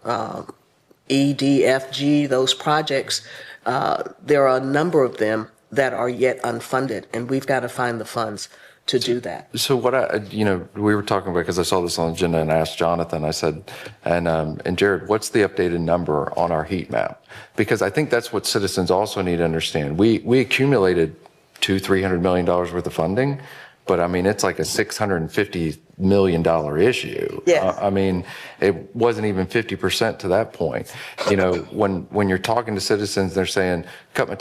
H: E, D, F, G, those projects, there are a number of them that are yet unfunded, and we've got to find the funds to do that.
D: So what we were talking about, because I saw this on the agenda and I asked Jonathan, I said, and Jared, what's the updated number on our heat map? Because I think that's what citizens also need to understand. We accumulated $200-300 million worth of funding, but I mean, it's like a $650 million issue.
H: Yes.
D: I mean, it wasn't even 50% to that point. You know, when you're talking to citizens, they're saying, cut my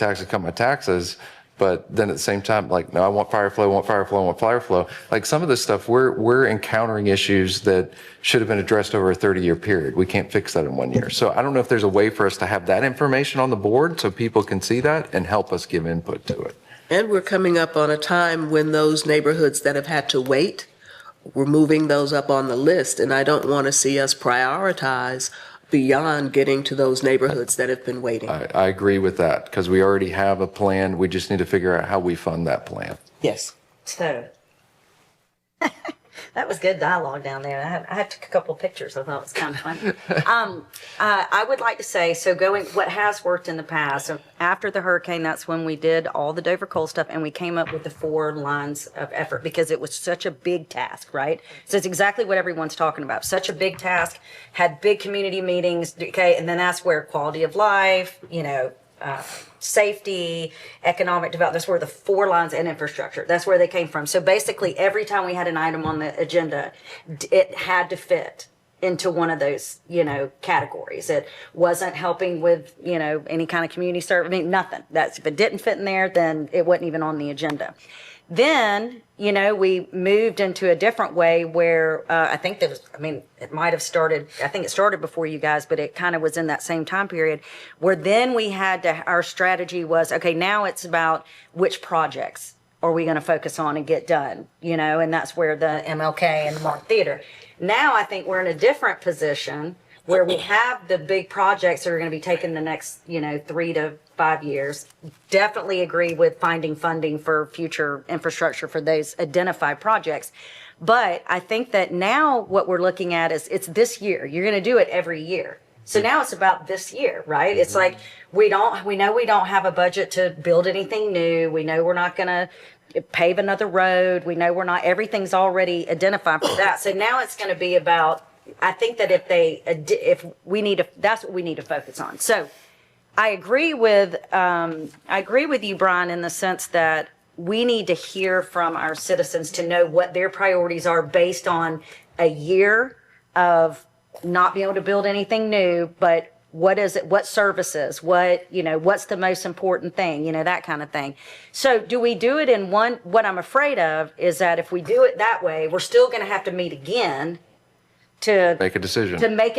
D: taxes. But then at the same time, like, no, I want fire flow, I want fire flow, I want fire flow. Like some of this stuff, we're encountering issues that should have been addressed over a 30-year period. We can't fix that in 1 year. So I don't know if there's a way for us to have that information on the board so people can see that and help us give input to it.
H: And we're coming up on a time when those neighborhoods that have had to wait, we're moving those up on the list. And I don't want to see us prioritize beyond getting to those neighborhoods that have been waiting.
D: I agree with that because we already have a plan. We just need to figure out how we fund that plan.
H: Yes.
K: So that was good dialogue down there. I took a couple of pictures. I thought it was kind of funny. I would like to say, so what has worked in the past, after the hurricane, that's when we did all the Dover Coal stuff and we came up with the 4 lines of effort because it was such a big task, right? So it's exactly what everyone's talking about. Such a big task, had big community meetings, okay, and then that's where quality of life, safety, economic development, that's where the 4 lines and infrastructure, that's where they came from. So basically every time we had an item on the agenda, it had to fit into one of those, categories. It wasn't helping with, any kind of community service, nothing. If it didn't fit in there, then it wasn't even on the agenda. Then, we moved into a different way where it might have started, I think it started before you guys, but it kind of was in that same time period where then our strategy was, okay, now it's about which projects are we going to focus on and get done, and that's where the MLK and the Mark Theater. Now I think we're in a different position where we have the big projects that are going to be taken the next, 3 to 5 years. Definitely agree with finding funding for future infrastructure for those identified projects. But I think that now what we're looking at is it's this year. You're going to do it every year. So now it's about this year, right? It's like we know we don't have a budget to build anything new. We know we're not going to pave another road. We know everything's already identified for that. So now it's going to be about, I think that that's what we need to focus on. So I agree with you, Brian, in the sense that we need to hear from our citizens to know what their priorities are based on a year of not being able to build anything new, but what is it? What services? What's the most important thing? That kind of thing. So do we do it in one? What I'm afraid of is that if we do it that way, we're still going to have to meet again to
D: make a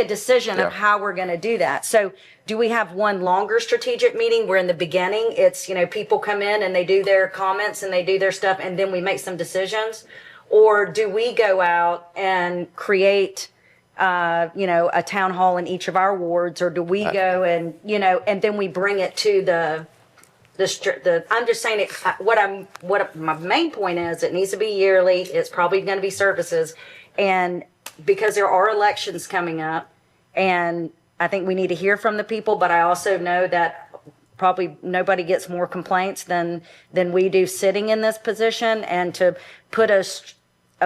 D: decision
K: of how we're going to do that. So do we have one longer strategic meeting where in the beginning it's, people come in and they do their comments and they do their stuff and then we make some decisions? Or do we go out and create a town hall in each of our wards, or do we go and, and then we bring it to I'm just saying it, what my main point is, it needs to be yearly. It's probably going to be services. And because there are elections coming up and I think we need to hear from the people, but I also know that probably nobody gets more complaints than we do sitting in this position, and to put a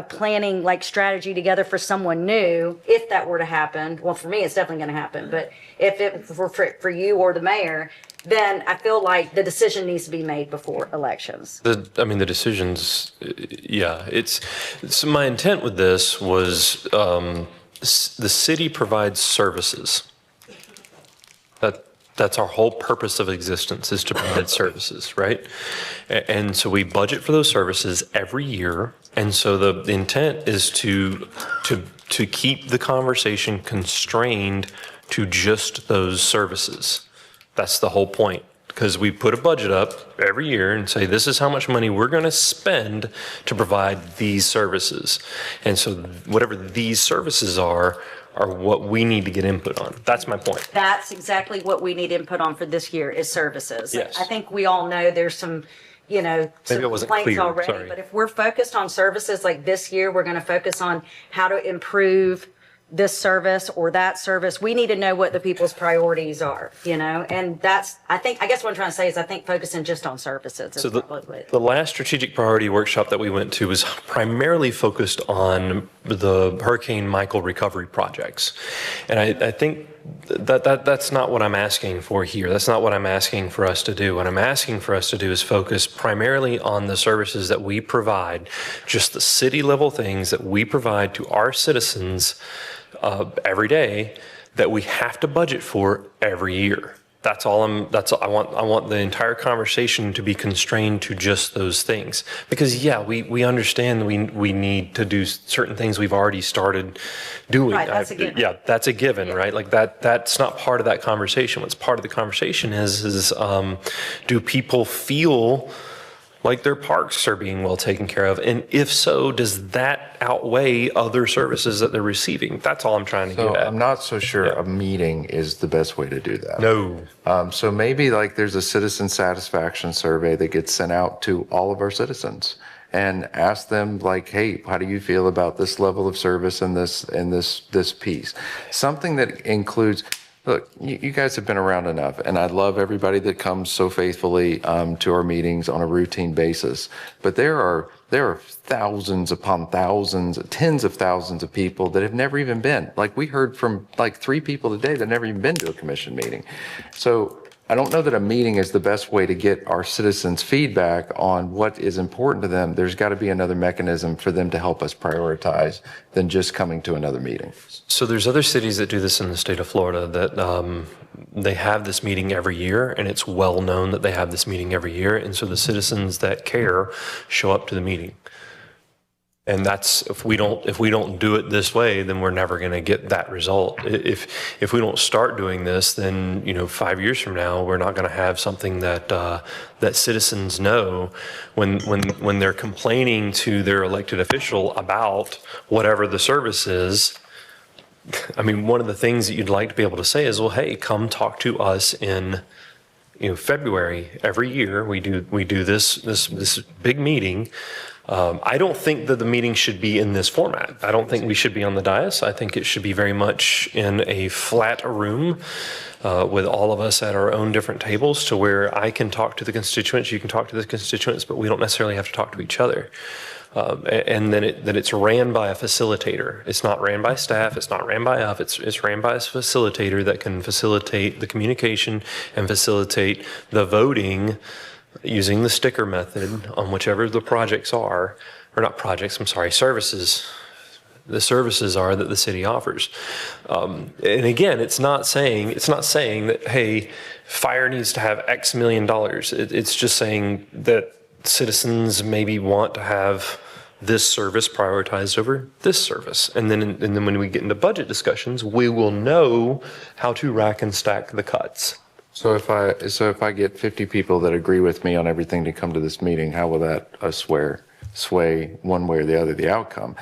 K: planning strategy together for someone new, if that were to happen. Well, for me, it's definitely going to happen. But if it for you or the mayor, then I feel like the decision needs to be made before elections.
L: The decisions, yeah. So my intent with this was the city provides services. That's our whole purpose of existence, is to provide services, right? And so we budget for those services every year. And so the intent is to keep the conversation constrained to just those services. That's the whole point, because we put a budget up every year and say, this is how much money we're going to spend to provide these services. And so whatever these services are what we need to get input on. That's my point.
K: That's exactly what we need input on for this year, is services.
L: Yes.
K: I think we all know there's some, some complaints already,
L: Sorry.
K: but if we're focused on services, like this year, we're going to focus on how to improve this service or that service. We need to know what the people's priorities are, you know? And that's, I guess what I'm trying to say is I think focusing just on services is
L: So
K: probably what.
L: the last strategic priority workshop that we went to was primarily focused on the Hurricane Michael recovery projects. And I think that's not what I'm asking for here. That's not what I'm asking for us to do. What I'm asking for us to do is focus primarily on the services that we provide, just the city level things that we provide to our citizens every day that we have to budget for every year. That's all I want the entire conversation to be constrained to just those things. Because yeah, we understand we need to do certain things we've already started doing.
K: Right, that's a given.
L: Yeah, that's a given, right? Like that's not part of that conversation. What's part of the conversation is do people feel like their parks are being well taken care of? And if so, does that outweigh other services that they're receiving? That's all I'm trying to
D: So
L: get at.
D: I'm not so sure a meeting is the best way to do that.
L: No.
D: So maybe like there's a citizen satisfaction survey that gets sent out to all of our citizens and ask them like, hey, how do you feel about this level of service and this piece? Something that includes, look, you guys have been around enough, and I love everybody that comes so faithfully to our meetings on a routine basis. But there are thousands upon thousands, tens of thousands of people that have never even been. Like we heard from like 3 people today that never even been to a commission meeting. So I don't know that a meeting is the best way to get our citizens' feedback on what is important to them. There's got to be another mechanism for them to help us prioritize than just coming to another meeting.
L: So there's other cities that do this in the state of Florida that they have this meeting every year, and it's well known that they have this meeting every year. And so the citizens that care show up to the meeting. And that's, if we don't do it this way, then we're never going to get that result. If we don't start doing this, then 5 years from now, we're not going to have something that that citizens know when they're complaining to their elected official about whatever the service is. I mean, one of the things that you'd like to be able to say is, well, hey, come talk to us in February every year. We do this big meeting. I don't think that the meeting should be in this format. I don't think we should be on the dais. I think it should be very much in a flat room with all of us at our own different tables, to where I can talk to the constituents, you can talk to the constituents, but we don't necessarily have to talk to each other. And then that it's ran by a facilitator. It's not ran by staff. It's not ran by us. It's ran by a facilitator that can facilitate the communication and facilitate the voting using the sticker method on whichever the projects are, or not projects, I'm sorry, services. The services are that the city offers. And again, it's not saying that, hey, fire needs to have X million dollars. It's just saying that citizens maybe want to have this service prioritized over this service. And then when we get into budget discussions, we will know how to rack and stack the cuts.
D: So if I get 50 people that agree with me on everything to come to this meeting, how will that sway one way or the other the outcome?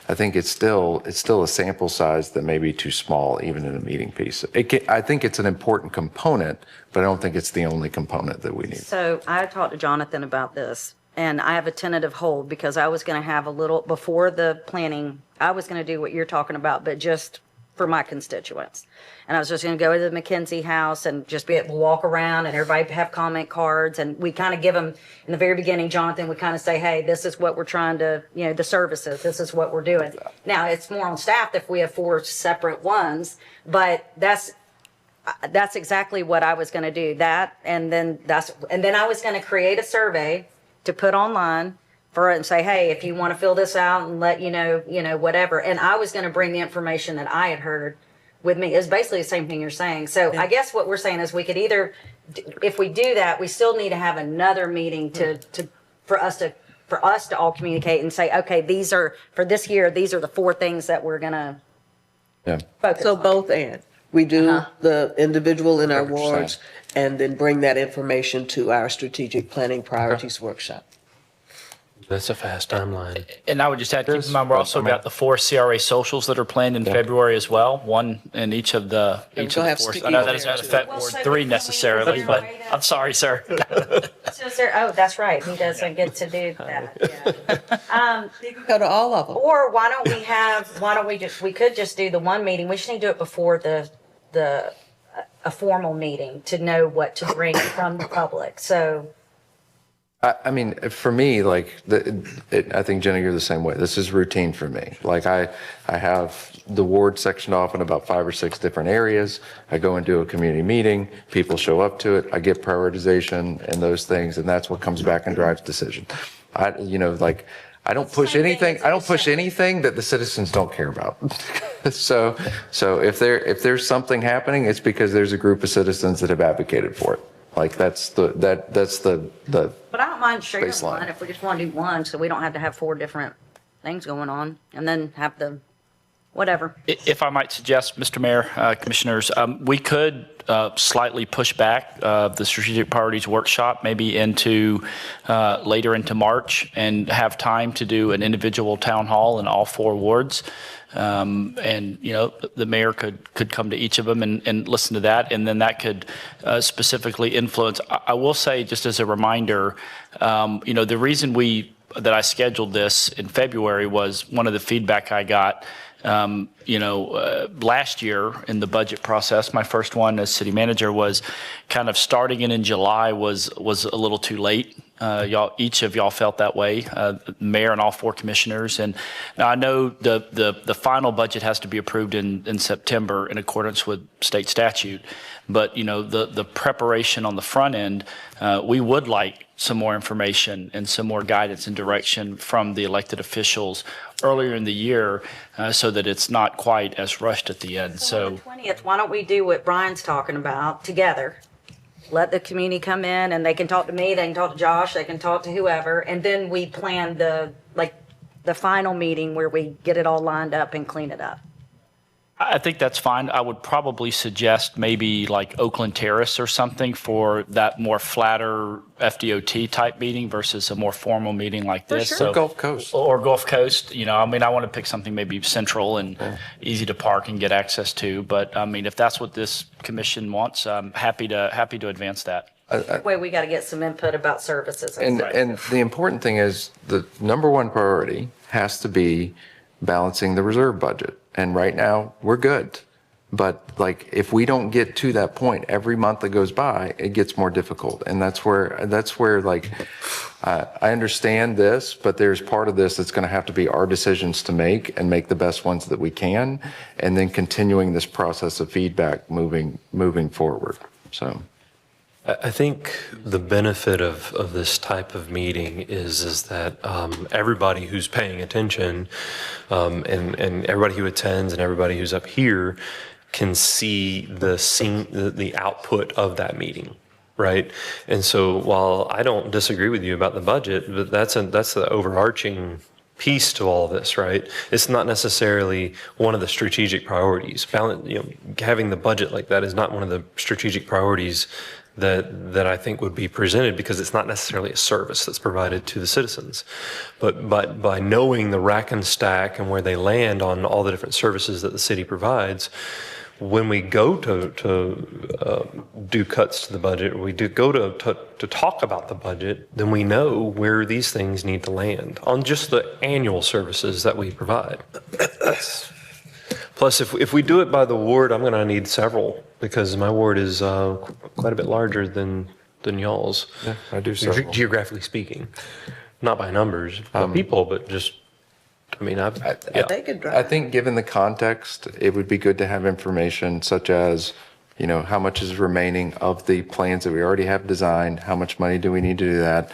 D: I think it's still a sample size that may be too small, even in a meeting piece. I think it's an important component, but I don't think it's the only component that we need.
K: So I talked to Jonathan about this, and I have a tentative hold because I was going to have a little, before the planning, I was going to do what you're talking about, but just for my constituents. And I was just going to go to the McKenzie house and just be able to walk around and everybody have comment cards. And we kind of give them, in the very beginning, Jonathan would kind of say, hey, this is what we're trying to, the services, this is what we're doing. Now, it's more on staff if we have 4 separate ones, but that's exactly what I was going to do. That, and then I was going to create a survey to put online for it and say, hey, if you want to fill this out and let whatever. And I was going to bring the information that I had heard with me. It's basically the same thing you're saying. So I guess what we're saying is we could either, if we do that, we still need to have another meeting for us to all communicate and say, okay, these are, for this year, these are the 4 things that we're going to focus
H: So
K: on.
H: both and. We do the individual in our
D: 100%.
H: wards and then bring that information to our strategic planning priorities workshop.
L: That's a fast timeline.
S: And I would just add, keep in mind, we're also got the 4 CRA socials that are planned in February as well, one in each of the,
H: we'll have
S: 4.
H: sticky
S: I know that
H: notes
S: doesn't
H: there,
S: affect Ward 3 necessarily, but I'm sorry, sir.
K: So is there, oh, that's right, he doesn't get to do that, yeah.
H: You can go to all of them.
K: Or why don't we could just do the one meeting, we just need to do it before a formal meeting to know what to bring from the public, so.
D: I mean, for me, like, I think, Jenna, you're the same way. This is routine for me. Like, I have the ward sectioned off in about 5 or 6 different areas. I go and do a community meeting. People show up to it. I get prioritization and those things, and that's what comes back and drives decision. I don't push anything. I don't push anything that the citizens don't care about. So if there's something happening, it's because there's a group of citizens that have advocated for it. Like that's the
K: But I don't mind sharing
D: baseline.
K: one if we just want to do one, so we don't have to have 4 different things going on, and then have the, whatever.
S: If I might suggest, Mr. Mayor, Commissioners, we could slightly push back the strategic priorities workshop maybe into later into March and have time to do an individual town hall in all 4 wards. And, you know, the mayor could come to each of them and listen to that, and then that could specifically influence. I will say, just as a reminder, you know, the reason that I scheduled this in February was one of the feedback I got last year in the budget process. My first one as city manager was kind of starting it in July was a little too late. Each of y'all felt that way, mayor and all 4 commissioners. And now I know the final budget has to be approved in September in accordance with state statute. But, you know, the preparation on the front end, we would like some more information and some more guidance and direction from the elected officials earlier in the year so that it's not quite as rushed at the end.
K: So on the 20th, why don't we do what Brian's talking about together? Let the community come in and they can talk to me, they can talk to Josh, they can talk to whoever, and then we plan the final meeting where we get it all lined up and clean it up.
S: I think that's fine. I would probably suggest maybe like Oakland Terrace or something for that more flatter FDOT type meeting versus a more formal meeting like this.
D: Sure. Or Gulf Coast.
S: Or Gulf Coast. You know, I mean, I want to pick something maybe central and easy to park and get access to. But I mean, if that's what this commission wants, I'm happy to advance that.
K: Way we got to get some input about services.
D: And the important thing is the number one priority has to be balancing the reserve budget. And right now we're good. But like, if we don't get to that point, every month that goes by, it gets more difficult. And that's where like, I understand this, but there's part of this that's going to have to be our decisions to make and make the best ones that we can. And then continuing this process of feedback moving forward. So.
L: I think the benefit of this type of meeting is that everybody who's paying attention and everybody who attends and everybody who's up here can see the output of that meeting, right? And so while I don't disagree with you about the budget, but that's the overarching piece to all of this, right? It's not necessarily one of the strategic priorities. Having the budget like that is not one of the strategic priorities that I think would be presented, because it's not necessarily a service that's provided to the citizens. But by knowing the rack and stack and where they land on all the different services that the city provides, when we go to do cuts to the budget, or we do go to talk about the budget, then we know where these things need to land on just the annual services that we provide. Plus, if we do it by the ward, I'm going to need several, because my ward is quite a bit larger than y'all's.
D: Yeah, I do several.
L: Geographically speaking, not by numbers, by people, but just. I mean,
D: I think given the context, it would be good to have information such as, you know, how much is remaining of the plans that we already have designed? How much money do we need to do that?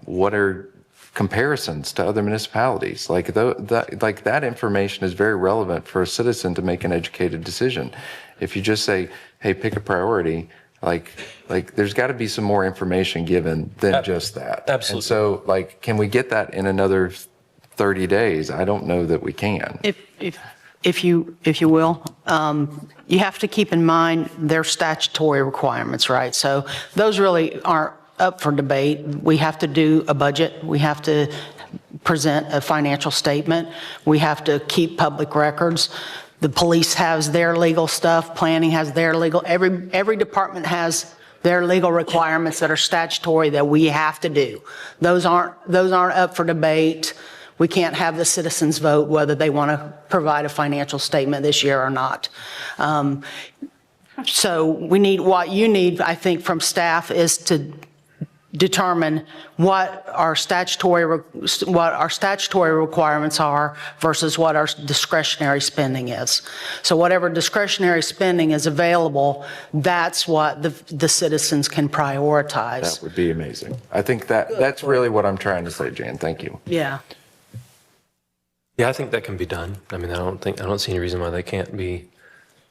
D: What are comparisons to other municipalities? Like that information is very relevant for a citizen to make an educated decision. If you just say, hey, pick a priority, like there's got to be some more information given than just that.
L: Absolutely.
D: And so, like, can we get that in another 30 days? I don't know that we can.
O: If you will, you have to keep in mind their statutory requirements, right? So those really aren't up for debate. We have to do a budget. We have to present a financial statement. We have to keep public records. The police has their legal stuff, planning has their legal, every department has their legal requirements that are statutory that we have to do. Those aren't up for debate. We can't have the citizens vote whether they want to provide a financial statement this year or not. So what you need, I think, from staff is to determine what our statutory requirements are versus what our discretionary spending is. So whatever discretionary spending is available, that's what the citizens can prioritize.
D: That would be amazing. I think that's really what I'm trying to say, Jan. Thank you.
O: Yeah.
L: Yeah, I think that can be done. I mean, I don't see any reason why they can't be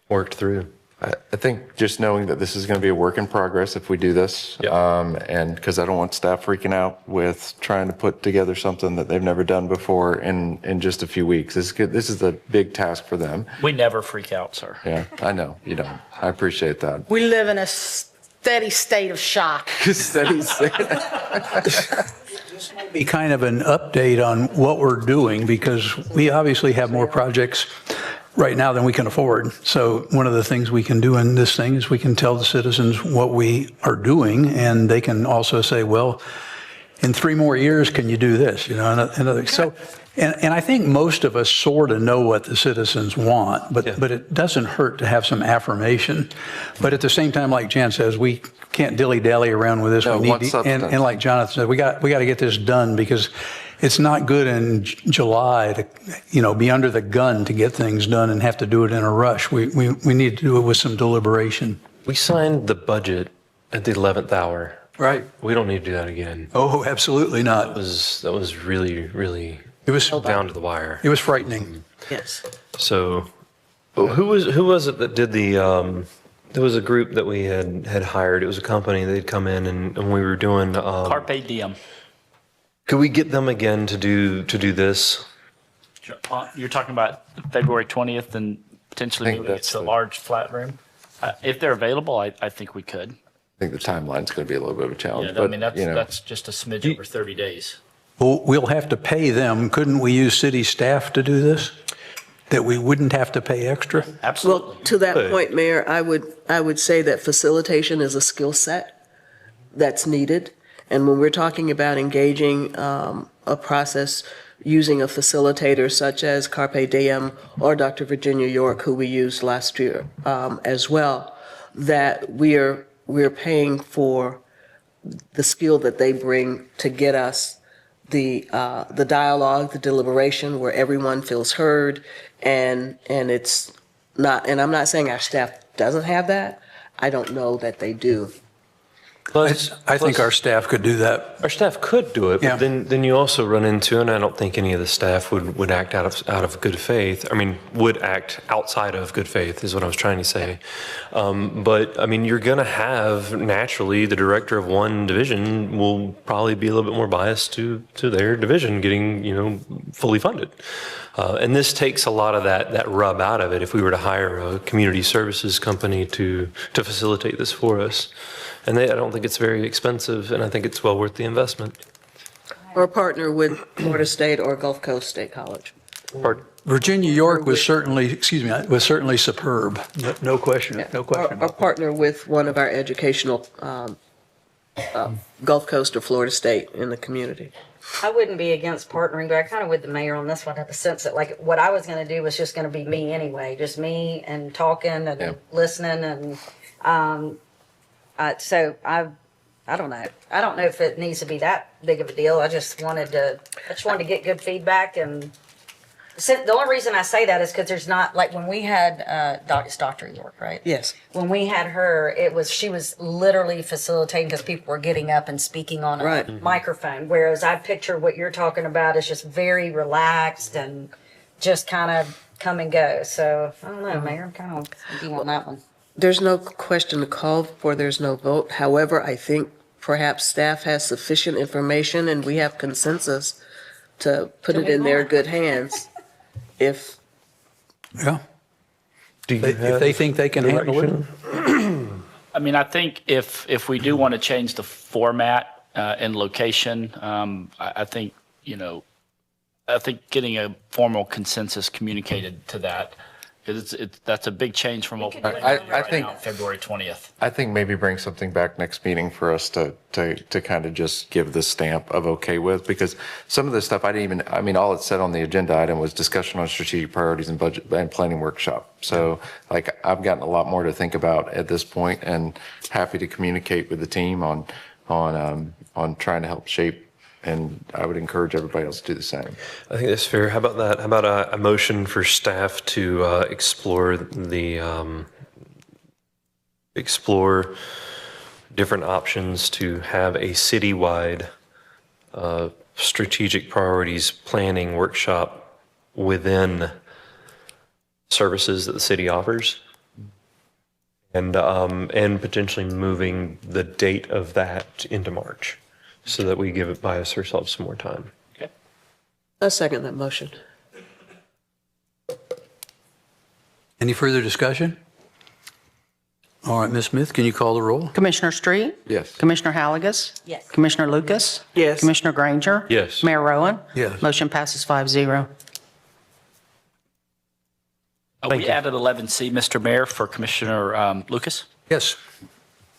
L: worked through.
D: I think just knowing that this is going to be a work in progress if we do this, and because I don't want staff freaking out with trying to put together something that they've never done before in just a few weeks. This is a big task for them.
S: We never freak out, sir.
D: Yeah, I know you don't. I appreciate that.
O: We live in a steady state of shock.
D: Steady state.
A: Be kind of an update on what we're doing, because we obviously have more projects right now than we can afford. So one of the things we can do in this thing is we can tell the citizens what we are doing, and they can also say, well, in 3 more years, can you do this? You know, and I think most of us sort of know what the citizens want, but it doesn't hurt to have some affirmation. But at the same time, like Jan says, we can't dilly-dally around with this.
D: No,
A: we need and like Jonathan said, we got to get this done, because it's not good in July to, be under the gun to get things done and have to do it in a rush. We need to do it with some deliberation.
L: We signed the budget at the 11th hour.
A: Right.
L: We don't need to do that again.
A: Oh, absolutely not.
L: That was really, really.
A: It was
L: down to the wire.
A: It was frightening.
O: Yes.
L: So, who was it that did the? There was a group that we had hired. It was a company. They'd come in and we were doing.
S: Carpe diem.
L: Could we get them again to do this?
S: You're talking about February 20th and potentially moving it to a large flat room? If they're available, I think we could.
D: I think the timeline's going to be a little bit of a challenge.
S: Yeah,
D: but,
S: I mean, that's just a smidge over 30 days.
A: Well, we'll have to pay them. Couldn't we use city staff to do this? That we wouldn't have to pay extra?
S: Absolutely.
H: Well, to that point, Mayor, I would say that facilitation is a skill set that's needed. And when we're talking about engaging a process using a facilitator such as Carpe Diem or Dr. Virginia York, who we used last year as well, that we're paying for the skill that they bring to get us the dialogue, the deliberation, where everyone feels heard, and it's not. And I'm not saying our staff doesn't have that. I don't know that they do.
A: I think our staff could do that.
L: Our staff could do it, but then you also run into, and I don't think any of the staff would act out of good faith. I mean, would act outside of good faith is what I was trying to say. But I mean, you're going to have naturally the director of one division will probably be a little bit more biased to their division getting fully funded. And this takes a lot of that rub out of it if we were to hire a community services company to facilitate this for us. And I don't think it's very expensive, and I think it's well worth the investment.
H: Or partner with Florida State or Gulf Coast State College.
A: Virginia York was certainly superb. No question. No question.
H: Or partner with one of our educational Gulf Coast or Florida State in the community.
K: I wouldn't be against partnering, but I kind of with the mayor on this one, in the sense that like what I was going to do was just going to be me anyway, just me and talking and listening and so I don't know. I don't know if it needs to be that big of a deal. I just wanted to get good feedback, and the only reason I say that is because there's not, like when we had it's Dr. York, right?
H: Yes.
K: When we had her, she was literally facilitating because people were getting up and speaking on a microphone. Whereas I picture what you're talking about is just very relaxed and just kind of come and go. So I don't know, Mayor, I'm kind of with you on that one.
H: There's no question to call for, there's no vote. However, I think perhaps staff has sufficient information and we have consensus to put it in their good hands. If
A: they think they can handle it.
S: I mean, I think if we do want to change the format and location, I think, I think getting a formal consensus communicated to that, because that's a big change from what we're doing right now, February 20th.
D: I think maybe bring something back next meeting for us to kind of just give the stamp of okay with, because some of this stuff all it said on the agenda item was discussion on strategic priorities and budget and planning workshop. So like I've gotten a lot more to think about at this point, and happy to communicate with the team on trying to help shape. And I would encourage everybody else to do the same.
T: I think that's fair. How about that? How about a motion for staff to explore different options to have a citywide strategic priorities planning workshop within services that the city offers, and potentially moving the date of that into March, so that we buy ourselves some more time.
S: Okay.
H: I second that motion.
A: Any further discussion? All right, Ms. Smith, can you call the roll?
O: Commissioner Street?
D: Yes.
O: Commissioner Halagus?
K: Yes.
O: Commissioner Lucas?
H: Yes.
O: Commissioner Granger?
T: Yes.
O: Mayor Rowan?
A: Yes.
O: Motion passes 5-0.
S: We added 11C, Mr. Mayor, for Commissioner Lucas.
A: Yes.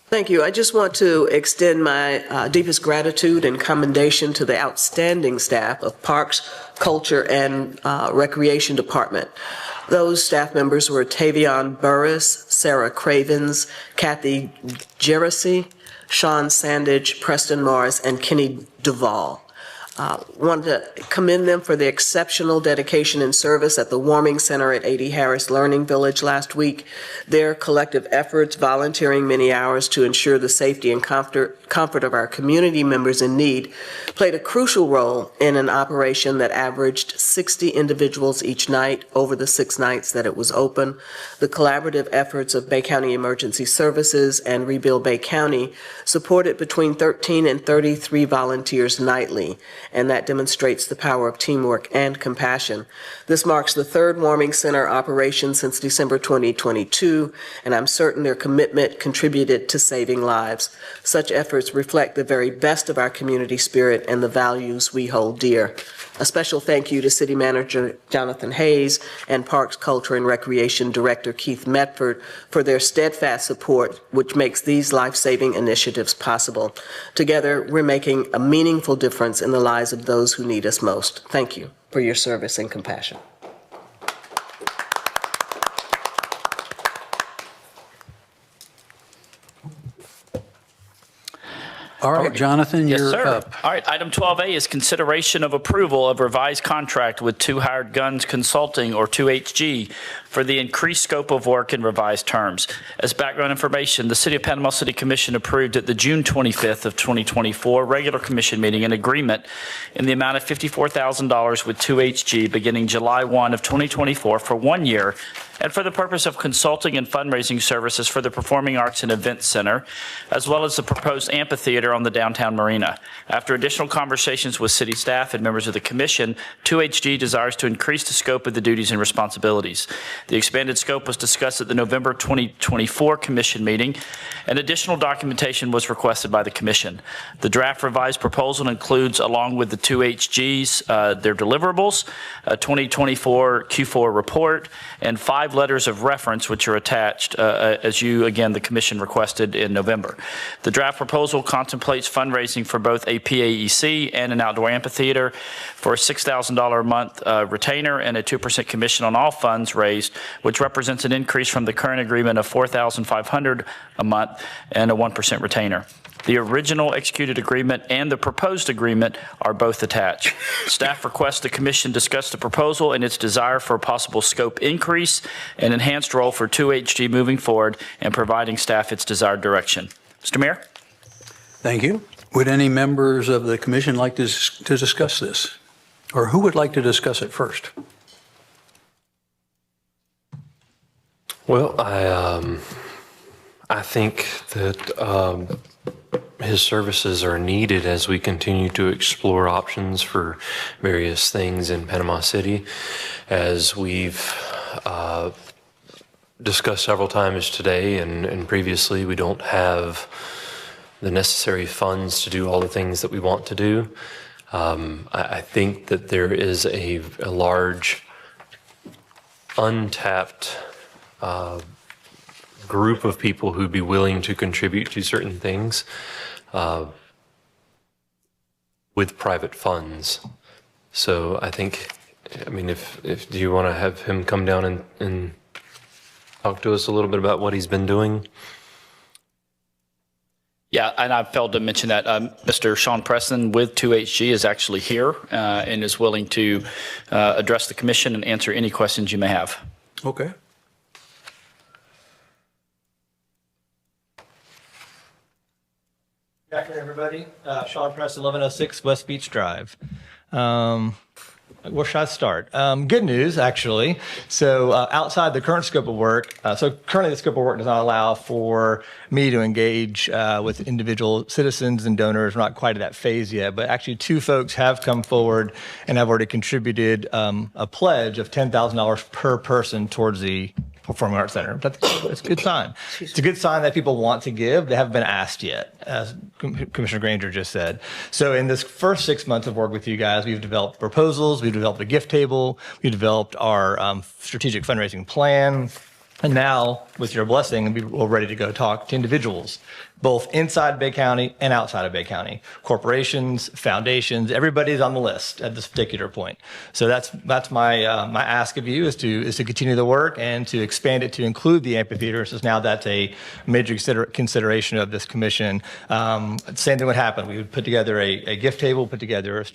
H: Thank you. I just want to extend my deepest gratitude and commendation to the outstanding staff of Parks, Culture, and Recreation Department. Those staff members were Tavion Burris, Sarah Cravens, Kathy Jerisi, Sean Sandage, Preston Morris, and Kenny Duvall. Want to commend them for their exceptional dedication and service at the Warming Center at 80 Harris Learning Village last week. Their collective efforts, volunteering many hours to ensure the safety and comfort of our community members in need, played a crucial role in an operation that averaged 60 individuals each night over the 6 nights that it was open. The collaborative efforts of Bay County Emergency Services and Rebuild Bay County supported between 13 and 33 volunteers nightly, and that demonstrates the power of teamwork and compassion. This marks the 3rd Warming Center operation since December 2022, and I'm certain their commitment contributed to saving lives. Such efforts reflect the very best of our community spirit and the values we hold dear. A special thank you to City Manager Jonathan Hayes and Parks, Culture, and Recreation Director Keith Medford for their steadfast support, which makes these life-saving initiatives possible. Together, we're making a meaningful difference in the lives of those who need us most. Thank you for your service and compassion.
A: All right, Jonathan,
S: Yes,
A: you're
S: sir.
A: up.
S: All right, item 12A is consideration of approval of revised contract with Two Hired Guns Consulting, or 2HG, for the increased scope of work and revised terms. As background information, the City of Panama City Commission approved at the June 25th of 2024 regular commission meeting an agreement in the amount of $54,000 with 2HG beginning July 1 of 2024 for 1 year, and for the purpose of consulting and fundraising services for the Performing Arts and Events Center, as well as the proposed amphitheater on the downtown marina. After additional conversations with city staff and members of the commission, 2HG desires to increase the scope of the duties and responsibilities. The expanded scope was discussed at the November 2024 commission meeting, and additional documentation was requested by the commission. The draft revised proposal includes, along with the 2HG's, their deliverables, a 2024 Q4 report, and 5 letters of reference, which are attached, as you, again, the commission requested in November. The draft proposal contemplates fundraising for both a PAEC and an outdoor amphitheater for a $6,000 a month retainer and a 2% commission on all funds raised, which represents an increase from the current agreement of $4,500 a month and a 1% retainer. The original executed agreement and the proposed agreement are both attached. Staff requests the commission discuss the proposal and its desire for a possible scope increase and enhanced role for 2HG moving forward and providing staff its desired direction. Mr. Mayor?
A: Thank you. Would any members of the commission like to discuss this? Or who would like to discuss it first?
T: Well, I think that his services are needed as we continue to explore options for various things in Panama City. As we've
L: discussed several times today and previously, we don't have the necessary funds to do all the things that we want to do. I think that there is a large untapped group of people who'd be willing to contribute to certain things with private funds. So I think, I mean, if do you want to have him come down and talk to us a little bit about what he's been doing?
S: Yeah, and I failed to mention that Mr. Sean Preston with 2HG is actually here and is willing to address the commission and answer any questions you may have.
A: Okay.
U: Good afternoon, everybody. Sean Preston, 1106 West Beach Drive. Where should I start? Good news, actually. So outside the current scope of work, so currently the scope of work does not allow for me to engage with individual citizens and donors. We're not quite at that phase yet, but actually 2 folks have come forward and have already contributed a pledge of $10,000 per person towards the Performing Arts Center. It's a good sign. It's a good sign that people want to give. They haven't been asked yet, as Commissioner Granger just said. So in this first 6 months of work with you guys, we've developed proposals, we've developed a gift table, we developed our strategic fundraising plan, and now, with your blessing, we're ready to go talk to individuals, both inside Bay County and outside of Bay County. Corporations, foundations, everybody's on the list at this particular point. So that's my my ask of you is to continue the work and to expand it to include the amphitheater. So now that's a major consideration of this commission. Same thing would happen. We would put together a gift table, put together a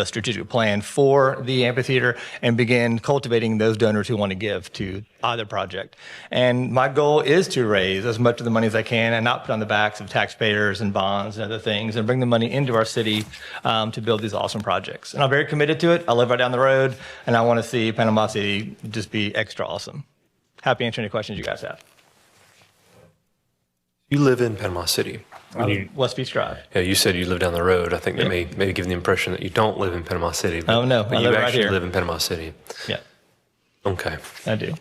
U: strategic plan for the amphitheater, and begin cultivating those donors who want to give to either project. And my goal is to raise as much of the money as I can and not put on the backs of taxpayers and bonds and other things, and bring the money into our city to build these awesome projects. And I'm very committed to it. I live right down the road, and I want to see Panama City just be extra awesome. Happy to answer any questions you guys have.
L: You live in Panama City.
U: West Beach Drive.
L: Yeah, you said you live down the road. I think that may give the impression that you don't live in Panama City.
U: Oh, no,
L: but
U: I
L: you
U: live right
L: actually
U: here.
L: live in Panama City.
U: Yeah.
L: Okay.
U: I do.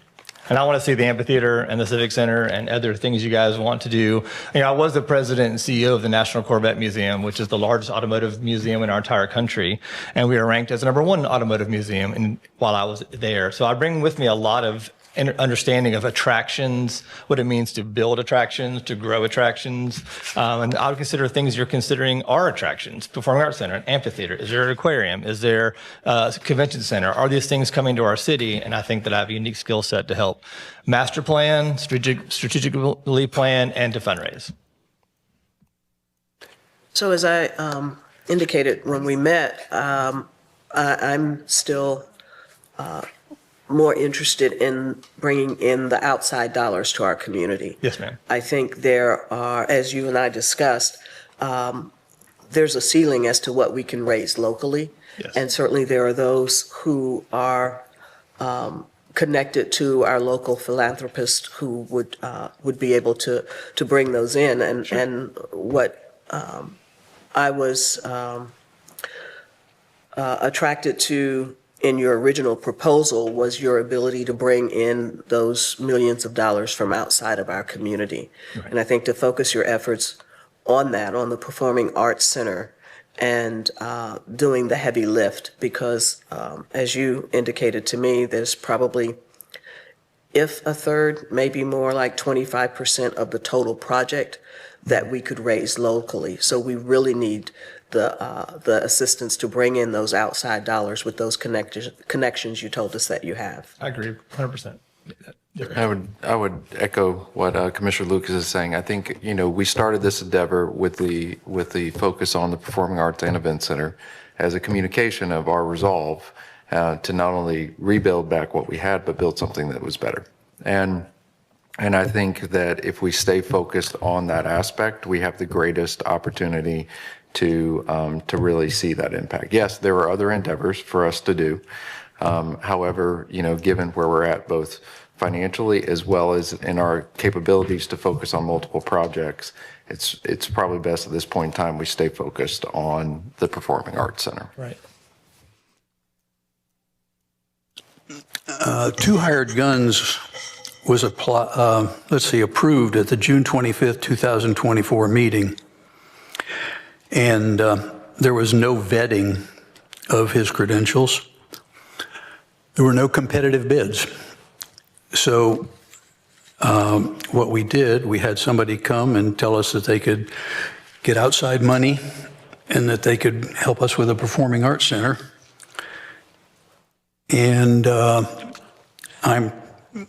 U: And I want to see the amphitheater and the Civic Center and other things you guys want to do. You know, I was the president and CEO of the National Corvette Museum, which is the largest automotive museum in our entire country. And we are ranked as the #1 automotive museum while I was there. So I bring with me a lot of understanding of attractions, what it means to build attractions, to grow attractions. And I would consider things you're considering are attractions. Performing Arts Center, an amphitheater. Is there an aquarium? Is there a convention center? Are these things coming to our city? And I think that I have a unique skill set to help master plan, strategically plan, and to fundraise.
H: So as I indicated when we met, I'm still more interested in bringing in the outside dollars to our community.
U: Yes, ma'am.
H: I think there are, as you and I discussed, there's a ceiling as to what we can raise locally.
U: Yes.
H: And certainly there are those who are connected to our local philanthropists who would be able to bring those in. And what I was attracted to in your original proposal was your ability to bring in those millions of dollars from outside of our community.
U: Right.
H: And I think to focus your efforts on that, on the Performing Arts Center, and doing the heavy lift, because as you indicated to me, there's probably, if a third, maybe more like 25% of the total project that we could raise locally. So we really need the assistance to bring in those outside dollars with those connections you told us that you have.
U: I agree, 100%.
D: I would echo what Commissioner Lucas is saying. I think, you know, we started this endeavor with the focus on the Performing Arts and Event Center as a communication of our resolve to not only rebuild back what we had, but build something that was better. And I think that if we stay focused on that aspect, we have the greatest opportunity to really see that impact. Yes, there are other endeavors for us to do. However, you know, given where we're at both financially as well as in our capabilities to focus on multiple projects, it's probably best at this point in time we stay focused on the Performing Arts Center.
U: Right.
A: 2 Hired Guns was approved at the June 25th, 2024 meeting. And there was no vetting of his credentials. There were no competitive bids. So what we did, we had somebody come and tell us that they could get outside money and that they could help us with a performing arts center. And I'm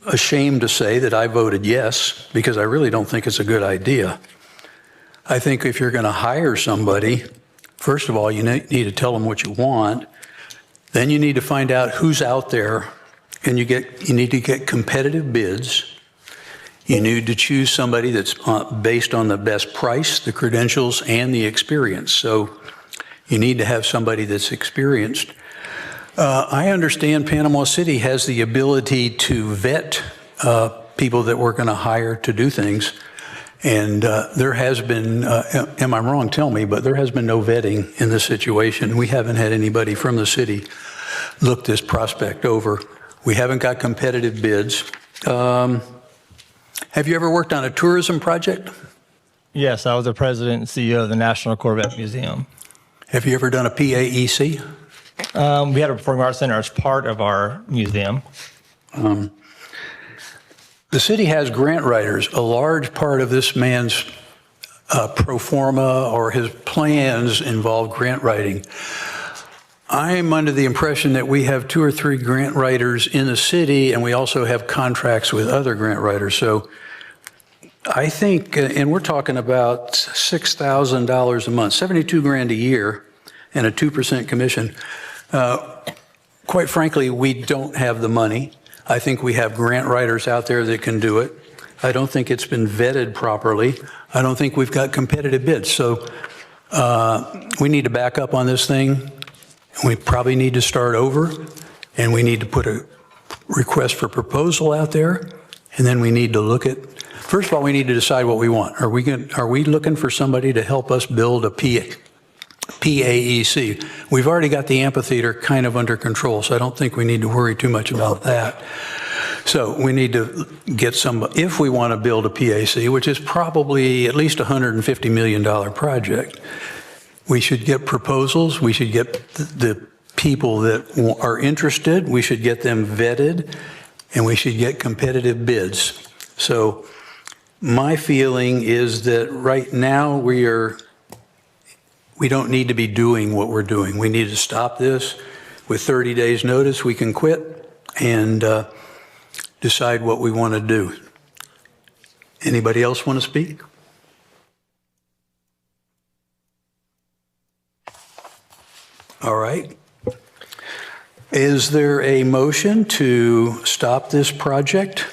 A: ashamed to say that I voted yes, because I really don't think it's a good idea. I think if you're going to hire somebody, first of all, you need to tell them what you want. Then you need to find out who's out there, and you need to get competitive bids. You need to choose somebody that's based on the best price, the credentials, and the experience. So you need to have somebody that's experienced. I understand Panama City has the ability to vet people that we're going to hire to do things. And there has been, am I wrong, tell me, but there has been no vetting in this situation. We haven't had anybody from the city look this prospect over. We haven't got competitive bids. Have you ever worked on a tourism project?
U: Yes, I was the president and CEO of the National Corvette Museum.
A: Have you ever done a PAEC?
U: We had a performing arts center as part of our museum.
A: The city has grant writers. A large part of this man's pro forma or his plans involve grant writing. I'm under the impression that we have 2 or 3 grant writers in the city, and we also have contracts with other grant writers. So I think, and we're talking about $6,000 a month, 72 grand a year, and a 2% commission. Quite frankly, we don't have the money. I think we have grant writers out there that can do it. I don't think it's been vetted properly. I don't think we've got competitive bids. So we need to back up on this thing. We probably need to start over, and we need to put a request for proposal out there, and then we need to look at, first of all, we need to decide what we want. Are we looking for somebody to help us build a PAEC? We've already got the amphitheater kind of under control, so I don't think we need to worry too much about that. So we need to get somebody, if we want to build a PAC, which is probably at least a $150 million project, we should get proposals. We should get the people that are interested. We should get them vetted, and we should get competitive bids. So my feeling is that right now we don't need to be doing what we're doing. We need to stop this. With 30 days notice, we can quit and decide what we want to do. Anybody else want to speak? All right. Is there a motion to stop this project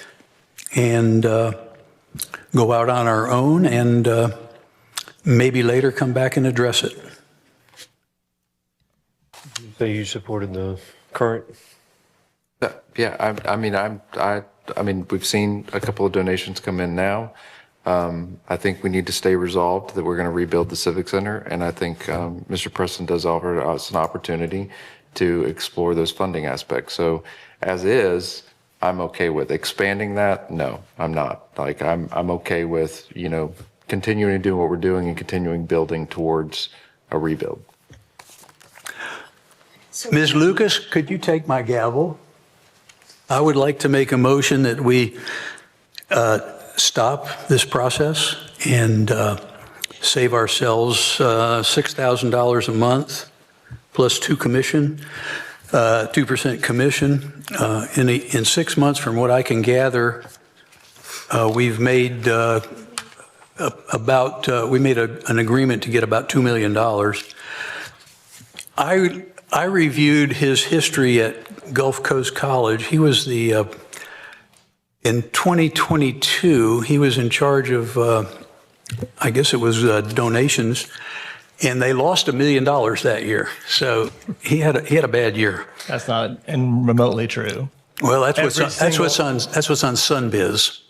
A: and go out on our own and maybe later come back and address it?
T: So you supported the current?
D: Yeah, I mean, we've seen a couple of donations come in now. I think we need to stay resolved that we're going to rebuild the Civic Center, and I think Mr. Preston does offer us an opportunity to explore those funding aspects. So as is, I'm okay with expanding that. No, I'm not. Like I'm okay with, continuing to do what we're doing and continuing building towards a rebuild.
A: Ms. Lucas, could you take my gavel? I would like to make a motion that we stop this process and save ourselves $6,000 a month plus 2% commission. In 6 months, from what I can gather, we've made an agreement to get about $2 million. I reviewed his history at Gulf Coast College. He was in 2022, he was in charge of, I guess it was donations, and they lost $1 million that year. So he had a bad year.
U: That's not remotely true.
A: Well, that's what's on SunBiz.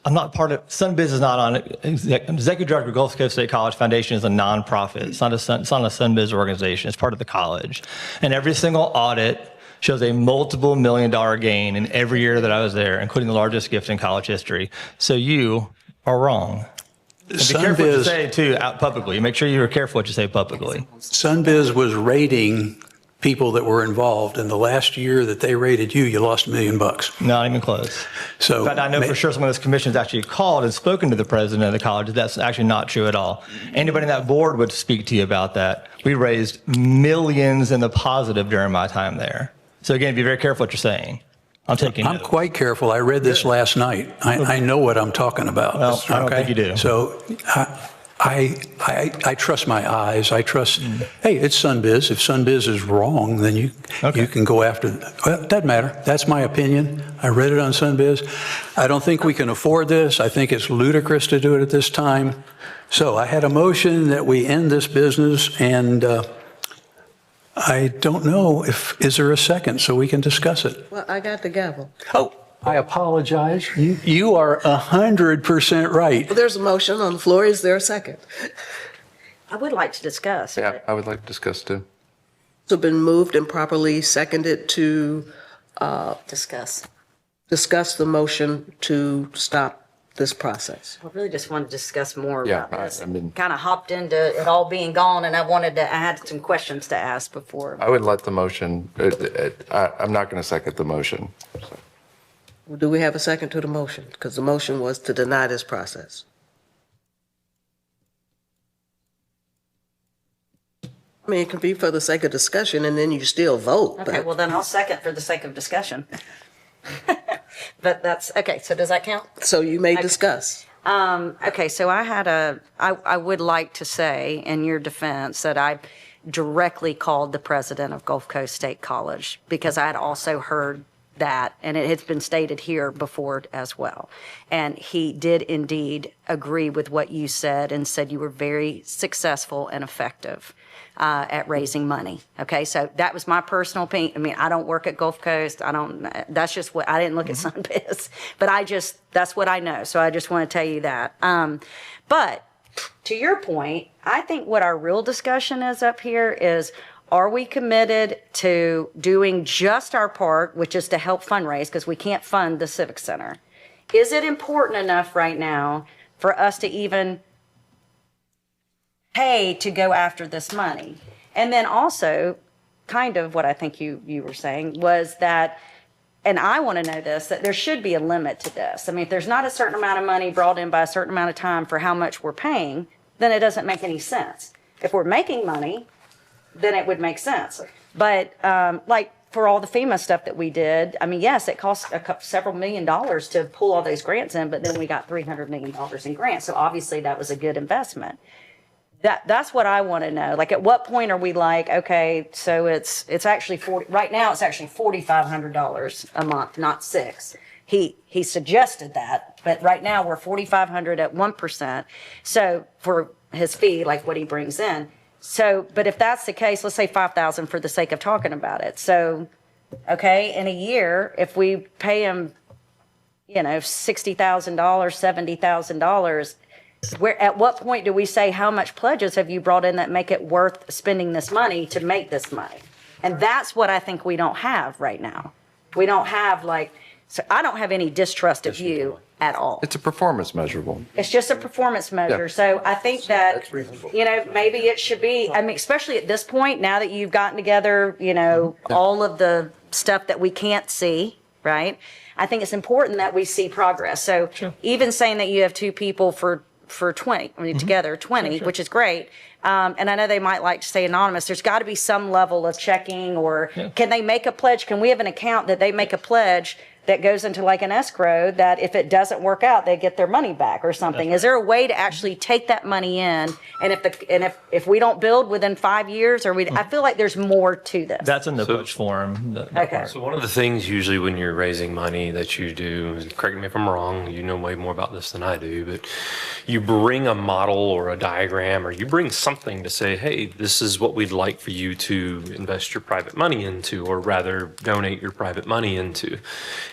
U: I'm not part of, SunBiz is not on it. Executive Director of Gulf Coast State College Foundation is a nonprofit. It's not a SunBiz organization. It's part of the college. And every single audit shows a multiple $1 million gain in every year that I was there, including the largest gift in college history. So you are wrong. And be careful what you say, too, out publicly. Make sure you're careful what you say publicly.
A: Sunbiz was rating people that were involved, and the last year that they rated you, you lost $1 million.
U: Not even close.
A: So,
U: in fact, I know for sure some of those commissions actually called and spoken to the president of the college. That's actually not true at all. Anybody in that board would speak to you about that. We raised millions in the positive during my time there. So again, be very careful what you're saying. I'm
A: quite careful. I read this last night. I know what I'm talking about.
U: Well, I don't think you do.
A: So I trust my eyes. I trust, hey, it's Sunbiz. If Sunbiz is wrong, then you can go after, well, it doesn't matter. That's my opinion. I read it on Sunbiz. I don't think we can afford this. I think it's ludicrous to do it at this time. So I had a motion that we end this business, and I don't know is there a second so we can discuss it?
H: Well, I got the gavel.
A: Oh, I apologize. You are 100% right.
H: Well, there's a motion on the floor. Is there a second?
K: I would like to discuss.
D: Yeah, I would like to discuss too.
H: So been moved and properly seconded to
K: discuss
H: the motion to stop this process.
K: I really just wanted to discuss more
D: Yeah,
K: about this.
D: I mean,
K: Kind of hopped into it all being gone, and I had some questions to ask before.
D: I would let the motion, I'm not going to second the motion. So.
H: Well, do we have a second to the motion? Because the motion was to deny this process. I mean, it can be for the sake of discussion, and then you still vote.
K: Okay, well then I'll second for the sake of discussion. But that's, okay, so does that count?
H: So you may discuss.
K: Okay, so I would like to say in your defense that I directly called the president of Gulf Coast State College because I had also heard that, and it has been stated here before as well. And he did indeed agree with what you said and said you were very successful and effective at raising money. Okay, so that was my personal opinion. I mean, I don't work at Gulf Coast. That's just what, I didn't look at Sunbiz, but that's what I know. So I just want to tell you that. But to your point, I think what our real discussion is up here is, are we committed to doing just our part, which is to help fundraise, because we can't fund the Civic Center? Is it important enough right now for us to even pay to go after this money? And then also, kind of what I think you were saying was that, and I want to know this, that there should be a limit to this. I mean, if there's not a certain amount of money brought in by a certain amount of time for how much we're paying, then it doesn't make any sense. If we're making money, then it would make sense. But like for all the FEMA stuff that we did, I mean, yes, it cost several $1 million to pull all those grants in, but then we got $300 million in grants. So obviously that was a good investment. That's what I want to know. Like, at what point are we like, okay, so it's actually right now it's actually $4,500 a month, not $6,000. He suggested that, but right now we're $4,500 at 1%. So for his fee, like what he brings in. So, but if that's the case, let's say $5,000 for the sake of talking about it. So, okay, in a year, if we pay him, $60,000, $70,000, at what point do we say, how much pledges have you brought in that make it worth spending this money to make this money? And that's what I think we don't have right now. We don't have so I don't have any distrust of you at all.
D: It's a performance measurable.
K: It's just a performance measure.
D: Yeah.
K: So I think that, maybe it should be, I mean, especially at this point, now that you've gotten together, all of the stuff that we can't see, right? I think it's important that we see progress. So even saying that you have two people for 20, I mean, together 20, which is great. And I know they might like to stay anonymous. There's got to be some level of checking, or can they make a pledge? Can we have an account that they make a pledge that goes into like an escrow that if it doesn't work out, they get their money back or something? Is there a way to actually take that money in? And if we don't build within 5 years, I feel like there's more to this.
U: That's in the push form.
K: Okay.
L: So one of the things usually when you're raising money that you do, correct me if I'm wrong, you know way more about this than I do, but you bring a model or a diagram, or you bring something to say, hey, this is what we'd like for you to invest your private money into, or rather donate your private money into.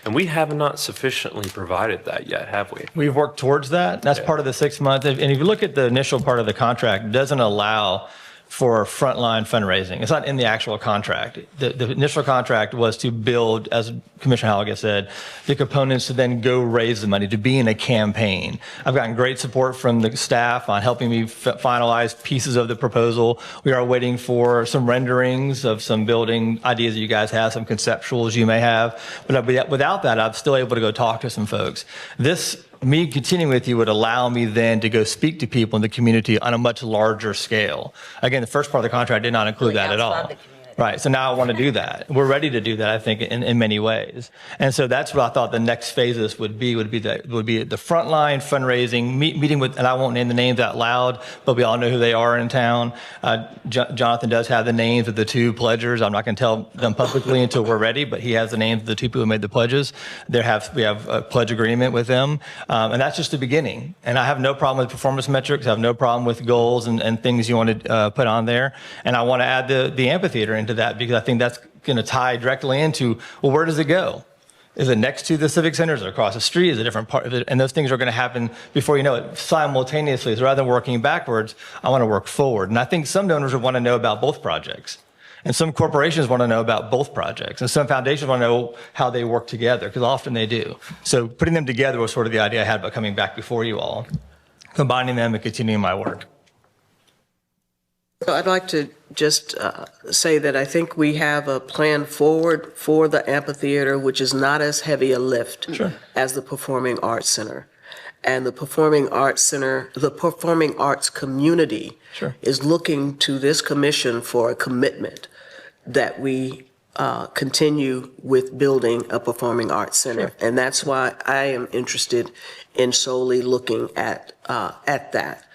L: And we have not sufficiently provided that yet, have we?
U: We've worked towards that. That's part of the 6 months. And if you look at the initial part of the contract, it doesn't allow for frontline fundraising. It's not in the actual contract. The initial contract was to build, as Commissioner Halligan said, the components to then go raise the money, to be in a campaign. I've gotten great support from the staff on helping me finalize pieces of the proposal. We are waiting for some renderings of some building ideas that you guys have, some conceptuals you may have. But without that, I'm still able to go talk to some folks. Me continuing with you would allow me then to go speak to people in the community on a much larger scale. Again, the first part of the contract did not include that at all. Right. So now I want to do that. We're ready to do that, I think, in many ways. And so that's what I thought the next phases would be the frontline fundraising, meeting with, and I won't name the names out loud, but we all know who they are in town. Jonathan does have the names of the two pledgers. I'm not going to tell them publicly until we're ready, but he has the names of the two people who made the pledges. We have a pledge agreement with them. And that's just the beginning. And I have no problem with performance metrics. I have no problem with goals and things you want to put on there. And I want to add the amphitheater into that, because I think that's going to tie directly into, well, where does it go? Is it next to the Civic Center? Is it across the street? Is it a different part of it? And those things are going to happen before you know it, simultaneously. So rather than working backwards, I want to work forward. And I think some donors would want to know about both projects. And some corporations want to know about both projects. And some foundations want to know how they work together, because often they do. So putting them together was sort of the idea I had about coming back before you all, combining them and continuing my work.
H: So I'd like to just say that I think we have a plan forward for the amphitheater, which is not as heavy a lift as the Performing Arts Center. And the Performing Arts Center, the performing arts community is looking to this commission for a commitment that we continue with building a performing arts center. And that's why I am interested in solely looking at that.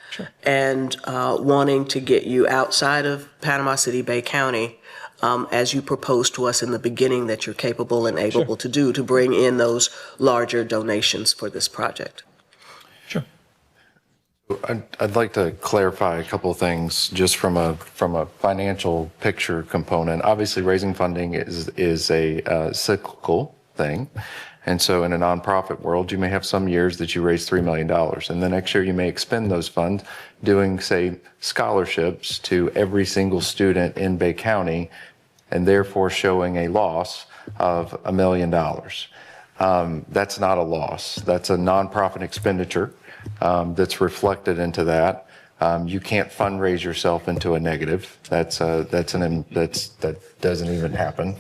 H: And wanting to get you outside of Panama City, Bay County, as you proposed to us in the beginning that you're capable and able to do, to bring in those larger donations for this project.
D: I'd like to clarify a couple of things just from a financial picture component. Obviously, raising funding is a cyclical thing. And so in a nonprofit world, you may have some years that you raise $3 million, and the next year you may expend those funds doing, say, scholarships to every single student in Bay County, and therefore showing a loss of $1 million. That's not a loss. That's a nonprofit expenditure that's reflected into that. You can't fundraise yourself into a negative. That doesn't even happen.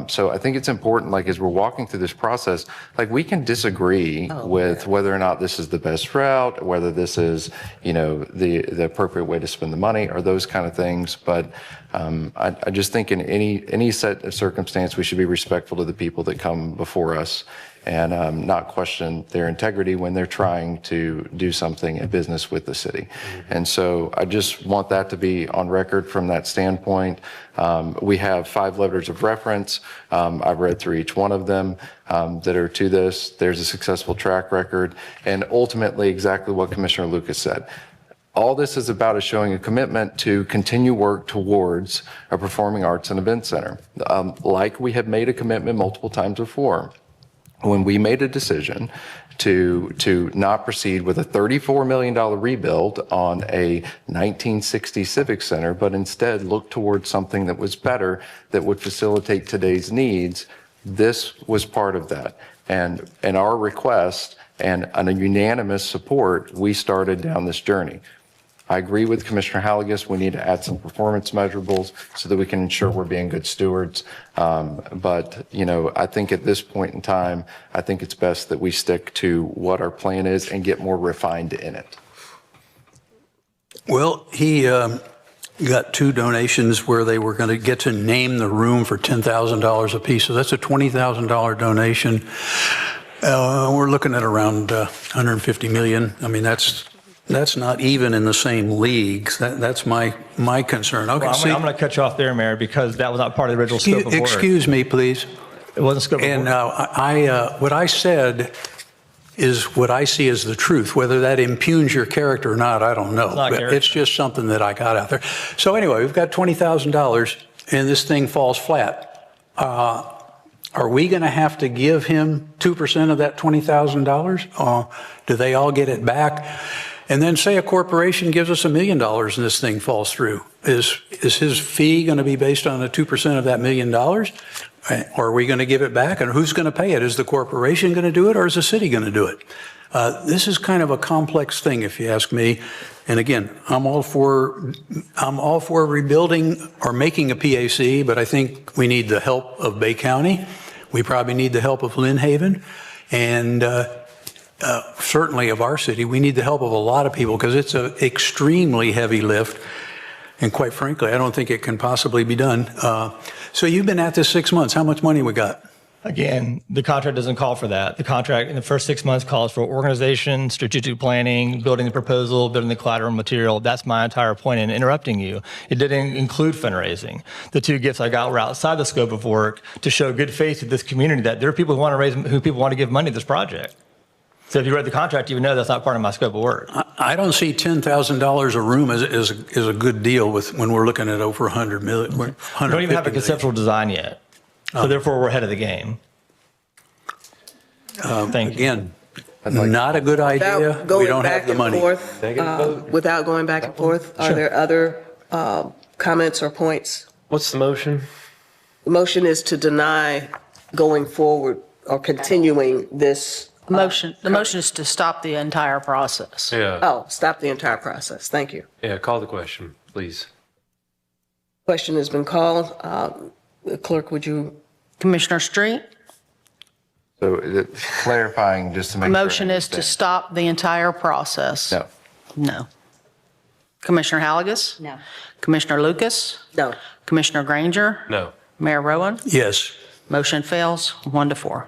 D: So I think it's important, like, as we're walking through this process, like, we can disagree with whether or not this is the best route, whether this is, the appropriate way to spend the money, or those kind of things. But I just think in any set of circumstance, we should be respectful to the people that come before us, and not question their integrity when they're trying to do something in business with the city. And so I just want that to be on record from that standpoint. We have 5 letters of reference. I've read through each one of them that are to this. There's a successful track record, and ultimately exactly what Commissioner Lucas said. All this is about is showing a commitment to continue work towards a performing arts and event center. Like we have made a commitment multiple times before. When we made a decision to not proceed with a $34 million rebuild on a 1960 Civic Center, but instead look towards something that was better, that would facilitate today's needs, this was part of that. And our request and a unanimous support, we started down this journey. I agree with Commissioner Halligan. We need to add some performance measurables so that we can ensure we're being good stewards. But, I think at this point in time, I think it's best that we stick to what our plan is and get more refined in it.
A: Well, he got 2 donations where they were going to get to name the room for $10,000 apiece. So that's a $20,000 donation. We're looking at around $150 million. I mean, that's not even in the same leagues. That's my concern. Okay,
U: well, I'm going to cut you off there, Mayor, because that was not part of the original scope of work.
A: Excuse me, please.
U: It wasn't scope of work.
A: And what I said is what I see as the truth. Whether that impugns your character or not, I don't know. But it's just something that I got out there. So anyway, we've got $20,000, and this thing falls flat. Are we going to have to give him 2% of that $20,000? Do they all get it back? And then say a corporation gives us $1 million and this thing falls through. Is his fee going to be based on the 2% of that $1 million? Or are we going to give it back? And who's going to pay it? Is the corporation going to do it or is the city going to do it? This is kind of a complex thing, if you ask me. And again, I'm all for rebuilding or making a PAC, but I think we need the help of Bay County. We probably need the help of Lynn Haven, and certainly of our city. We need the help of a lot of people because it's an extremely heavy lift. And quite frankly, I don't think it can possibly be done. So you've been at this 6 months. How much money we got?
U: Again, the contract doesn't call for that. The contract in the first 6 months calls for organization, strategic planning, building the proposal, building the collateral material. That's my entire point in interrupting you. It didn't include fundraising. The two gifts I got were outside the scope of work to show good faith to this community that there are people who want to give money to this project. So if you read the contract, you would know that's not part of my scope of work.
A: I don't see $10,000 a room as a good deal when we're looking at over 100 million.
U: We don't even have a conceptual design yet. So therefore, we're ahead of the game. Thank you.
A: Again, not a good idea. We don't have the money.
H: Without going back and forth, are there other comments or points?
T: What's the motion?
H: The motion is to deny going forward or continuing this.
O: The motion is to stop the entire process.
T: Yeah.
H: Oh, stop the entire process. Thank you.
T: Yeah, call the question, please.
H: Question has been called. Clerk, would you?
O: Commissioner Street?
D: So clarifying just to make
O: The
D: sure I
O: motion is to
D: understand.
O: stop the entire process.
D: No.
O: No. Commissioner Halligus?
K: No.
O: Commissioner Lucas?
H: No.
O: Commissioner Granger?
T: No.
O: Mayor Rowan?
A: Yes.
O: Motion fails 1-4.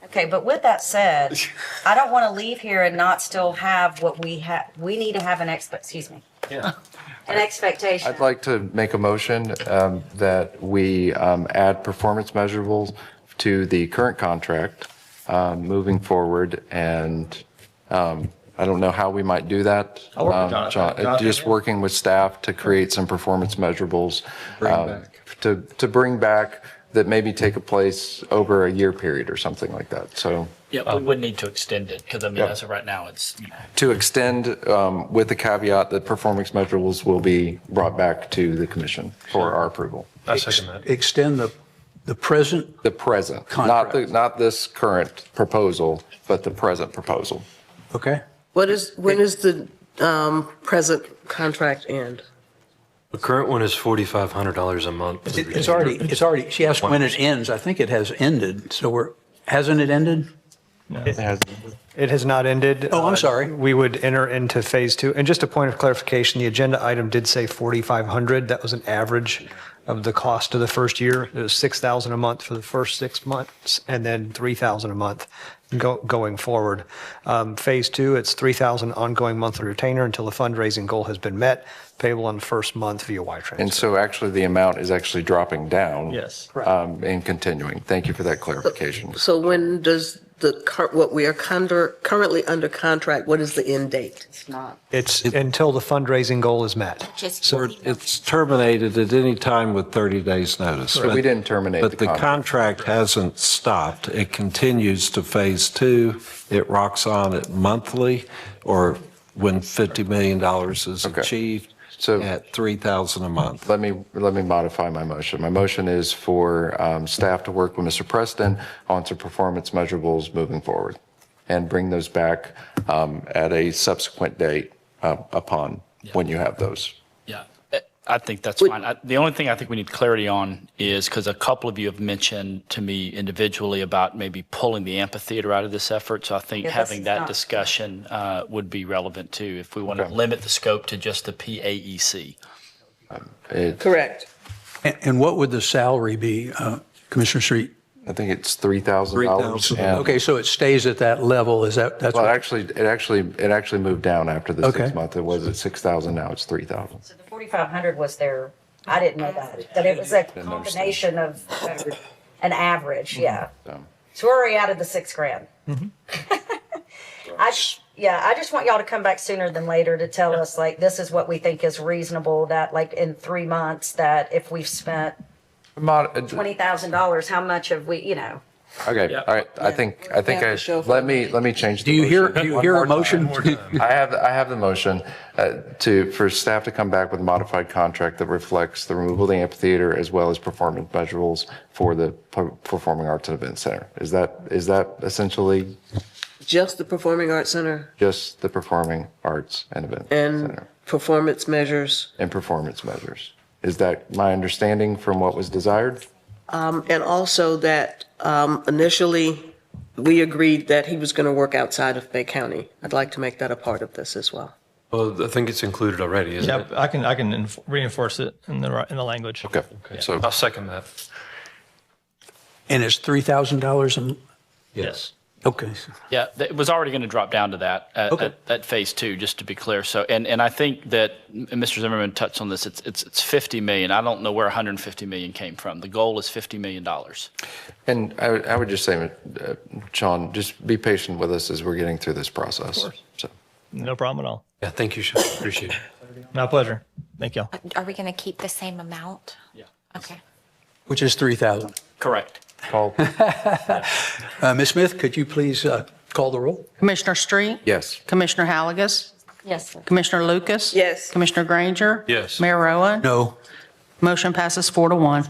K: Okay, but with that said, I don't want to leave here and not still have what we have. We need to have an expectation.
D: I'd like to make a motion that we add performance measurables to the current contract moving forward. And I don't know how we might do that.
U: I'll work with Jonathan.
D: Just working with staff to create some performance measurables to bring back that maybe take a place over a year period or something like that. So
S: Yeah, we would need to extend it because I mean, as of right now, it's, you know.
D: to extend with the caveat that performance measurables will be brought back to the commission for our approval.
T: I second that.
A: Extend the present?
D: The present, not this current proposal, but the present proposal.
A: Okay.
H: When is the present contract end?
T: The current one is $4,500 a month.
A: It's already, she asked when it ends. I think it has ended. So hasn't it ended?
R: It has not ended.
A: Oh, I'm sorry.
R: We would enter into phase 2. And just a point of clarification, the agenda item did say 4,500. That was an average of the cost of the first year. It was 6,000 a month for the first 6 months and then 3,000 a month going forward. Phase 2, it's 3,000 ongoing monthly retainer until the fundraising goal has been met, payable on the first month via wire transfer.
D: And so actually the amount is actually dropping down.
U: Yes.
D: And continuing. Thank you for that clarification.
H: So when does what we are currently under contract, what is the end date?
K: It's not.
R: It's until the fundraising goal is met.
M: So it's terminated at any time with 30 days' notice.
D: So we didn't terminate
M: But the contract hasn't stopped. It continues to phase 2. It rocks on at monthly or when $50 million is achieved at $3,000 a month.
D: Let me modify my motion. My motion is for staff to work with Mr. Preston on some performance measurables moving forward and bring those back at a subsequent date upon when you have those.
S: Yeah, I think that's fine. The only thing I think we need clarity on is because a couple of you have mentioned to me individually about maybe pulling the amphitheater out of this effort. So I think having that discussion would be relevant too, if we want to limit the scope to just the PAEC.
H: Correct.
A: And what would the salary be, Commissioner Street?
D: I think it's $3,000.
A: Okay, so it stays at that level. That's
D: well,
A: what?
D: it actually moved down after the 6 month. It was at 6,000. Now it's 3,000.
K: So the 4,500 was their, I didn't know that, but it was a combination of an average, yeah. So we're already out of the $6,000. I just want y'all to come back sooner than later to tell us, like, this is what we think is reasonable, that like in 3 months, that if we've spent $20,000, how much have we,
D: Okay, all right. I think let me change the
A: Do you hear,
D: motion.
A: do you
D: One
A: hear
D: more
A: a motion?
D: time. I have the motion for staff to come back with a modified contract that reflects the removal of the amphitheater as well as performance measurables for the Performing Arts and Event Center. Is that essentially
H: Just the Performing Arts Center
D: just the Performing Arts and Event
H: and
D: Center
H: performance measures?
D: and performance measures? Is that my understanding from what was desired?
H: And also that initially, we agreed that he was going to work outside of Bay County. I'd like to make that a part of this as well.
L: Well, I think it's included already, isn't
U: Yeah,
L: it?
U: I can reinforce it in the language.
D: Okay.
L: So I'll second that.
A: And it's $3,000
U: Yes.
A: Okay.
S: Yeah, it was already going to drop down to that at phase two, just to be clear. So, and I think that and Mr. Zimmerman touched on this. It's 50 million. I don't know where 150 million came from. The goal is $50 million.
D: And I would just say, Sean, just be patient with us as we're getting through this process.
U: Of course.
D: So.
U: No problem at all.
L: Yeah, thank you, Sean. Appreciate it.
U: My pleasure. Thank you.
C: Are we going to keep the same amount?
S: Yeah.
C: Okay.
A: Which is 3,000.
S: Correct.
D: Paul?
A: Ms. Smith, could you please call the roll?
O: Commissioner Street?
D: Yes.
O: Commissioner Halagus?
K: Yes.
O: Commissioner Lucas?
H: Yes.
O: Commissioner Granger?
L: Yes.
O: Mayor Rowan?
A: No.
O: Motion passes 4-1.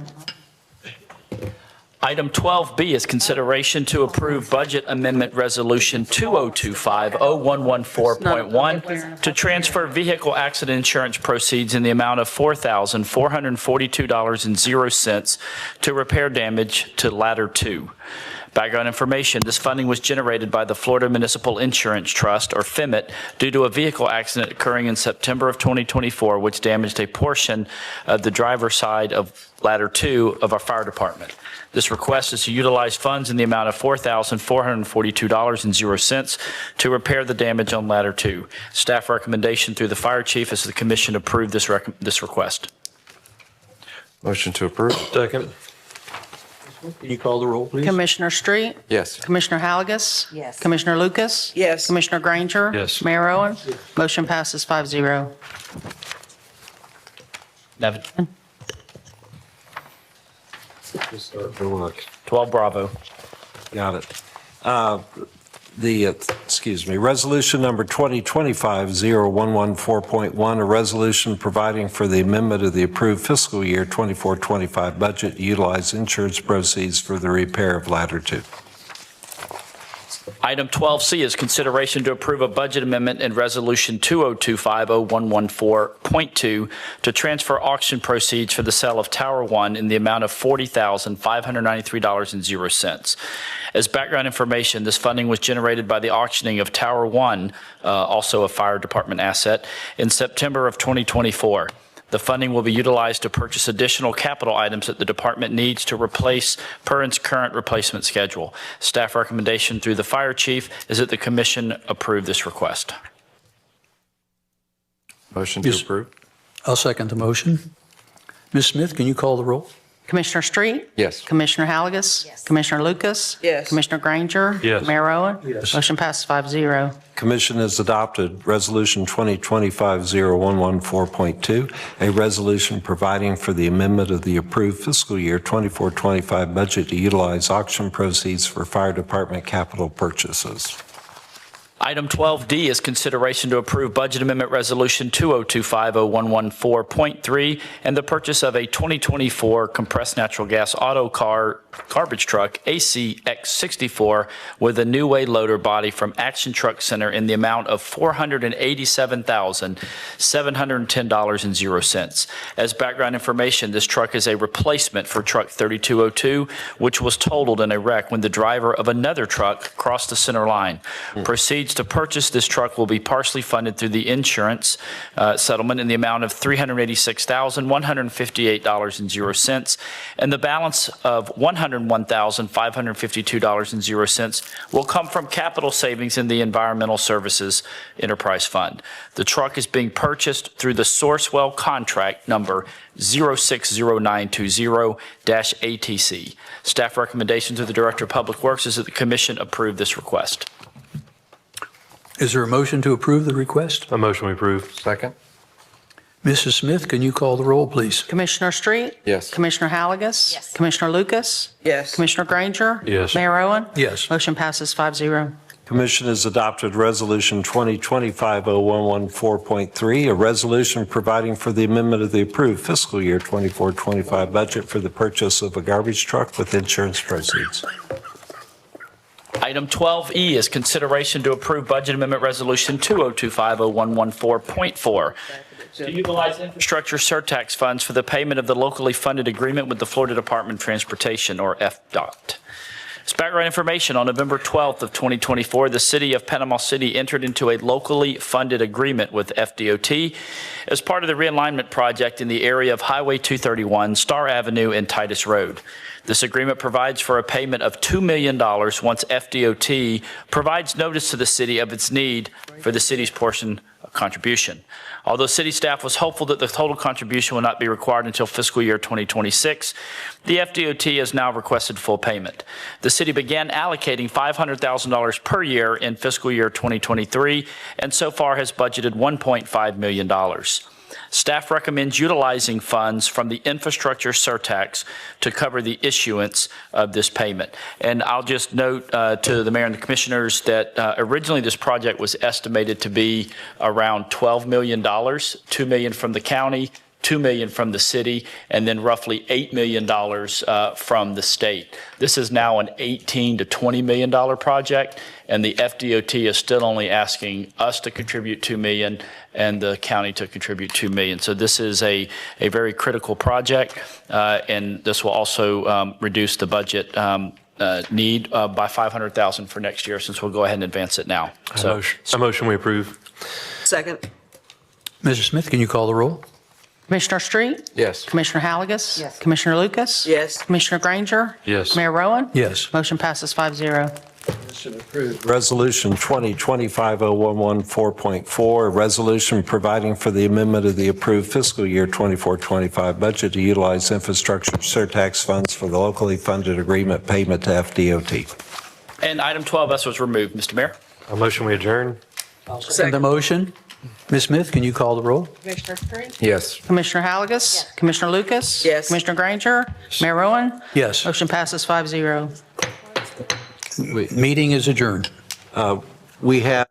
S: Item 12B is consideration to approve Budget Amendment Resolution 2025-0114.1 to transfer vehicle accident insurance proceeds in the amount of $4,442.00 to repair damage to Ladder 2. Background information, this funding was generated by the Florida Municipal Insurance Trust, or FMIT, due to a vehicle accident occurring in September of 2024, which damaged a portion of the driver's side of Ladder 2 of our fire department. This request is to utilize funds in the amount of $4,442.00 to repair the damage on Ladder 2. Staff recommendation through the fire chief is the commission approve this request.
D: Motion to approve?
L: Second.
A: Can you call the roll, please?
O: Commissioner Street?
D: Yes.
O: Commissioner Halagus?
K: Yes.
O: Commissioner Lucas?
H: Yes.
O: Commissioner Granger?
L: Yes.
O: Mayor Rowan? Motion passes 5-0.
S: Nevin,
M: Look,
S: 12 Bravo.
M: got it. Resolution number 2025-0114.1, a resolution providing for the amendment of the approved fiscal year 24-25 budget to utilize insurance proceeds for the repair of Ladder 2.
S: Item 12C is consideration to approve a budget amendment in Resolution 2025-0114.2 to transfer auction proceeds for the sale of Tower 1 in the amount of $40,593.00. As background information, this funding was generated by the auctioning of Tower 1, also a fire department asset, in September of 2024. The funding will be utilized to purchase additional capital items that the department needs to replace per its current replacement schedule. Staff recommendation through the fire chief is that the commission approve this request.
D: Motion to approve?
A: I'll second the motion. Ms. Smith, can you call the roll?
O: Commissioner Street?
D: Yes.
O: Commissioner Halagus?
K: Yes.
O: Commissioner Lucas?
H: Yes.
O: Commissioner Granger?
L: Yes.
O: Mayor Rowan?
A: Yes.
O: Motion passes 5-0.
M: Commission has adopted Resolution 2025-0114.2, a resolution providing for the amendment of the approved fiscal year 24-25 budget to utilize auction proceeds for fire department capital purchases.
S: Item 12D is consideration to approve Budget Amendment Resolution 2025-0114.3 and the purchase of a 2024 compressed natural gas auto car garbage truck, ACX64, with a New Way loader body from Action Truck Center in the amount of $487,710.00. As background information, this truck is a replacement for Truck 3202, which was totaled in a wreck when the driver of another truck crossed the center line. Proceeds to purchase this truck will be partially funded through the insurance settlement in the amount of $386,158.00, and the balance of $101,552.00 will come from capital savings in the Environmental Services Enterprise Fund. The truck is being purchased through the Sourcewell contract number 060920-ATC. Staff recommendation to the Director of Public Works is that the Commission approve this request.
A: Is there a motion to approve the request?
L: A motion we approve.
D: Second?
A: Mrs. Smith, can you call the roll, please?
O: Commissioner Street?
D: Yes.
O: Commissioner Halagus?
C: Yes.
O: Commissioner Lucas?
H: Yes.
O: Commissioner Granger?
L: Yes.
O: Mayor Owen?
A: Yes.
O: Motion passes 5-0.
M: Commission has adopted Resolution 2025-0114.3, a resolution providing for the amendment of the approved fiscal year 24-25 budget for the purchase of a garbage truck with insurance proceeds.
S: Item 12E is consideration to approve Budget Amendment Resolution 2025-0114.4 to utilize infrastructure surtax funds for the payment of the locally funded agreement with the Florida Department of Transportation, or FDOT. As background information, on November 12th of 2024, the city of Panama City entered into a locally funded agreement with FDOT as part of the realignment project in the area of Highway 231, Star Avenue, and Titus Road. This agreement provides for a payment of $2 million once FDOT provides notice to the city of its need for the city's portion of contribution. Although city staff was hopeful that the total contribution will not be required until fiscal year 2026, the FDOT has now requested full payment. The city began allocating $500,000 per year in fiscal year 2023, and so far has budgeted $1.5 million. Staff recommends utilizing funds from the infrastructure surtax to cover the issuance of this payment. And I'll just note to the mayor and the commissioners that originally this project was estimated to be around $12 million, $2 million from the county, $2 million from the city, and then roughly $8 million from the state. This is now an $18 to $20 million project, and the FDOT is still only asking us to contribute $2 million and the county to contribute $2 million. So this is a very critical project, and this will also reduce the budget need by $500,000 for next year, since we'll go ahead and advance it now. So,
L: A motion we approve.
H: Second.
A: Mrs. Smith, can you call the roll?
O: Commissioner Street?
D: Yes.
O: Commissioner Halagus?
H: Yes.
O: Commissioner Lucas?
H: Yes.
O: Commissioner Granger?
L: Yes.
O: Mayor Rowan?
A: Yes.
O: Motion passes 5-0.
M: Resolution 2025-0114.4, a resolution providing for the amendment of the approved fiscal year 24-25 budget to utilize infrastructure surtax funds for the locally funded agreement payment to FDOT.
S: and item 12S was removed, Mr. Mayor.
L: A motion we adjourn.
A: And the motion? Ms. Smith, can you call the roll?
O: Commissioner Street?
D: Yes.
O: Commissioner Halagus? Commissioner Lucas?
H: Yes.
O: Commissioner Granger? Mayor Rowan?
A: Yes.
O: Motion passes 5-0.
A: Meeting is adjourned.
M: We have